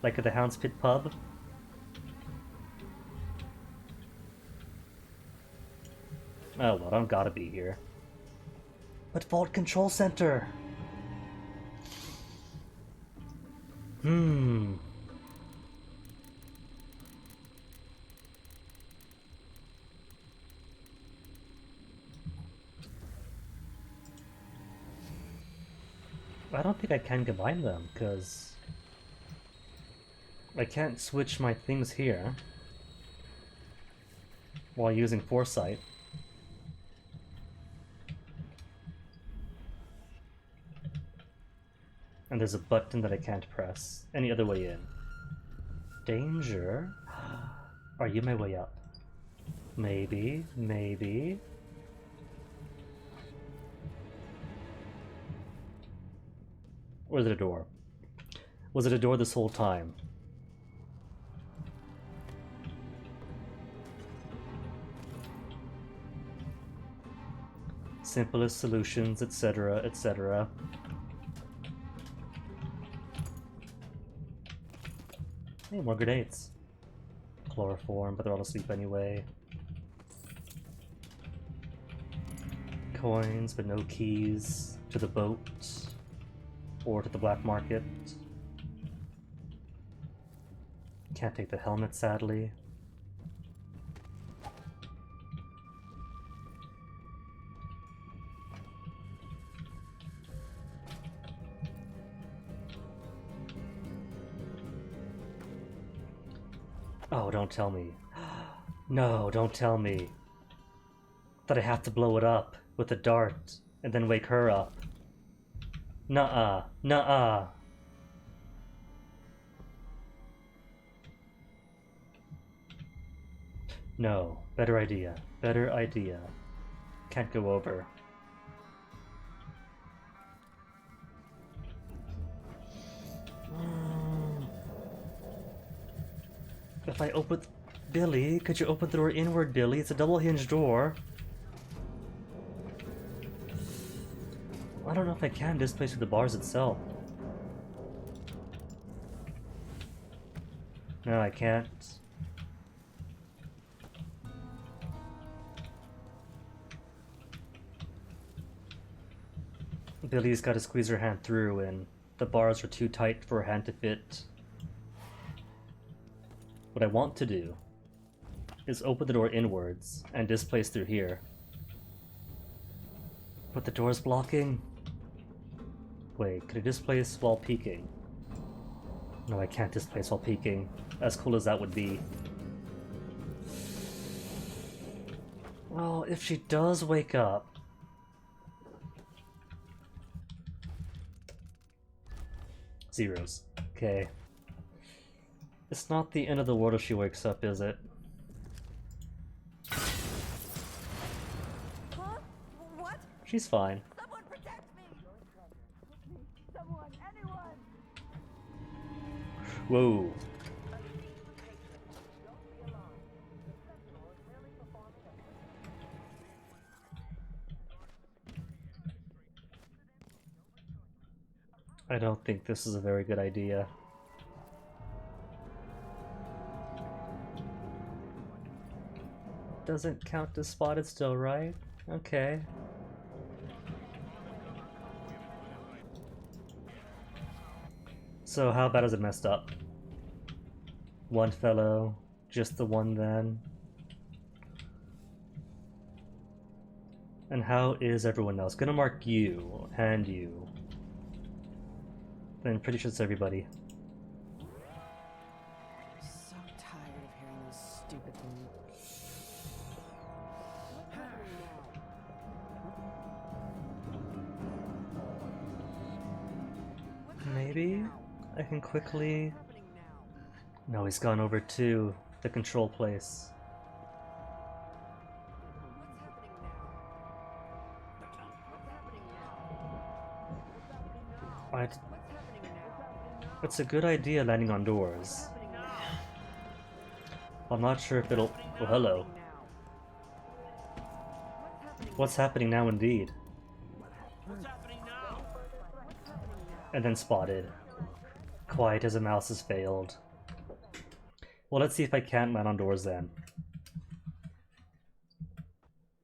Like at the Hound's Pit pub? Oh well, I don't gotta be here. But Vault Control Center! I don't think I can combine them, because I can't switch my things here while using Foresight. And there's a button that I can't press any other way in. Danger? Are you my way up? Maybe, maybe. Or is it a door? Was it a door this whole time? Simplest solutions, etc., etc. Hey, more grenades. Chloroform, but they're all asleep anyway. Coins, but no keys to the boat. Or to the black market. Can't take the helmet, sadly. Oh, don't tell me. No, don't tell me that I have to blow it up with a dart and then wake her up. Nuh-uh. Nuh-uh. No. Better idea. Better idea. Can't go over. If I open... Billie, could you open the door inward, Billie? It's a double-hinged door. I don't know if I can displace with the bars itself. No, I can't. Billie's got to squeeze her hand through, and the bars are too tight for her hand to fit. What I want to do is open the door inwards and displace through here. But the door's blocking. Wait, could I displace while peeking? No, I can't displace while peeking. As cool as that would be. Well, if she does wake up... Zeros. Okay. It's not the end of the world if she wakes up, is it? Huh? What? She's fine. Someone protect me! Someone, anyone! Whoa. I don't think this is a very good idea. Doesn't count as spotted still, right? Okay. So how bad is it messed up? One fellow, just the one then. And how is everyone else? Gonna mark you, and you. Then pretty sure it's everybody. So tired of hearing those stupid things. Maybe I can quickly... No, he's gone over to the control place. It's a good idea landing on doors. I'm not sure if it'll... Oh, hello. What's happening now indeed? And then spotted. Quiet as a mouse has failed. Well, let's see if I can't land on doors then.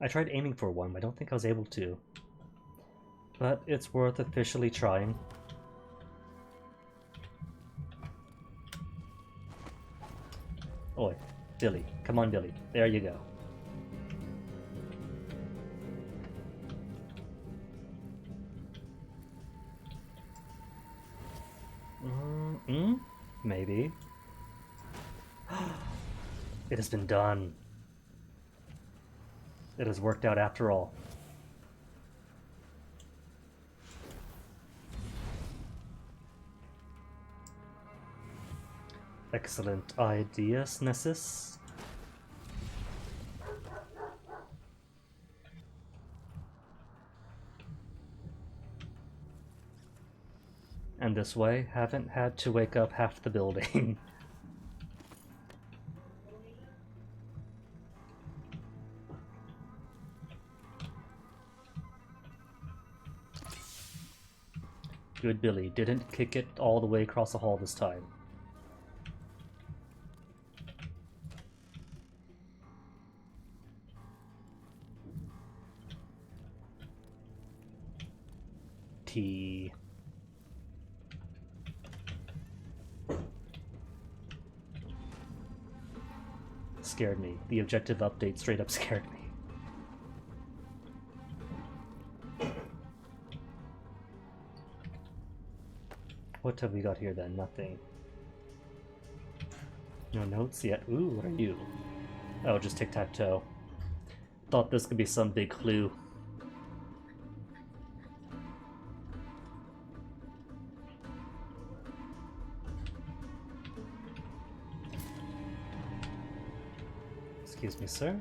I tried aiming for one, but I don't think I was able to. But it's worth officially trying. Oi, Billie. Come on, Billie. There you go. Maybe. It has been done. It has worked out after all. Excellent idea, Snessus. And this way, haven't had to wake up half the building. Good Billie, didn't kick it all the way across the hall this time. T. Scared me. The objective update straight up scared me. What have we got here then? Nothing. No notes yet. Ooh, what are you? Oh, just tic-tac-toe. Thought this could be some big clue. Excuse me, sir.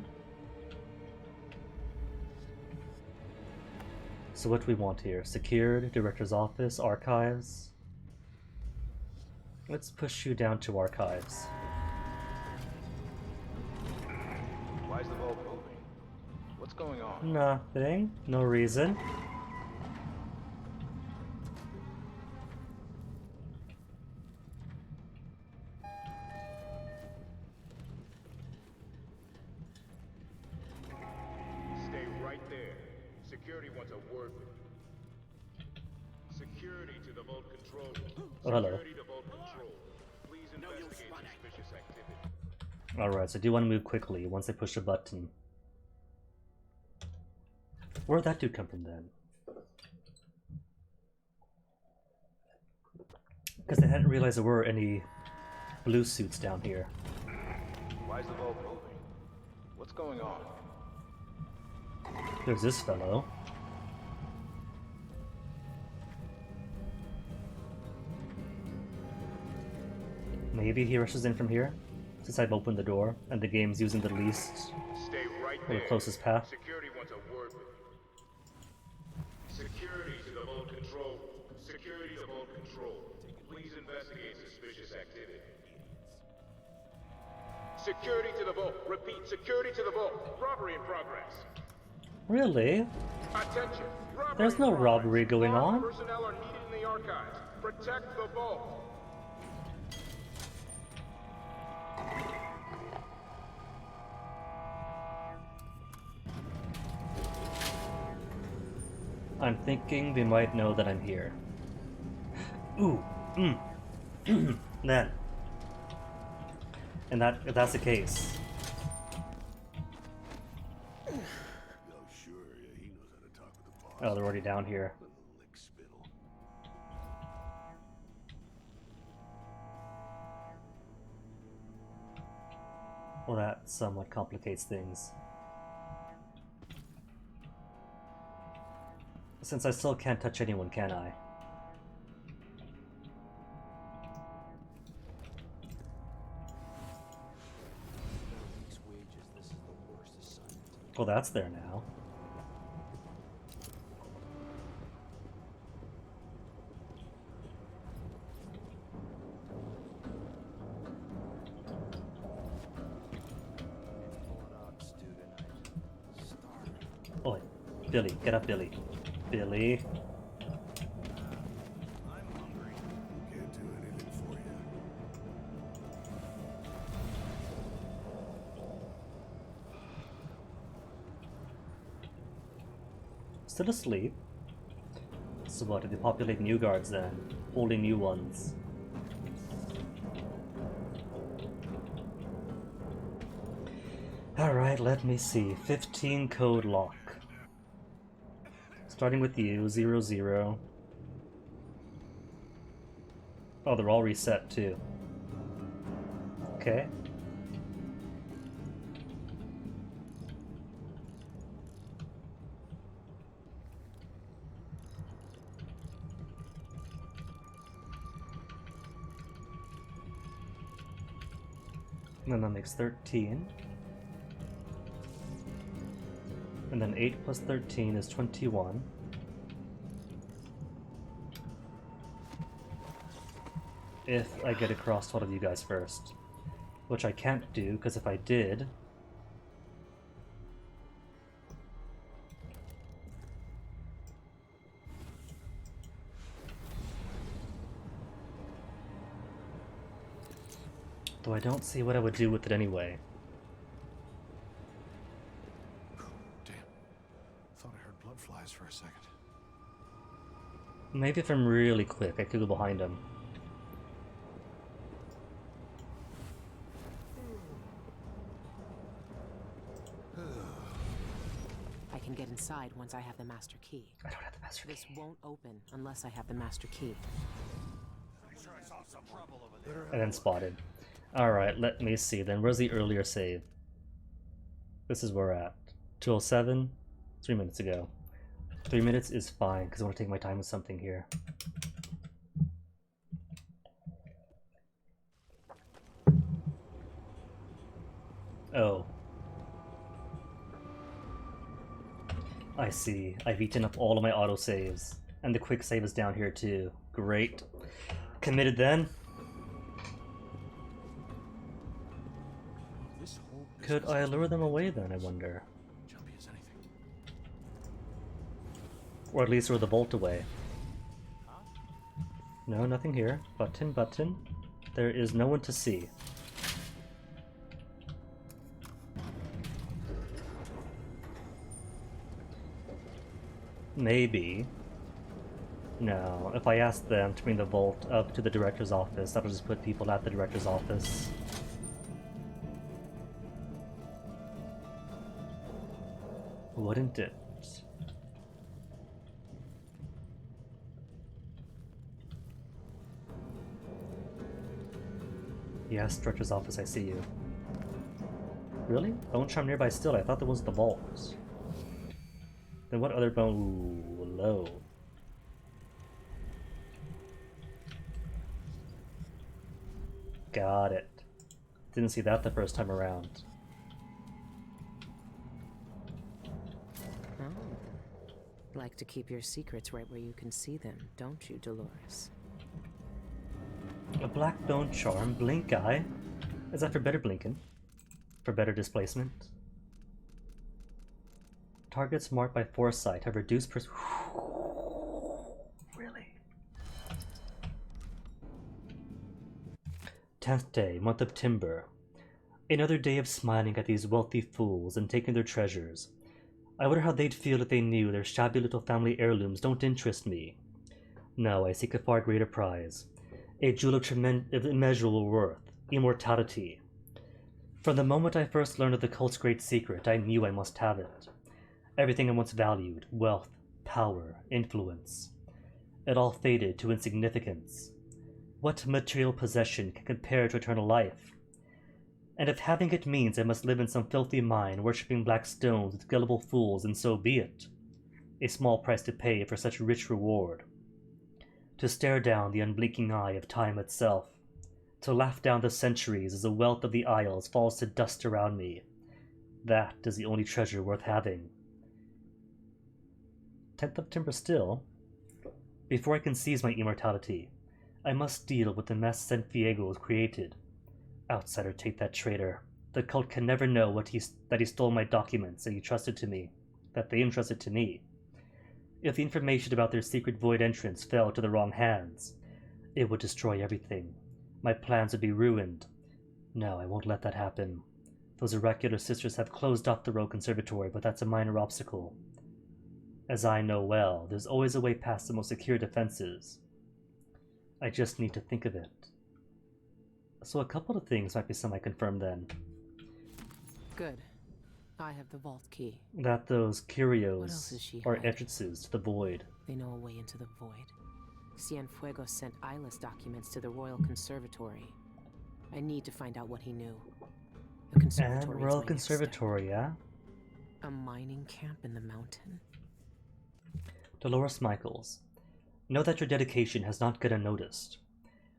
So what do we want here? Secured, director's office, archives. Let's push you down to archives. Why is the vault moving? What's going on? Nothing. No reason. Stay right there. Security wants a word with you. Security to the vault control room. Oh, hello. Security to vault control. Please investigate suspicious activity. Alright, so I do want to move quickly once I push a button. Where'd that dude come from then? Because I hadn't realized there were any blue suits down here. Why is the vault moving? What's going on? There's this fellow. Maybe he rushes in from here, since I've opened the door, and the game's using the least, Stay right or there. the closest path. Security wants a word with you. Security to the vault control. Security to vault control. Please investigate suspicious activity. Security to the vault. Repeat, security to the vault. Robbery in progress. Really? Attention. Robbery There's no in progress. robbery going on. Personnel are needed in the archives. Protect the vault. I'm thinking they might know that I'm here. Ooh, then. And if that's the case. Oh, they're already down here. Well, that somewhat complicates things. Since I still can't touch anyone, can I? Well, that's there now. Oi, Billie, get up, Billie. Billie. Can't do anything for you. Still asleep? So what, did they populate new guards then? Holding new ones. Alright, let me see. 15 code lock. Starting with you, 00. Oh, they're all reset too. Okay. And then that makes 13. And then 8 plus 13 is 21. If I get across to all of you guys first. Which I can't do, because if I did... Though I don't see what I would do with it anyway. Thought I heard blood flies for a second. Maybe if I'm really quick, I could go behind him. I can get inside once I have the master key. I don't have the master key. This won't open unless I have the master key. And then spotted. Alright, let me see then. Where's the earlier save? This is where we're at. 2:07? 3 minutes ago. 3 minutes is fine, because I want to take my time with something here. Oh. I see. I've eaten up all of my autosaves. And the quick save is down here too. Great. Committed then? Could I lure them away then, I wonder? Or at least lure the vault away. No, nothing here. Button, button. There is no one to see. Maybe. No, if I ask them to bring the vault up to the director's office, that'll just put people at the director's office. Wouldn't it? Yes, director's office, I see you. Really? Bone charm nearby still, I thought that was the vault. Then what other bone? Ooh, low. Got it. Didn't see that the first time around. Oh. Like to keep your secrets right where you can see them, don't you, Dolores? A black bone charm, blink eye. Is that for better blinking? For better displacement? Targets marked by foresight have reduced Really? 10th day, month of Timber. Another day of smiling at these wealthy fools and taking their treasures. I wonder how they'd feel if they knew their shabby little family heirlooms don't interest me. No, I seek a far greater prize. A jewel of immeasurable worth. Immortality. From the moment I first learned of the cult's great secret, I knew I must have it. Everything I once valued, wealth, power, influence. It all faded to insignificance. What material possession can compare to eternal life? And if having it means I must live in some filthy mine, worshipping black stones with gullible fools, then so be it. A small price to pay for such rich reward. To stare down the unblinking eye of time itself. To laugh down the centuries as the wealth of the Isles falls to dust around me. That is the only treasure worth having. 10th of Timber still. Before I can seize my immortality, I must deal with the mess Santiago has created. Outsider take that traitor. The cult can never know that he stole my documents and he trusted to me. That they entrusted to me. If the information about their secret void entrance fell to the wrong hands, it would destroy everything. My plans would be ruined. No, I won't let that happen. Those oracular sisters have closed off the road conservatory, but that's a minor obstacle. As I know well, there's always a way past the most secure defenses. I just need to think of it. So a couple of things might be semi-confirmed then. Good. I have the vault key. That those curios What else is she are hiding? entrances to the void. They know a way into the void. Cienfuegos sent Isla's documents to the Royal Conservatory. I need to find out what he knew. The conservatory And is Royal my next step. Conservatory, yeah? A mining camp in the mountain? Dolores Michaels, know that your dedication has not gone unnoticed.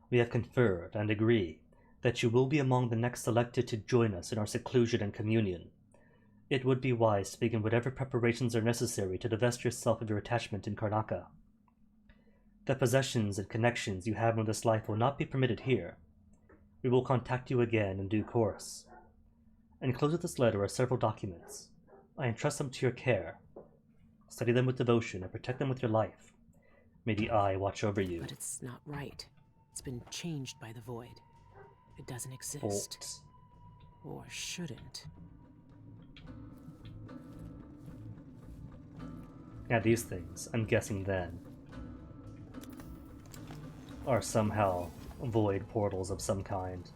We have conferred and agree that you will be among the next selected to join us in our seclusion and communion. It would be wise to begin whatever preparations are necessary to divest yourself of your attachment in Karnaca. The possessions and connections you have in this life will not be permitted here. We will contact you again in due course. Enclosed with this letter are several documents. I entrust them to your care. Study them with devotion and protect them with your life. May the Eye watch over you. But it's not right. It's been changed by the void. It doesn't exist. Bolt. Or shouldn't. Now these things, I'm guessing then, are somehow void portals of some kind.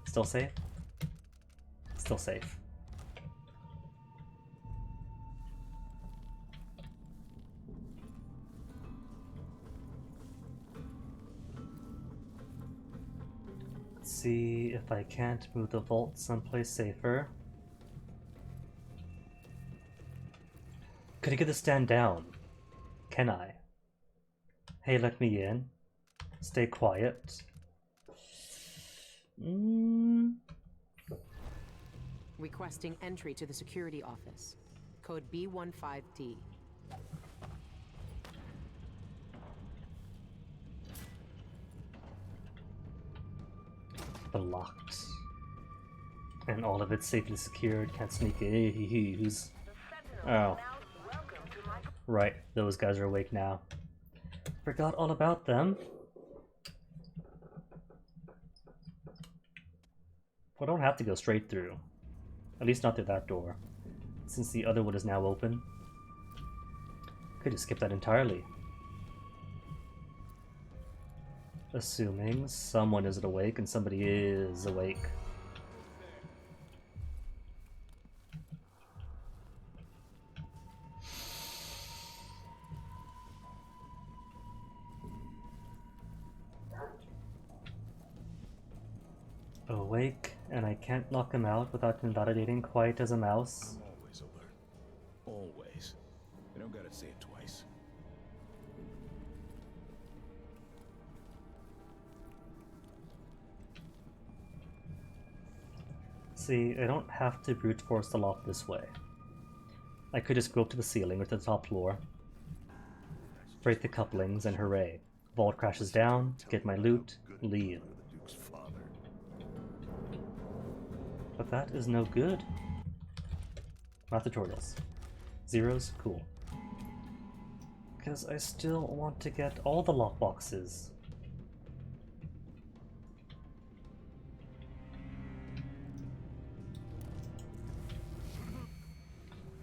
Still safe? Still safe. Let's see if I can't move the vault someplace safer. Could I get the stand down? Can I? Hey, let me in. Stay quiet. Requesting entry to the security office. Code B15D. Blocked. And all of it's safely secured. Can't sneak in. Who's... Oh. Right, those guys are awake now. Forgot all about them. I don't have to go straight through. At least not through that door. Since the other one is now open. Could just skip that entirely. Assuming someone isn't awake and somebody is awake. awake, and I can't knock him out without invalidating quite as a mouse. I'm always alert. Always. You don't gotta say it twice. See, I don't have to brute force the lock this way. I could just go up to the ceiling or to the top floor, break the couplings, and hooray. Vault crashes down, get my loot, leave. But that is no good. Math tutorials. Zeros? Cool. Because I still want to get all the lockboxes.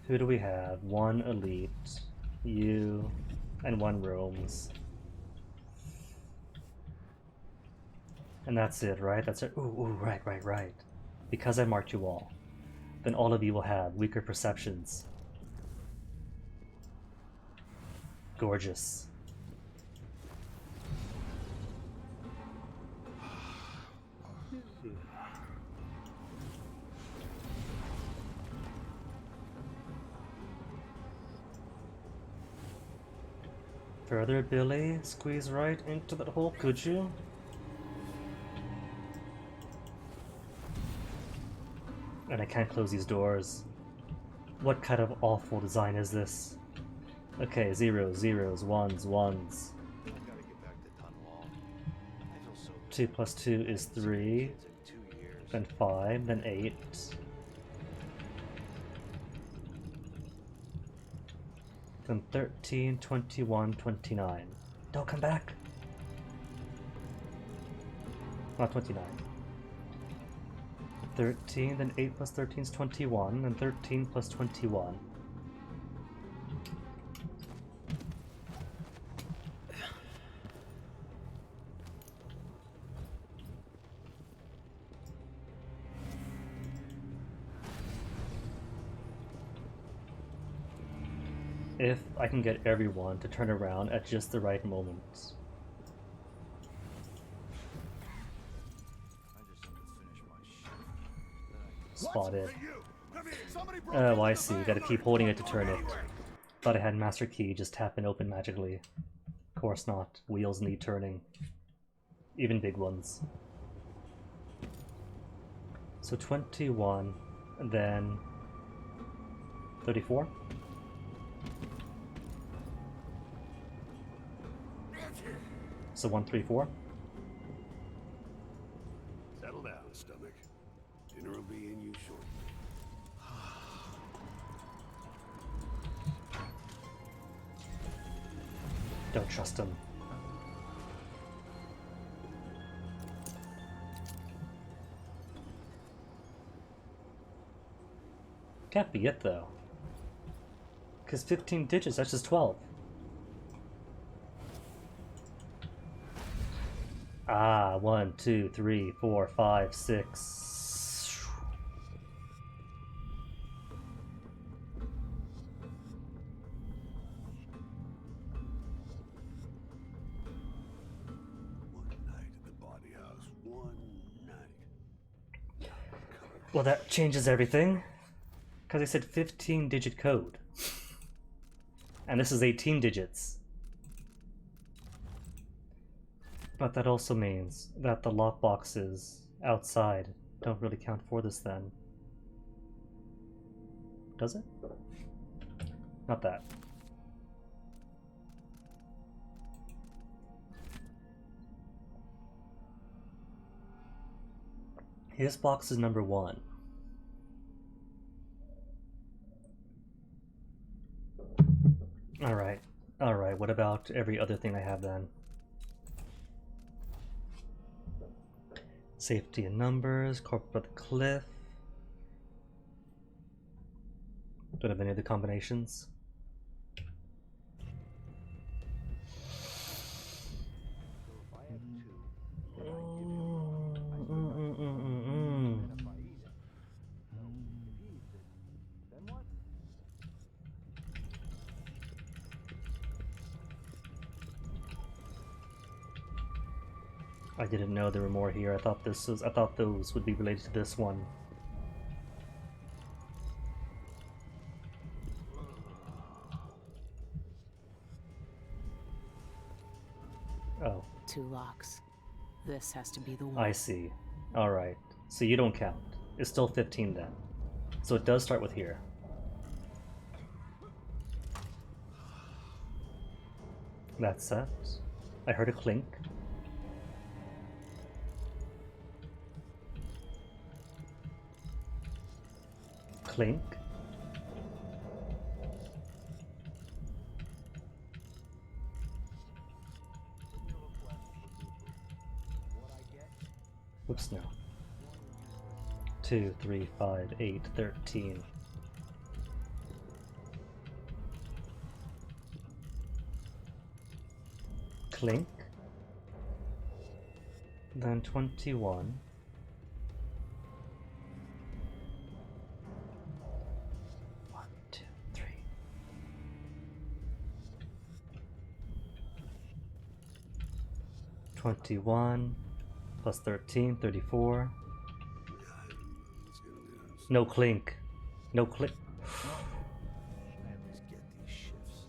Who do we have? One elite, you, and one roams. And that's it, right? That's it. Ooh, right. Because I marked you all, then all of you will have weaker perceptions. Gorgeous. Further, Billie, squeeze right into that hole, could you? And I can't close these doors. What kind of awful design is this? Okay, zeros, ones. 2 plus 2 is 3, then 5, then 8. Then 13, 21, 29. Don't come back! Not 29. 13, then 8 plus 13 is 21, and 13 plus 21. If I can get everyone to turn around at just the right moment. Spotted. Oh, I see. Gotta keep holding it to turn it. Thought I had Master Key, just tap and open magically. Of course not. Wheels need turning. Even big ones. So 21, and then 34. So 134. Settle down, stomach. Dinner will be in you shortly. Don't trust him. Can't be it though. Because 15 digits, that's just 12. Ah, 1, 2, 3, 4, 5, 6. Well, that changes everything. Because I said 15-digit code. And this is 18 digits. But that also means that the lockboxes outside don't really count for this then. Does it? Not that. His box is number 1. Alright, what about every other thing I have then? Safety and numbers, corporate by the cliff. Don't have any other combinations. I didn't know there were more here. I thought those would be related to this one. Oh. 2 locks. This has to be the one. I see. Alright. So you don't count. It's still 15 then. So it does start with here. That's set. I heard a clink. Clink. Whoops, no. 2, 3, 5, 8, 13. Clink. Then 21. One, 2, 3. $21 plus 13, 34. No clink. No clink. I always get these shifts.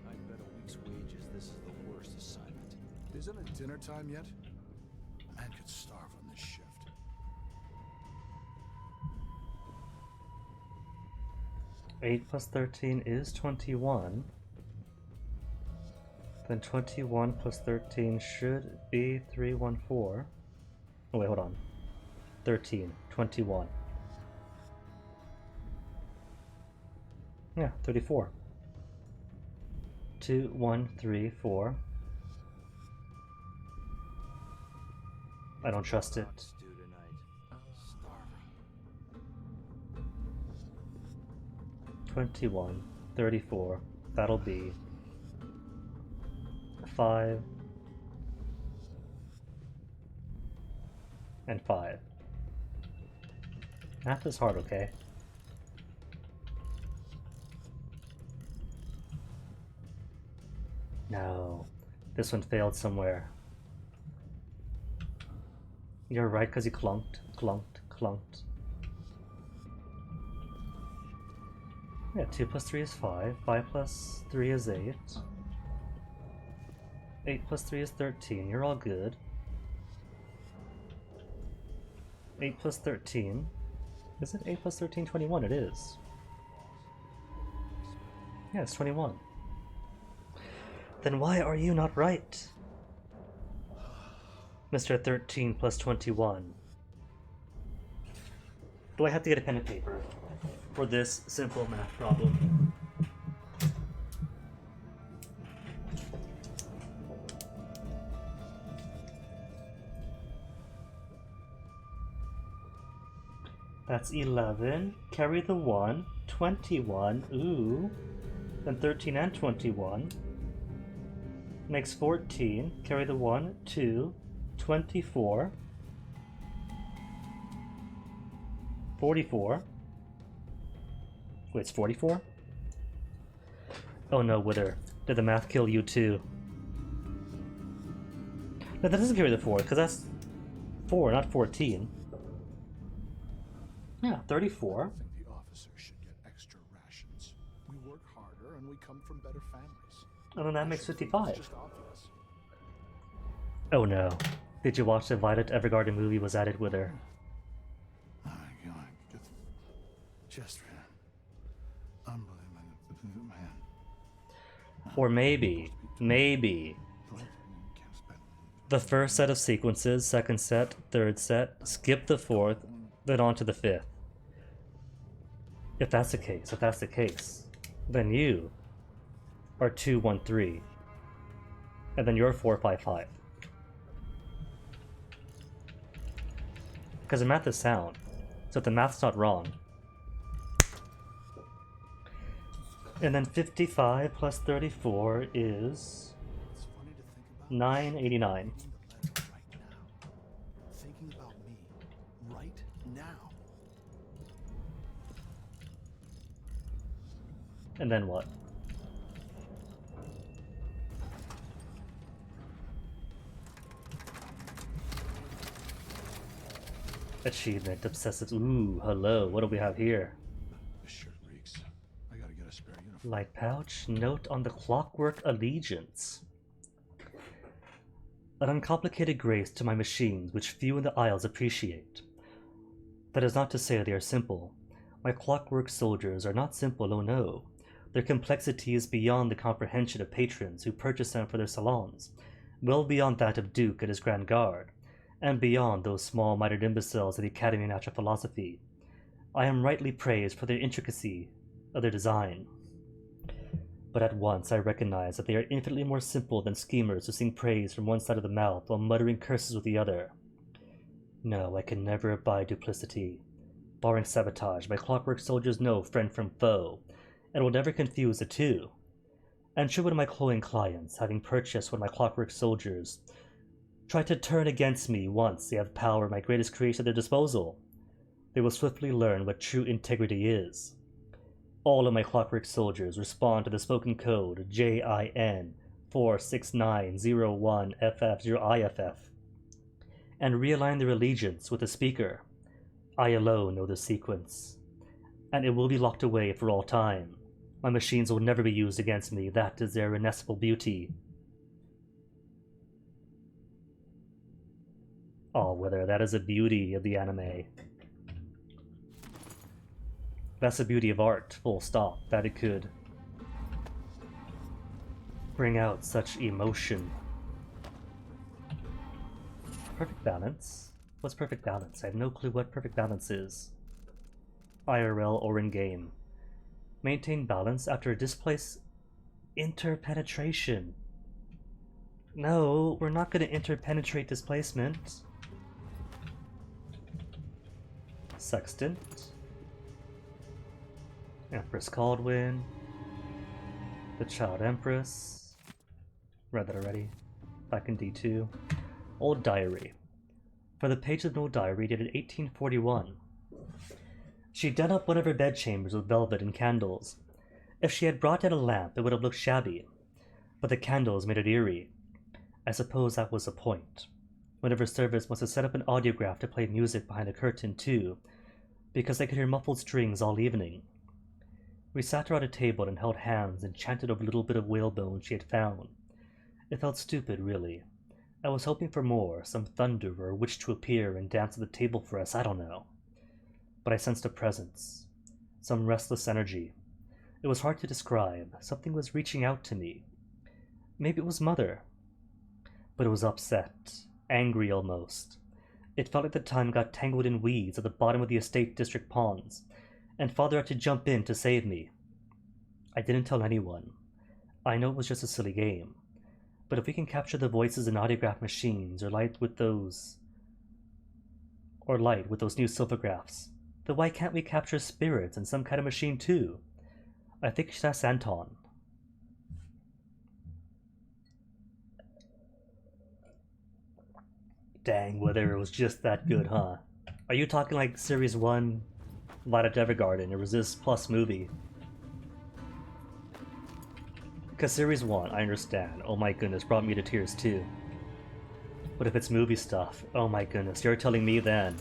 I bet a week's wages this is the worst assignment. Isn't it dinner time yet? A man could starve on this shift. Eight plus 13 is 21. Then 21 plus 13 should be 314. Oh wait, hold on. 13, 21. Yeah, 34. 2, 1, 3, 4. I don't trust it. 21, 34. That'll be 5 and 5. Math is hard, okay? No, this one failed somewhere. You're right, because you clunked. Yeah, 2 plus 3 is 5. 5 plus 3 is 8. 8 plus 3 is 13. You're all good. 8 plus 13. Is it 8 plus 13? 21. It is. Yeah, it's 21. Then why are you not right? Mr. 13 plus 21. Do I have to get a pen and paper for this simple math problem? That's 11. Carry the 1. 21. Ooh. Then 13 and 21. Makes 14. Carry the 1. 2. 24. 44. Wait, it's 44? Oh no, Wither. Did the math kill you too? No, that doesn't carry the 4, because that's 4, not 14. Yeah, 34. I think the officers should get extra rations. We work harder and we come from better families. And then that makes 55. It's just obvious. Oh no. Did you watch the Violet Evergarden movie was added with her? Oh my god. Just unbelievable, man. Or maybe the first set of sequences, second set, third set, skip the fourth, then on to the fifth. If that's the case, then you are 213, and then you're 455. Because the math is sound, so if the math's not wrong. And then 55 plus 34 is 989. Thinking about me right now. And then what? Achievement, obsessive. Ooh, hello. What do we have here? This shirt reeks. I gotta get a spare uniform. Light pouch. Note on the clockwork allegiance. An uncomplicated grace to my machines which few in the Isles appreciate. That is not to say they are simple. My clockwork soldiers are not simple, oh no. Their complexity is beyond the comprehension of patrons who purchase them for their salons, well beyond that of Duke and his Grand Guard, and beyond those small-minded imbeciles of the Academy of Natural Philosophy. I am rightly praised for their intricacy of their design. But at once I recognize that they are infinitely more simple than schemers who sing praise from one side of the mouth while muttering curses with the other. No, I can never abide duplicity. Barring sabotage, my clockwork soldiers know friend from foe, and will never confuse the two. And should one of my cloying clients, having purchased one of my clockwork soldiers, try to turn against me once they have power of my greatest creation at their disposal, they will swiftly learn what true integrity is. All of my clockwork soldiers respond to the spoken code JIN 46901FF0IFF and realign their allegiance with the speaker. I alone know the sequence, and it will be locked away for all time. My machines will never be used against me. That is their inestimable beauty. Oh, whether that is the beauty of the anime. That's the beauty of art, full stop, that it could bring out such emotion. Perfect balance? What's perfect balance? I have no clue what perfect balance is. IRL or in-game. Maintain balance after displace interpenetration. No, we're not going to interpenetrate displacement. Sextant. Empress Caldwin. The Child Empress. Read that already. Back in D2. Old Diary. For the page of an old diary dated 1841. She'd done up one of her bedchambers with velvet and candles. If she had brought in a lamp, it would have looked shabby, but the candles made it eerie. I suppose that was the point. One of her servants must have set up an audiograph to play music behind the curtain, too, because I could hear muffled strings all evening. We sat around a table and held hands and chanted over a little bit of whalebone she had found. It felt stupid, really. I was hoping for more, some thunder or a witch to appear and dance at the table for us, I don't know. But I sensed a presence, some restless energy. It was hard to describe. Something was reaching out to me. Maybe it was Mother. But it was upset, angry almost. It felt like the time got tangled in weeds at the bottom of the estate district ponds, and Father had to jump in to save me. I didn't tell anyone. I know it was just a silly game. But if we can capture the voices in audiograph machines, or light with those new sylphographs, then why can't we capture spirits in some kind of machine too? I think we should ask Anton. Dang, whether it was just that good, huh? Are you talking like Series 1, Light of Evergarden, or was this plus movie? Because Series 1, I understand. Oh my goodness, brought me to tears too. But if it's movie stuff, oh my goodness, you're telling me then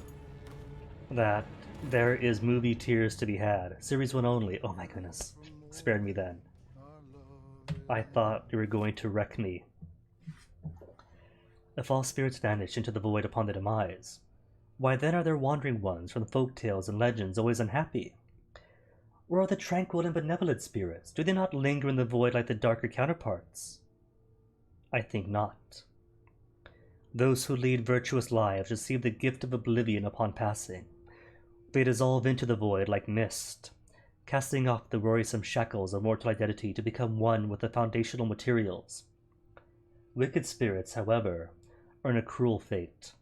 that there is movie tears to be had. Series 1 only, oh my goodness. Spared me then. I thought you were going to wreck me. If all spirits vanish into the void upon their demise, why then are there wandering ones from the folk tales and legends always unhappy? Or are the tranquil and benevolent spirits, do they not linger in the void like the darker counterparts? I think not. Those who lead virtuous lives receive the gift of oblivion upon passing. They dissolve into the void like mist, casting off the worrisome shackles of mortal identity to become one with the foundational materials. Wicked spirits, however, earn a cruel fate.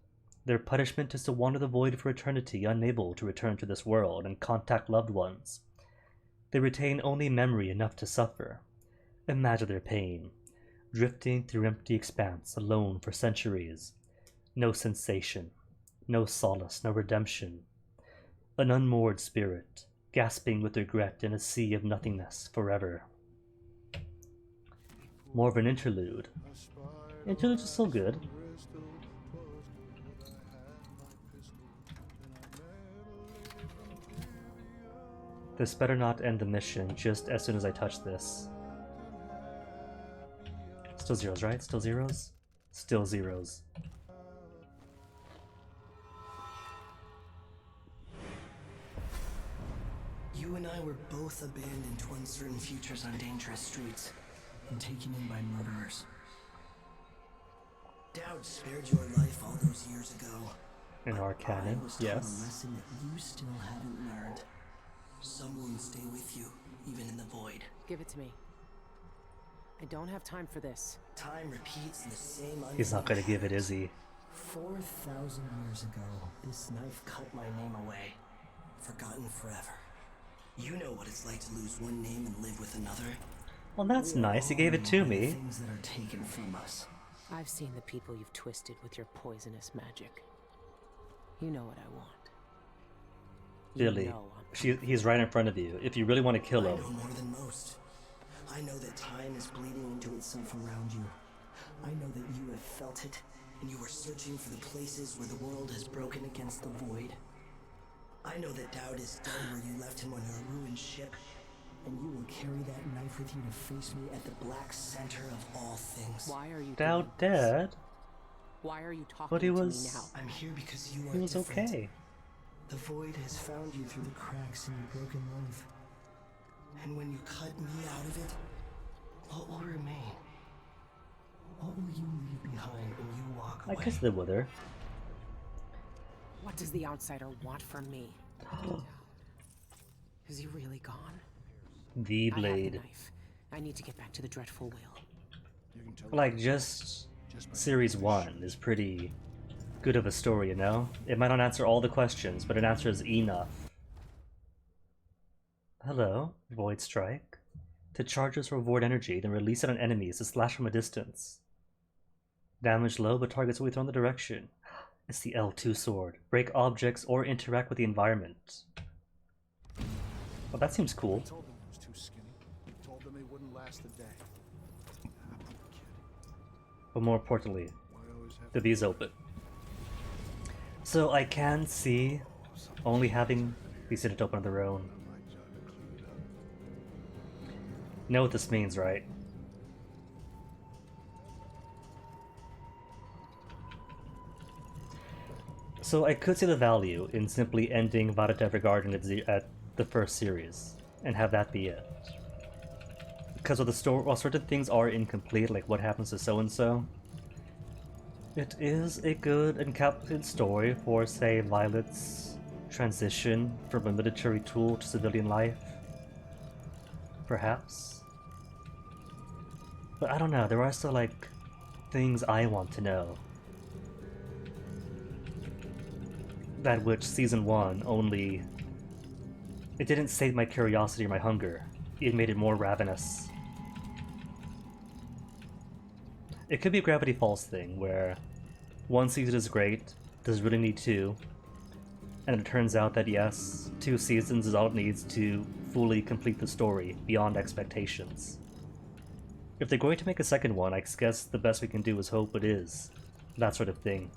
Their punishment is to wander the void for eternity, unable to return to this world and contact loved ones. They retain only memory enough to suffer. Imagine their pain, drifting through empty expanse alone for centuries. No sensation, no solace, no redemption. An unmoored spirit, gasping with regret in a sea of nothingness forever. More of an interlude. Interludes are still good. This better not end the mission just as soon as I touch this. Still zeros, right? Still zeros? Still zeros. You and I were both abandoned to uncertain futures on dangerous streets and taken in by murderers. Daud spared your life all those years ago. In our canon, I was taught yes. a lesson that you still haven't learned. Some wounds stay with you, even in the void. Give it to me. I don't have time for this. Time repeats the same. He's not gonna give it, is he? 4,000 years ago, this knife cut my name away. Forgotten forever. You know what it's like to lose one name and live with another. Well, that's nice. He gave it to me. Things that are taken from us. I've seen the people you've twisted with your poisonous magic. You know what I want. Billie, he's right in front of you. If you really want to kill him. I know more than most. I know that time is bleeding into itself around you. I know that you have felt it, and you are searching for the places where the world has broken against the void. I know that Daud is dead where you left him on your ruined ship, and you will carry that knife with you to face me at the black center of all things. Why are you Daud dead? Why are you talking but he to was, me now? I'm here because you are he was different. okay. The void has found you through the cracks in your broken life. And when you cut me out of it, what will remain? What will you leave behind when you walk away? I guess they would her. What does the outsider want from me? Is he really gone? The blade. I have the knife. I need to get back to the dreadful wheel. Like, just series 1 is pretty good of a story, you know? It might not answer all the questions, but it answers enough. Hello, Void Strike. To charge us reward energy, then release it on enemies to slash from a distance. Damage low, but targets will be thrown the direction. It's the L2 sword. Break objects or interact with the environment. Well, that seems cool. I told them it was too skinny. Told them they wouldn't last a day. Ah, poor kid. But more importantly, the bee's open. So I can see only having these units open on their own. You know what this means, right? So I could see the value in simply ending Vada Evergarden at the first series, and have that be it. Because of the story, while certain things are incomplete, like what happens to so-and-so, it is a good encapsulated story for, say, Violet's transition from a military tool to civilian life. Perhaps. But I don't know, there are still, like, things I want to know. That which Season 1 only... It didn't sate my curiosity or my hunger. It made it more ravenous. It could be a Gravity Falls thing, where one season is great, does really need two, and it turns out that yes, 2 seasons is all it needs to fully complete the story, beyond expectations. If they're going to make a second one, I guess the best we can do is hope it is that sort of thing.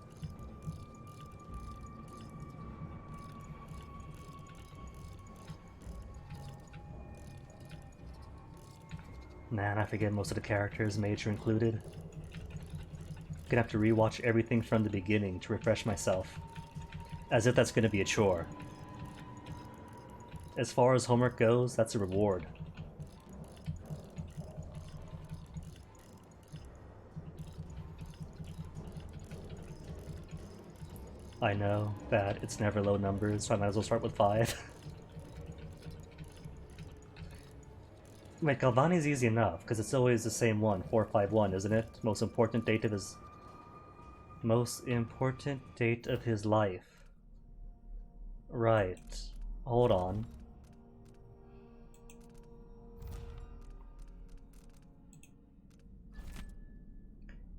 Man, I forget most of the characters, Major included. Gonna have to rewatch everything from the beginning to refresh myself. As if that's gonna be a chore. As far as homework goes, that's a reward. I know that it's never low numbers, so I might as well start with 5. Wait, Galvani's easy enough, because it's always the same one, 451, isn't it? Most important date of his life. Right. Hold on.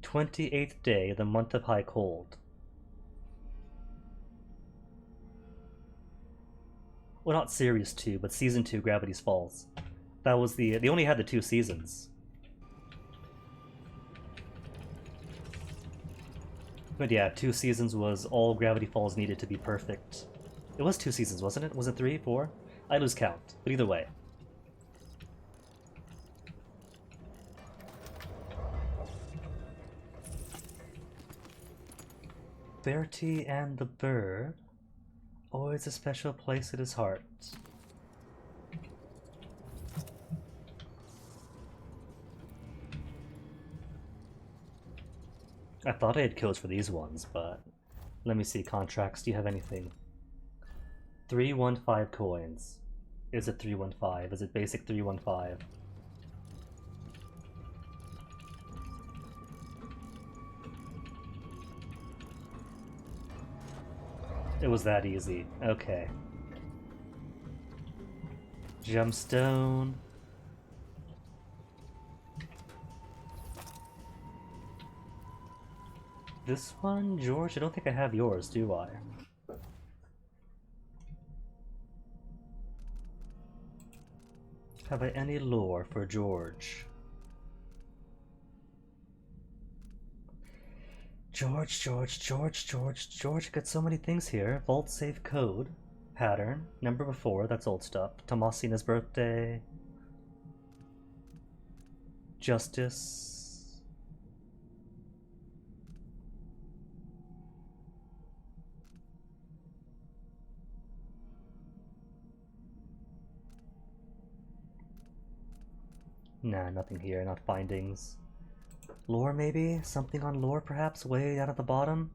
"28th day, the month of high cold." Well, not Series 2, but Season 2, Gravity's Falls. That was they only had the 2 seasons. But yeah, 2 seasons was all Gravity Falls needed to be perfect. It was 2 seasons, wasn't it? Was it 3, 4? I lose count, but either way. Bertie and the bird, always a special place in his heart. I thought I had codes for these ones, but let me see. Contracts, do you have anything? 315 coins. Is it 315? Is it basic 315? It was that easy. Okay. Gemstone. This one, George? I don't think I have yours, do I? Have I any lore for George? George, got so many things here. Vault safe code. Pattern. Number before, that's old stuff. Tomasina's birthday. Justice. Nah, nothing here, not findings. Lore maybe? Something on lore perhaps? Way down at the bottom?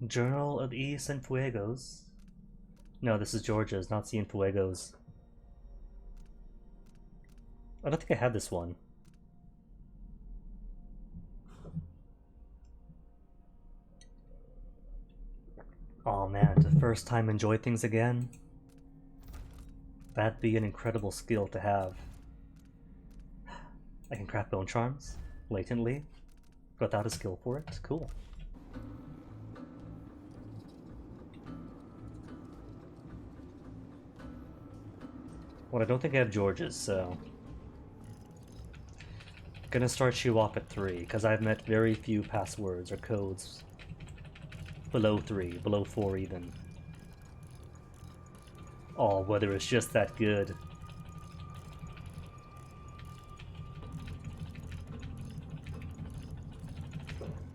Journal of E. Cienfuegos. No, this is Georgia's, not Cienfuegos. I don't think I had this one. Aw man, to first time enjoy things again? That'd be an incredible skill to have. I can craft bone charms, latently, without a skill for it. Cool. Well, I don't think I have George's, so... Gonna start you off at 3, because I've met very few passwords or codes below 3, below 4 even. Oh, whether it's just that good.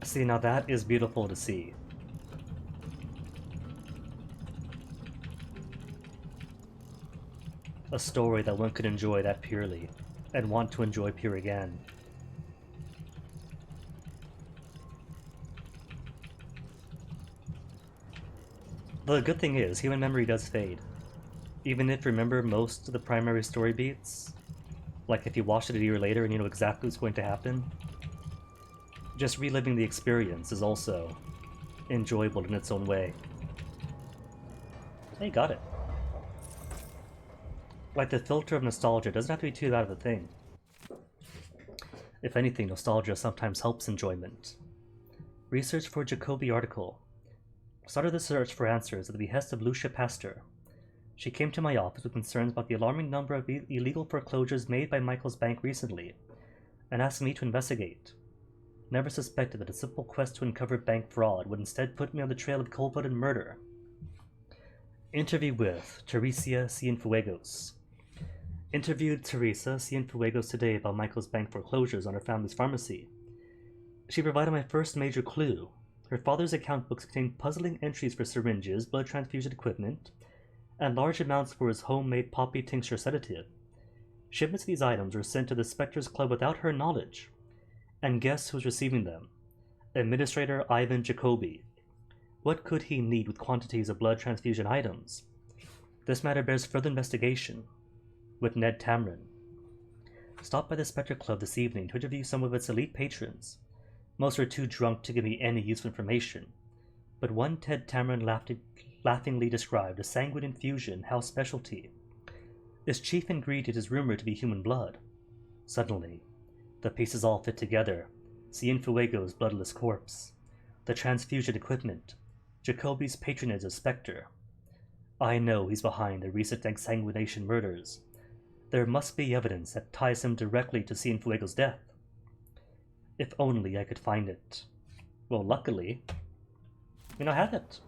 See, now that is beautiful to see. A story that one could enjoy that purely, and want to enjoy pure again. The good thing is, human memory does fade. Even if you remember most of the primary story beats, like if you watched it a year later and you know exactly what's going to happen, just reliving the experience is also enjoyable in its own way. Hey, got it. Like, the filter of nostalgia doesn't have to be too bad of a thing. If anything, nostalgia sometimes helps enjoyment. Research for Jacoby article. Started the search for answers at the behest of Lucia Pastor. She came to my office with concerns about the alarming number of illegal foreclosures made by Michael's bank recently, and asked me to investigate. Never suspected that a simple quest to uncover bank fraud would instead put me on the trail of cold-blooded murder. Interview with Teresa Cienfuegos. Interviewed Teresa Cienfuegos today about Michael's bank foreclosures on her family's pharmacy. She provided my first major clue. Her father's account books contained puzzling entries for syringes, blood transfusion equipment, and large amounts for his homemade poppy tincture sedative. Shipments of these items were sent to the Spectres Club without her knowledge. And guess who's receiving them? Administrator Ivan Jacoby. What could he need with quantities of blood transfusion items? This matter bears further investigation. With Ned Tamron. Stopped by the Spectre Club this evening to interview some of its elite patrons. Most were too drunk to give me any useful information, but one Ted Tamron laughingly described a sanguine infusion house specialty. Its chief ingredient is rumored to be human blood. Suddenly, the pieces all fit together. Cienfuegos' bloodless corpse, the transfusion equipment, Jacoby's patronage of Spectre. I know he's behind the recent exsanguination murders. There must be evidence that ties him directly to Cienfuegos' death. If only I could find it. Well, luckily, I have it.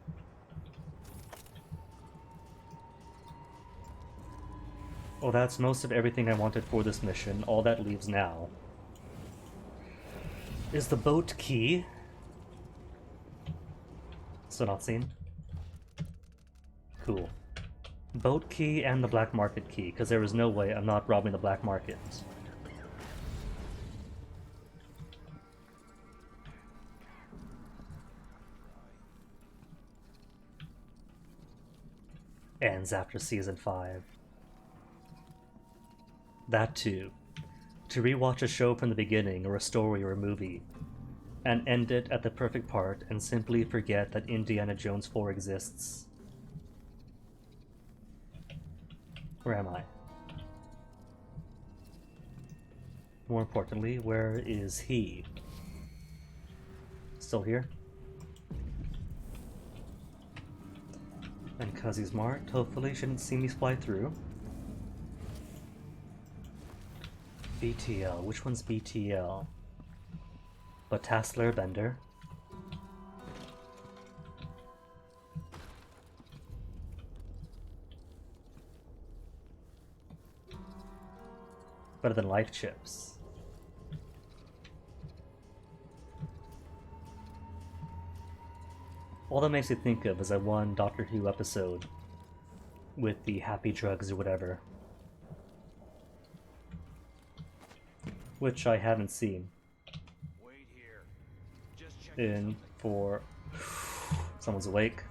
Well, that's most of everything I wanted for this mission. All that leaves now is the boat key. Still not seen. Cool. Boat key and the black market key, because there is no way I'm not robbing the black market. Ends after season 5. That too. To rewatch a show from the beginning, or a story or a movie, and end it at the perfect part and simply forget that Indiana Jones 4 exists. Where am I? More importantly, where is he? Still here? And cause he's marked, hopefully shouldn't see me fly through. BTL, which one's BTL? Batasler Bender. Better than life chips. All that makes me think of is that one Doctor Who episode with the happy drugs or whatever, which I haven't seen. In for someone's awake.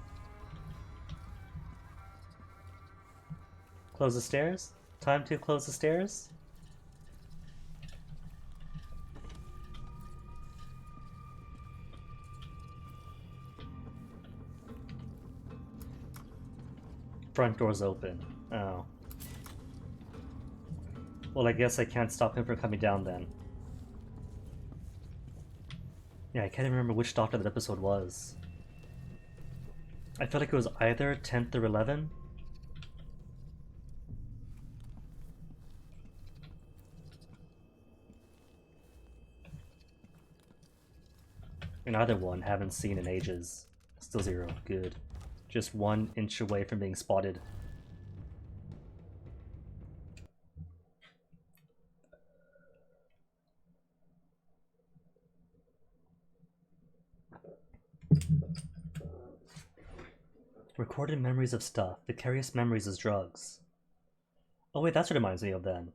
Close the stairs? Time to close the stairs? Front door's open. Oh. Well, I guess I can't stop him from coming down then. Yeah, I can't even remember which Doctor that episode was. I feel like it was either 10th or 11. And either one, haven't seen in ages. Still 0. Good. Just 1 inch away from being spotted. Recorded memories of stuff. Vicarious memories as drugs. Oh wait, that's what it reminds me of then.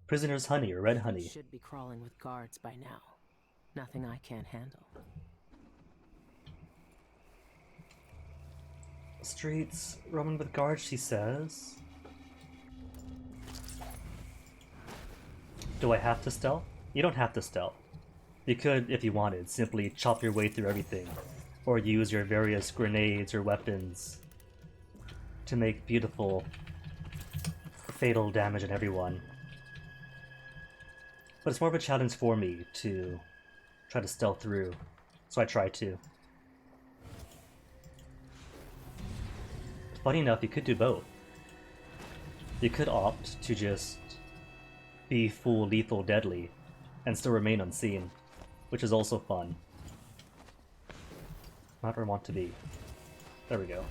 Prisoner's honey or red honey. Should be crawling with guards by now. Nothing I can't handle. Streets roaming with guards, she says. Do I have to stealth? You don't have to stealth. You could, if you wanted, simply chop your way through everything, or use your various grenades or weapons to make beautiful, fatal damage on everyone. But it's more of a challenge for me to try to stealth through, so I try to. Funny enough, you could do both. You could opt to just be full lethal deadly and still remain unseen, which is also fun. Not where I want to be. There we go.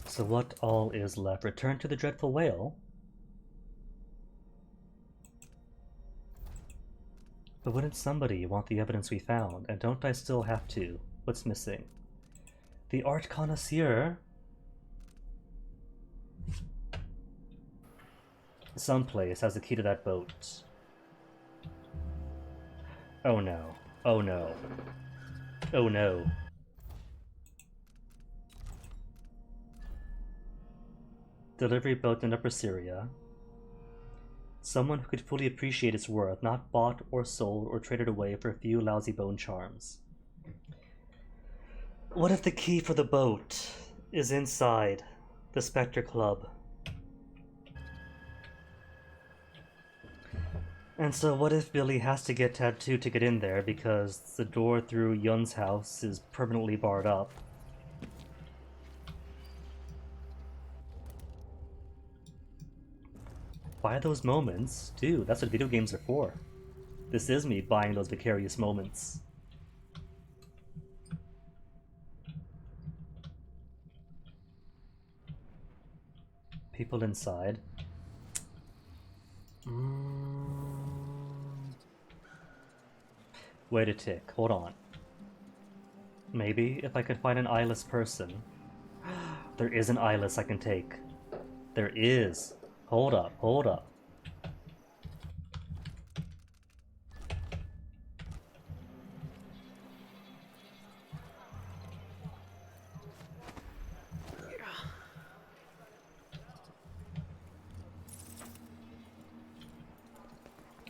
So what all is left? Return to the dreadful whale? But wouldn't somebody want the evidence we found? And don't I still have to? What's missing? The art connoisseur? Someplace has the key to that boat. Oh no. Oh no. Oh no. Delivery boat in Upper Syria. Someone who could fully appreciate its worth, not bought or sold or traded away for a few lousy bone charms. What if the key for the boat is inside the Spectre Club? And so what if Billie has to get tattooed to get in there because the door through Yun's house is permanently barred up? Buy those moments? Dude, that's what video games are for. This is me buying those vicarious moments. People inside. Wait a tick, hold on. Maybe if I could find an eyeless person. There is an eyeless I can take. There is. Hold up, hold up.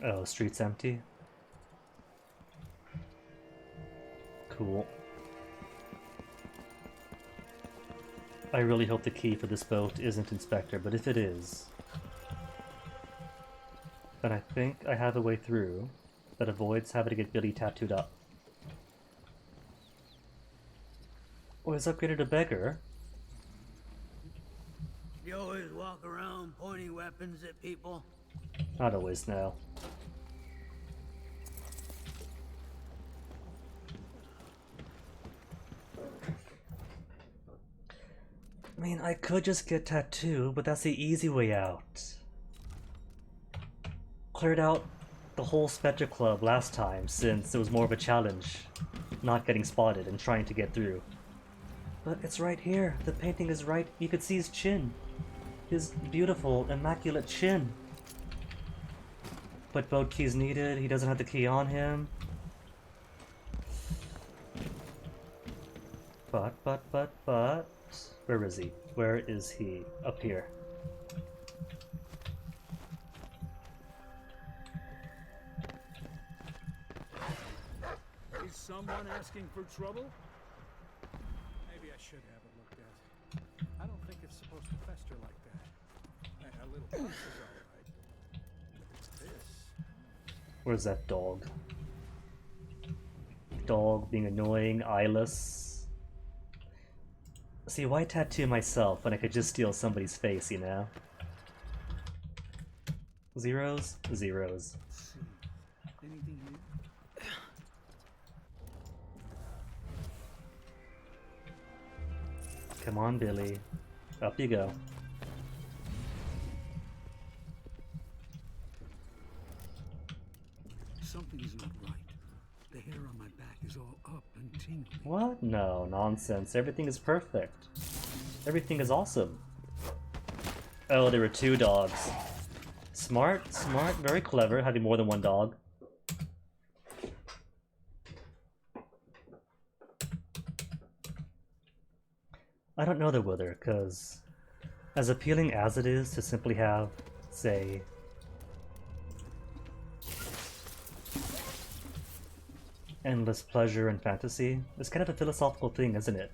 Oh, street's empty? Cool. I really hope the key for this boat isn't Inspector, but if it is, then I think I have a way through that avoids having to get Billie tattooed up. Oh, he's upgraded to beggar. You always walk around pointing weapons at people? Not always, no. I mean, I could just get tattooed, but that's the easy way out. Cleared out the whole Spectre Club last time, since it was more of a challenge, not getting spotted and trying to get through. But it's right here. The painting is right. You could see his chin. His beautiful, immaculate chin. But boat keys needed. He doesn't have the key on him. But. Where is he? Where is he? Up here. Is someone asking for trouble? Maybe I should have it looked at. I don't think it's supposed to fester like that. A little pus is alright. This. Where's that dog? Dog being annoying, eyeless. See, why tattoo myself when I could just steal somebody's face, you know? Zeros? Zeros. Anything new? Come on, Billie. Up you go. Something is not right. The hair on my back is all up and tingling. What? No, nonsense. Everything is perfect. Everything is awesome. Oh, there were two dogs. Smart, smart, very clever, having more than one dog. I don't know the Wither, because as appealing as it is to simply have, say, endless pleasure and fantasy, it's kind of a philosophical thing, isn't it?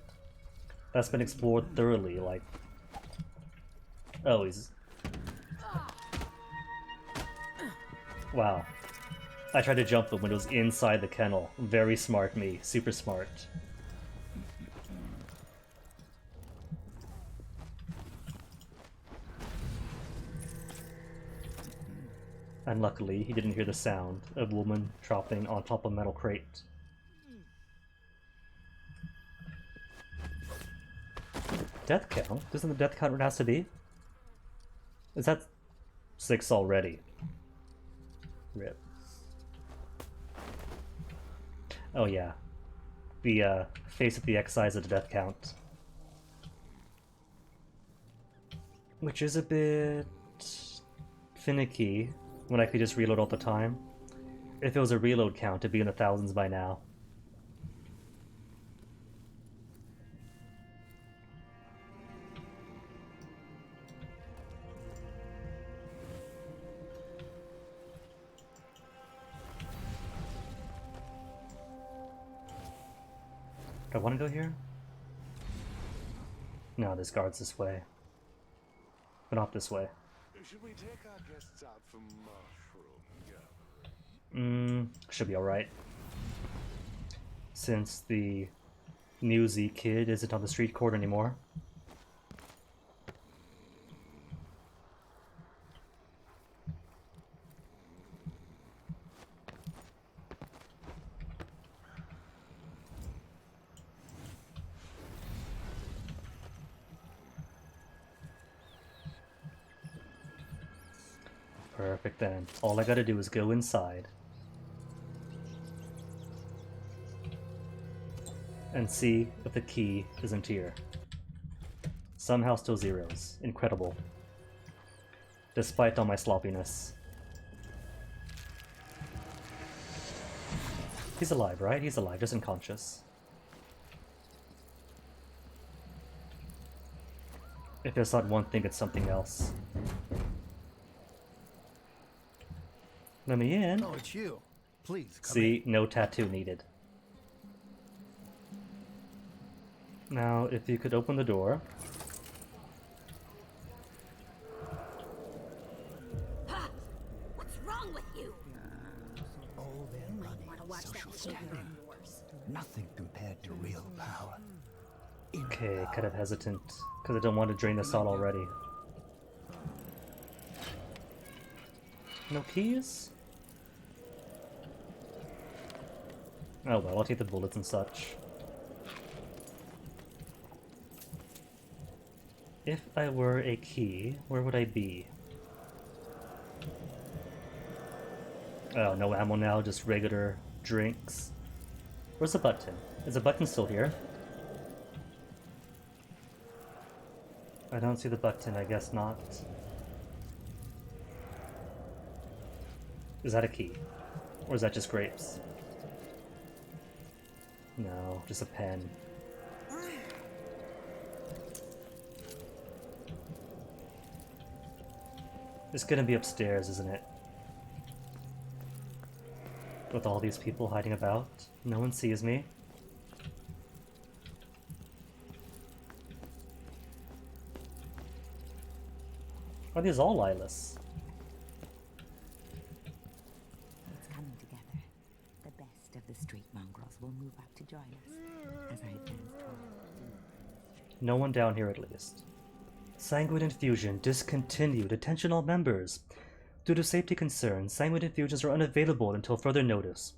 That's been explored thoroughly, like... Oh, he's... Wow. I tried to jump him when it was inside the kennel. Very smart me. Super smart. And luckily, he didn't hear the sound of a woman dropping on top of a metal crate. Death count? Doesn't the death count where it has to be? Is that 6 already? Rip. Oh yeah. The face of the X size of the death count. Which is a bit finicky when I could just reload all the time. If it was a reload count, it'd be in the thousands by now. Do I want to go here? No, this guard's this way. But not this way. Should we take our guests out for mushroom? Yeah. Should be alright. Since the newsy kid isn't on the street court anymore. Perfect then. All I gotta do is go inside. And see if the key isn't here. Somehow still zeros. Incredible. Despite all my sloppiness. He's alive, right? He's alive, just unconscious. If it's not one thing, it's something else. Let me in. Oh, it's you. Please, come See, no tattoo needed. Now, if you could open the door. Ha! What's wrong with you? Old and running, social standing. Nothing compared to real power. Okay, kind of hesitant, because I don't want to drain this out already. No keys? Oh well, I'll take the bullets and such. If I were a key, where would I be? Oh, no ammo now, just regular drinks. Where's the button? Is the button still here? I don't see the button, I guess not. Is that a key? Or is that just grapes? No, just a pen. It's gonna be upstairs, isn't it? With all these people hiding about. No one sees me. Are these all eyeless? It's coming together. The best of the street mongrels will move up to join us as I advance toward. No one down here at least. Sanguine infusion discontinued. Attention all members. Due to safety concerns, sanguine infusions are unavailable until further notice.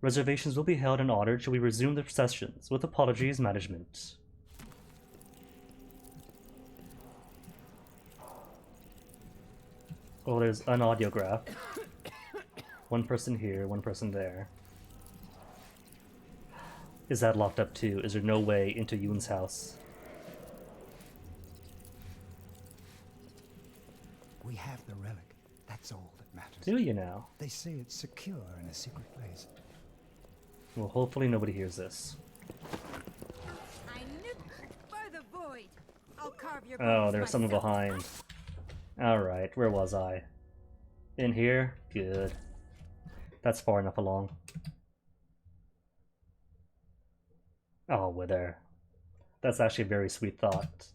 Reservations will be held and honored should we resume the sessions. With apologies, management. Oh, there's an audiograph. One person here, one person there. Is that locked up too? Is there no way into Yoon's house? We have the relic. That's all that matters. Do you now? They say it's secure in a secret place. Well, hopefully nobody hears this. I knew by the void. I'll carve your Oh, bones there's someone myself. behind. Alright, where was I? In here? Good. That's far enough along. Oh, we're there. That's actually a very sweet thought.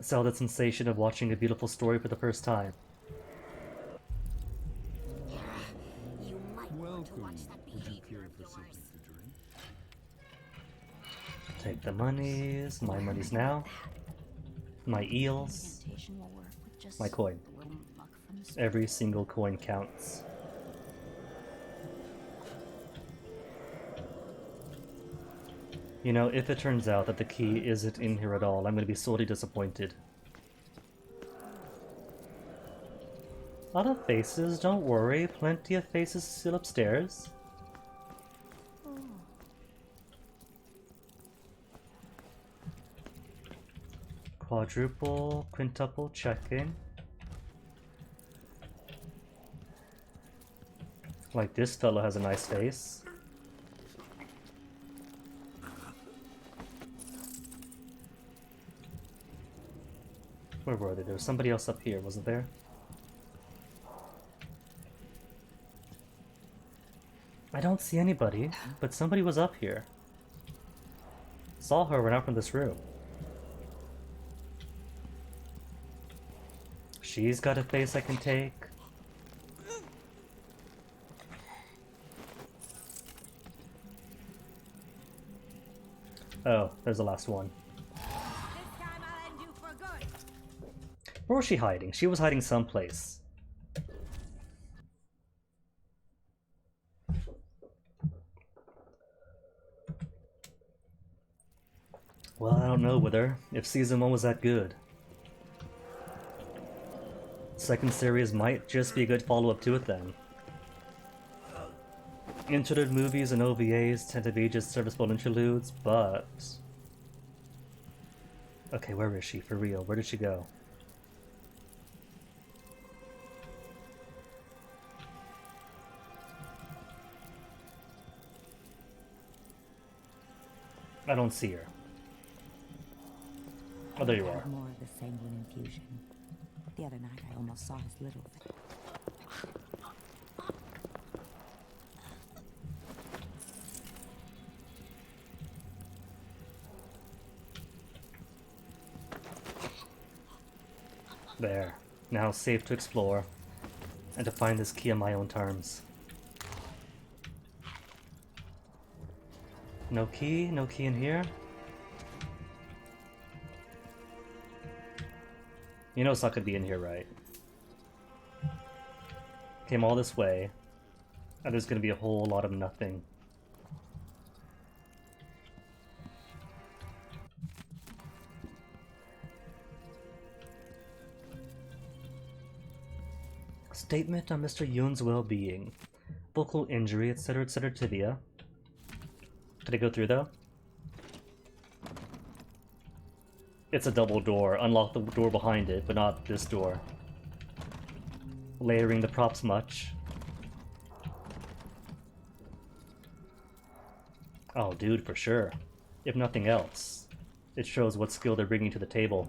Sell the sensation of watching a beautiful story for the first time. You might want to watch that behavior of yours. Take the monies. My monies now. My eels. My coin. Every single coin counts. You know, if it turns out that the key isn't in here at all, I'm going to be sorely disappointed. A lot of faces, don't worry. Plenty of faces still upstairs. Quadruple, quintuple, checking. Like, this fellow has a nice face. Where were they? There was somebody else up here, wasn't there? I don't see anybody, but somebody was up here. Saw her run out from this room. She's got a face I can take. Oh, there's the last one. Where was she hiding? She was hiding someplace. Well, I don't know whether if season 1 was that good. Second series might just be a good follow-up to it then. Interlude movies and OVAs tend to be just serviceable interludes, but... Okay, where is she? For real, where did she go? I don't see her. Oh, there you are. More of the sanguine infusion. The other night I almost saw his little thing. There. Now safe to explore, and to find this key on my own terms. No key in here? You know it's not gonna be in here, right? Came all this way, and there's gonna be a whole lot of nothing. Statement on Mr. Yoon's well-being. Vocal injury, etc., etc., tibia. Did I go through, though? It's a double door. Unlock the door behind it, but not this door. Layering the props much. Oh, dude, for sure. If nothing else, it shows what skill they're bringing to the table.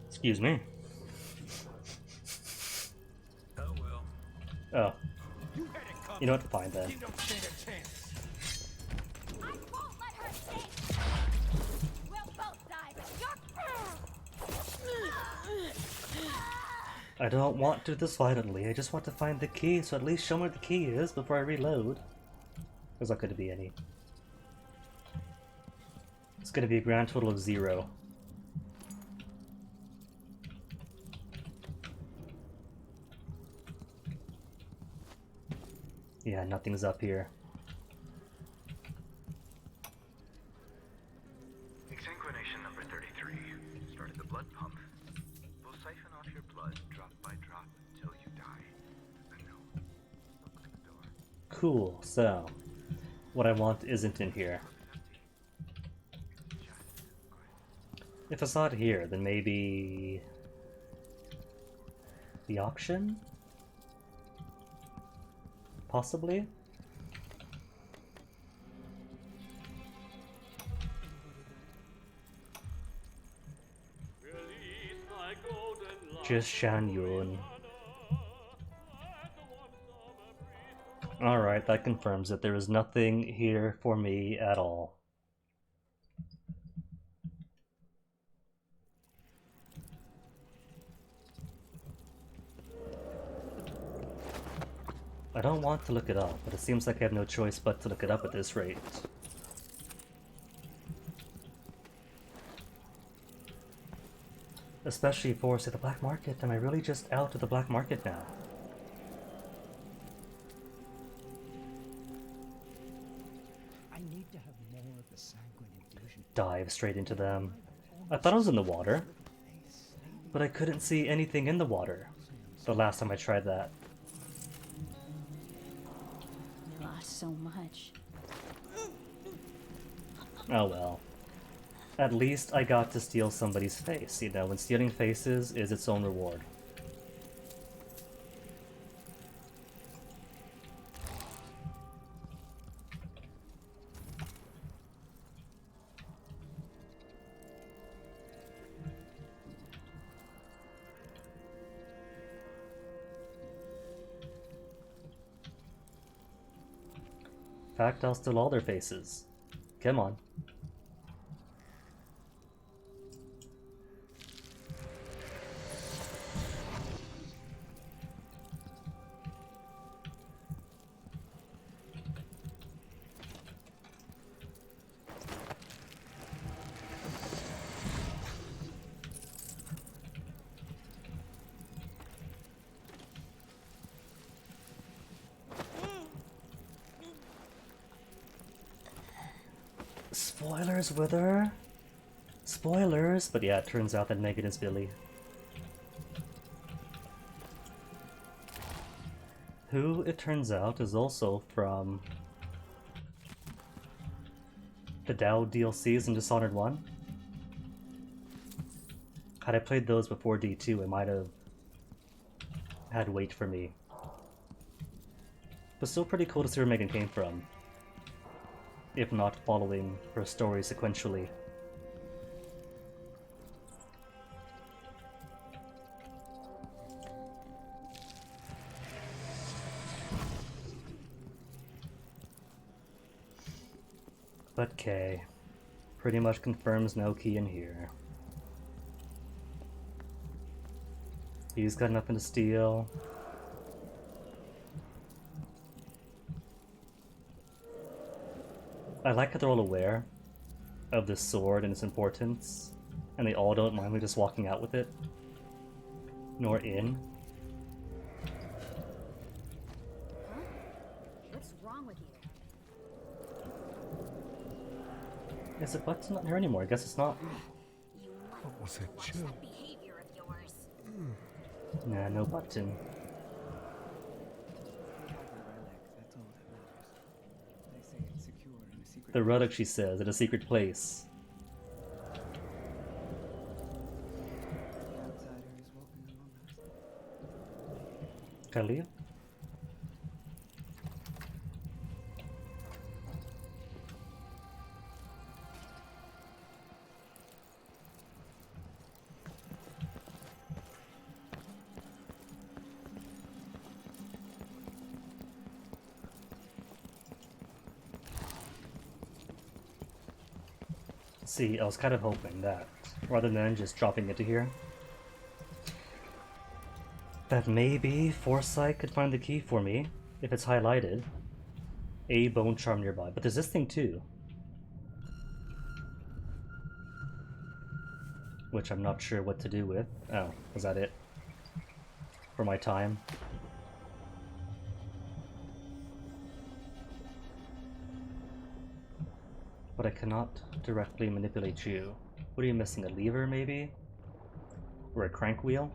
Excuse me. Oh well. Oh. You know what? Fine then. You don't stand a chance. I won't let her stay. We'll both die. I don't want to do this violently. I just want to find the key, so at least show me where the key is before I reload. There's not going to be any. It's going to be a grand total of 0. Yeah, nothing's up here. Exsanguination number 33. Started the blood pump. We'll siphon off your blood drop by drop until you die. And no, open the door. Cool, so what I want isn't in here. If it's not here, then maybe the auction? Possibly? Just Shan Yun. Alright, that confirms that there is nothing here for me at all. I don't want to look it up, but it seems like I have no choice but to look it up at this rate. Especially for, say, the black market. Am I really just out of the black market now? I need to have more of the sanguine infusion. Dive straight into them. I thought I was in the water, but I couldn't see anything in the water the last time I tried that. We lost so much. Oh well. At least I got to steal somebody's face, you know, when stealing faces is its own reward. In fact, I'll steal all their faces. Come on. Spoilers with her? Spoilers! But yeah, it turns out that Megan is Billie. Who, it turns out, is also from the Daud DLCs in Dishonored 1. Had I played those before D2, it might have had weight for me. But still pretty cool to see where Megan came from, if not following her story sequentially. But Kay pretty much confirms no key in here. He's got nothing to steal. I like how they're all aware of this sword and its importance, and they all don't mind me just walking out with it. Nor in. What's wrong with you? Is the button not here anymore? I guess it's not. What was that chill? Behavior of yours. Nah, no button. The relic, she says, at a secret place. Can I leave? See, I was kind of hoping that, rather than just dropping it to here, that maybe Foresight could find the key for me, if it's highlighted. A bone charm nearby, but there's this thing too. Which I'm not sure what to do with. Oh, was that it? For my time? But I cannot directly manipulate you. What are you missing? A lever, maybe? Or a crank wheel?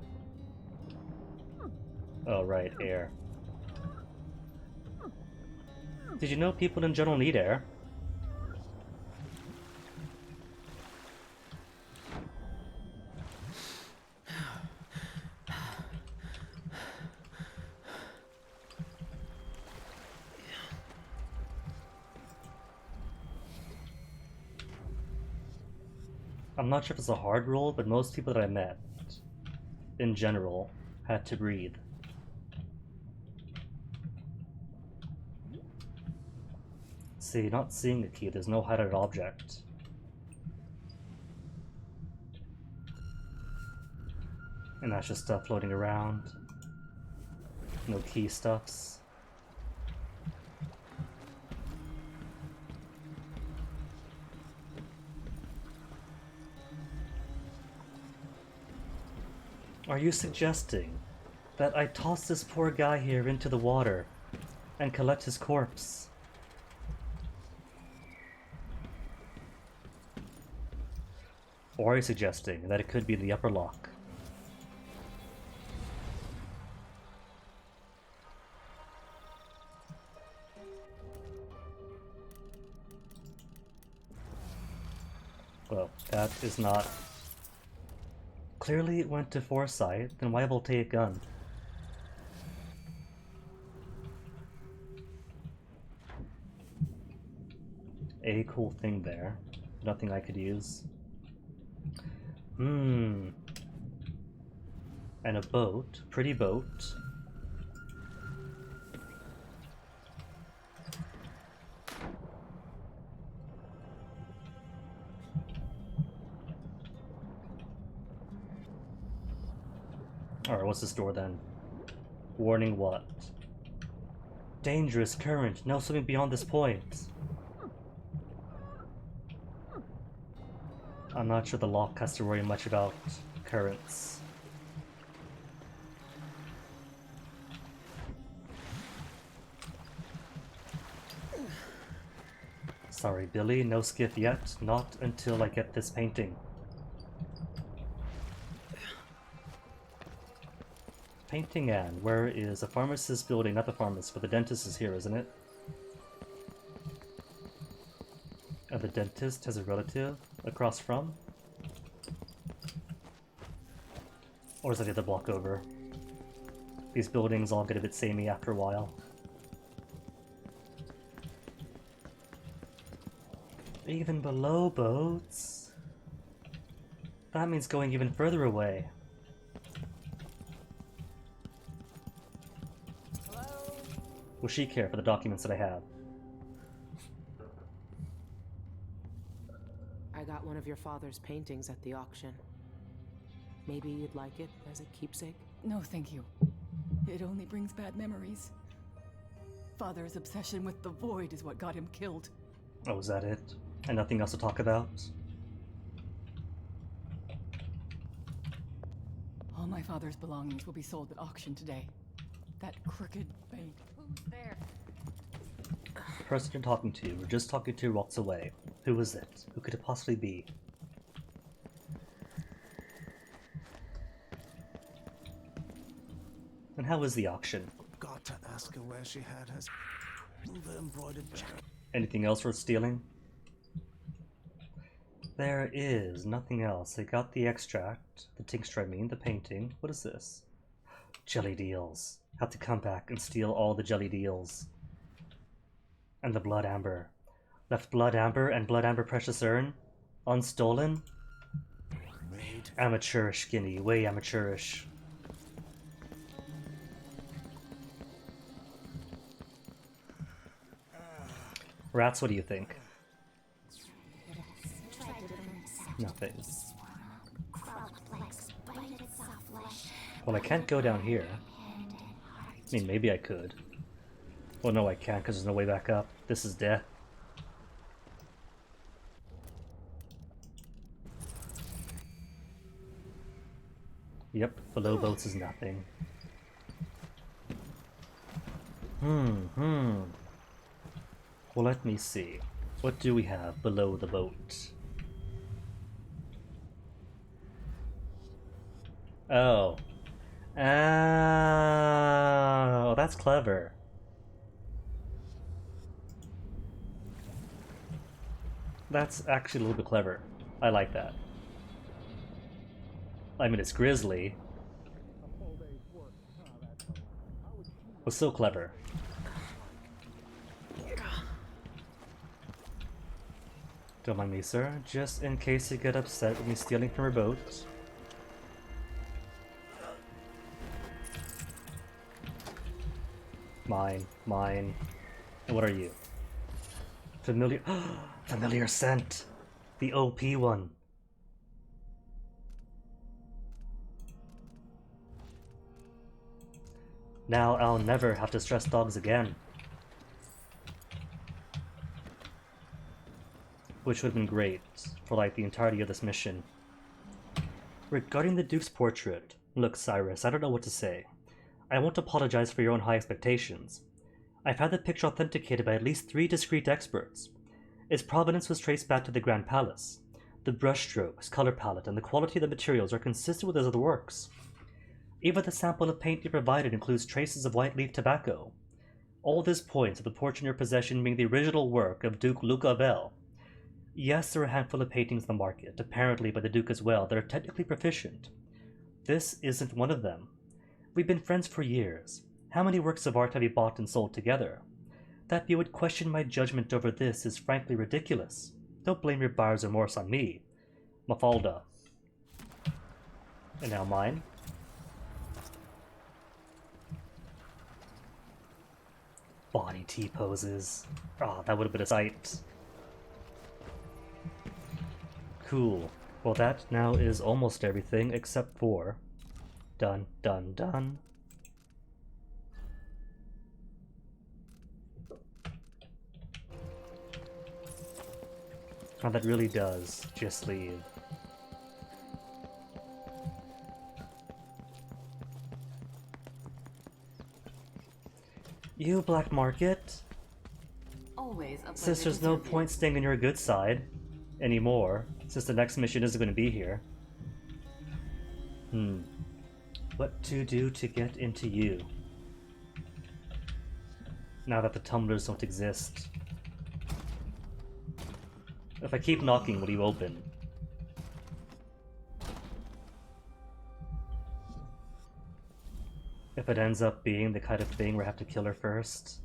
Oh, right, air. Did you know people in general need air? I'm not sure if it's a hard rule, but most people that I met, in general, had to breathe. See, not seeing the key, there's no highlighted object. And that's just stuff floating around. No key stuffs. Are you suggesting that I toss this poor guy here into the water and collect his corpse? Or are you suggesting that it could be the upper lock? Well, that is not... Clearly it went to Foresight, then why Voltaic gun? A cool thing there. Nothing I could use. And a boat. Pretty boat. Alright, what's this door then? Warning what? Dangerous current. No swimming beyond this point. I'm not sure the lock has to worry much about currents. Sorry, Billie, no skiff yet. Not until I get this painting. Painting Anne, where is the pharmacist building? Not the pharmacist, but the dentist is here, isn't it? And the dentist has a relative across from? Or is it the other block over? These buildings all get a bit samey after a while. Even below boats? That means going even further away. Will she care for the documents that I have? I got one of your father's paintings at the auction. Maybe you'd like it as a keepsake? No, thank you. It only brings bad memories. Father's obsession with the void is what got him killed. Oh, is that it? And nothing else to talk about? All my father's belongings will be sold at auction today. That crooked bank. Who's there? The person you're talking to, or just talking to, walks away. Who is it? Who could it possibly be? And how is the auction? Got to ask her where she had her silver embroidered jacket. Anything else worth stealing? There is nothing else. I got the extract, the tincture I mean, the painting. What is this? Jelly deals. Have to come back and steal all the jelly deals. And the blood amber. Left blood amber and blood amber precious urn unstolen? Amateurish, Skinny. Way amateurish. Rats, what do you think? Nothing. Well, I can't go down here. I mean, maybe I could. Well, no, I can't because there's no way back up. This is death. Yep, below boats is nothing. Well, let me see. What do we have below the boat? Oh. Oh, that's clever. That's actually a little bit clever. I like that. I mean, it's grisly. But so clever. Don't mind me, sir. Just in case you get upset with me stealing from your boat. Mine. Mine. And what are you? Familiar... Familiar scent! The OP one. Now I'll never have to stress dogs again. Which would have been great for like the entirety of this mission. Regarding the Duke's portrait, look Cyrus, I don't know what to say. I won't apologize for your own high expectations. I've had the picture authenticated by at least 3 discreet experts. Its provenance was traced back to the Grand Palace. The brushstrokes, color palette, and the quality of the materials are consistent with his other works. Even the sample of paint you provided includes traces of white leaf tobacco. All this points to the portrait in your possession being the original work of Duke Lucavel. Yes, there are a handful of paintings on the market, apparently by the Duke as well, that are technically proficient. This isn't one of them. We've been friends for years. How many works of art have you bought and sold together? That you would question my judgment over this is frankly ridiculous. Don't blame your buyer's remorse on me. Mafalda. And now mine. Body T-poses. Ah, that would have been a sight. Cool. Well, that now is almost everything except for... Dun, dun, dun. Oh, that really does just leave. You, Black Market? Always a pleasure Since there's to no serve you. point staying on your good side anymore, since the next mission isn't going to be here. What to do to get into you? Now that the tumblers don't exist. If I keep knocking, will you open? If it ends up being the kind of thing where I have to kill her first.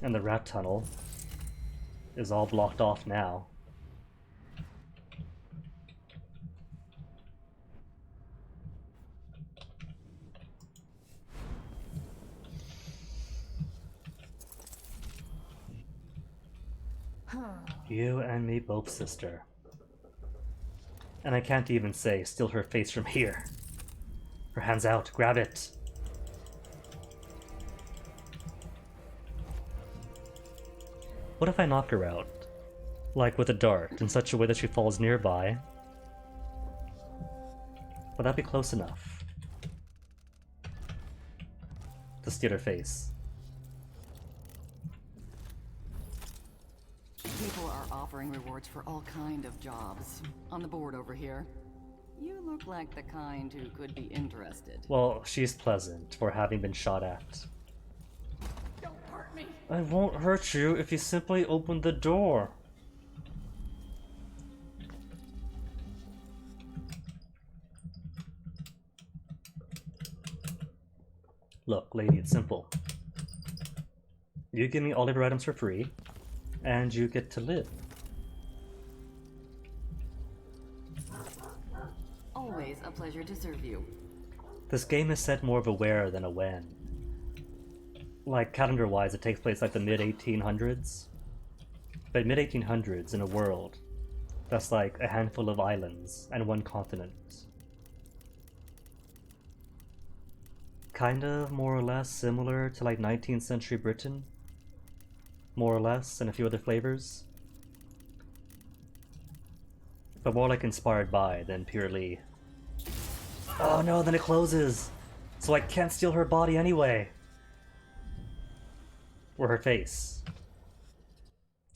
And the rat tunnel is all blocked off now. You and me both, sister. And I can't even say, steal her face from here. Her hand's out, grab it. What if I knock her out? Like with a dart, in such a way that she falls nearby? Would that be close enough to steal her face? People are offering rewards for all kind of jobs. On the board over here. You look like the kind who could be interested. Well, she's pleasant for having been shot at. Don't hurt me! I won't hurt you if you simply open the door. Look, lady, it's simple. You give me all of your items for free, and you get to live. Always a pleasure to serve you. This game is set more of a where than a when. Like, calendar-wise, it takes place like the mid-1800s. But mid-1800s in a world that's like a handful of islands and one continent. Kind of, more or less, similar to like 19th century Britain. More or less, and a few other flavors. But more like inspired by than purely... Oh no, then it closes! So I can't steal her body anyway! Or her face.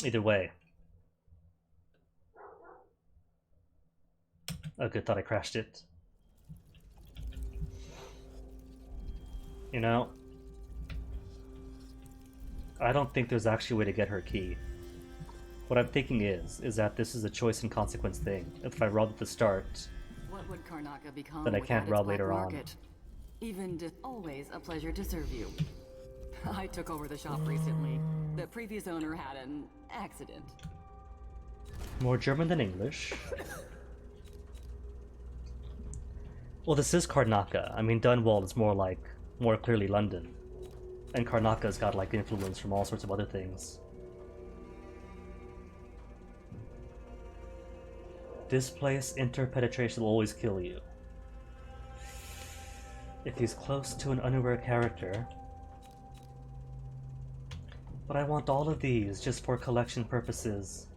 Either way. Oh good, thought I crashed it. You know, I don't think there's actually a way to get her key. What I'm thinking is that this is a choice and consequence thing. If I rob at the start, What would Karnaca become then I can't without rob its black later on. market? Always a pleasure to serve you. I took over the shop recently. The previous owner had an accident. More German than English. Well, this is Karnaca. I mean, Dunwall is more clearly London. And Karnaka's got like influence from all sorts of other things. Displaced interpenetration will always kill you. If he's close to an unaware character. But I want all of these just for collection purposes.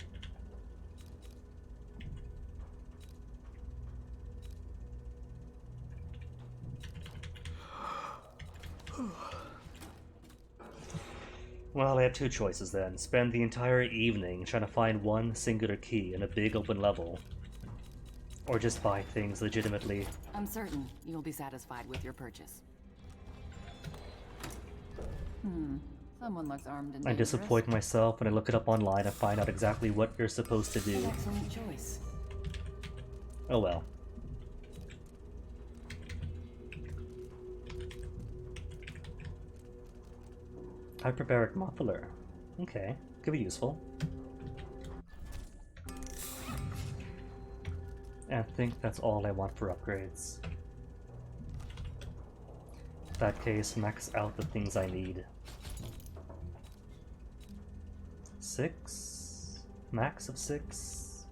Well, I have two choices then. Spend the entire evening trying to find one singular key in a big open level. Or just buy things legitimately. I'm certain you'll be satisfied with your purchase. Someone looks armed and I dangerous. disappoint myself when I look it up online and find out exactly what you're supposed to do. An excellent choice. Oh well. Hyperbaric muffler. Okay, could be useful. And I think that's all I want for upgrades. In that case, max out the things I need. 6? Max of 6?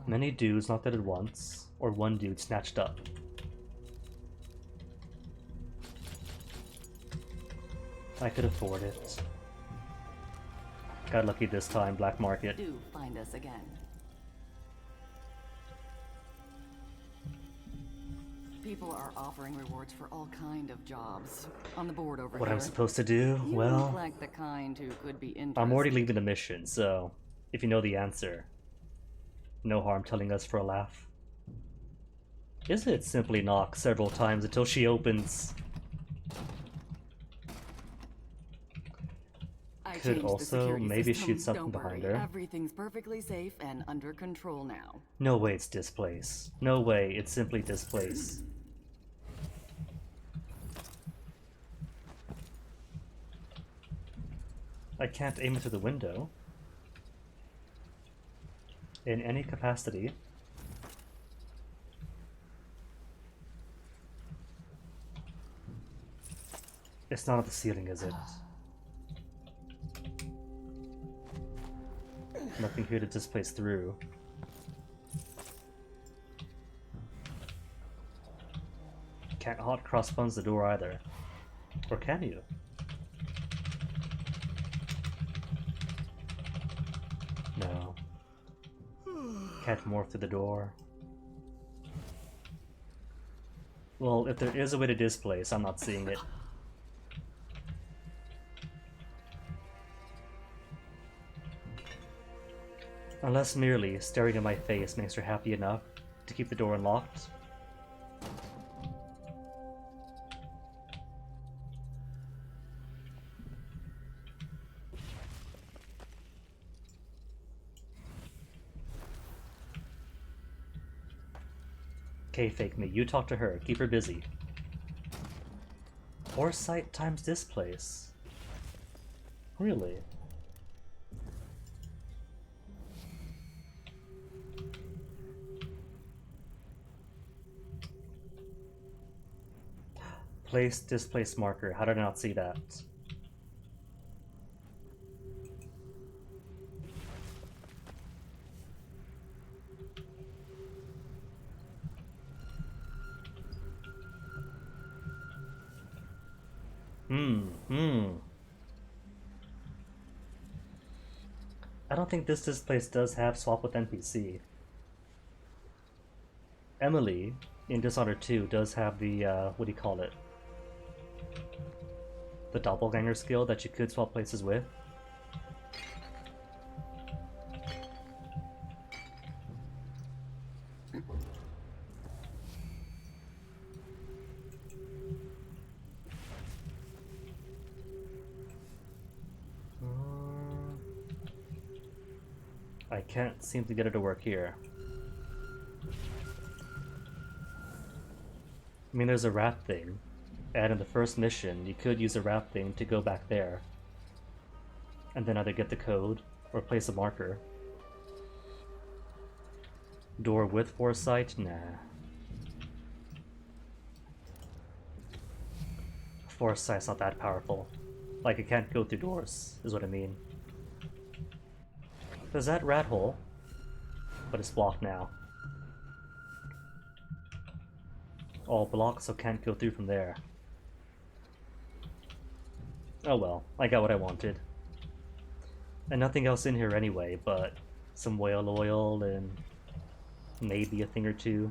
Many dudes not dead at once, or one dude snatched up. I could afford it. Got lucky this time, black market. Do find us again. People are offering rewards for all kind of jobs. On the board over What here. I'm supposed to do? You Well, look like the kind who could be interested. I'm already leaving the mission, so if you know the answer, no harm telling us for a laugh. Is it simply knock several times until she opens? I Could changed the also security maybe system. shoot something Don't behind worry. her. Everything's perfectly safe and under control now. No way it's displace. No way it's simply displace. I can't aim it through the window. In any capacity. It's not at the ceiling, is it? Nothing here to displace through. Can't hot cross buns the door either. Or can you? No. Can't morph through the door. Well, if there is a way to displace, I'm not seeing it. Unless merely staring at my face makes her happy enough to keep the door unlocked. Okay, fake me. You talk to her. Keep her busy. Foresight times displace. Really? Place displace marker. How did I not see that? I don't think this displace does have swap with NPC. Emily in Dishonored 2 does have the, what do you call it? The doppelganger skill that you could swap places with. I can't seem to get it to work here. I mean, there's a rat thing, and in the first mission, you could use a rat thing to go back there, and then either get the code or place a marker. Door with foresight? Nah. Foresight's not that powerful. Like, it can't go through doors, is what I mean. There's that rat hole, but it's blocked now. All blocked, so can't go through from there. Oh well, I got what I wanted. And nothing else in here anyway, but some whale oil and maybe a thing or two.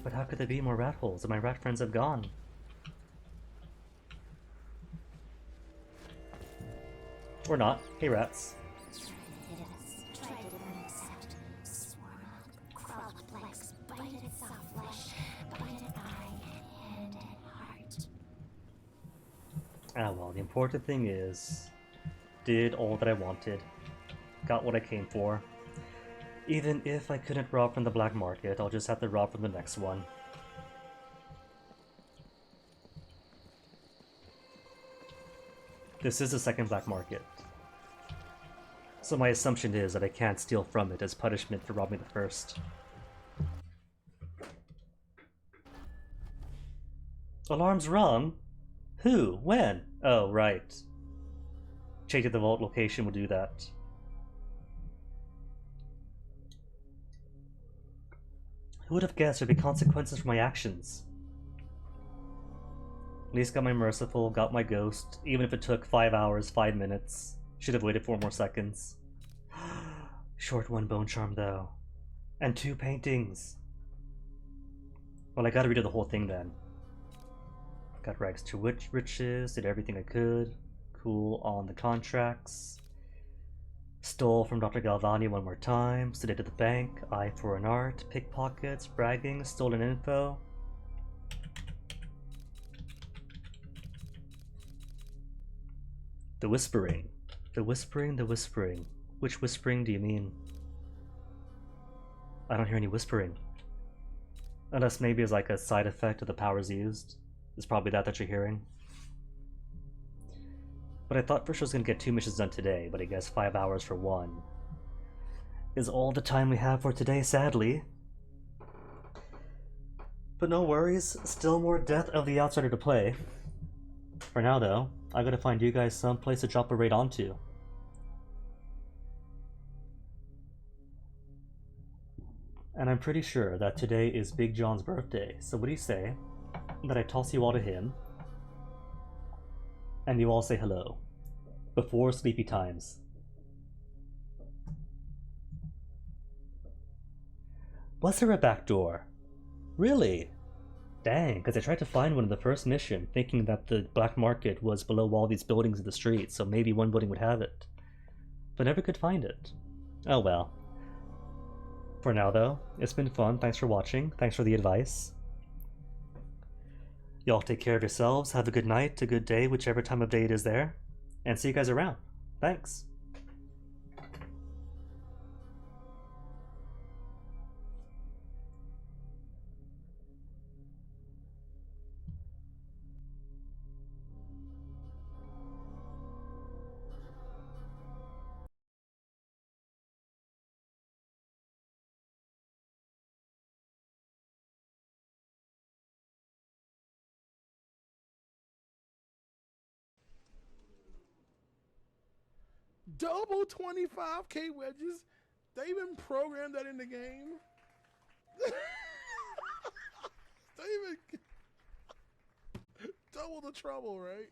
But how could there be more rat holes if my rat friends have gone? Or not. Hey, rats. Ah well, the important thing is, did all that I wanted. Got what I came for. Even if I couldn't rob from the black market, I'll just have to rob from the next one. This is the second black market. So my assumption is that I can't steal from it as punishment for robbing the first. Alarm's rung? Who? When? Oh, right. Changing the vault location will do that. Who would have guessed there'd be consequences for my actions? At least got my merciful, got my ghost, even if it took 5 hours, 5 minutes. Should have waited 4 more seconds. Short one bone charm though. And 2 paintings. Well, I gotta redo the whole thing then. Got rags to riches, did everything I could. Cool on the contracts. Stole from Dr. Galvani one more time, stood at the bank, eye for an art, pickpockets, bragging, stolen info. The whispering. The whispering, the whispering. Which whispering do you mean? I don't hear any whispering. Unless maybe as like a side effect of the powers used. It's probably that you're hearing. But I thought for sure I was gonna get 2 missions done today, but I guess 5 hours for 1 is all the time we have for today, sadly. But no worries, still more Death of the Outsider to play. For now though, I gotta find you guys some place to drop a raid onto. And I'm pretty sure that today is Big John's birthday, so what do you say that I toss you all to him, and you all say hello, before sleepy times. Was there a back door? Really? Dang, because I tried to find one in the first mission, thinking that the black market was below all these buildings in the street, so maybe one building would have it. But never could find it. Oh well. For now though, it's been fun, thanks for watching, thanks for the advice. Y'all take care of yourselves, have a good night, a good day, whichever time of day it is there, and see you guys around. Thanks. Double 25k wedges? They even programmed that in the game? They even double the trouble, right?